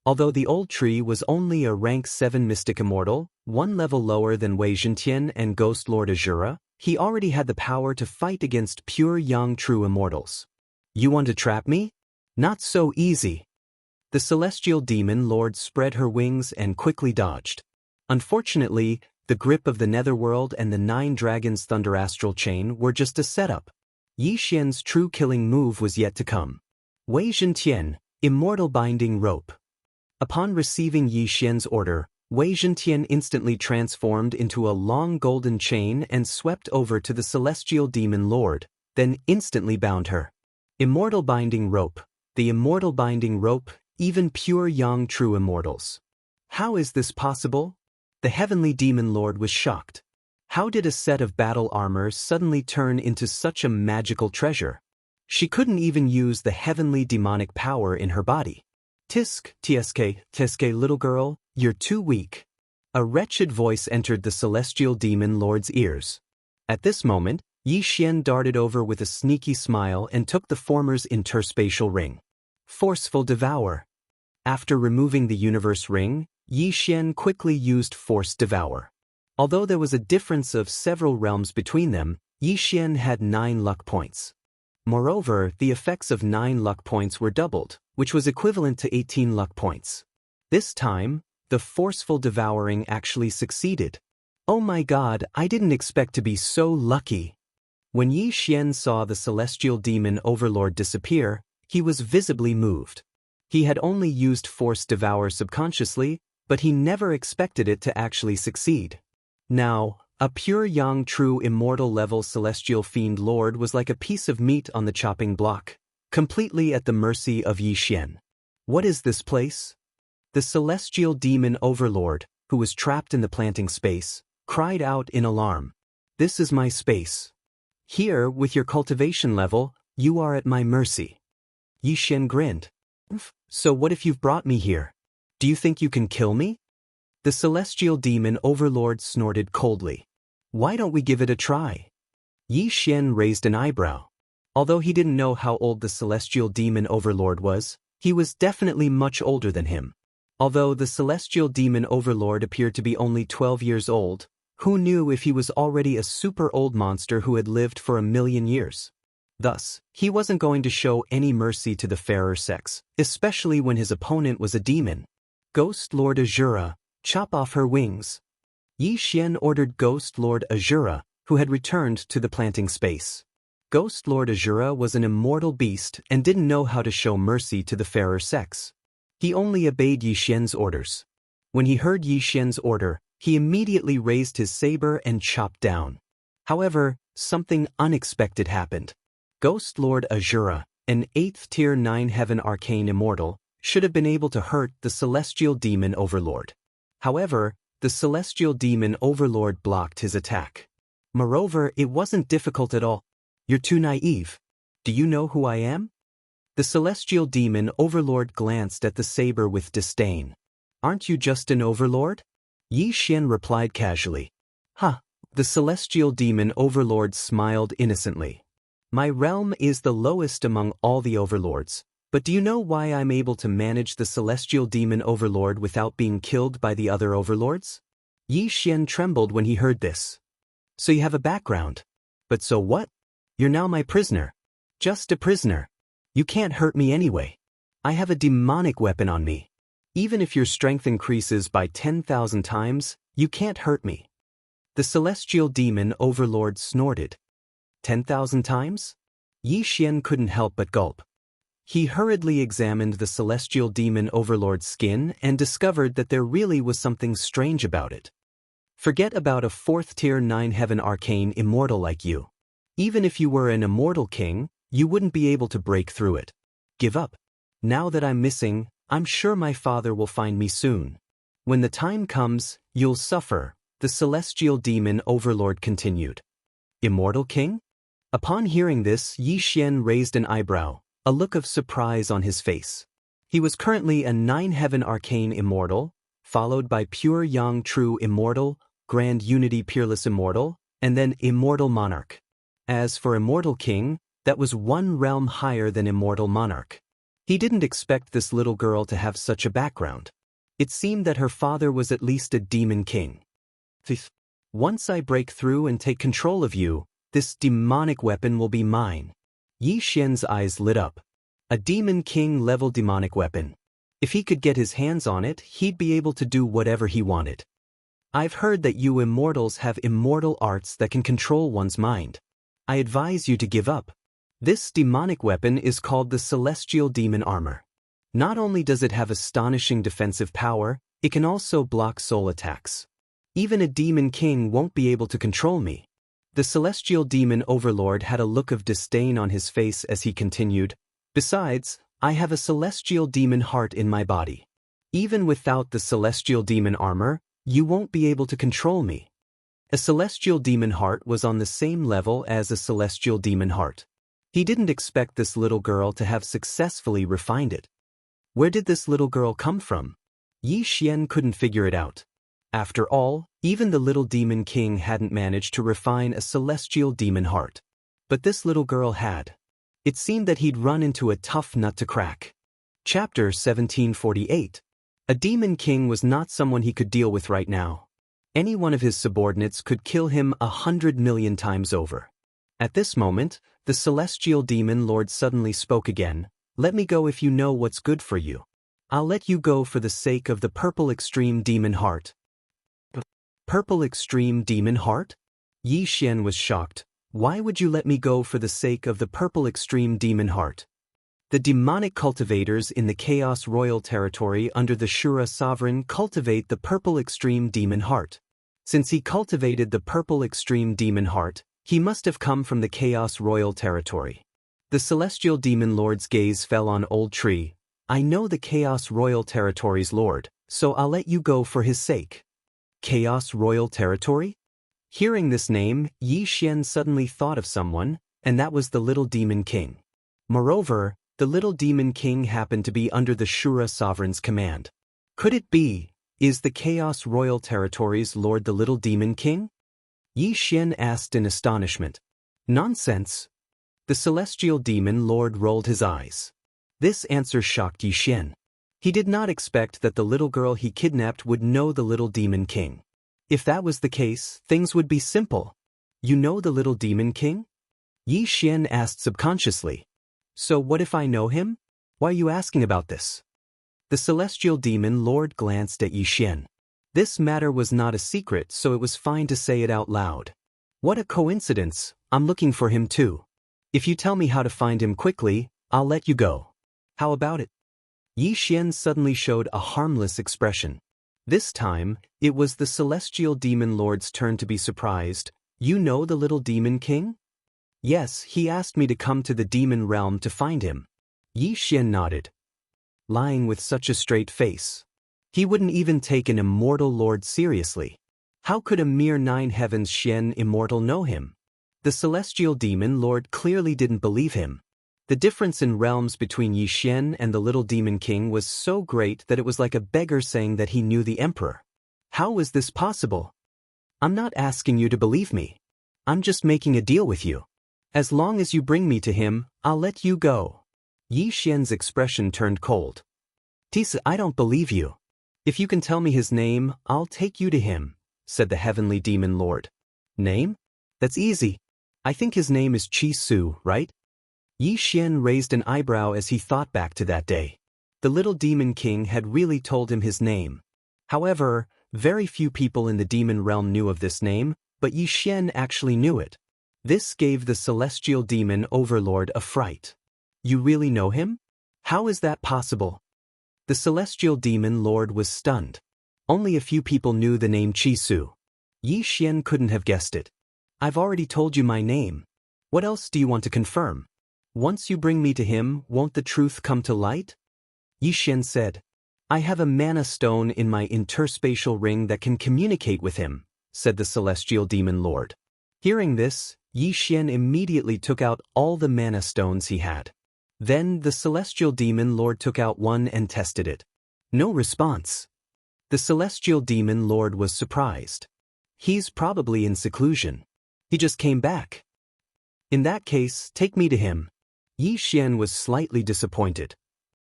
Although the Old Tree was only a rank 7 mystic immortal, 1 level lower than Wei Zhentian and Ghost Lord Azura, he already had the power to fight against pure young true immortals. You want to trap me? Not so easy. The celestial demon lord spread her wings and quickly dodged. Unfortunately, the grip of the Netherworld and the 9 Dragons Thunder Astral Chain were just a setup. Yi Xian's true killing move was yet to come. Wei Zhentian, Immortal Binding Rope. Upon receiving Yi Xian's order, Wei Zhentian instantly transformed into a long golden chain and swept over to the celestial demon lord, then instantly bound her. Immortal Binding Rope. The Immortal Binding Rope, even pure young true immortals. How is this possible? The heavenly demon lord was shocked. How did a set of battle armor suddenly turn into such a magical treasure? She couldn't even use the heavenly demonic power in her body. Tisk, little girl, you're too weak. A wretched voice entered the celestial demon lord's ears. At this moment, Yi Xian darted over with a sneaky smile and took the former's interspatial ring. Forceful Devour. After removing the universe ring, Yi Xian quickly used Force Devour. Although there was a difference of several realms between them, Yi Xian had 9 luck points. Moreover, the effects of 9 luck points were doubled, which was equivalent to 18 luck points. This time, the forceful devouring actually succeeded. Oh my god, I didn't expect to be so lucky. When Yi Xian saw the celestial demon overlord disappear, he was visibly moved. He had only used Force Devour subconsciously, but he never expected it to actually succeed. Now, a pure yang true immortal level celestial fiend lord was like a piece of meat on the chopping block, completely at the mercy of Yi Xian. What is this place? The celestial demon overlord, who was trapped in the planting space, cried out in alarm. This is my space. Here, with your cultivation level, you are at my mercy. Yi Xian grinned. So what if you've brought me here? Do you think you can kill me? The celestial demon overlord snorted coldly. Why don't we give it a try? Yi Xian raised an eyebrow. Although he didn't know how old the celestial demon overlord was, he was definitely much older than him. Although the celestial demon overlord appeared to be only 12 years old, who knew if he was already a super old monster who had lived for 1,000,000 years? Thus, he wasn't going to show any mercy to the fairer sex, especially when his opponent was a demon. Ghost Lord Azura, chop off her wings. Yi Xian ordered Ghost Lord Azura, who had returned to the planting space. Ghost Lord Azura was an immortal beast and didn't know how to show mercy to the fairer sex. He only obeyed Yi Xian's orders. When he heard Yi Xian's order, he immediately raised his saber and chopped down. However, something unexpected happened. Ghost Lord Azura, an 8th tier 9 heaven arcane immortal, should have been able to hurt the celestial demon overlord. However, the celestial demon overlord blocked his attack. Moreover, it wasn't difficult at all. You're too naive. Do you know who I am? The celestial demon overlord glanced at the saber with disdain. Aren't you just an overlord? Yi Xian replied casually. Huh. The celestial demon overlord smiled innocently. My realm is the lowest among all the overlords, but do you know why I'm able to manage the celestial demon overlord without being killed by the other overlords? Yi Xian trembled when he heard this. So you have a background. But so what? You're now my prisoner. Just a prisoner. You can't hurt me anyway. I have a demonic weapon on me. Even if your strength increases by 10,000 times, you can't hurt me. The celestial demon overlord snorted. 10,000 times? Yi Xian couldn't help but gulp. He hurriedly examined the celestial demon overlord's skin and discovered that there really was something strange about it. Forget about a 4th tier 9 heaven arcane immortal like you. Even if you were an immortal king, you wouldn't be able to break through it. Give up. Now that I'm missing, I'm sure my father will find me soon. When the time comes, you'll suffer, the celestial demon overlord continued. Immortal king? Upon hearing this, Yi Xian raised an eyebrow, a look of surprise on his face. He was currently a 9 heaven arcane immortal, followed by pure yang true immortal, grand unity peerless immortal, and then immortal monarch. As for immortal king, that was 1 realm higher than immortal monarch. He didn't expect this little girl to have such a background. It seemed that her father was at least a demon king. Once I break through and take control of you, this demonic weapon will be mine. Yi Xian's eyes lit up. A demon king level demonic weapon. If he could get his hands on it, he'd be able to do whatever he wanted. I've heard that you immortals have immortal arts that can control one's mind. I advise you to give up. This demonic weapon is called the Celestial Demon Armor. Not only does it have astonishing defensive power, it can also block soul attacks. Even a demon king won't be able to control me. The celestial demon overlord had a look of disdain on his face as he continued, Besides, I have a celestial demon heart in my body. Even without the celestial demon armor, you won't be able to control me. A celestial demon heart was on the same level as a celestial demon heart. He didn't expect this little girl to have successfully refined it. Where did this little girl come from? Yi Xian couldn't figure it out. After all, even the little demon king hadn't managed to refine a celestial demon heart. But this little girl had. It seemed that he'd run into a tough nut to crack. Chapter 1748. A demon king was not someone he could deal with right now. Any one of his subordinates could kill him 100 million times over. At this moment, the celestial demon lord suddenly spoke again. Let me go if you know what's good for you. I'll let you go for the sake of the purple extreme demon heart. Purple extreme demon heart? Yi Xian was shocked. Why would you let me go for the sake of the purple extreme demon heart? The demonic cultivators in the Chaos Royal Territory under the Shura Sovereign cultivate the purple extreme demon heart. Since he cultivated the purple extreme demon heart, he must have come from the Chaos Royal Territory. The celestial demon lord's gaze fell on Old Tree. I know the Chaos Royal Territory's lord, so I'll let you go for his sake. Chaos Royal Territory? Hearing this name, Yi Xian suddenly thought of someone, and that was the little demon king. Moreover, the little demon king happened to be under the Shura Sovereign's command. Could it be, is the Chaos Royal Territory's lord the little demon king? Yi Xian asked in astonishment. Nonsense. The celestial demon lord rolled his eyes. This answer shocked Yi Xian. He did not expect that the little girl he kidnapped would know the little demon king. If that was the case, things would be simple. You know the little demon king? Yi Xian asked subconsciously. So what if I know him? Why are you asking about this? The celestial demon lord glanced at Yi Xian. This matter was not a secret, so it was fine to say it out loud. What a coincidence, I'm looking for him too. If you tell me how to find him quickly, I'll let you go. How about it? Yi Xian suddenly showed a harmless expression. This time, it was the celestial demon lord's turn to be surprised. You know the little demon king? Yes, he asked me to come to the demon realm to find him. Yi Xian nodded. Lying with such a straight face. He wouldn't even take an immortal lord seriously. How could a mere 9 heavens Xian immortal know him? The celestial demon lord clearly didn't believe him. The difference in realms between Yi Xian and the little demon king was so great that it was like a beggar saying that he knew the emperor. How was this possible? I'm not asking you to believe me. I'm just making a deal with you. As long as you bring me to him, I'll let you go. Yi Xian's expression turned cold. Tisa, I don't believe you. If you can tell me his name, I'll take you to him, said the heavenly demon lord. Name? That's easy. I think his name is Chi Su, right? Yi Xian raised an eyebrow as he thought back to that day. The little demon king had really told him his name. However, very few people in the demon realm knew of this name, but Yi Xian actually knew it. This gave the celestial demon overlord a fright. You really know him? How is that possible? The celestial demon lord was stunned. Only a few people knew the name Chi Su. Yi Xian couldn't have guessed it. I've already told you my name. What else do you want to confirm? Once you bring me to him, won't the truth come to light? Yi Xian said. I have a mana stone in my interspatial ring that can communicate with him, said the celestial demon lord. Hearing this, Yi Xian immediately took out all the mana stones he had. Then the celestial demon lord took out one and tested it. No response. The celestial demon lord was surprised. He's probably in seclusion. He just came back. In that case, take me to him. Yi Xian was slightly disappointed.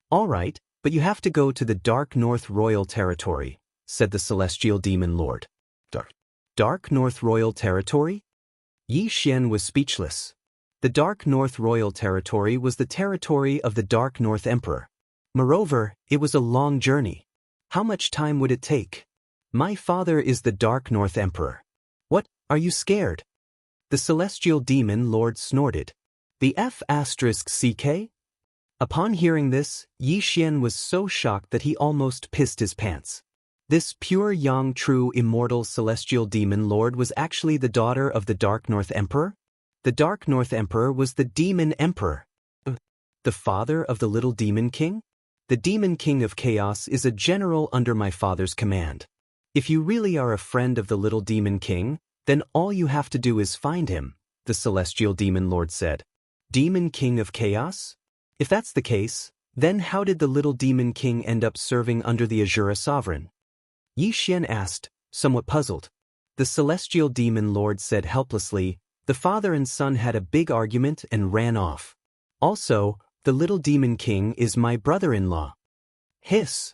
All right, but you have to go to the Dark North Royal Territory, said the celestial demon lord. Dark North Royal Territory? Yi Xian was speechless. The Dark North Royal Territory was the territory of the Dark North Emperor. Moreover, it was a long journey. How much time would it take? My father is the Dark North Emperor. What, are you scared? The celestial demon lord snorted. The F***CK? Upon hearing this, Yi Xian was so shocked that he almost pissed his pants. This pure yang true immortal celestial demon lord was actually the daughter of the Dark North Emperor? The Dark North Emperor was the Demon Emperor. The father of the little demon king? The demon king of chaos is a general under my father's command. If you really are a friend of the little demon king, then all you have to do is find him, the celestial demon lord said. Demon king of chaos? If that's the case, Then how did the little demon king end up serving under the Azura sovereign? Yi Xian asked, somewhat puzzled. The celestial demon lord said helplessly, the father and son had a big argument and ran off. Also, the little demon king is my brother-in-law. Hiss.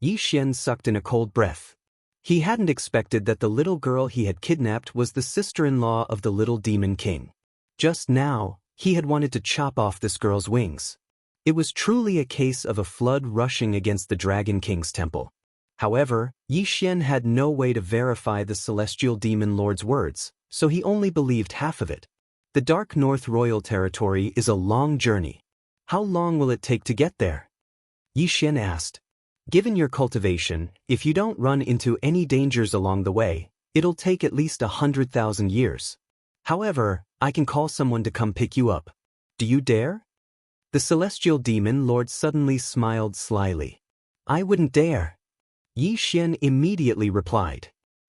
Yi Xian sucked in a cold breath. He hadn't expected that the little girl he had kidnapped was the sister-in-law of the little demon king. Just now, he had wanted to chop off this girl's wings. It was truly a case of a flood rushing against the Dragon King's temple. However, Yi Xian had no way to verify the celestial demon lord's words, so he only believed half of it. The Dark North Royal Territory is a long journey. How long will it take to get there? Yi Xian asked. Given your cultivation, if you don't run into any dangers along the way, it'll take at least 100,000 years. However, I can call someone to come pick you up. Do you dare? The celestial demon lord suddenly smiled slyly. I wouldn't dare. Yi Xian immediately replied.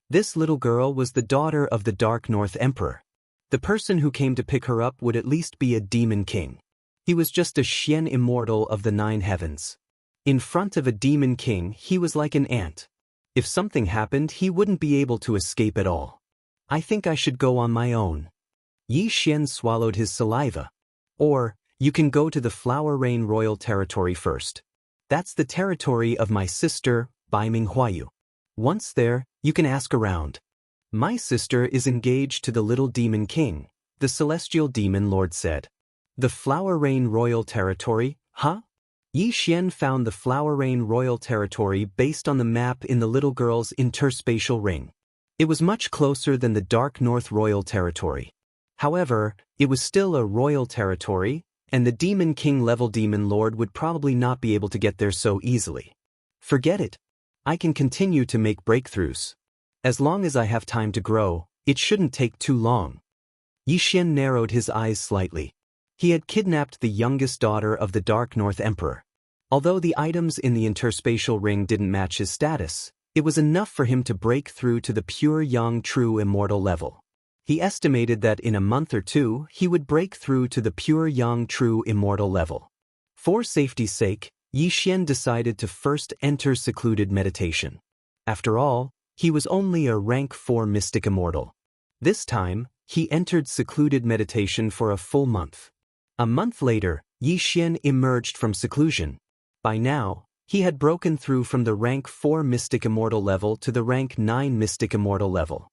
This little girl was the daughter of the Dark North Emperor. The person who came to pick her up would at least be a demon king. He was just a Xian immortal of the 9 heavens. In front of a demon king, he was like an ant. If something happened, he wouldn't be able to escape at all. I think I should go on my own. Yi Xian swallowed his saliva. Or, you can go to the Flower Rain Royal Territory first. That's the territory of my sister, Baiming Huayu. Once there, you can ask around. My sister is engaged to the little demon king, the celestial demon lord said. The Flower Rain Royal Territory, huh? Yi Xian found the Flower Rain Royal Territory based on the map in the little girl's interspatial ring. It was much closer than the Dark North Royal Territory. However, it was still a royal territory, and the Demon King level Demon Lord would probably not be able to get there so easily. Forget it. I can continue to make breakthroughs. As long as I have time to grow, it shouldn't take too long. Yi Xian narrowed his eyes slightly. He had kidnapped the youngest daughter of the Dark North Emperor. Although the items in the interspatial ring didn't match his status, it was enough for him to break through to the pure young true immortal level. He estimated that in a month or two he would break through to the pure young true immortal level. For safety's sake, Yi Xian decided to first enter secluded meditation. After all, he was only a rank 4 mystic immortal. This time, he entered secluded meditation for a full month. A month later, Yi Xian emerged from seclusion. By now, he had broken through from the rank 4 mystic immortal level to the rank 9 mystic immortal level.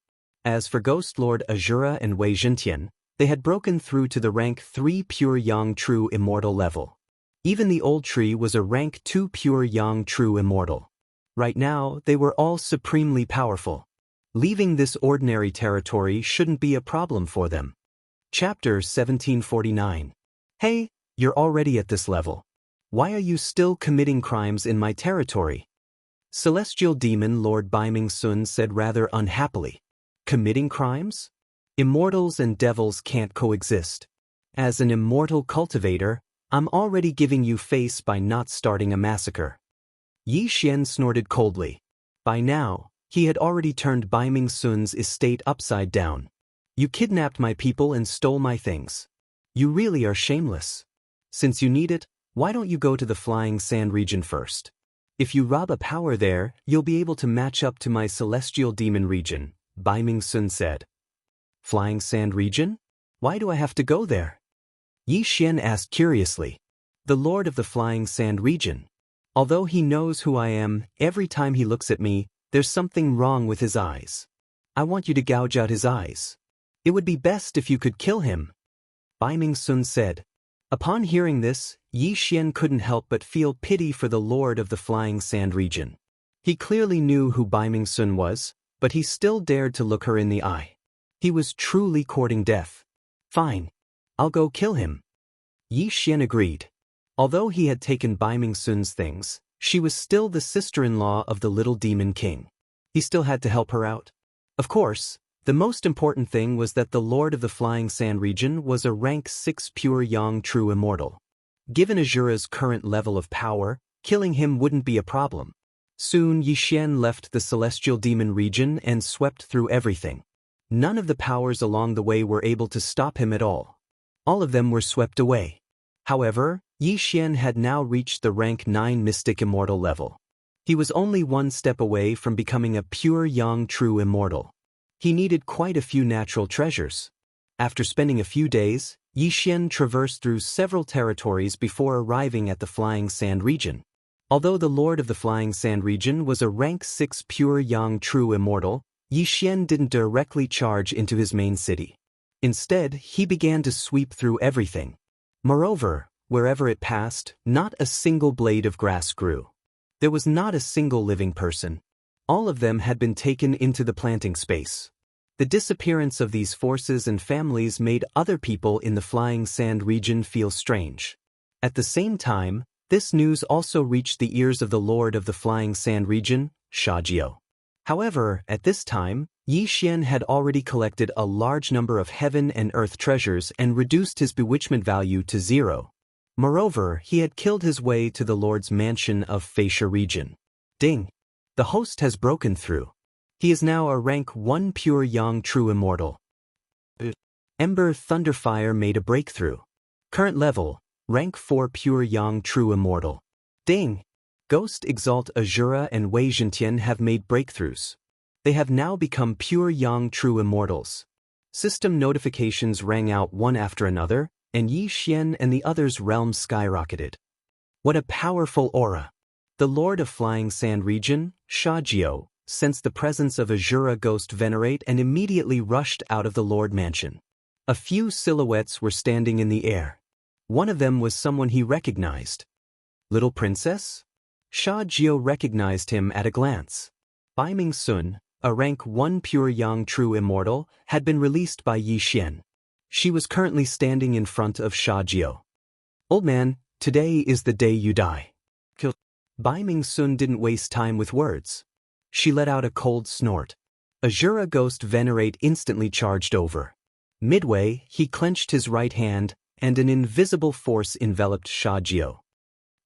As for Ghost Lord Azura and Wei Zhentian, they had broken through to the rank 3 pure yang true immortal level. Even the old tree was a rank 2 pure yang true immortal. Right now, they were all supremely powerful. Leaving this ordinary territory shouldn't be a problem for them. Chapter 1749. Hey, you're already at this level. Why are you still committing crimes in my territory? Celestial Demon Lord Baiming Sun said rather unhappily. Committing crimes? Immortals and devils can't coexist. As an immortal cultivator, I'm already giving you face by not starting a massacre. Yi Xian snorted coldly. By now, he had already turned Baiming Sun's estate upside down. You kidnapped my people and stole my things. You really are shameless. Since you need it, why don't you go to the Flying Sand region first? If you rob a power there, you'll be able to match up to my Celestial Demon region, Baiming Sun said. Flying Sand region? Why do I have to go there? Yi Xian asked curiously. The Lord of the Flying Sand region. Although he knows who I am, every time he looks at me, there's something wrong with his eyes. I want you to gouge out his eyes. It would be best if you could kill him. Baiming Sun said. Upon hearing this, Yi Xian couldn't help but feel pity for the Lord of the Flying Sand region. He clearly knew who Baiming Sun was, but he still dared to look her in the eye. He was truly courting death. Fine. I'll go kill him. Yi Xian agreed. Although he had taken Baiming Sun's things, she was still the sister-in-law of the little demon king. He still had to help her out. Of course, the most important thing was that the Lord of the Flying Sand region was a rank 6 pure yang true immortal. Given Azura's current level of power, killing him wouldn't be a problem. Soon Yi Xian left the Celestial Demon region and swept through everything. None of the powers along the way were able to stop him at all. All of them were swept away. However, Yi Xian had now reached the rank 9 mystic immortal level. He was only one step away from becoming a pure yang true immortal. He needed quite a few natural treasures. After spending a few days, Yi Xian traversed through several territories before arriving at the Flying Sand region. Although the Lord of the Flying Sand region was a rank 6 pure yang true immortal, Yi Xian didn't directly charge into his main city. Instead, he began to sweep through everything. Moreover, wherever it passed, not a single blade of grass grew. There was not a single living person. All of them had been taken into the planting space. The disappearance of these forces and families made other people in the Flying Sand region feel strange. At the same time, this news also reached the ears of the Lord of the Flying Sand region, Shajiao. However, at this time, Yi Xian had already collected a large number of heaven and earth treasures and reduced his bewitchment value to 0. Moreover, he had killed his way to the Lord's mansion of Facia region. Ding! The host has broken through. He is now a rank 1 pure yang true immortal. Ember Thunderfire made a breakthrough. Current level, rank 4 pure yang true immortal. Ding! Ghost Exalt Azura and Wei Zhentian have made breakthroughs. They have now become pure yang true immortals. System notifications rang out one after another, and Yi Xian and the others' realms skyrocketed. What a powerful aura! The Lord of Flying Sand region, Shajiao, sensed the presence of Azura Ghost Venerate and immediately rushed out of the Lord Mansion. A few silhouettes were standing in the air. One of them was someone he recognized. Little Princess? Shajiao recognized him at a glance. Bai Ming Sun, a rank 1 pure yang true immortal, had been released by Yi Xian. She was currently standing in front of Shajiao. Old man, today is the day you die. Bai Ming Sun didn't waste time with words. She let out a cold snort. Azura Ghost Venerate instantly charged over. Midway, he clenched his right hand, and an invisible force enveloped Shajiao.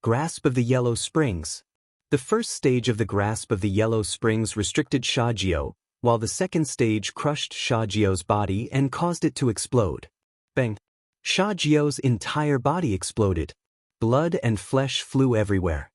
Grasp of the Yellow Springs. The first stage of the Grasp of the Yellow Springs restricted Shajiao, while the second stage crushed Shajiao's body and caused it to explode. Bang! Shajiao's entire body exploded. Blood and flesh flew everywhere.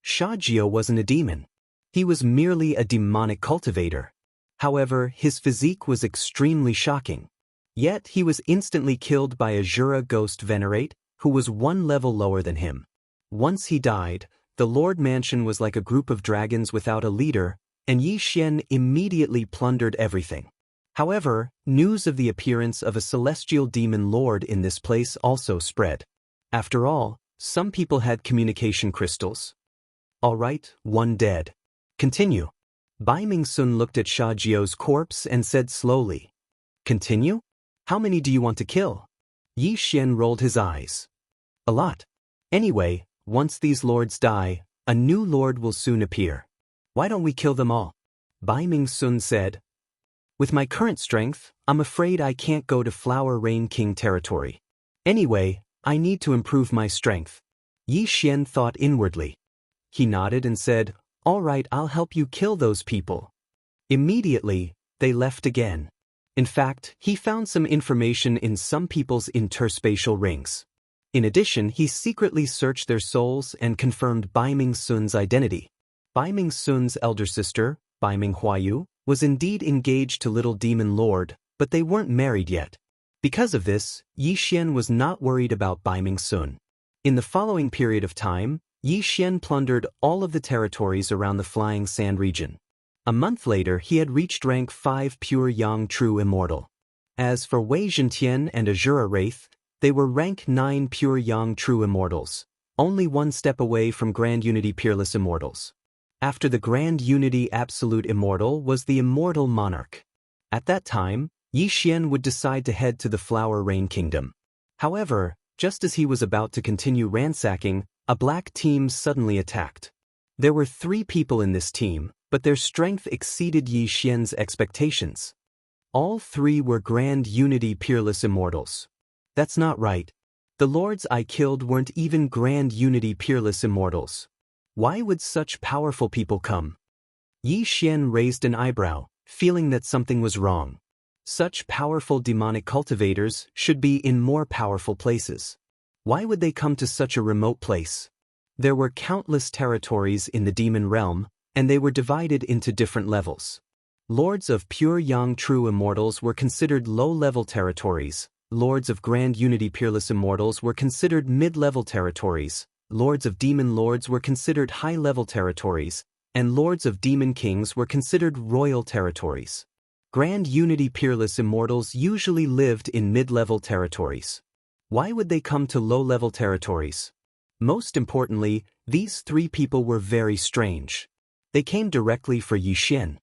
Shajiao wasn't a demon. He was merely a demonic cultivator. However, his physique was extremely shocking. Yet he was instantly killed by Azura Ghost Venerate, who was one level lower than him. Once he died, the Lord Mansion was like a group of dragons without a leader, and Yi Xian immediately plundered everything. However, news of the appearance of a celestial demon lord in this place also spread. After all, some people had communication crystals. All right, one dead. Continue. Bai Ming Sun looked at Shajiao's corpse and said slowly. Continue? How many do you want to kill? Yi Xian rolled his eyes. A lot. Anyway, once these lords die, a new lord will soon appear. Why don't we kill them all? Bai Ming Sun said. With my current strength, I'm afraid I can't go to Flower Rain King territory. Anyway, I need to improve my strength. Yi Xian thought inwardly. He nodded and said, all right, I'll help you kill those people. Immediately, they left again. In fact, he found some information in some people's interspatial rings. In addition, he secretly searched their souls and confirmed Bai Ming Sun's identity. Bai Ming Sun's elder sister, Bai Ming Huayu, was indeed engaged to Little Demon Lord, but they weren't married yet. Because of this, Yi Xian was not worried about Bai Ming Sun. In the following period of time, Yi Xian plundered all of the territories around the Flying Sand region. A month later, he had reached rank 5 pure yang true immortal. As for Wei Zhentian and Azura Wraith, they were rank 9 pure yang true immortals, only one step away from Grand Unity Peerless Immortals. After the Grand Unity Absolute Immortal was the Immortal Monarch. At that time, Yi Xian would decide to head to the Flower Rain Kingdom. However, just as he was about to continue ransacking, a black team suddenly attacked. There were 3 people in this team, but their strength exceeded Yi Xian's expectations. All 3 were Grand Unity Peerless Immortals. That's not right. The lords I killed weren't even Grand Unity Peerless Immortals. Why would such powerful people come? Yi Xian raised an eyebrow, feeling that something was wrong. Such powerful demonic cultivators should be in more powerful places. Why would they come to such a remote place? There were countless territories in the demon realm, and they were divided into different levels. Lords of pure yang true immortals were considered low-level territories, Lords of grand unity peerless immortals were considered mid-level territories, Lords of demon lords were considered high-level territories, and Lords of demon kings were considered royal territories. Grand unity peerless immortals usually lived in mid-level territories. Why would they come to low-level territories? Most importantly, these three people were very strange. They came directly for Yi Xian.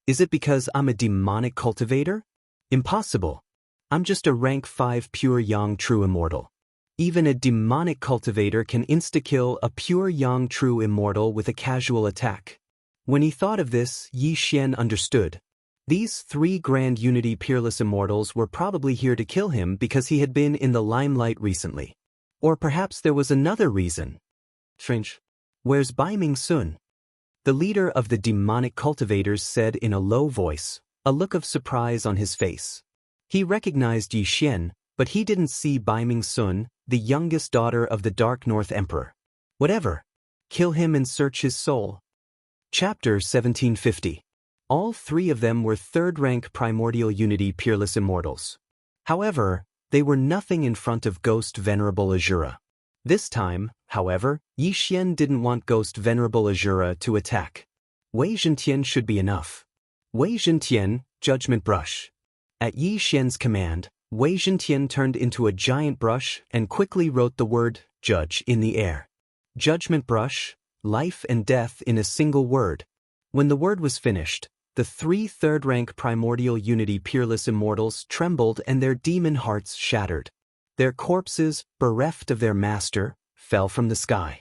Is it because I'm a demonic cultivator? Impossible. I'm just a rank 5 pure yang true immortal. Even a demonic cultivator can insta-kill a pure yang true immortal with a casual attack. When he thought of this, Yi Xian understood. These three grand unity peerless immortals were probably here to kill him because he had been in the limelight recently. Or perhaps there was another reason. Strange. Where's Bai Ming Sun? The leader of the demonic cultivators said in a low voice, a look of surprise on his face. He recognized Yi Xian, but he didn't see Bai Ming Sun, the youngest daughter of the Dark North Emperor. Whatever. Kill him and search his soul. Chapter 1750. All three of them were third-rank primordial unity peerless immortals. However, they were nothing in front of Ghost Venerable Azura. This time, however, Yi Xian didn't want Ghost Venerable Azura to attack. Wei Zhentian should be enough. Wei Zhentian, Judgment Brush. At Yi Xian's command, Wei Zhentian turned into a giant brush and quickly wrote the word, Judge, in the air. Judgment Brush, life and death in a single word. When the word was finished, the three third-rank primordial unity peerless immortals trembled and their demon hearts shattered. Their corpses, bereft of their master, fell from the sky.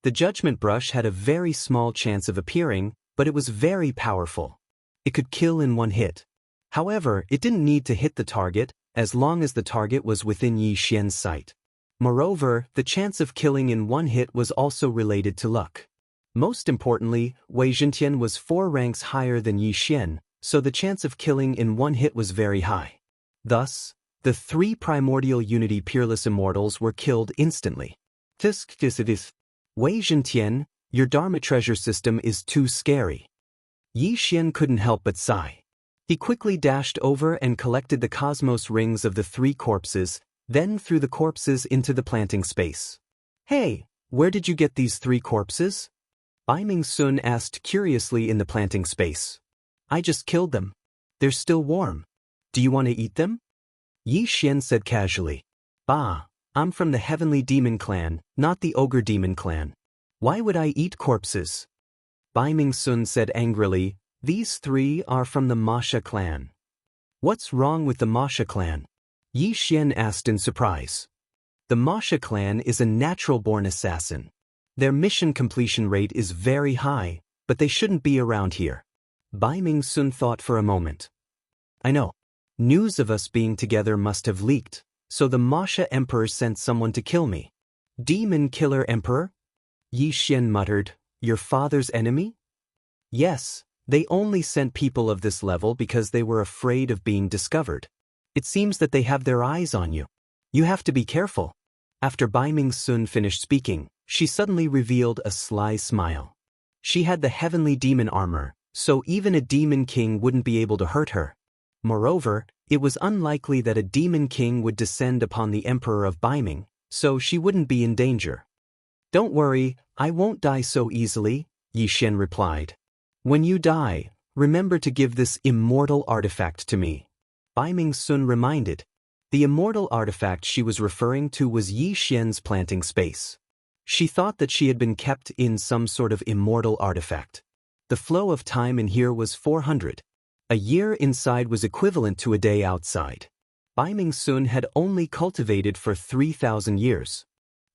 The Judgment Brush had a very small chance of appearing, but it was very powerful. It could kill in one hit. However, it didn't need to hit the target, as long as the target was within Yi Xian's sight. Moreover, the chance of killing in one hit was also related to luck. Most importantly, Wei Zhentian was 4 ranks higher than Yi Xian, so the chance of killing in one hit was very high. Thus, the three primordial unity peerless immortals were killed instantly. Wei Zhentian, your Dharma treasure system is too scary. Yi Xian couldn't help but sigh. He quickly dashed over and collected the cosmos rings of the three corpses, then threw the corpses into the planting space. Hey, where did you get these 3 corpses? Bai Ming Sun asked curiously in the planting space. I just killed them. They're still warm. Do you want to eat them? Yi Xian said casually. Bah, I'm from the Heavenly Demon Clan, not the Ogre Demon Clan. Why would I eat corpses? Bai Ming Sun said angrily, these 3 are from the Masha clan. What's wrong with the Masha clan? Yi Xian asked in surprise. The Masha clan is a natural-born assassin. Their mission completion rate is very high, but they shouldn't be around here. Bai Ming Sun thought for a moment. I know. News of us being together must have leaked, so the Masha Emperor sent someone to kill me. Demon Killer Emperor? Yi Xian muttered, your father's enemy? Yes, they only sent people of this level because they were afraid of being discovered. It seems that they have their eyes on you. You have to be careful. After Bai Ming Sun finished speaking, she suddenly revealed a sly smile. She had the heavenly demon armor, so even a demon king wouldn't be able to hurt her. Moreover, it was unlikely that a demon king would descend upon the Emperor of Bai Ming, so she wouldn't be in danger. Don't worry, I won't die so easily, Yi Xian replied. When you die, remember to give this immortal artifact to me. Bai Ming Sun reminded. The immortal artifact she was referring to was Yi Xian's planting space. She thought that she had been kept in some sort of immortal artifact. The flow of time in here was 400. A year inside was equivalent to a day outside. Bai Ming Sun had only cultivated for 3,000 years.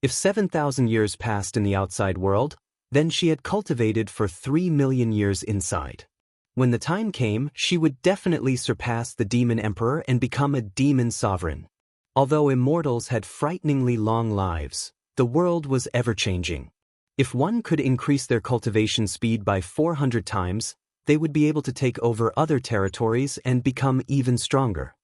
If 7,000 years passed in the outside world, then she had cultivated for 3 million years inside. When the time came, she would definitely surpass the Demon Emperor and become a demon sovereign. Although immortals had frighteningly long lives, the world was ever-changing. If one could increase their cultivation speed by 400 times, they would be able to take over other territories and become even stronger.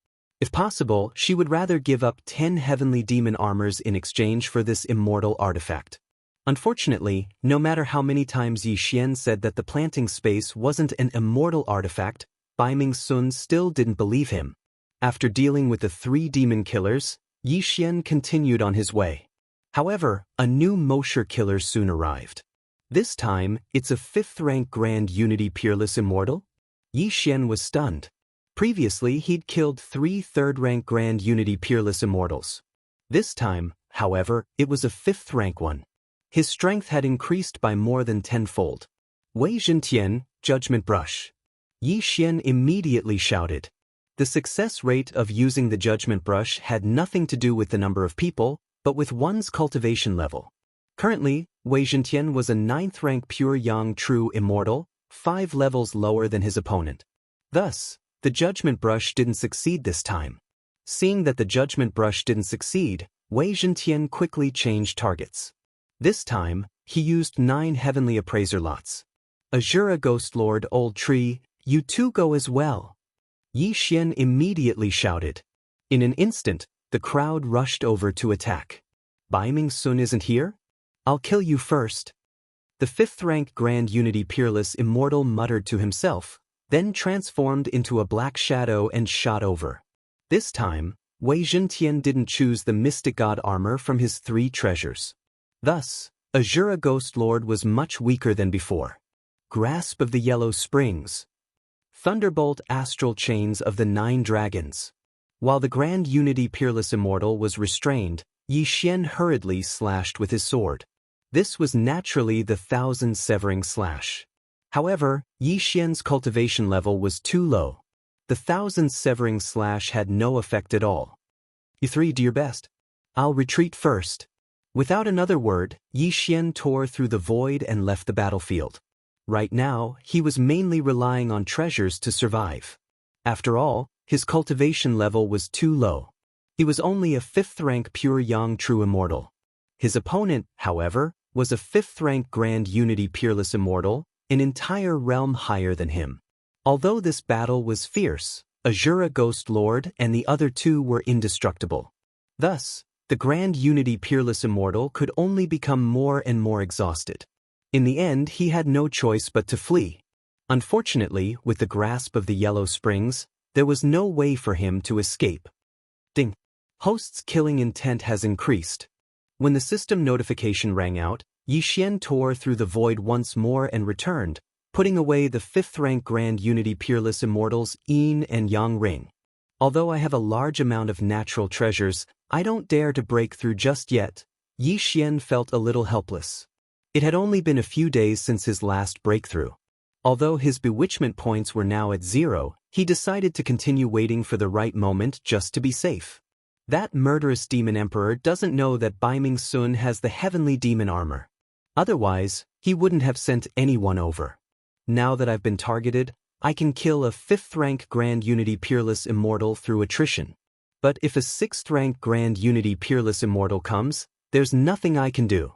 If possible, she would rather give up 10 heavenly demon armors in exchange for this immortal artifact. Unfortunately, no matter how many times Yi Xian said that the planting space wasn't an immortal artifact, Bai Ming-sun still didn't believe him. After dealing with the 3 demon killers, Yi Xian continued on his way. However, a new Mosher killer soon arrived. This time, it's a 5th-rank Grand Unity Peerless Immortal? Yi Xian was stunned. Previously, he'd killed 3 3rd-rank Grand Unity Peerless Immortals. This time, however, it was a 5th-rank one. His strength had increased by more than 10-fold. Wei Zhentian, Judgment Brush. Yi Xian immediately shouted. The success rate of using the Judgment Brush had nothing to do with the number of people, but with one's cultivation level. Currently, Wei Zhentian was a 9th-rank Pure Yang True Immortal, 5 levels lower than his opponent. Thus, the Judgment Brush didn't succeed this time. Seeing that the Judgment Brush didn't succeed, Wei Zhentian quickly changed targets. This time, he used 9 Heavenly Appraiser lots. Azura Ghost Lord Old Tree, you too go as well. Yi Xian immediately shouted. In an instant, the crowd rushed over to attack. Bai Ming-sun isn't here? I'll kill you first. The 5th-rank Grand Unity Peerless Immortal muttered to himself, then transformed into a black shadow and shot over. This time, Wei Zhentian didn't choose the Mystic God armor from his 3 treasures. Thus, Azura Ghost Lord was much weaker than before. Grasp of the Yellow Springs. Thunderbolt Astral Chains of the 9 Dragons. While the Grand Unity Peerless Immortal was restrained, Yi Xian hurriedly slashed with his sword. This was naturally the 1000 Severing Slash. However, Yi Xian's cultivation level was too low. The 1000 Severing Slash had no effect at all. You 3 do your best. I'll retreat first. Without another word, Yi Xian tore through the void and left the battlefield. Right now, he was mainly relying on treasures to survive. After all, his cultivation level was too low. He was only a 5th-rank Pure Yang True Immortal. His opponent, however, was a 5th-rank Grand Unity Peerless Immortal, an entire realm higher than him. Although this battle was fierce, Azura Ghost Lord and the other 2 were indestructible. Thus, the Grand Unity Peerless Immortal could only become more and more exhausted. In the end, he had no choice but to flee. Unfortunately, with the grasp of the Yellow Springs, there was no way for him to escape. Ding! Host's killing intent has increased. When the system notification rang out, Yi Xian tore through the void once more and returned, putting away the 5th-rank Grand Unity Peerless Immortals Yin and Yang Ring. Although I have a large amount of natural treasures, I don't dare to break through just yet. Yi Xian felt a little helpless. It had only been a few days since his last breakthrough. Although his bewitchment points were now at 0, he decided to continue waiting for the right moment just to be safe. That murderous demon emperor doesn't know that Bai Ming-sun has the heavenly demon armor. Otherwise, he wouldn't have sent anyone over. Now that I've been targeted, I can kill a 5th-rank Grand Unity Peerless Immortal through attrition. But if a 6th-rank Grand Unity Peerless Immortal comes, there's nothing I can do.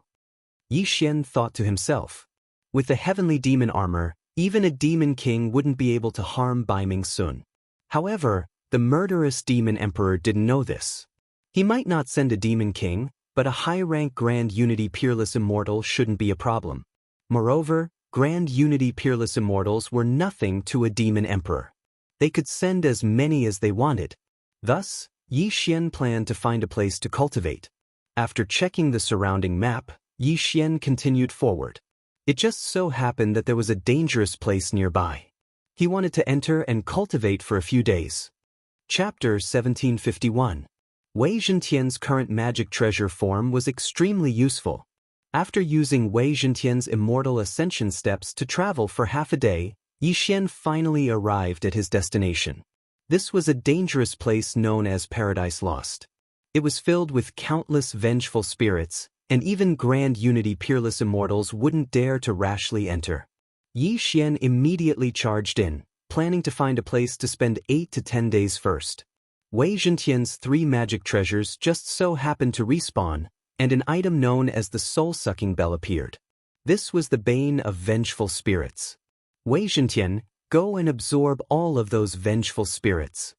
Yi Xian thought to himself. With the heavenly demon armor, even a demon king wouldn't be able to harm Bai Ming-sun. However, the murderous demon emperor didn't know this. He might not send a demon king, but a high-rank Grand Unity Peerless Immortal shouldn't be a problem. Moreover, Grand Unity Peerless Immortals were nothing to a demon emperor. They could send as many as they wanted. Thus, Yi Xian planned to find a place to cultivate. After checking the surrounding map, Yi Xian continued forward. It just so happened that there was a dangerous place nearby. He wanted to enter and cultivate for a few days. Chapter 1751. Wei Zhentian's current magic treasure form was extremely useful. After using Wei Zhentian's immortal ascension steps to travel for half a day, Yi Xian finally arrived at his destination. This was a dangerous place known as Paradise Lost. It was filled with countless vengeful spirits, and even Grand Unity Peerless Immortals wouldn't dare to rashly enter. Yi Xian immediately charged in, planning to find a place to spend 8 to 10 days first. Wei Zhentian's 3 magic treasures just so happened to respawn, and an item known as the Soul-Sucking Bell appeared. This was the bane of vengeful spirits. Wei Zhentian, go and absorb all of those vengeful spirits.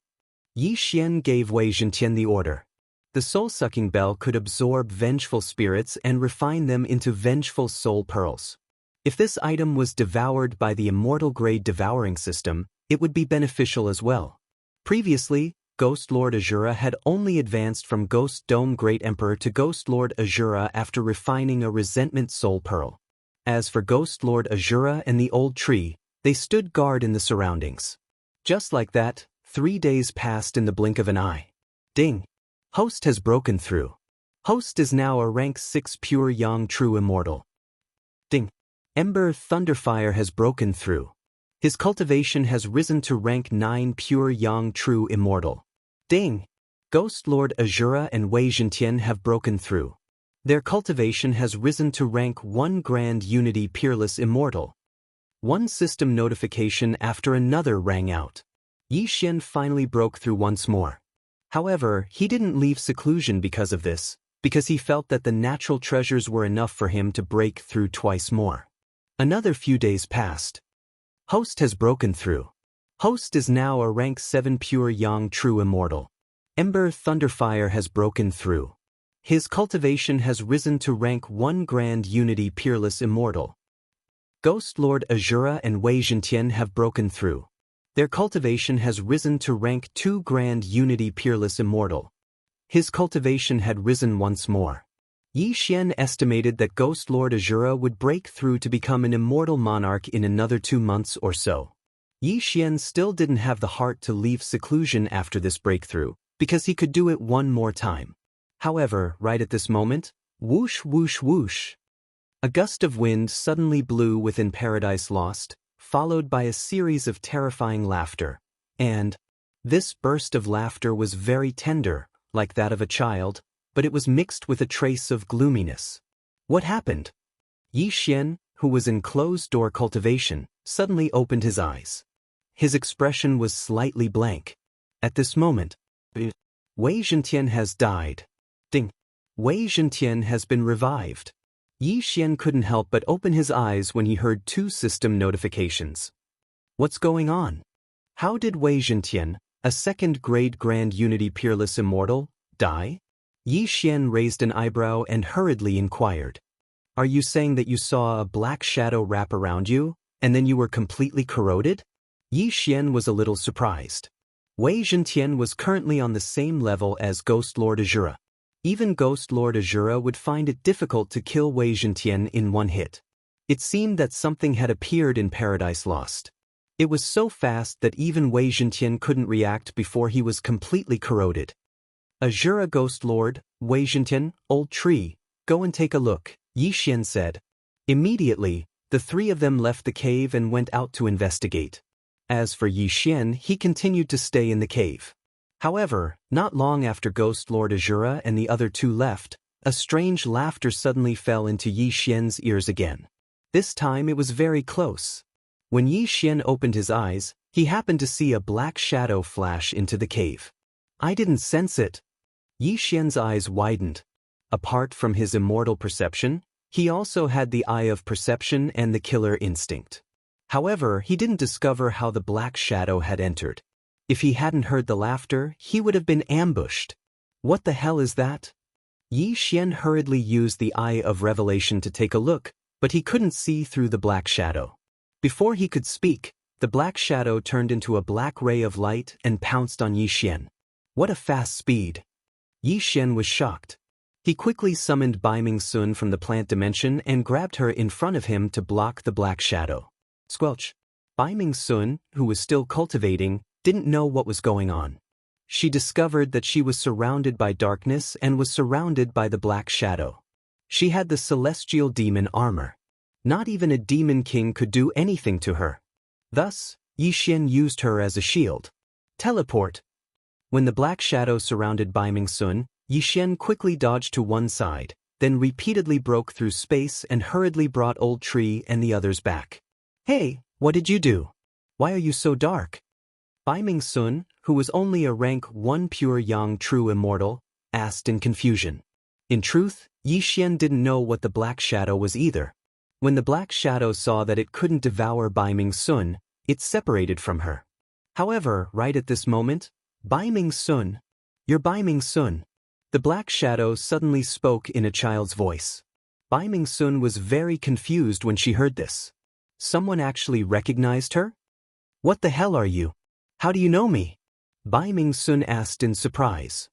Yi Xian gave Wei Zhentian the order. The soul-sucking bell could absorb vengeful spirits and refine them into vengeful soul pearls. If this item was devoured by the immortal grade devouring system, it would be beneficial as well. Previously, Ghost Lord Azura had only advanced from Ghost Dome Great Emperor to Ghost Lord Azura after refining a resentment soul pearl. As for Ghost Lord Azura and the old tree, they stood guard in the surroundings. Just like that, 3 days passed in the blink of an eye. Ding! Host has broken through. Host is now a rank 6 pure yang true immortal. Ding! Ember Thunderfire has broken through. His cultivation has risen to rank 9 pure yang true immortal. Ding! Ghost Lord Azura and Wei Zhentian have broken through. Their cultivation has risen to rank 1 grand unity peerless immortal. One system notification after another rang out. Yi Xian finally broke through once more. However, he didn't leave seclusion because of this, because he felt that the natural treasures were enough for him to break through twice more. Another few days passed. Host has broken through. Host is now a rank 7 pure yang true immortal. Ember Thunderfire has broken through. His cultivation has risen to rank 1 grand unity peerless immortal. Ghost Lord Azura and Wei Zhentian have broken through. Their cultivation has risen to rank 2 grand unity peerless immortal. His cultivation had risen once more. Yi Xian estimated that Ghost Lord Azura would break through to become an immortal monarch in another 2 months or so. Yi Xian still didn't have the heart to leave seclusion after this breakthrough, because he could do it one more time. However, right at this moment, whoosh whoosh whoosh. A gust of wind suddenly blew within Paradise Lost, followed by a series of terrifying laughter, and this burst of laughter was very tender, like that of a child, but it was mixed with a trace of gloominess. What happened? Yi Xian, who was in closed-door cultivation, suddenly opened his eyes. His expression was slightly blank. At this moment, Wei Zhentian has died. Ding! Wei Zhentian has been revived. Yi Xian couldn't help but open his eyes when he heard 2 system notifications. What's going on? How did Wei Zhentian, a 2nd grade grand unity peerless immortal, die? Yi Xian raised an eyebrow and hurriedly inquired. Are you saying that you saw a black shadow wrap around you, and then you were completely corroded? Yi Xian was a little surprised. Wei Zhentian was currently on the same level as Ghost Lord Azura. Even Ghost Lord Azura would find it difficult to kill Wei Zhentian in one hit. It seemed that something had appeared in Paradise Lost. It was so fast that even Wei Zhentian couldn't react before he was completely corroded. Azura Ghost Lord, Wei Zhentian, old tree, go and take a look, Yi Xian said. Immediately, the 3 of them left the cave and went out to investigate. As for Yi Xian, he continued to stay in the cave. However, not long after Ghost Lord Azura and the other 2 left, a strange laughter suddenly fell into Yi Xian's ears again. This time it was very close. When Yi Xian opened his eyes, he happened to see a black shadow flash into the cave. I didn't sense it. Yi Xian's eyes widened. Apart from his immortal perception, he also had the eye of perception and the killer instinct. However, he didn't discover how the black shadow had entered. If he hadn't heard the laughter, he would have been ambushed. What the hell is that? Yi Xian hurriedly used the eye of revelation to take a look, but he couldn't see through the black shadow. Before he could speak, the black shadow turned into a black ray of light and pounced on Yi Xian. What a fast speed! Yi Xian was shocked. He quickly summoned Bai Ming Sun from the plant dimension and grabbed her in front of him to block the black shadow. Squelch! Bai Ming Sun, who was still cultivating, didn't know what was going on. She discovered that she was surrounded by darkness and was surrounded by the black shadow. She had the celestial demon armor. Not even a demon king could do anything to her. Thus, Yi Xian used her as a shield. Teleport! When the black shadow surrounded Bai Ming Sun, Yi Xian quickly dodged to one side, then repeatedly broke through space and hurriedly brought Old Tree and the others back. Hey, what did you do? Why are you so dark? Bai Ming Sun, who was only a rank 1 pure yang true immortal, asked in confusion. In truth, Yi Xian didn't know what the black shadow was either. When the black shadow saw that it couldn't devour Bai Ming Sun, it separated from her. However, right at this moment, Bai Ming Sun. You're Bai Ming Sun. The black shadow suddenly spoke in a child's voice. Bai Ming Sun was very confused when she heard this. Someone actually recognized her? What the hell are you? How do you know me? Bai Ming Sun asked in surprise.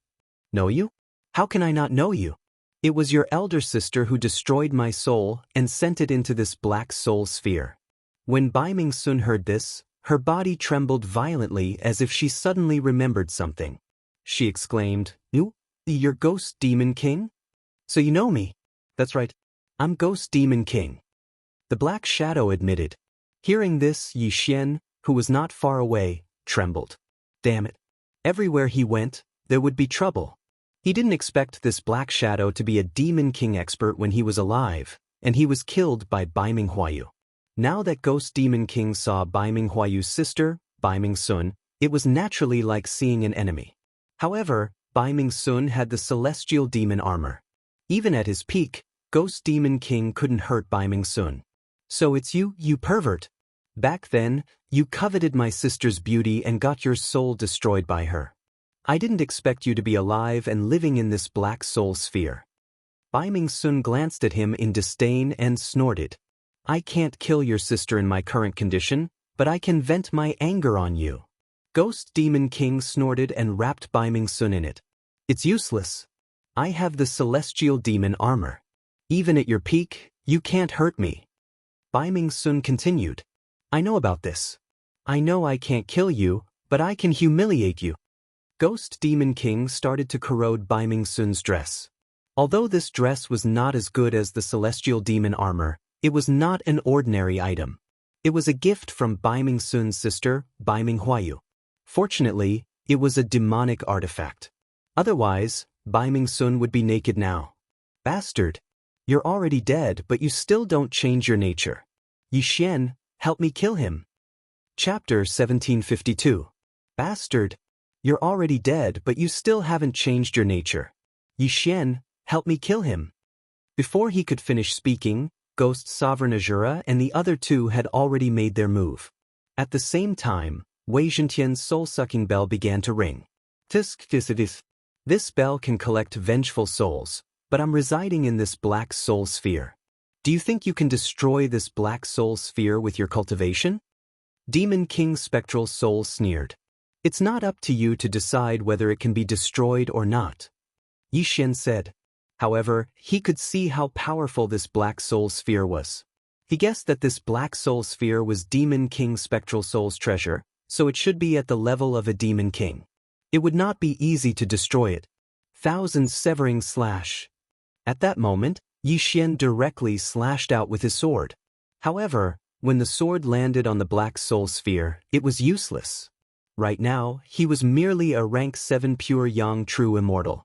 Know you? How can I not know you? It was your elder sister who destroyed my soul and sent it into this black soul sphere. When Bai Ming Sun heard this, her body trembled violently as if she suddenly remembered something. She exclaimed, You're Ghost Demon King? So you know me? That's right. I'm Ghost Demon King. The black shadow admitted. Hearing this, Yi Xian, who was not far away, trembled. Damn it. Everywhere he went, there would be trouble. He didn't expect this black shadow to be a Demon King expert when he was alive, and he was killed by Bai Ming Huayu. Now that Ghost Demon King saw Bai Ming Huayu's sister, Bai Ming Sun, it was naturally like seeing an enemy. However, Bai Ming Sun had the celestial demon armor. Even at his peak, Ghost Demon King couldn't hurt Bai Ming Sun. So it's you pervert. Back then, you coveted my sister's beauty and got your soul destroyed by her. I didn't expect you to be alive and living in this black soul sphere. Bai Ming Sun glanced at him in disdain and snorted. I can't kill your sister in my current condition, but I can vent my anger on you. Ghost Demon King snorted and wrapped Bai Ming Sun in it. It's useless. I have the celestial demon armor. Even at your peak, you can't hurt me. Bai Ming Sun continued. I know about this. I know I can't kill you, but I can humiliate you. Ghost Demon King started to corrode Bai Ming Sun's dress. Although this dress was not as good as the celestial demon armor, it was not an ordinary item. It was a gift from Bai Ming Sun's sister, Bai Ming Huayu. Fortunately, it was a demonic artifact. Otherwise, Bai Ming Sun would be naked now. Bastard! You're already dead, but you still don't change your nature. Yi Xian, help me kill him. Chapter 1752. Bastard! You're already dead, but you still haven't changed your nature. Yi Xian, help me kill him. Before he could finish speaking, Ghost Sovereign Azura and the other two had already made their move. At the same time, Wei Zhentian's soul-sucking bell began to ring. Tisk tisidis. This bell can collect vengeful souls, but I'm residing in this black soul sphere. Do you think you can destroy this black soul sphere with your cultivation? Demon King Spectral Soul sneered. It's not up to you to decide whether it can be destroyed or not. Yi Xian said. However, he could see how powerful this black soul sphere was. He guessed that this black soul sphere was Demon King Spectral Soul's treasure, so it should be at the level of a Demon King. It would not be easy to destroy it. Thousands severing slash. At that moment, Yi Xian directly slashed out with his sword. However, when the sword landed on the black soul sphere, it was useless. Right now, he was merely a rank 7 pure Yang True Immortal.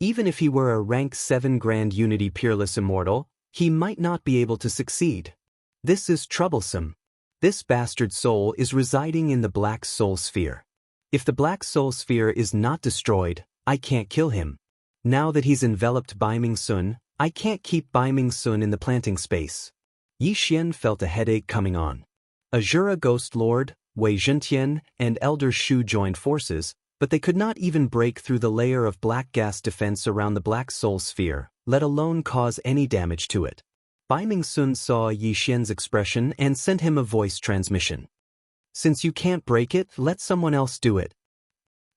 Even if he were a rank 7 Grand Unity Peerless Immortal, he might not be able to succeed. This is troublesome. This bastard soul is residing in the black soul sphere. If the black soul sphere is not destroyed, I can't kill him. Now that he's enveloped Bai Ming Sun, I can't keep Bai Ming Sun in the planting space. Yi Xian felt a headache coming on. Azura Ghost Lord, Wei Zhentian, and Elder Shu joined forces, but they could not even break through the layer of black gas defense around the black soul sphere, let alone cause any damage to it. Bai Ming Sun saw Yi Xian's expression and sent him a voice transmission. Since you can't break it, let someone else do it.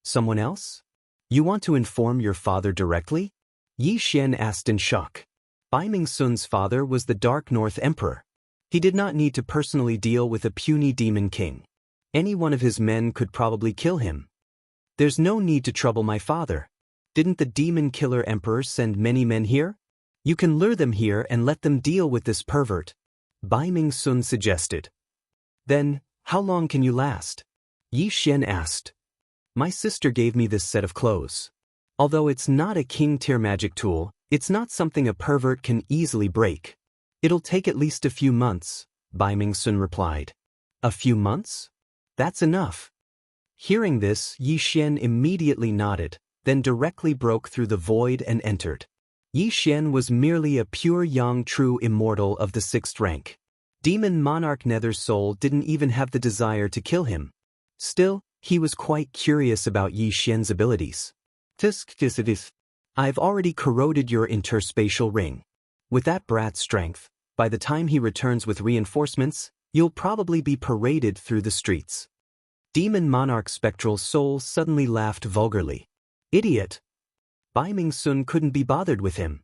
Someone else? You want to inform your father directly? Yi Xian asked in shock. Bai Ming Sun's father was the Dark North Emperor. He did not need to personally deal with a puny demon king. Any one of his men could probably kill him. There's no need to trouble my father. Didn't the demon killer emperor send many men here? You can lure them here and let them deal with this pervert. Bai Ming Sun suggested. Then, how long can you last? Yi Xian asked. My sister gave me this set of clothes. Although it's not a king-tier magic tool, it's not something a pervert can easily break. It'll take at least a few months, Bai Ming Sun replied. A few months? That's enough. Hearing this, Yi Xian immediately nodded, then directly broke through the void and entered. Yi Xian was merely a pure Yang True Immortal of the 6th rank. Demon Monarch Nether Soul didn't even have the desire to kill him. Still, he was quite curious about Yi Xian's abilities. I've already corroded your interspatial ring. With that brat's strength, by the time he returns with reinforcements, you'll probably be paraded through the streets. Demon Monarch's spectral soul suddenly laughed vulgarly. Idiot! Bai Ming-sun couldn't be bothered with him.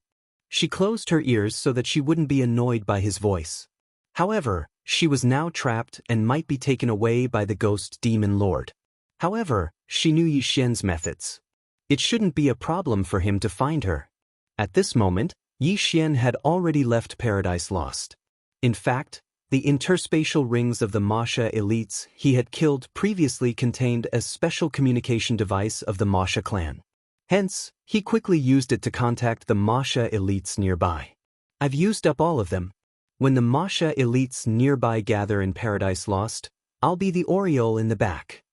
She closed her ears so that she wouldn't be annoyed by his voice. However, she was now trapped and might be taken away by the ghost demon lord. However, she knew Yi Xian's methods. It shouldn't be a problem for him to find her. At this moment, Yi Xian had already left Paradise Lost. In fact, the interspatial rings of the Masha elites he had killed previously contained a special communication device of the Masha clan. Hence, he quickly used it to contact the Masha elites nearby. I've used up all of them. When the Masha elites nearby gather in Paradise Lost, I'll be the Oriole in the back.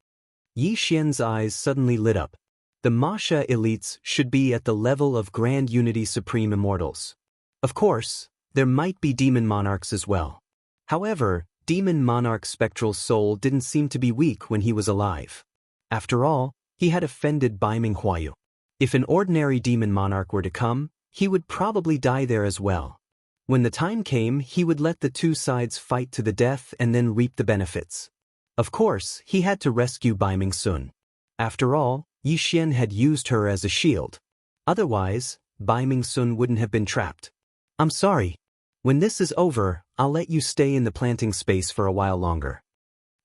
Yi Xian's eyes suddenly lit up. The Masha elites should be at the level of Grand Unity Supreme Immortals. Of course, there might be Demon Monarchs as well. However, Demon Monarch's spectral soul didn't seem to be weak when he was alive. After all, he had offended Bai Minghuayu. If an ordinary Demon Monarch were to come, he would probably die there as well. When the time came, he would let the two sides fight to the death and then reap the benefits. Of course, he had to rescue Bai Ming-sun. After all, Yi Xian had used her as a shield. Otherwise, Bai Ming-sun wouldn't have been trapped. I'm sorry. When this is over, I'll let you stay in the planting space for a while longer.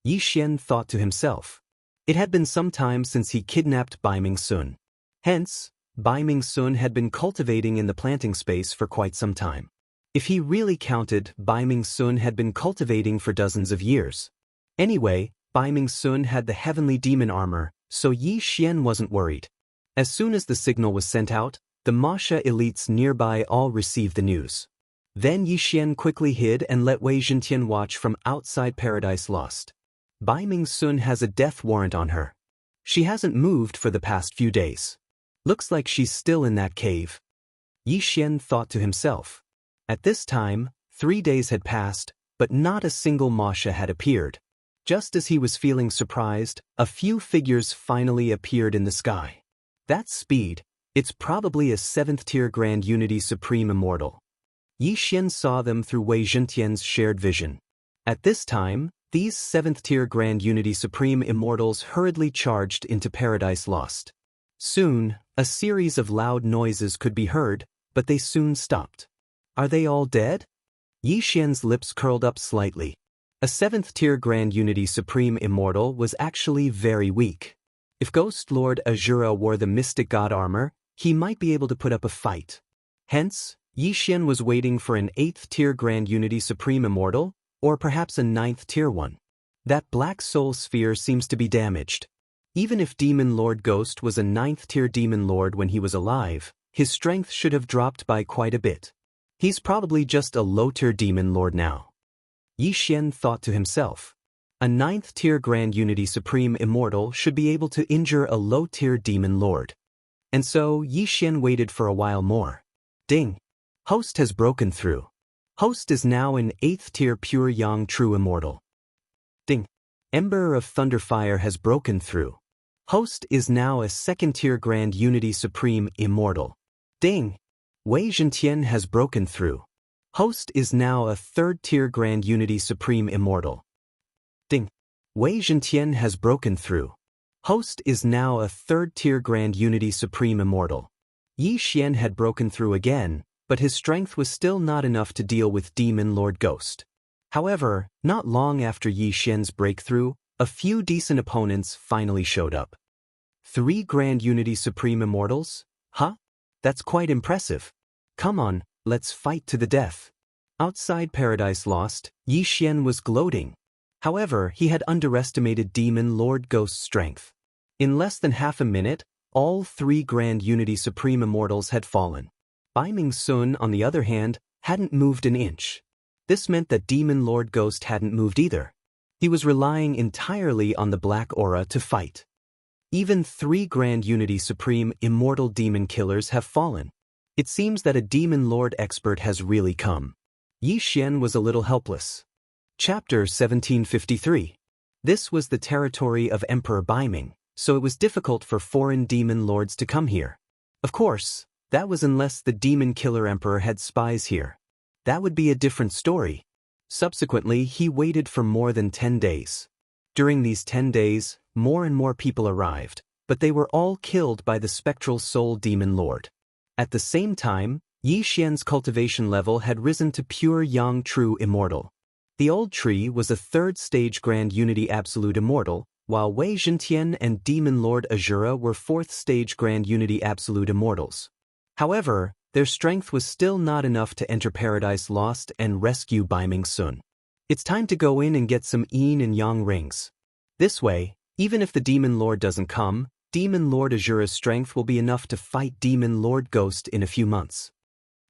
Yi Xian thought to himself. It had been some time since he kidnapped Bai Ming-sun. Hence, Bai Ming-sun had been cultivating in the planting space for quite some time. If he really counted, Bai Ming-sun had been cultivating for dozens of years. Anyway, Bai Ming-sun had the heavenly demon armor, so Yi Xian wasn't worried. As soon as the signal was sent out, the Masha elites nearby all received the news. Then Yi Xian quickly hid and let Wei Zhentian watch from outside Paradise Lost. Bai Ming-sun has a death warrant on her. She hasn't moved for the past few days. Looks like she's still in that cave. Yi Xian thought to himself. At this time, 3 days had passed, but not a single Masha had appeared. Just as he was feeling surprised, a few figures finally appeared in the sky. That speed, it's probably a 7th-tier Grand Unity Supreme Immortal. Yi Xian saw them through Wei Zhentian's shared vision. At this time, these 7th-tier Grand Unity Supreme Immortals hurriedly charged into Paradise Lost. Soon, a series of loud noises could be heard, but they soon stopped. Are they all dead? Yi Xian's lips curled up slightly. A 7th-tier Grand Unity Supreme Immortal was actually very weak. If Ghost Lord Azura wore the Mystic God armor, he might be able to put up a fight. Hence, Yi Xian was waiting for an 8th-tier Grand Unity Supreme Immortal, or perhaps a 9th-tier one. That Black Soul Sphere seems to be damaged. Even if Demon Lord Ghost was a 9th-tier Demon Lord when he was alive, his strength should have dropped by quite a bit. He's probably just a low-tier Demon Lord now. Yi Xian thought to himself. A 9th-tier Grand Unity Supreme Immortal should be able to injure a low-tier Demon Lord. And so, Yi Xian waited for a while more. Ding! Host has broken through. Host is now an 8th-tier Pure Yang True Immortal. Ding! Ember of Thunderfire has broken through. Host is now a 2nd-tier Grand Unity Supreme Immortal. Ding! Wei Zhentian has broken through. Host is now a 3rd-tier Grand Unity Supreme Immortal. Ding! Wei Zhentian has broken through. Host is now a 3rd-tier Grand Unity Supreme Immortal. Yi Xian had broken through again, but his strength was still not enough to deal with Demon Lord Ghost. However, not long after Yi Xian's breakthrough, a few decent opponents finally showed up. 3 Grand Unity Supreme Immortals? Huh? That's quite impressive. Come on, let's fight to the death. Outside Paradise Lost, Yi Xian was gloating. However, he had underestimated Demon Lord Ghost's strength. In less than half a minute, all 3 Grand Unity Supreme Immortals had fallen. Bai Ming-sun, on the other hand, hadn't moved an inch. This meant that Demon Lord Ghost hadn't moved either. He was relying entirely on the Black Aura to fight. Even 3 Grand Unity Supreme Immortal Demon Killers have fallen. It seems that a Demon Lord expert has really come. Yi Xian was a little helpless. Chapter 1753. This was the territory of Emperor Baiming, so it was difficult for foreign demon lords to come here. Of course, that was unless the demon killer emperor had spies here. That would be a different story. Subsequently, he waited for more than 10 days. During these 10 days, more and more people arrived, but they were all killed by the spectral soul demon lord. At the same time, Yi Xian's cultivation level had risen to pure Yang True Immortal. The old tree was a third-stage Grand Unity Absolute Immortal, while Wei Zhentian and Demon Lord Azura were fourth-stage Grand Unity Absolute Immortals. However, their strength was still not enough to enter Paradise Lost and rescue Baiming Sun. It's time to go in and get some Yin and Yang rings. This way, even if the Demon Lord doesn't come, Demon Lord Azura's strength will be enough to fight Demon Lord Ghost in a few months.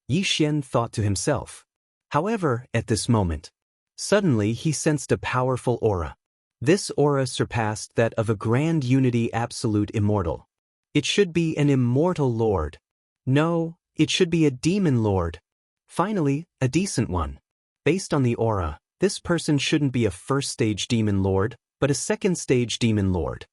Yi Xian thought to himself. However, at this moment, suddenly he sensed a powerful aura. This aura surpassed that of a Grand Unity Absolute Immortal. It should be an Immortal Lord. No, it should be a Demon Lord. Finally, a decent one. Based on the aura, this person shouldn't be a first-stage Demon Lord, but a second-stage Demon Lord.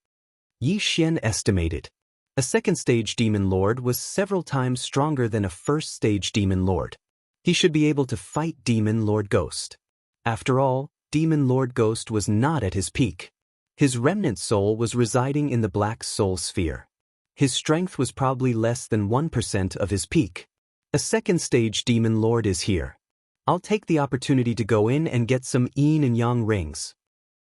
Yi Xian estimated. A second-stage Demon Lord was several times stronger than a first-stage Demon Lord. He should be able to fight Demon Lord Ghost. After all, Demon Lord Ghost was not at his peak. His remnant soul was residing in the Black Soul Sphere. His strength was probably less than 1% of his peak. A second-stage Demon Lord is here. I'll take the opportunity to go in and get some Yin and Yang rings.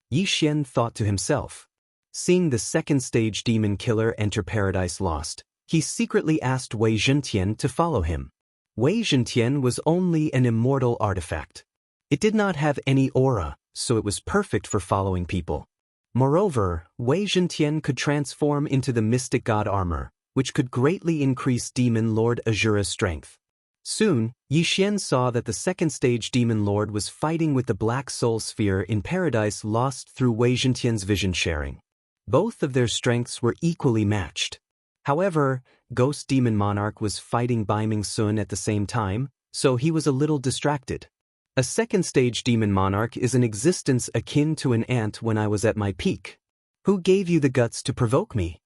Yi Xian thought to himself. Seeing the second-stage demon killer enter Paradise Lost, he secretly asked Wei Zhentian to follow him. Wei Zhentian was only an immortal artifact. It did not have any aura, so it was perfect for following people. Moreover, Wei Zhentian could transform into the Mystic God armor, which could greatly increase Demon Lord Azura's strength. Soon, Yi Xian saw that the second-stage Demon Lord was fighting with the Black Soul Sphere in Paradise Lost through Wei Zhentian's vision sharing. Both of their strengths were equally matched. However, Ghost Demon Monarch was fighting Baiming Sun at the same time, so he was a little distracted. A second-stage Demon Monarch is an existence akin to an ant when I was at my peak. Who gave you the guts to provoke me?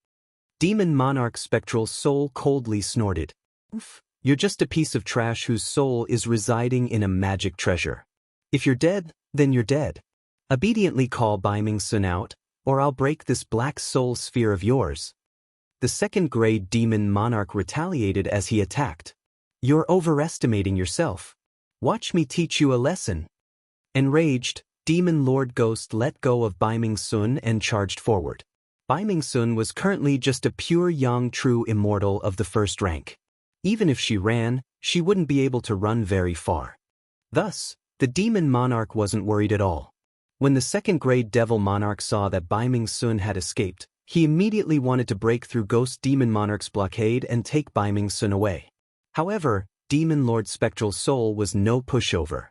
Demon Monarch's spectral soul coldly snorted. You're just a piece of trash whose soul is residing in a magic treasure. If you're dead, then you're dead. Obediently call Baiming Sun out, or I'll break this Black Soul Sphere of yours. The second-grade Demon Monarch retaliated as he attacked. You're overestimating yourself. Watch me teach you a lesson. Enraged, Demon Lord Ghost let go of Baiming Sun and charged forward. Baiming Sun was currently just a pure Yang True Immortal of the first rank. Even if she ran, she wouldn't be able to run very far. Thus, the Demon Monarch wasn't worried at all. When the second-grade Devil Monarch saw that Baiming Sun had escaped, he immediately wanted to break through Ghost Demon Monarch's blockade and take Baiming Sun away. However, Demon Lord Spectral Soul was no pushover.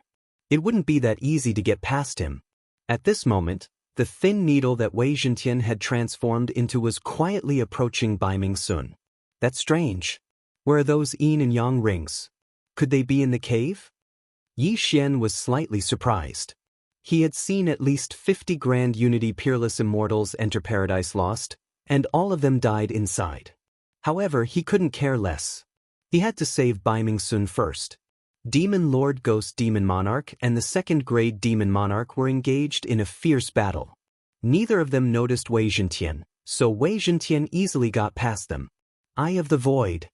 It wouldn't be that easy to get past him. At this moment, the thin needle that Wei Zhentian had transformed into was quietly approaching Baiming Sun. That's strange. Where are those Yin and Yang rings? Could they be in the cave? Yi Xian was slightly surprised. He had seen at least 50 Grand Unity Peerless Immortals enter Paradise Lost, and all of them died inside. However, he couldn't care less. He had to save Baiming Sun first. Demon Lord Ghost Demon Monarch and the second-grade Demon Monarch were engaged in a fierce battle. Neither of them noticed Wei Zhentian, so Wei Zhentian easily got past them. Eye of the Void.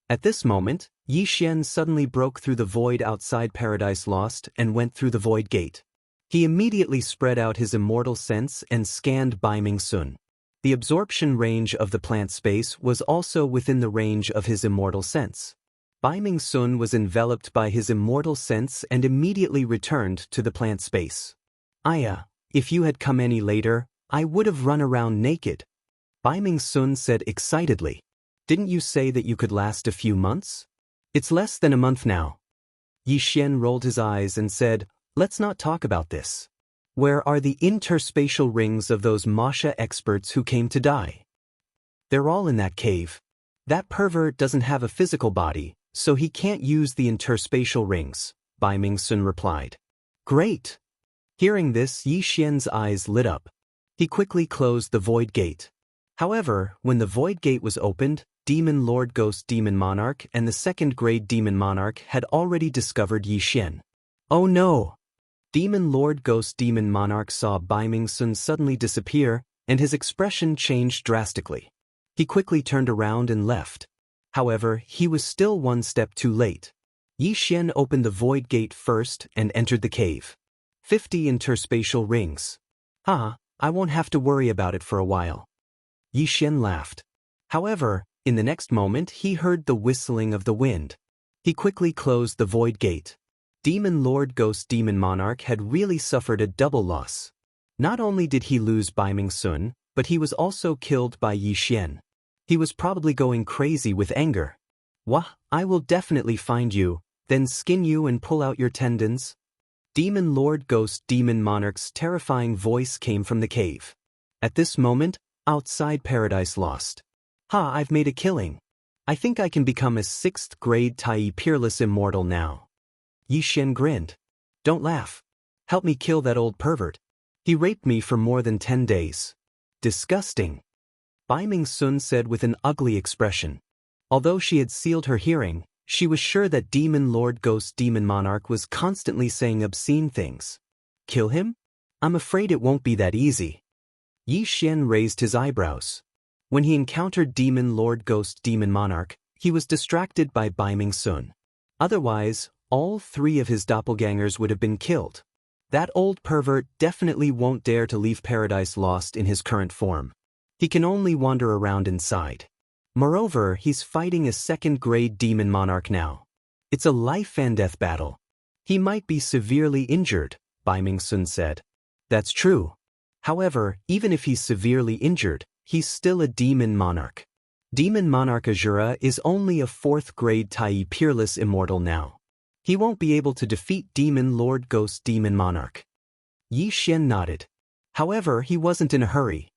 At this moment, Yi Xian suddenly broke through the void outside Paradise Lost and went through the Void Gate. He immediately spread out his immortal sense and scanned Baiming Sun. The absorption range of the plant space was also within the range of his immortal sense. Baiming Sun was enveloped by his immortal sense and immediately returned to the plant space. Aya, if you had come any later, I would have run around naked. Baiming Sun said excitedly. Didn't you say that you could last a few months? It's less than a month now. Yi Xian rolled his eyes and said, let's not talk about this. Where are the interspatial rings of those Masha experts who came to die? They're all in that cave. That pervert doesn't have a physical body, so he can't use the interspatial rings, Baiming Sun replied. Great! Hearing this, Yi Xian's eyes lit up. He quickly closed the void gate. However, when the void gate was opened, Demon Lord Ghost Demon Monarch and the second-grade Demon Monarch had already discovered Yi Xian. Oh no! Demon Lord Ghost Demon Monarch saw Bai Ming Sun suddenly disappear, and his expression changed drastically. He quickly turned around and left. However, he was still one step too late. Yi Xian opened the void gate first and entered the cave. 50 interspatial rings. I won't have to worry about it for a while. Yi Xian laughed. However, in the next moment he heard the whistling of the wind. He quickly closed the void gate. Demon Lord Ghost Demon Monarch had really suffered a double loss. Not only did he lose Bai Ming Sun, but he was also killed by Yi Xian. He was probably going crazy with anger. Wah, I will definitely find you, then skin you and pull out your tendons. Demon Lord Ghost Demon Monarch's terrifying voice came from the cave. At this moment, outside Paradise Lost. I've made a killing. I think I can become a 6th grade Tai Peerless Immortal now. Yi Xian grinned. Don't laugh. Help me kill that old pervert. He raped me for more than 10 days. Disgusting. Bai Ming Sun said with an ugly expression. Although she had sealed her hearing, she was sure that Demon Lord Ghost Demon Monarch was constantly saying obscene things. Kill him? I'm afraid it won't be that easy. Yi Xian raised his eyebrows. When he encountered Demon Lord Ghost Demon Monarch, he was distracted by Bai Ming Sun. Otherwise, all 3 of his doppelgangers would have been killed. That old pervert definitely won't dare to leave Paradise Lost in his current form. He can only wander around inside. Moreover, he's fighting a 2nd-grade Demon Monarch now. It's a life-and-death battle. He might be severely injured, Bai Ming Sun said. That's true. However, even if he's severely injured, he's still a Demon Monarch. Demon Monarch Azura is only a 4th-grade Tai Peerless Immortal now. He won't be able to defeat Demon Lord Ghost Demon Monarch. Yi Xian nodded. However, he wasn't in a hurry.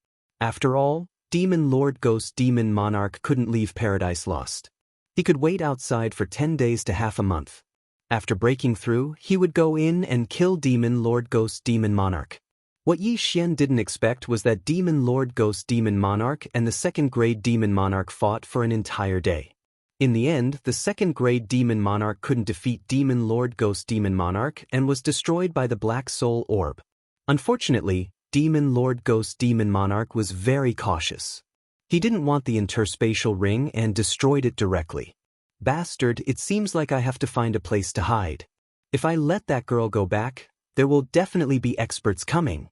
After all, Demon Lord Ghost Demon Monarch couldn't leave Paradise Lost. He could wait outside for 10 days to half a month. After breaking through, he would go in and kill Demon Lord Ghost Demon Monarch. What Yi Xian didn't expect was that Demon Lord Ghost Demon Monarch and the 2nd-grade Demon Monarch fought for an entire day. In the end, the 2nd-grade Demon Monarch couldn't defeat Demon Lord Ghost Demon Monarch and was destroyed by the Black Soul Orb. Unfortunately, Demon Lord Ghost Demon Monarch was very cautious. He didn't want the interspatial ring and destroyed it directly. Bastard, it seems like I have to find a place to hide. If I let that girl go back, there will definitely be experts coming.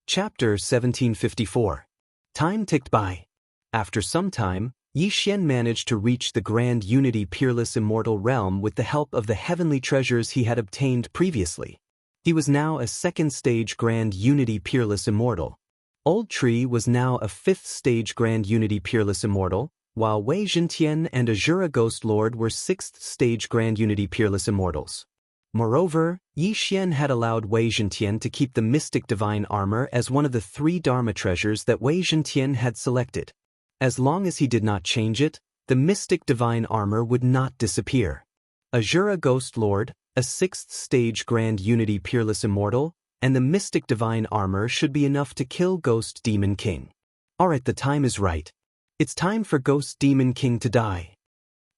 Chapter 1754. Time ticked by. After some time, Yi Xian managed to reach the Grand Unity Peerless Immortal Realm with the help of the heavenly treasures he had obtained previously. He was now a 2nd-stage Grand Unity Peerless Immortal. Old Tree was now a 5th-stage Grand Unity Peerless Immortal, while Wei Zhentian and Azura Ghost Lord were 6th-stage Grand Unity Peerless Immortals. Moreover, Yi Xian had allowed Wei Zhentian to keep the Mystic Divine Armor as one of the 3 Dharma treasures that Wei Zhentian had selected. As long as he did not change it, the Mystic Divine Armor would not disappear. Azura Ghost Lord, a 6th-stage Grand Unity Peerless Immortal, and the Mystic Divine Armor should be enough to kill Ghost Demon King. Alright, the time is right. It's time for Ghost Demon King to die.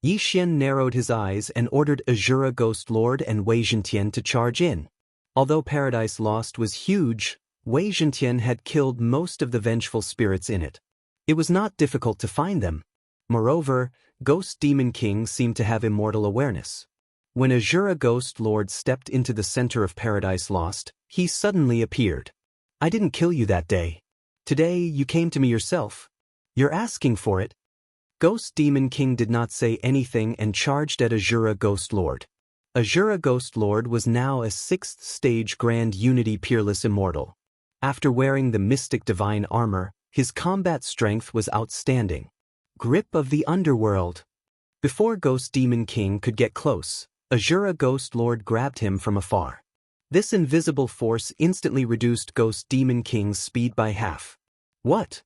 Yi Xian narrowed his eyes and ordered Azura Ghost Lord and Wei Zhentian to charge in. Although Paradise Lost was huge, Wei Zhentian had killed most of the vengeful spirits in it. It was not difficult to find them. Moreover, Ghost Demon King seemed to have immortal awareness. When Azura Ghost Lord stepped into the center of Paradise Lost, he suddenly appeared. I didn't kill you that day. Today you came to me yourself. You're asking for it. Ghost Demon King did not say anything and charged at Azura Ghost Lord. Azura Ghost Lord was now a 6th-stage Grand Unity Peerless Immortal. After wearing the Mystic Divine Armor, his combat strength was outstanding. Grip of the Underworld. Before Ghost Demon King could get close, Azura Ghost Lord grabbed him from afar. This invisible force instantly reduced Ghost Demon King's speed by half. What?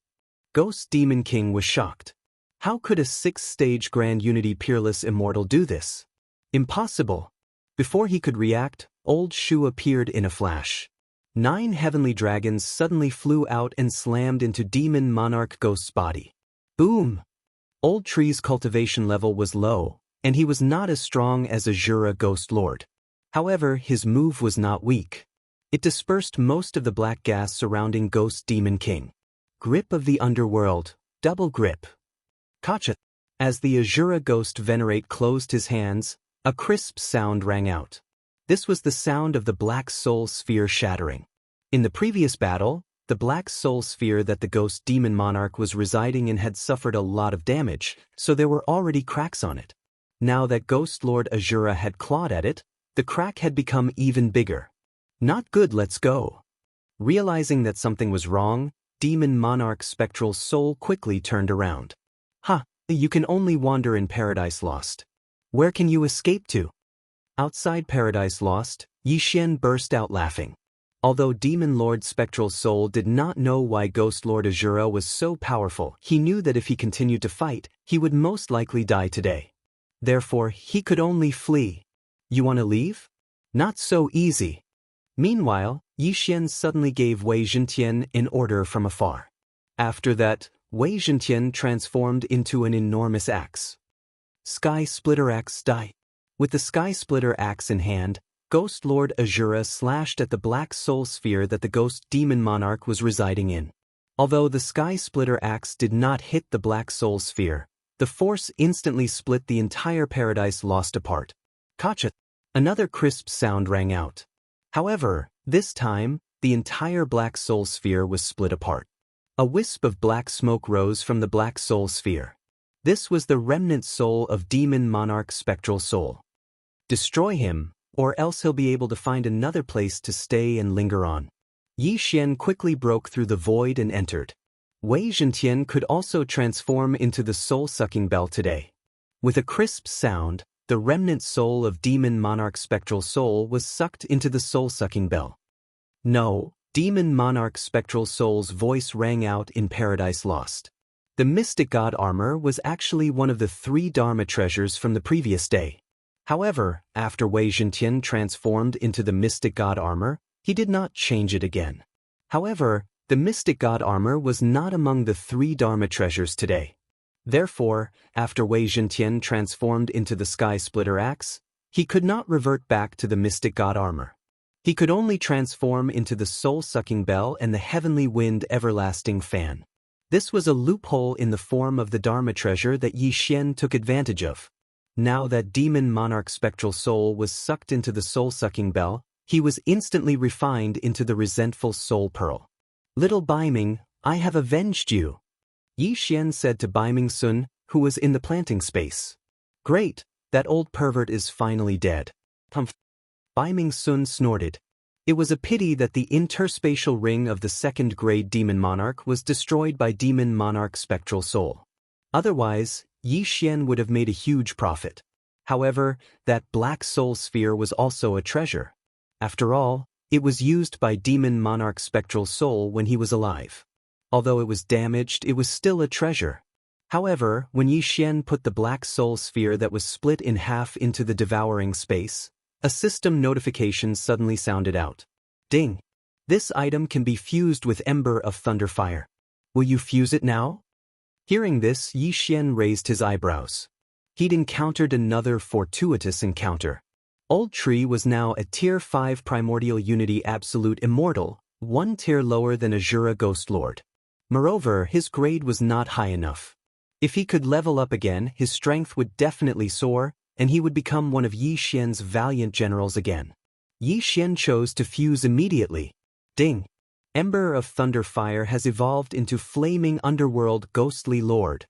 Ghost Demon King was shocked. How could a 6th-stage Grand Unity Peerless Immortal do this? Impossible. Before he could react, Old Shu appeared in a flash. 9 heavenly dragons suddenly flew out and slammed into Demon Monarch Ghost's body. Boom! Old Tree's cultivation level was low, and he was not as strong as Azura Ghost Lord. However, his move was not weak. It dispersed most of the black gas surrounding Ghost Demon King. Grip of the Underworld, double grip. Kacha. As the Azura Ghost Venerate closed his hands, a crisp sound rang out. This was the sound of the Black Soul Sphere shattering. In the previous battle, the Black Soul Sphere that the Ghost Demon Monarch was residing in had suffered a lot of damage, so there were already cracks on it. Now that Ghost Lord Azura had clawed at it, the crack had become even bigger. Not good, let's go. Realizing that something was wrong, Demon Monarch's spectral soul quickly turned around. Ha! You can only wander in Paradise Lost. Where can you escape to? Outside Paradise Lost, Yi Xian burst out laughing. Although Demon Lord's spectral soul did not know why Ghost Lord Azura was so powerful, he knew that if he continued to fight, he would most likely die today. Therefore, he could only flee. You want to leave? Not so easy. Meanwhile, Yi Xian suddenly gave Wei Zhentian an order from afar. After that, Wei Zhentian transformed into an enormous axe. Sky Splitter Axe die. With the Sky Splitter Axe in hand, Ghost Lord Azura slashed at the Black Soul Sphere that the Ghost Demon Monarch was residing in. Although the Sky Splitter Axe did not hit the Black Soul Sphere, the force instantly split the entire Paradise Lost apart. Kacha! Another crisp sound rang out. However, this time, the entire Black Soul Sphere was split apart. A wisp of black smoke rose from the Black Soul Sphere. This was the remnant soul of Demon Monarch's spectral soul. Destroy him, or else he'll be able to find another place to stay and linger on. Yi Xian quickly broke through the void and entered. Wei Zhentian could also transform into the soul-sucking bell today. With a crisp sound, the remnant soul of Demon Monarch's spectral soul was sucked into the soul-sucking bell. No, Demon Monarch's spectral soul's voice rang out in Paradise Lost. The Mystic God armor was actually one of the 3 Dharma treasures from the previous day. However, after Wei Zhentian transformed into the Mystic God armor, he did not change it again. However, the Mystic God armor was not among the 3 Dharma treasures today. Therefore, after Wei Zhentian transformed into the Sky Splitter Axe, he could not revert back to the Mystic God armor. He could only transform into the Soul-Sucking Bell and the Heavenly Wind Everlasting Fan. This was a loophole in the form of the Dharma treasure that Yi Xian took advantage of. Now that Demon Monarch's spectral soul was sucked into the Soul-Sucking Bell, he was instantly refined into the resentful Soul Pearl. Little Baiming, I have avenged you, Yi Xian said to Baiming Sun, who was in the planting space. Great, that old pervert is finally dead. Humph. Baiming Sun snorted. It was a pity that the interspatial ring of the 2nd grade Demon Monarch was destroyed by Demon Monarch's spectral soul. Otherwise, Yi Xian would have made a huge profit. However, that Black Soul Sphere was also a treasure. After all, it was used by Demon Monarch's spectral soul when he was alive. Although it was damaged, it was still a treasure. However, when Yi Xian put the Black Soul Sphere that was split in half into the devouring space, a system notification suddenly sounded out. Ding! This item can be fused with Ember of Thunderfire. Will you fuse it now? Hearing this, Yi Xian raised his eyebrows. He'd encountered another fortuitous encounter. Old Tree was now a Tier 5 Primordial Unity Absolute Immortal, 1 tier lower than Azura Ghost Lord. Moreover, his grade was not high enough. If he could level up again, his strength would definitely soar, and he would become one of Yi Xian's valiant generals again. Yi Xian chose to fuse immediately. Ding! Ember of Thunderfire has evolved into Flaming Underworld Ghostly Lord.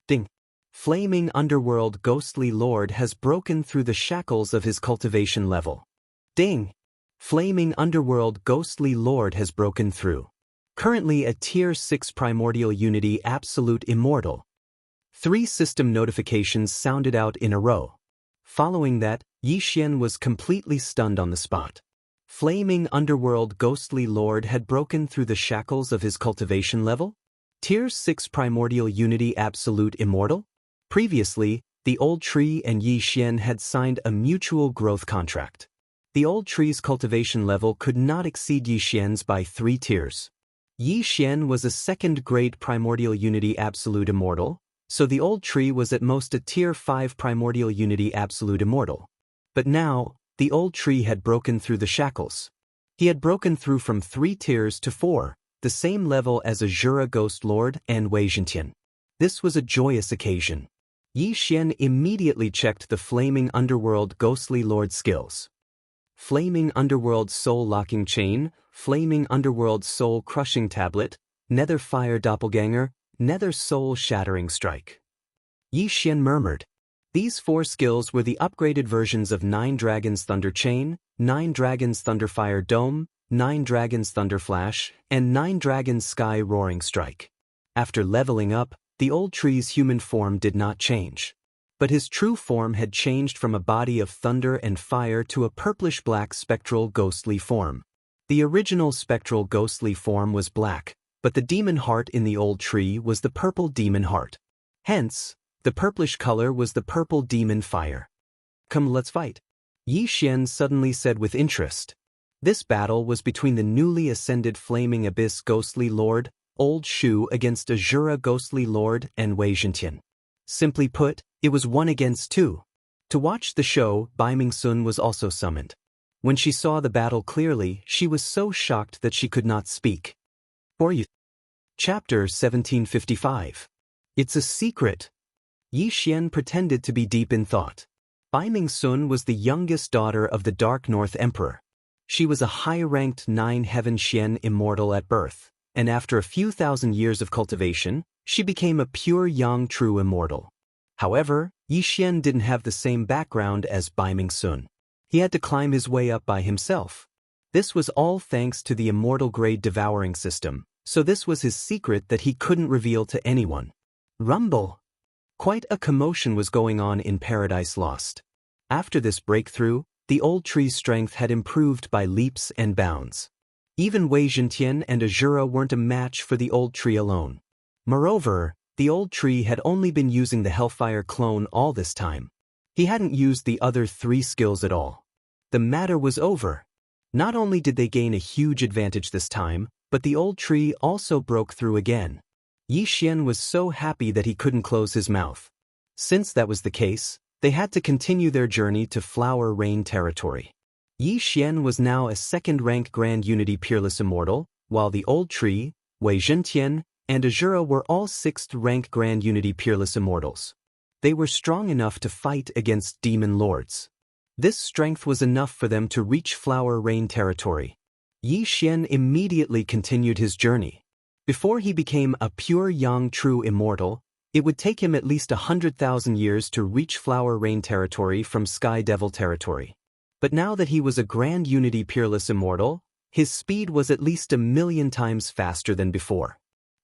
Ding! Flaming Underworld Ghostly Lord has broken through the shackles of his cultivation level. Ding! Flaming Underworld Ghostly Lord has broken through. Currently a Tier 6 Primordial Unity Absolute Immortal. 3 system notifications sounded out in a row. Following that, Yi Xian was completely stunned on the spot. Flaming Underworld Ghostly Lord had broken through the shackles of his cultivation level? Tier 6 Primordial Unity Absolute Immortal? Previously, the Old Tree and Yi Xian had signed a mutual growth contract. The old tree's cultivation level could not exceed Yi Xian's by 3 tiers. Yi Xian was a second-grade primordial unity absolute immortal, so the old tree was at most a tier 5 primordial unity absolute immortal. But now, the old tree had broken through the shackles. He had broken through from 3 tiers to 4, the same level as Azura Ghost Lord and Wei Zhentian. This was a joyous occasion. Yi Xian immediately checked the Flaming Underworld Ghostly Lord skills. Flaming Underworld Soul Locking Chain, Flaming Underworld Soul Crushing Tablet, Nether Fire Doppelganger, Nether Soul Shattering Strike. Yi Xian murmured. These 4 skills were the upgraded versions of 9 Dragons Thunder Chain, 9 Dragons Thunderfire Dome, 9 Dragons Thunder Flash, and 9 Dragons Sky Roaring Strike. After leveling up, the old tree's human form did not change. But his true form had changed from a body of thunder and fire to a purplish-black spectral ghostly form. The original spectral ghostly form was black, but the demon heart in the old tree was the purple demon heart. Hence, the purplish color was the purple demon fire. Come, let's fight. Yi Xian suddenly said with interest. This battle was between the newly ascended Flaming Abyss Ghostly Lord, Old Shu, against Azura Ghostly Lord and Wei Zhentian. Simply put, it was 1 against 2. To watch the show, Bai Mingsun was also summoned. When she saw the battle clearly, she was so shocked that she could not speak. For you. Chapter 1755. It's a secret. Yi Xian pretended to be deep in thought. Bai Mingsun was the youngest daughter of the Dark North Emperor. She was a high-ranked 9 Heaven Xian immortal at birth, and after a few thousand years of cultivation, she became a pure Yang true immortal. However, Yi Xian didn't have the same background as Bai Mingsun. He had to climb his way up by himself. This was all thanks to the immortal grade devouring system, so this was his secret that he couldn't reveal to anyone. Rumble! Quite a commotion was going on in Paradise Lost. After this breakthrough, the old tree's strength had improved by leaps and bounds. Even Wei Zhentian and Azura weren't a match for the old tree alone. Moreover, the old tree had only been using the Hellfire clone all this time. He hadn't used the other 3 skills at all. The matter was over. Not only did they gain a huge advantage this time, but the old tree also broke through again. Yi Xian was so happy that he couldn't close his mouth. Since that was the case, they had to continue their journey to Flower Rain territory. Yi Xian was now a 2nd-rank Grand Unity Peerless Immortal, while the old tree, Wei Zhentian, and Azura were all 6th-rank Grand Unity Peerless Immortals. They were strong enough to fight against demon lords. This strength was enough for them to reach Flower Rain territory. Yi Xian immediately continued his journey. Before he became a pure Yang true immortal, it would take him at least 100,000 years to reach Flower Rain territory from Sky Devil territory. But now that he was a Grand Unity Peerless Immortal, his speed was at least 1,000,000 times faster than before.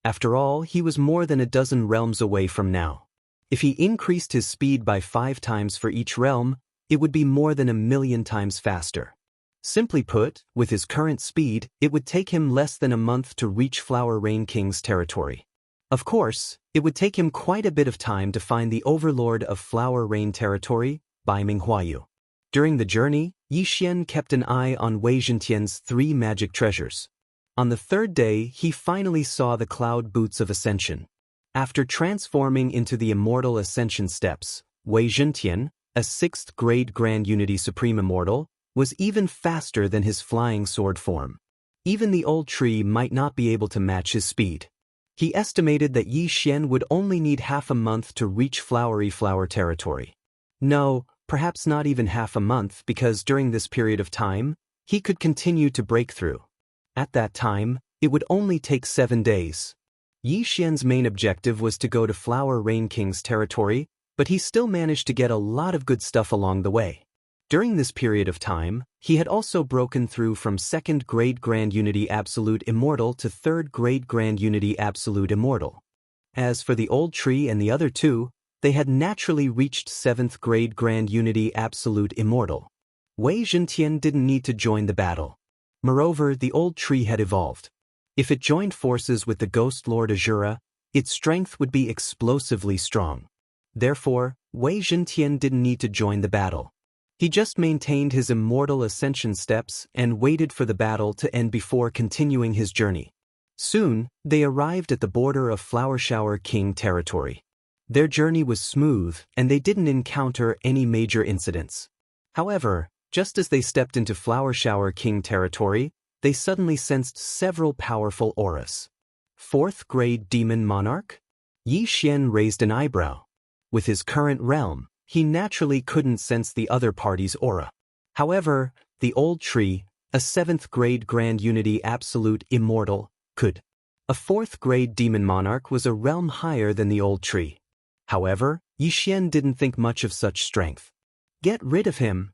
After all, he was more than a dozen realms away from now. If he increased his speed by 5 times for each realm, it would be more than 1,000,000 times faster. Simply put, with his current speed, it would take him less than a month to reach Flower Rain King's territory. Of course, it would take him quite a bit of time to find the overlord of Flower Rain territory, Bai Minghuayu. During the journey, Yi Xian kept an eye on Wei Zhentian's 3 magic treasures. On the 3rd day, he finally saw the Cloud Boots of Ascension. After transforming into the Immortal Ascension Steps, Wei Zhentian, a 6th-grade Grand Unity Supreme Immortal, was even faster than his flying sword form. Even the old tree might not be able to match his speed. He estimated that Yi Xian would only need half a month to reach Flowery Flower territory. No, perhaps not even half a month, because during this period of time, he could continue to break through. At that time, it would only take 7 days. Yi Xian's main objective was to go to Flower Rain King's territory, but he still managed to get a lot of good stuff along the way. During this period of time, he had also broken through from 2nd-grade Grand Unity Absolute Immortal to 3rd-grade Grand Unity Absolute Immortal. As for the old tree and the other 2, they had naturally reached 7th-grade Grand Unity Absolute Immortal. Wei Zhentian didn't need to join the battle. Moreover, the old tree had evolved. If it joined forces with the Ghost Lord Azura, its strength would be explosively strong. Therefore, Wei Zhentian didn't need to join the battle. He just maintained his immortal ascension steps and waited for the battle to end before continuing his journey. Soon, they arrived at the border of Flower Shower King territory. Their journey was smooth, and they didn't encounter any major incidents. However, just as they stepped into Flower Shower King territory, they suddenly sensed several powerful auras. Fourth-grade demon monarch? Yi Xian raised an eyebrow. With his current realm, he naturally couldn't sense the other party's aura. However, the old tree, a 7th-grade Grand Unity Absolute Immortal, could. A 4th-grade demon monarch was a realm higher than the old tree. However, Yi Xian didn't think much of such strength. Get rid of him.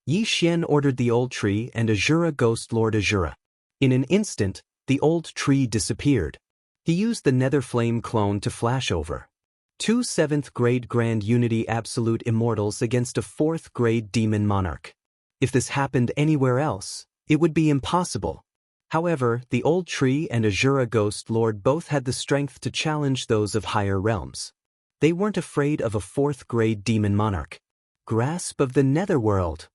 Yi Xian ordered the old tree and Azura Ghost Lord Azura. In an instant, the old tree disappeared. He used the Nether Flame clone to flash over. 2 7th-grade Grand Unity Absolute Immortals against a 4th-grade Demon Monarch. If this happened anywhere else, it would be impossible. However, the old tree and Azura Ghost Lord both had the strength to challenge those of higher realms. They weren't afraid of a 4th-grade Demon Monarch. Grasp of the Netherworld.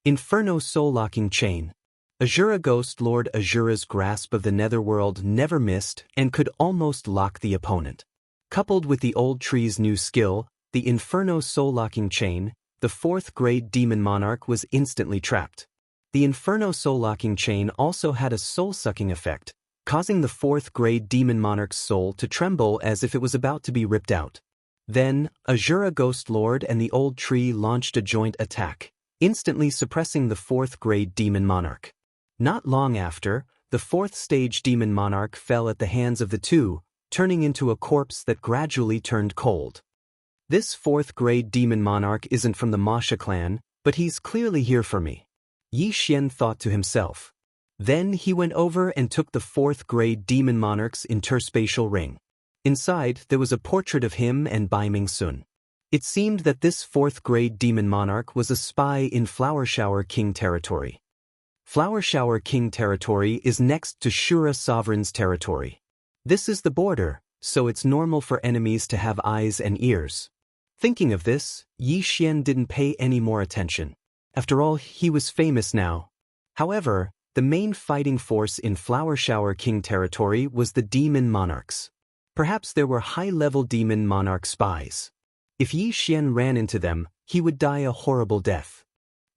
Inferno Soul-Locking Chain. Azura Ghost Lord Azura's grasp of the Netherworld never missed and could almost lock the opponent. Coupled with the old tree's new skill, the Inferno Soul-Locking Chain, the 4th-grade Demon Monarch was instantly trapped. The Inferno Soul-Locking Chain also had a soul-sucking effect, causing the 4th-grade Demon Monarch's soul to tremble as if it was about to be ripped out. Then, Azura Ghost Lord and the old tree launched a joint attack, instantly suppressing the 4th-grade Demon Monarch. Not long after, the 4th-stage Demon Monarch fell at the hands of the two, turning into a corpse that gradually turned cold. This 4th-grade Demon Monarch isn't from the Masha clan, but he's clearly here for me. Yi Xian thought to himself. Then he went over and took the 4th-grade Demon Monarch's interspatial ring. Inside, there was a portrait of him and Bai Ming Sun. It seemed that this 4th-grade Demon Monarch was a spy in Flower Shower King territory. Flower Shower King territory is next to Shura Sovereign's territory. This is the border, so it's normal for enemies to have eyes and ears. Thinking of this, Yi Xian didn't pay any more attention. After all, he was famous now. However, the main fighting force in Flower Shower King territory was the Demon Monarchs. Perhaps there were high-level Demon Monarch spies. If Yi Xian ran into them, he would die a horrible death.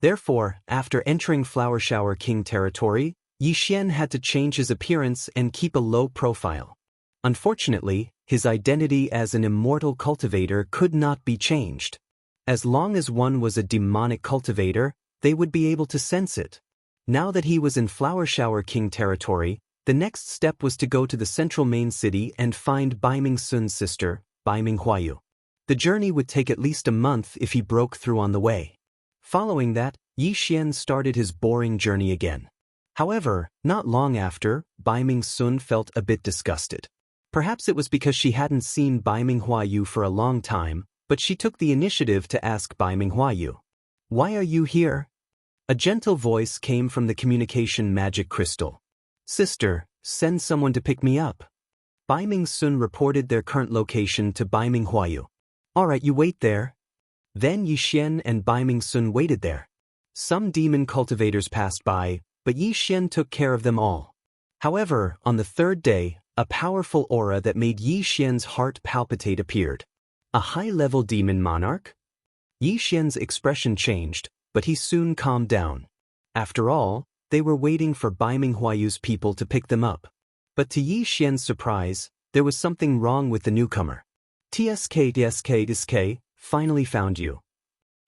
Therefore, after entering Flower Shower King territory, Yi Xian had to change his appearance and keep a low profile. Unfortunately, his identity as an immortal cultivator could not be changed. As long as one was a demonic cultivator, they would be able to sense it. Now that he was in Flower Shower King territory, the next step was to go to the central main city and find Bai Ming Sun's sister, Bai Ming Huayu. The journey would take at least a month if he broke through on the way. Following that, Yi Xian started his boring journey again. However, not long after, Bai Ming Sun felt a bit disgusted. Perhaps it was because she hadn't seen Bai Ming Huayu for a long time, but she took the initiative to ask Bai Ming Huayu, "Why are you here?" A gentle voice came from the communication magic crystal. "Sister, send someone to pick me up." Bai Ming Sun reported their current location to Bai Ming Huayu. "Alright, you wait there." Then Yi Xian and Bai Ming Sun waited there. Some demon cultivators passed by, but Yi Xian took care of them all. However, on the third day, a powerful aura that made Yi Xian's heart palpitate appeared. A high-level demon monarch? Yi Xian's expression changed, but he soon calmed down. After all, they were waiting for Bai Ming Huayu's people to pick them up. But to Yi Xian's surprise, there was something wrong with the newcomer. "TSK, finally found you."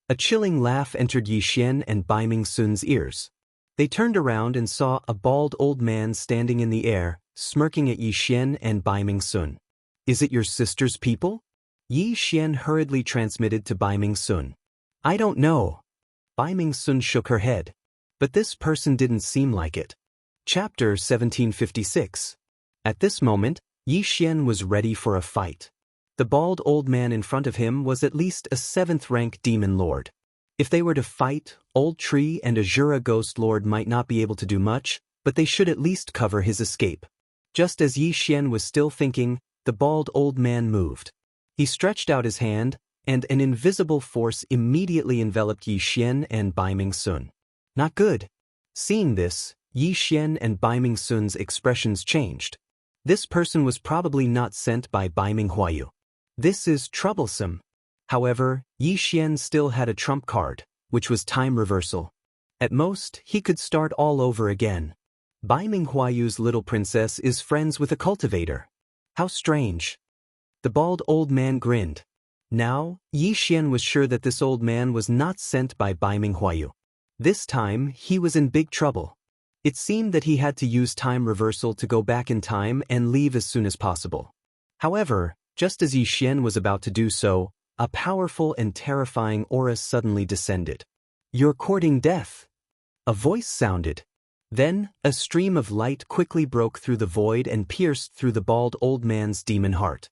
A chilling laugh entered Yi Xian and Bai Ming Sun's ears. They turned around and saw a bald old man standing in the air, smirking at Yi Xian and Bai Ming Sun. "Is it your sister's people?" Yi Xian hurriedly transmitted to Bai Ming Sun. "I don't know." Bai Ming Sun shook her head. But this person didn't seem like it. Chapter 1756. At this moment, Yi Xian was ready for a fight. The bald old man in front of him was at least a 7th-rank demon lord. If they were to fight, Old Tree and Azura Ghost Lord might not be able to do much, but they should at least cover his escape. Just as Yi Xian was still thinking, the bald old man moved. He stretched out his hand, and an invisible force immediately enveloped Yi Xian and Bai Ming Sun. Not good. Seeing this, Yi Xian and Bai Ming Sun's expressions changed. This person was probably not sent by Bai Ming Huayu. This is troublesome. However, Yi Xian still had a trump card, which was time reversal. At most, he could start all over again. Bai Ming Huayu's little princess is friends with a cultivator. How strange. The bald old man grinned. Now, Yi Xian was sure that this old man was not sent by Bai Ming Huayu. This time, he was in big trouble. It seemed that he had to use time reversal to go back in time and leave as soon as possible. However, just as Yi Xian was about to do so, a powerful and terrifying aura suddenly descended. "You're courting death." A voice sounded. Then, a stream of light quickly broke through the void and pierced through the bald old man's demon heart.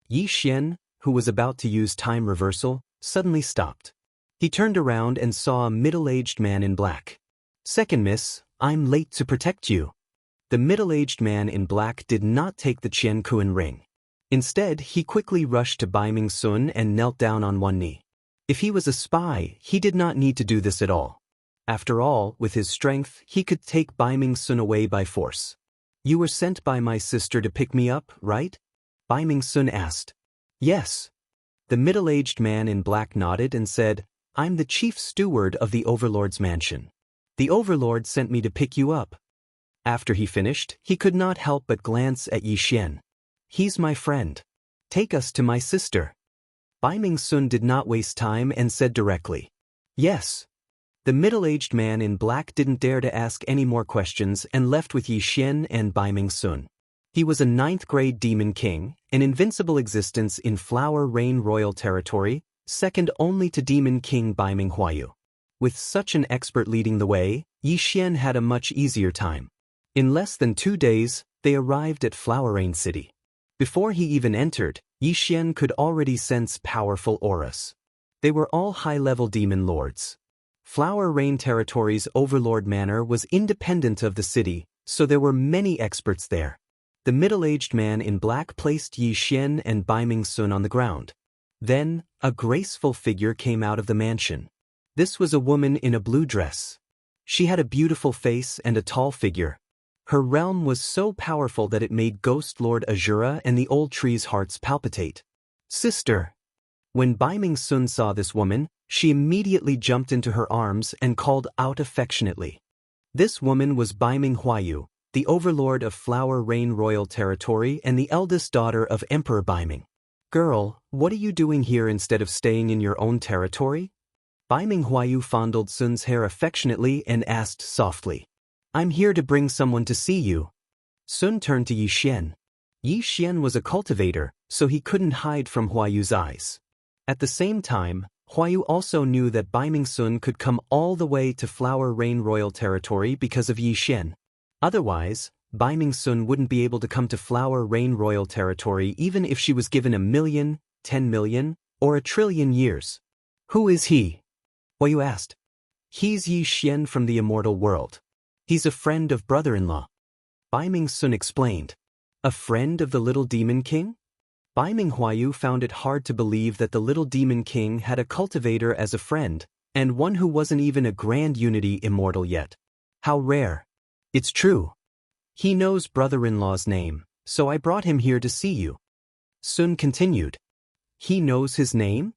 Yi Xian, who was about to use time reversal, suddenly stopped. He turned around and saw a middle-aged man in black. "Second miss, I'm late to protect you." The middle-aged man in black did not take the Qian Kuan ring. Instead, he quickly rushed to Bai Ming Sun and knelt down on one knee. If he was a spy, he did not need to do this at all. After all, with his strength, he could take Bai Ming Sun away by force. "You were sent by my sister to pick me up, right?" Bai Ming Sun asked. "Yes." The middle-aged man in black nodded and said, "I'm the chief steward of the Overlord's mansion. The Overlord sent me to pick you up." After he finished, he could not help but glance at Yi Xian. "He's my friend. Take us to my sister." Bai Ming Sun did not waste time and said directly, "Yes." The middle-aged man in black didn't dare to ask any more questions and left with Yi Xian and Bai Ming Sun. He was a 9th-grade demon king, an invincible existence in Flower Rain Royal Territory, second only to Demon King Bai Ming Huayu. With such an expert leading the way, Yi Xian had a much easier time. In less than 2 days, they arrived at Flower Rain City. Before he even entered, Yi Xian could already sense powerful auras. They were all high-level demon lords. Flower Rain Territory's Overlord Manor was independent of the city, so there were many experts there. The middle-aged man in black placed Yi Xian and Bai Ming Sun on the ground. Then, a graceful figure came out of the mansion. This was a woman in a blue dress. She had a beautiful face and a tall figure. Her realm was so powerful that it made Ghost Lord Azura and the old tree's hearts palpitate. "Sister." When Bai Ming Sun saw this woman, she immediately jumped into her arms and called out affectionately. This woman was Bai Ming Huayu, the overlord of Flower Rain Royal Territory and the eldest daughter of Emperor Bai Ming. "Girl, what are you doing here instead of staying in your own territory?" Bai Ming Huayu fondled Sun's hair affectionately and asked softly. "I'm here to bring someone to see you." Sun turned to Yi Xian. Yi Xian was a cultivator, so he couldn't hide from Huayu's eyes. At the same time, Huayu also knew that Bai Ming Sun could come all the way to Flower Rain Royal Territory because of Yi Xian. Otherwise, Bai Ming Sun wouldn't be able to come to Flower Rain Royal Territory even if she was given 1,000,000, 10,000,000, or 1,000,000,000,000 years. "Who is he?" Huayu asked. "He's Yi Xian from the immortal world. He's a friend of brother-in-law." Bai Ming Sun explained. "A friend of the little demon king?" Bai Ming Huayu found it hard to believe that the little demon king had a cultivator as a friend, and one who wasn't even a grand unity immortal yet. How rare. "It's true. He knows brother-in-law's name, so I brought him here to see you." Sun continued. "He knows his name?"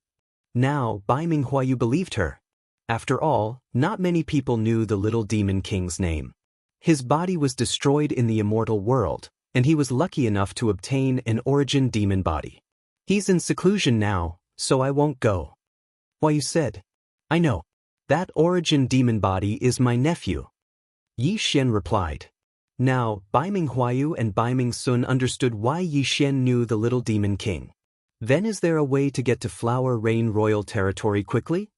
Now Bai Ming Huayu believed her. After all, not many people knew the little demon king's name. His body was destroyed in the immortal world, and he was lucky enough to obtain an origin demon body. "He's in seclusion now, so I won't go." Huayu said. "I know. That origin demon body is my nephew." Yi Xian replied. Now, Bai Ming Huayu and Bai Ming Sun understood why Yi Xian knew the little demon king. "Then is there a way to get to Flower Rain Royal Territory quickly?"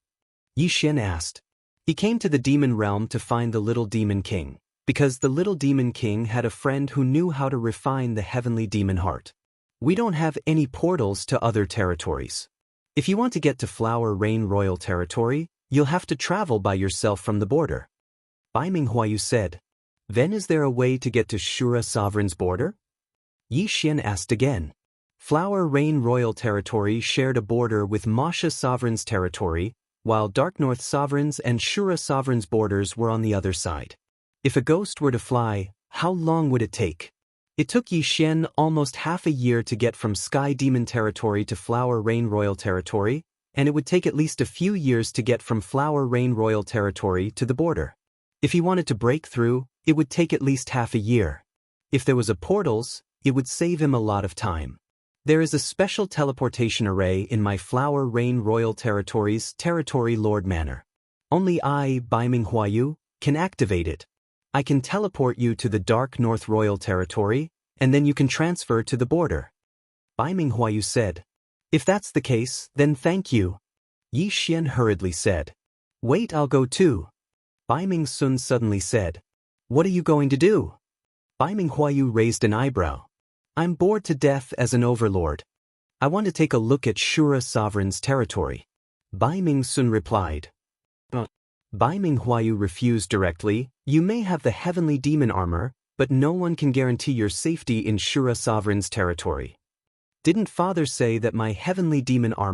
Yi Xian asked. He came to the demon realm to find the little demon king, because the little demon king had a friend who knew how to refine the heavenly demon heart. "We don't have any portals to other territories. If you want to get to Flower Rain Royal Territory, you'll have to travel by yourself from the border." Bai Ming Huayu said. "Then is there a way to get to Shura Sovereign's border?" Yi Xian asked again. Flower Rain Royal Territory shared a border with Masha Sovereign's territory, while Dark North Sovereign's and Shura Sovereign's borders were on the other side. If a ghost were to fly, how long would it take? It took Yi Xian almost half a year to get from Sky Demon Territory to Flower Rain Royal Territory, and it would take at least a few years to get from Flower Rain Royal Territory to the border. If he wanted to break through, it would take at least half a year. If there was a portals, it would save him a lot of time. There is a special teleportation array in my Flower Rain Royal Territory's Territory Lord Manor. Only I, Baiming Huayu, can activate it. I can teleport you to the Dark North Royal Territory, and then you can transfer to the border. Baiming Huayu said. If that's the case, then thank you. Yi Xian hurriedly said. Wait, I'll go too. Baiming Sun suddenly said. What are you going to do? Baiming Huayu raised an eyebrow. I'm bored to death as an overlord. I want to take a look at Shura Sovereign's territory. Baiming Sun replied. Baiming Huayu refused directly. You may have the heavenly demon armor, but no one can guarantee your safety in Shura Sovereign's territory. Didn't Father say that my heavenly demon armor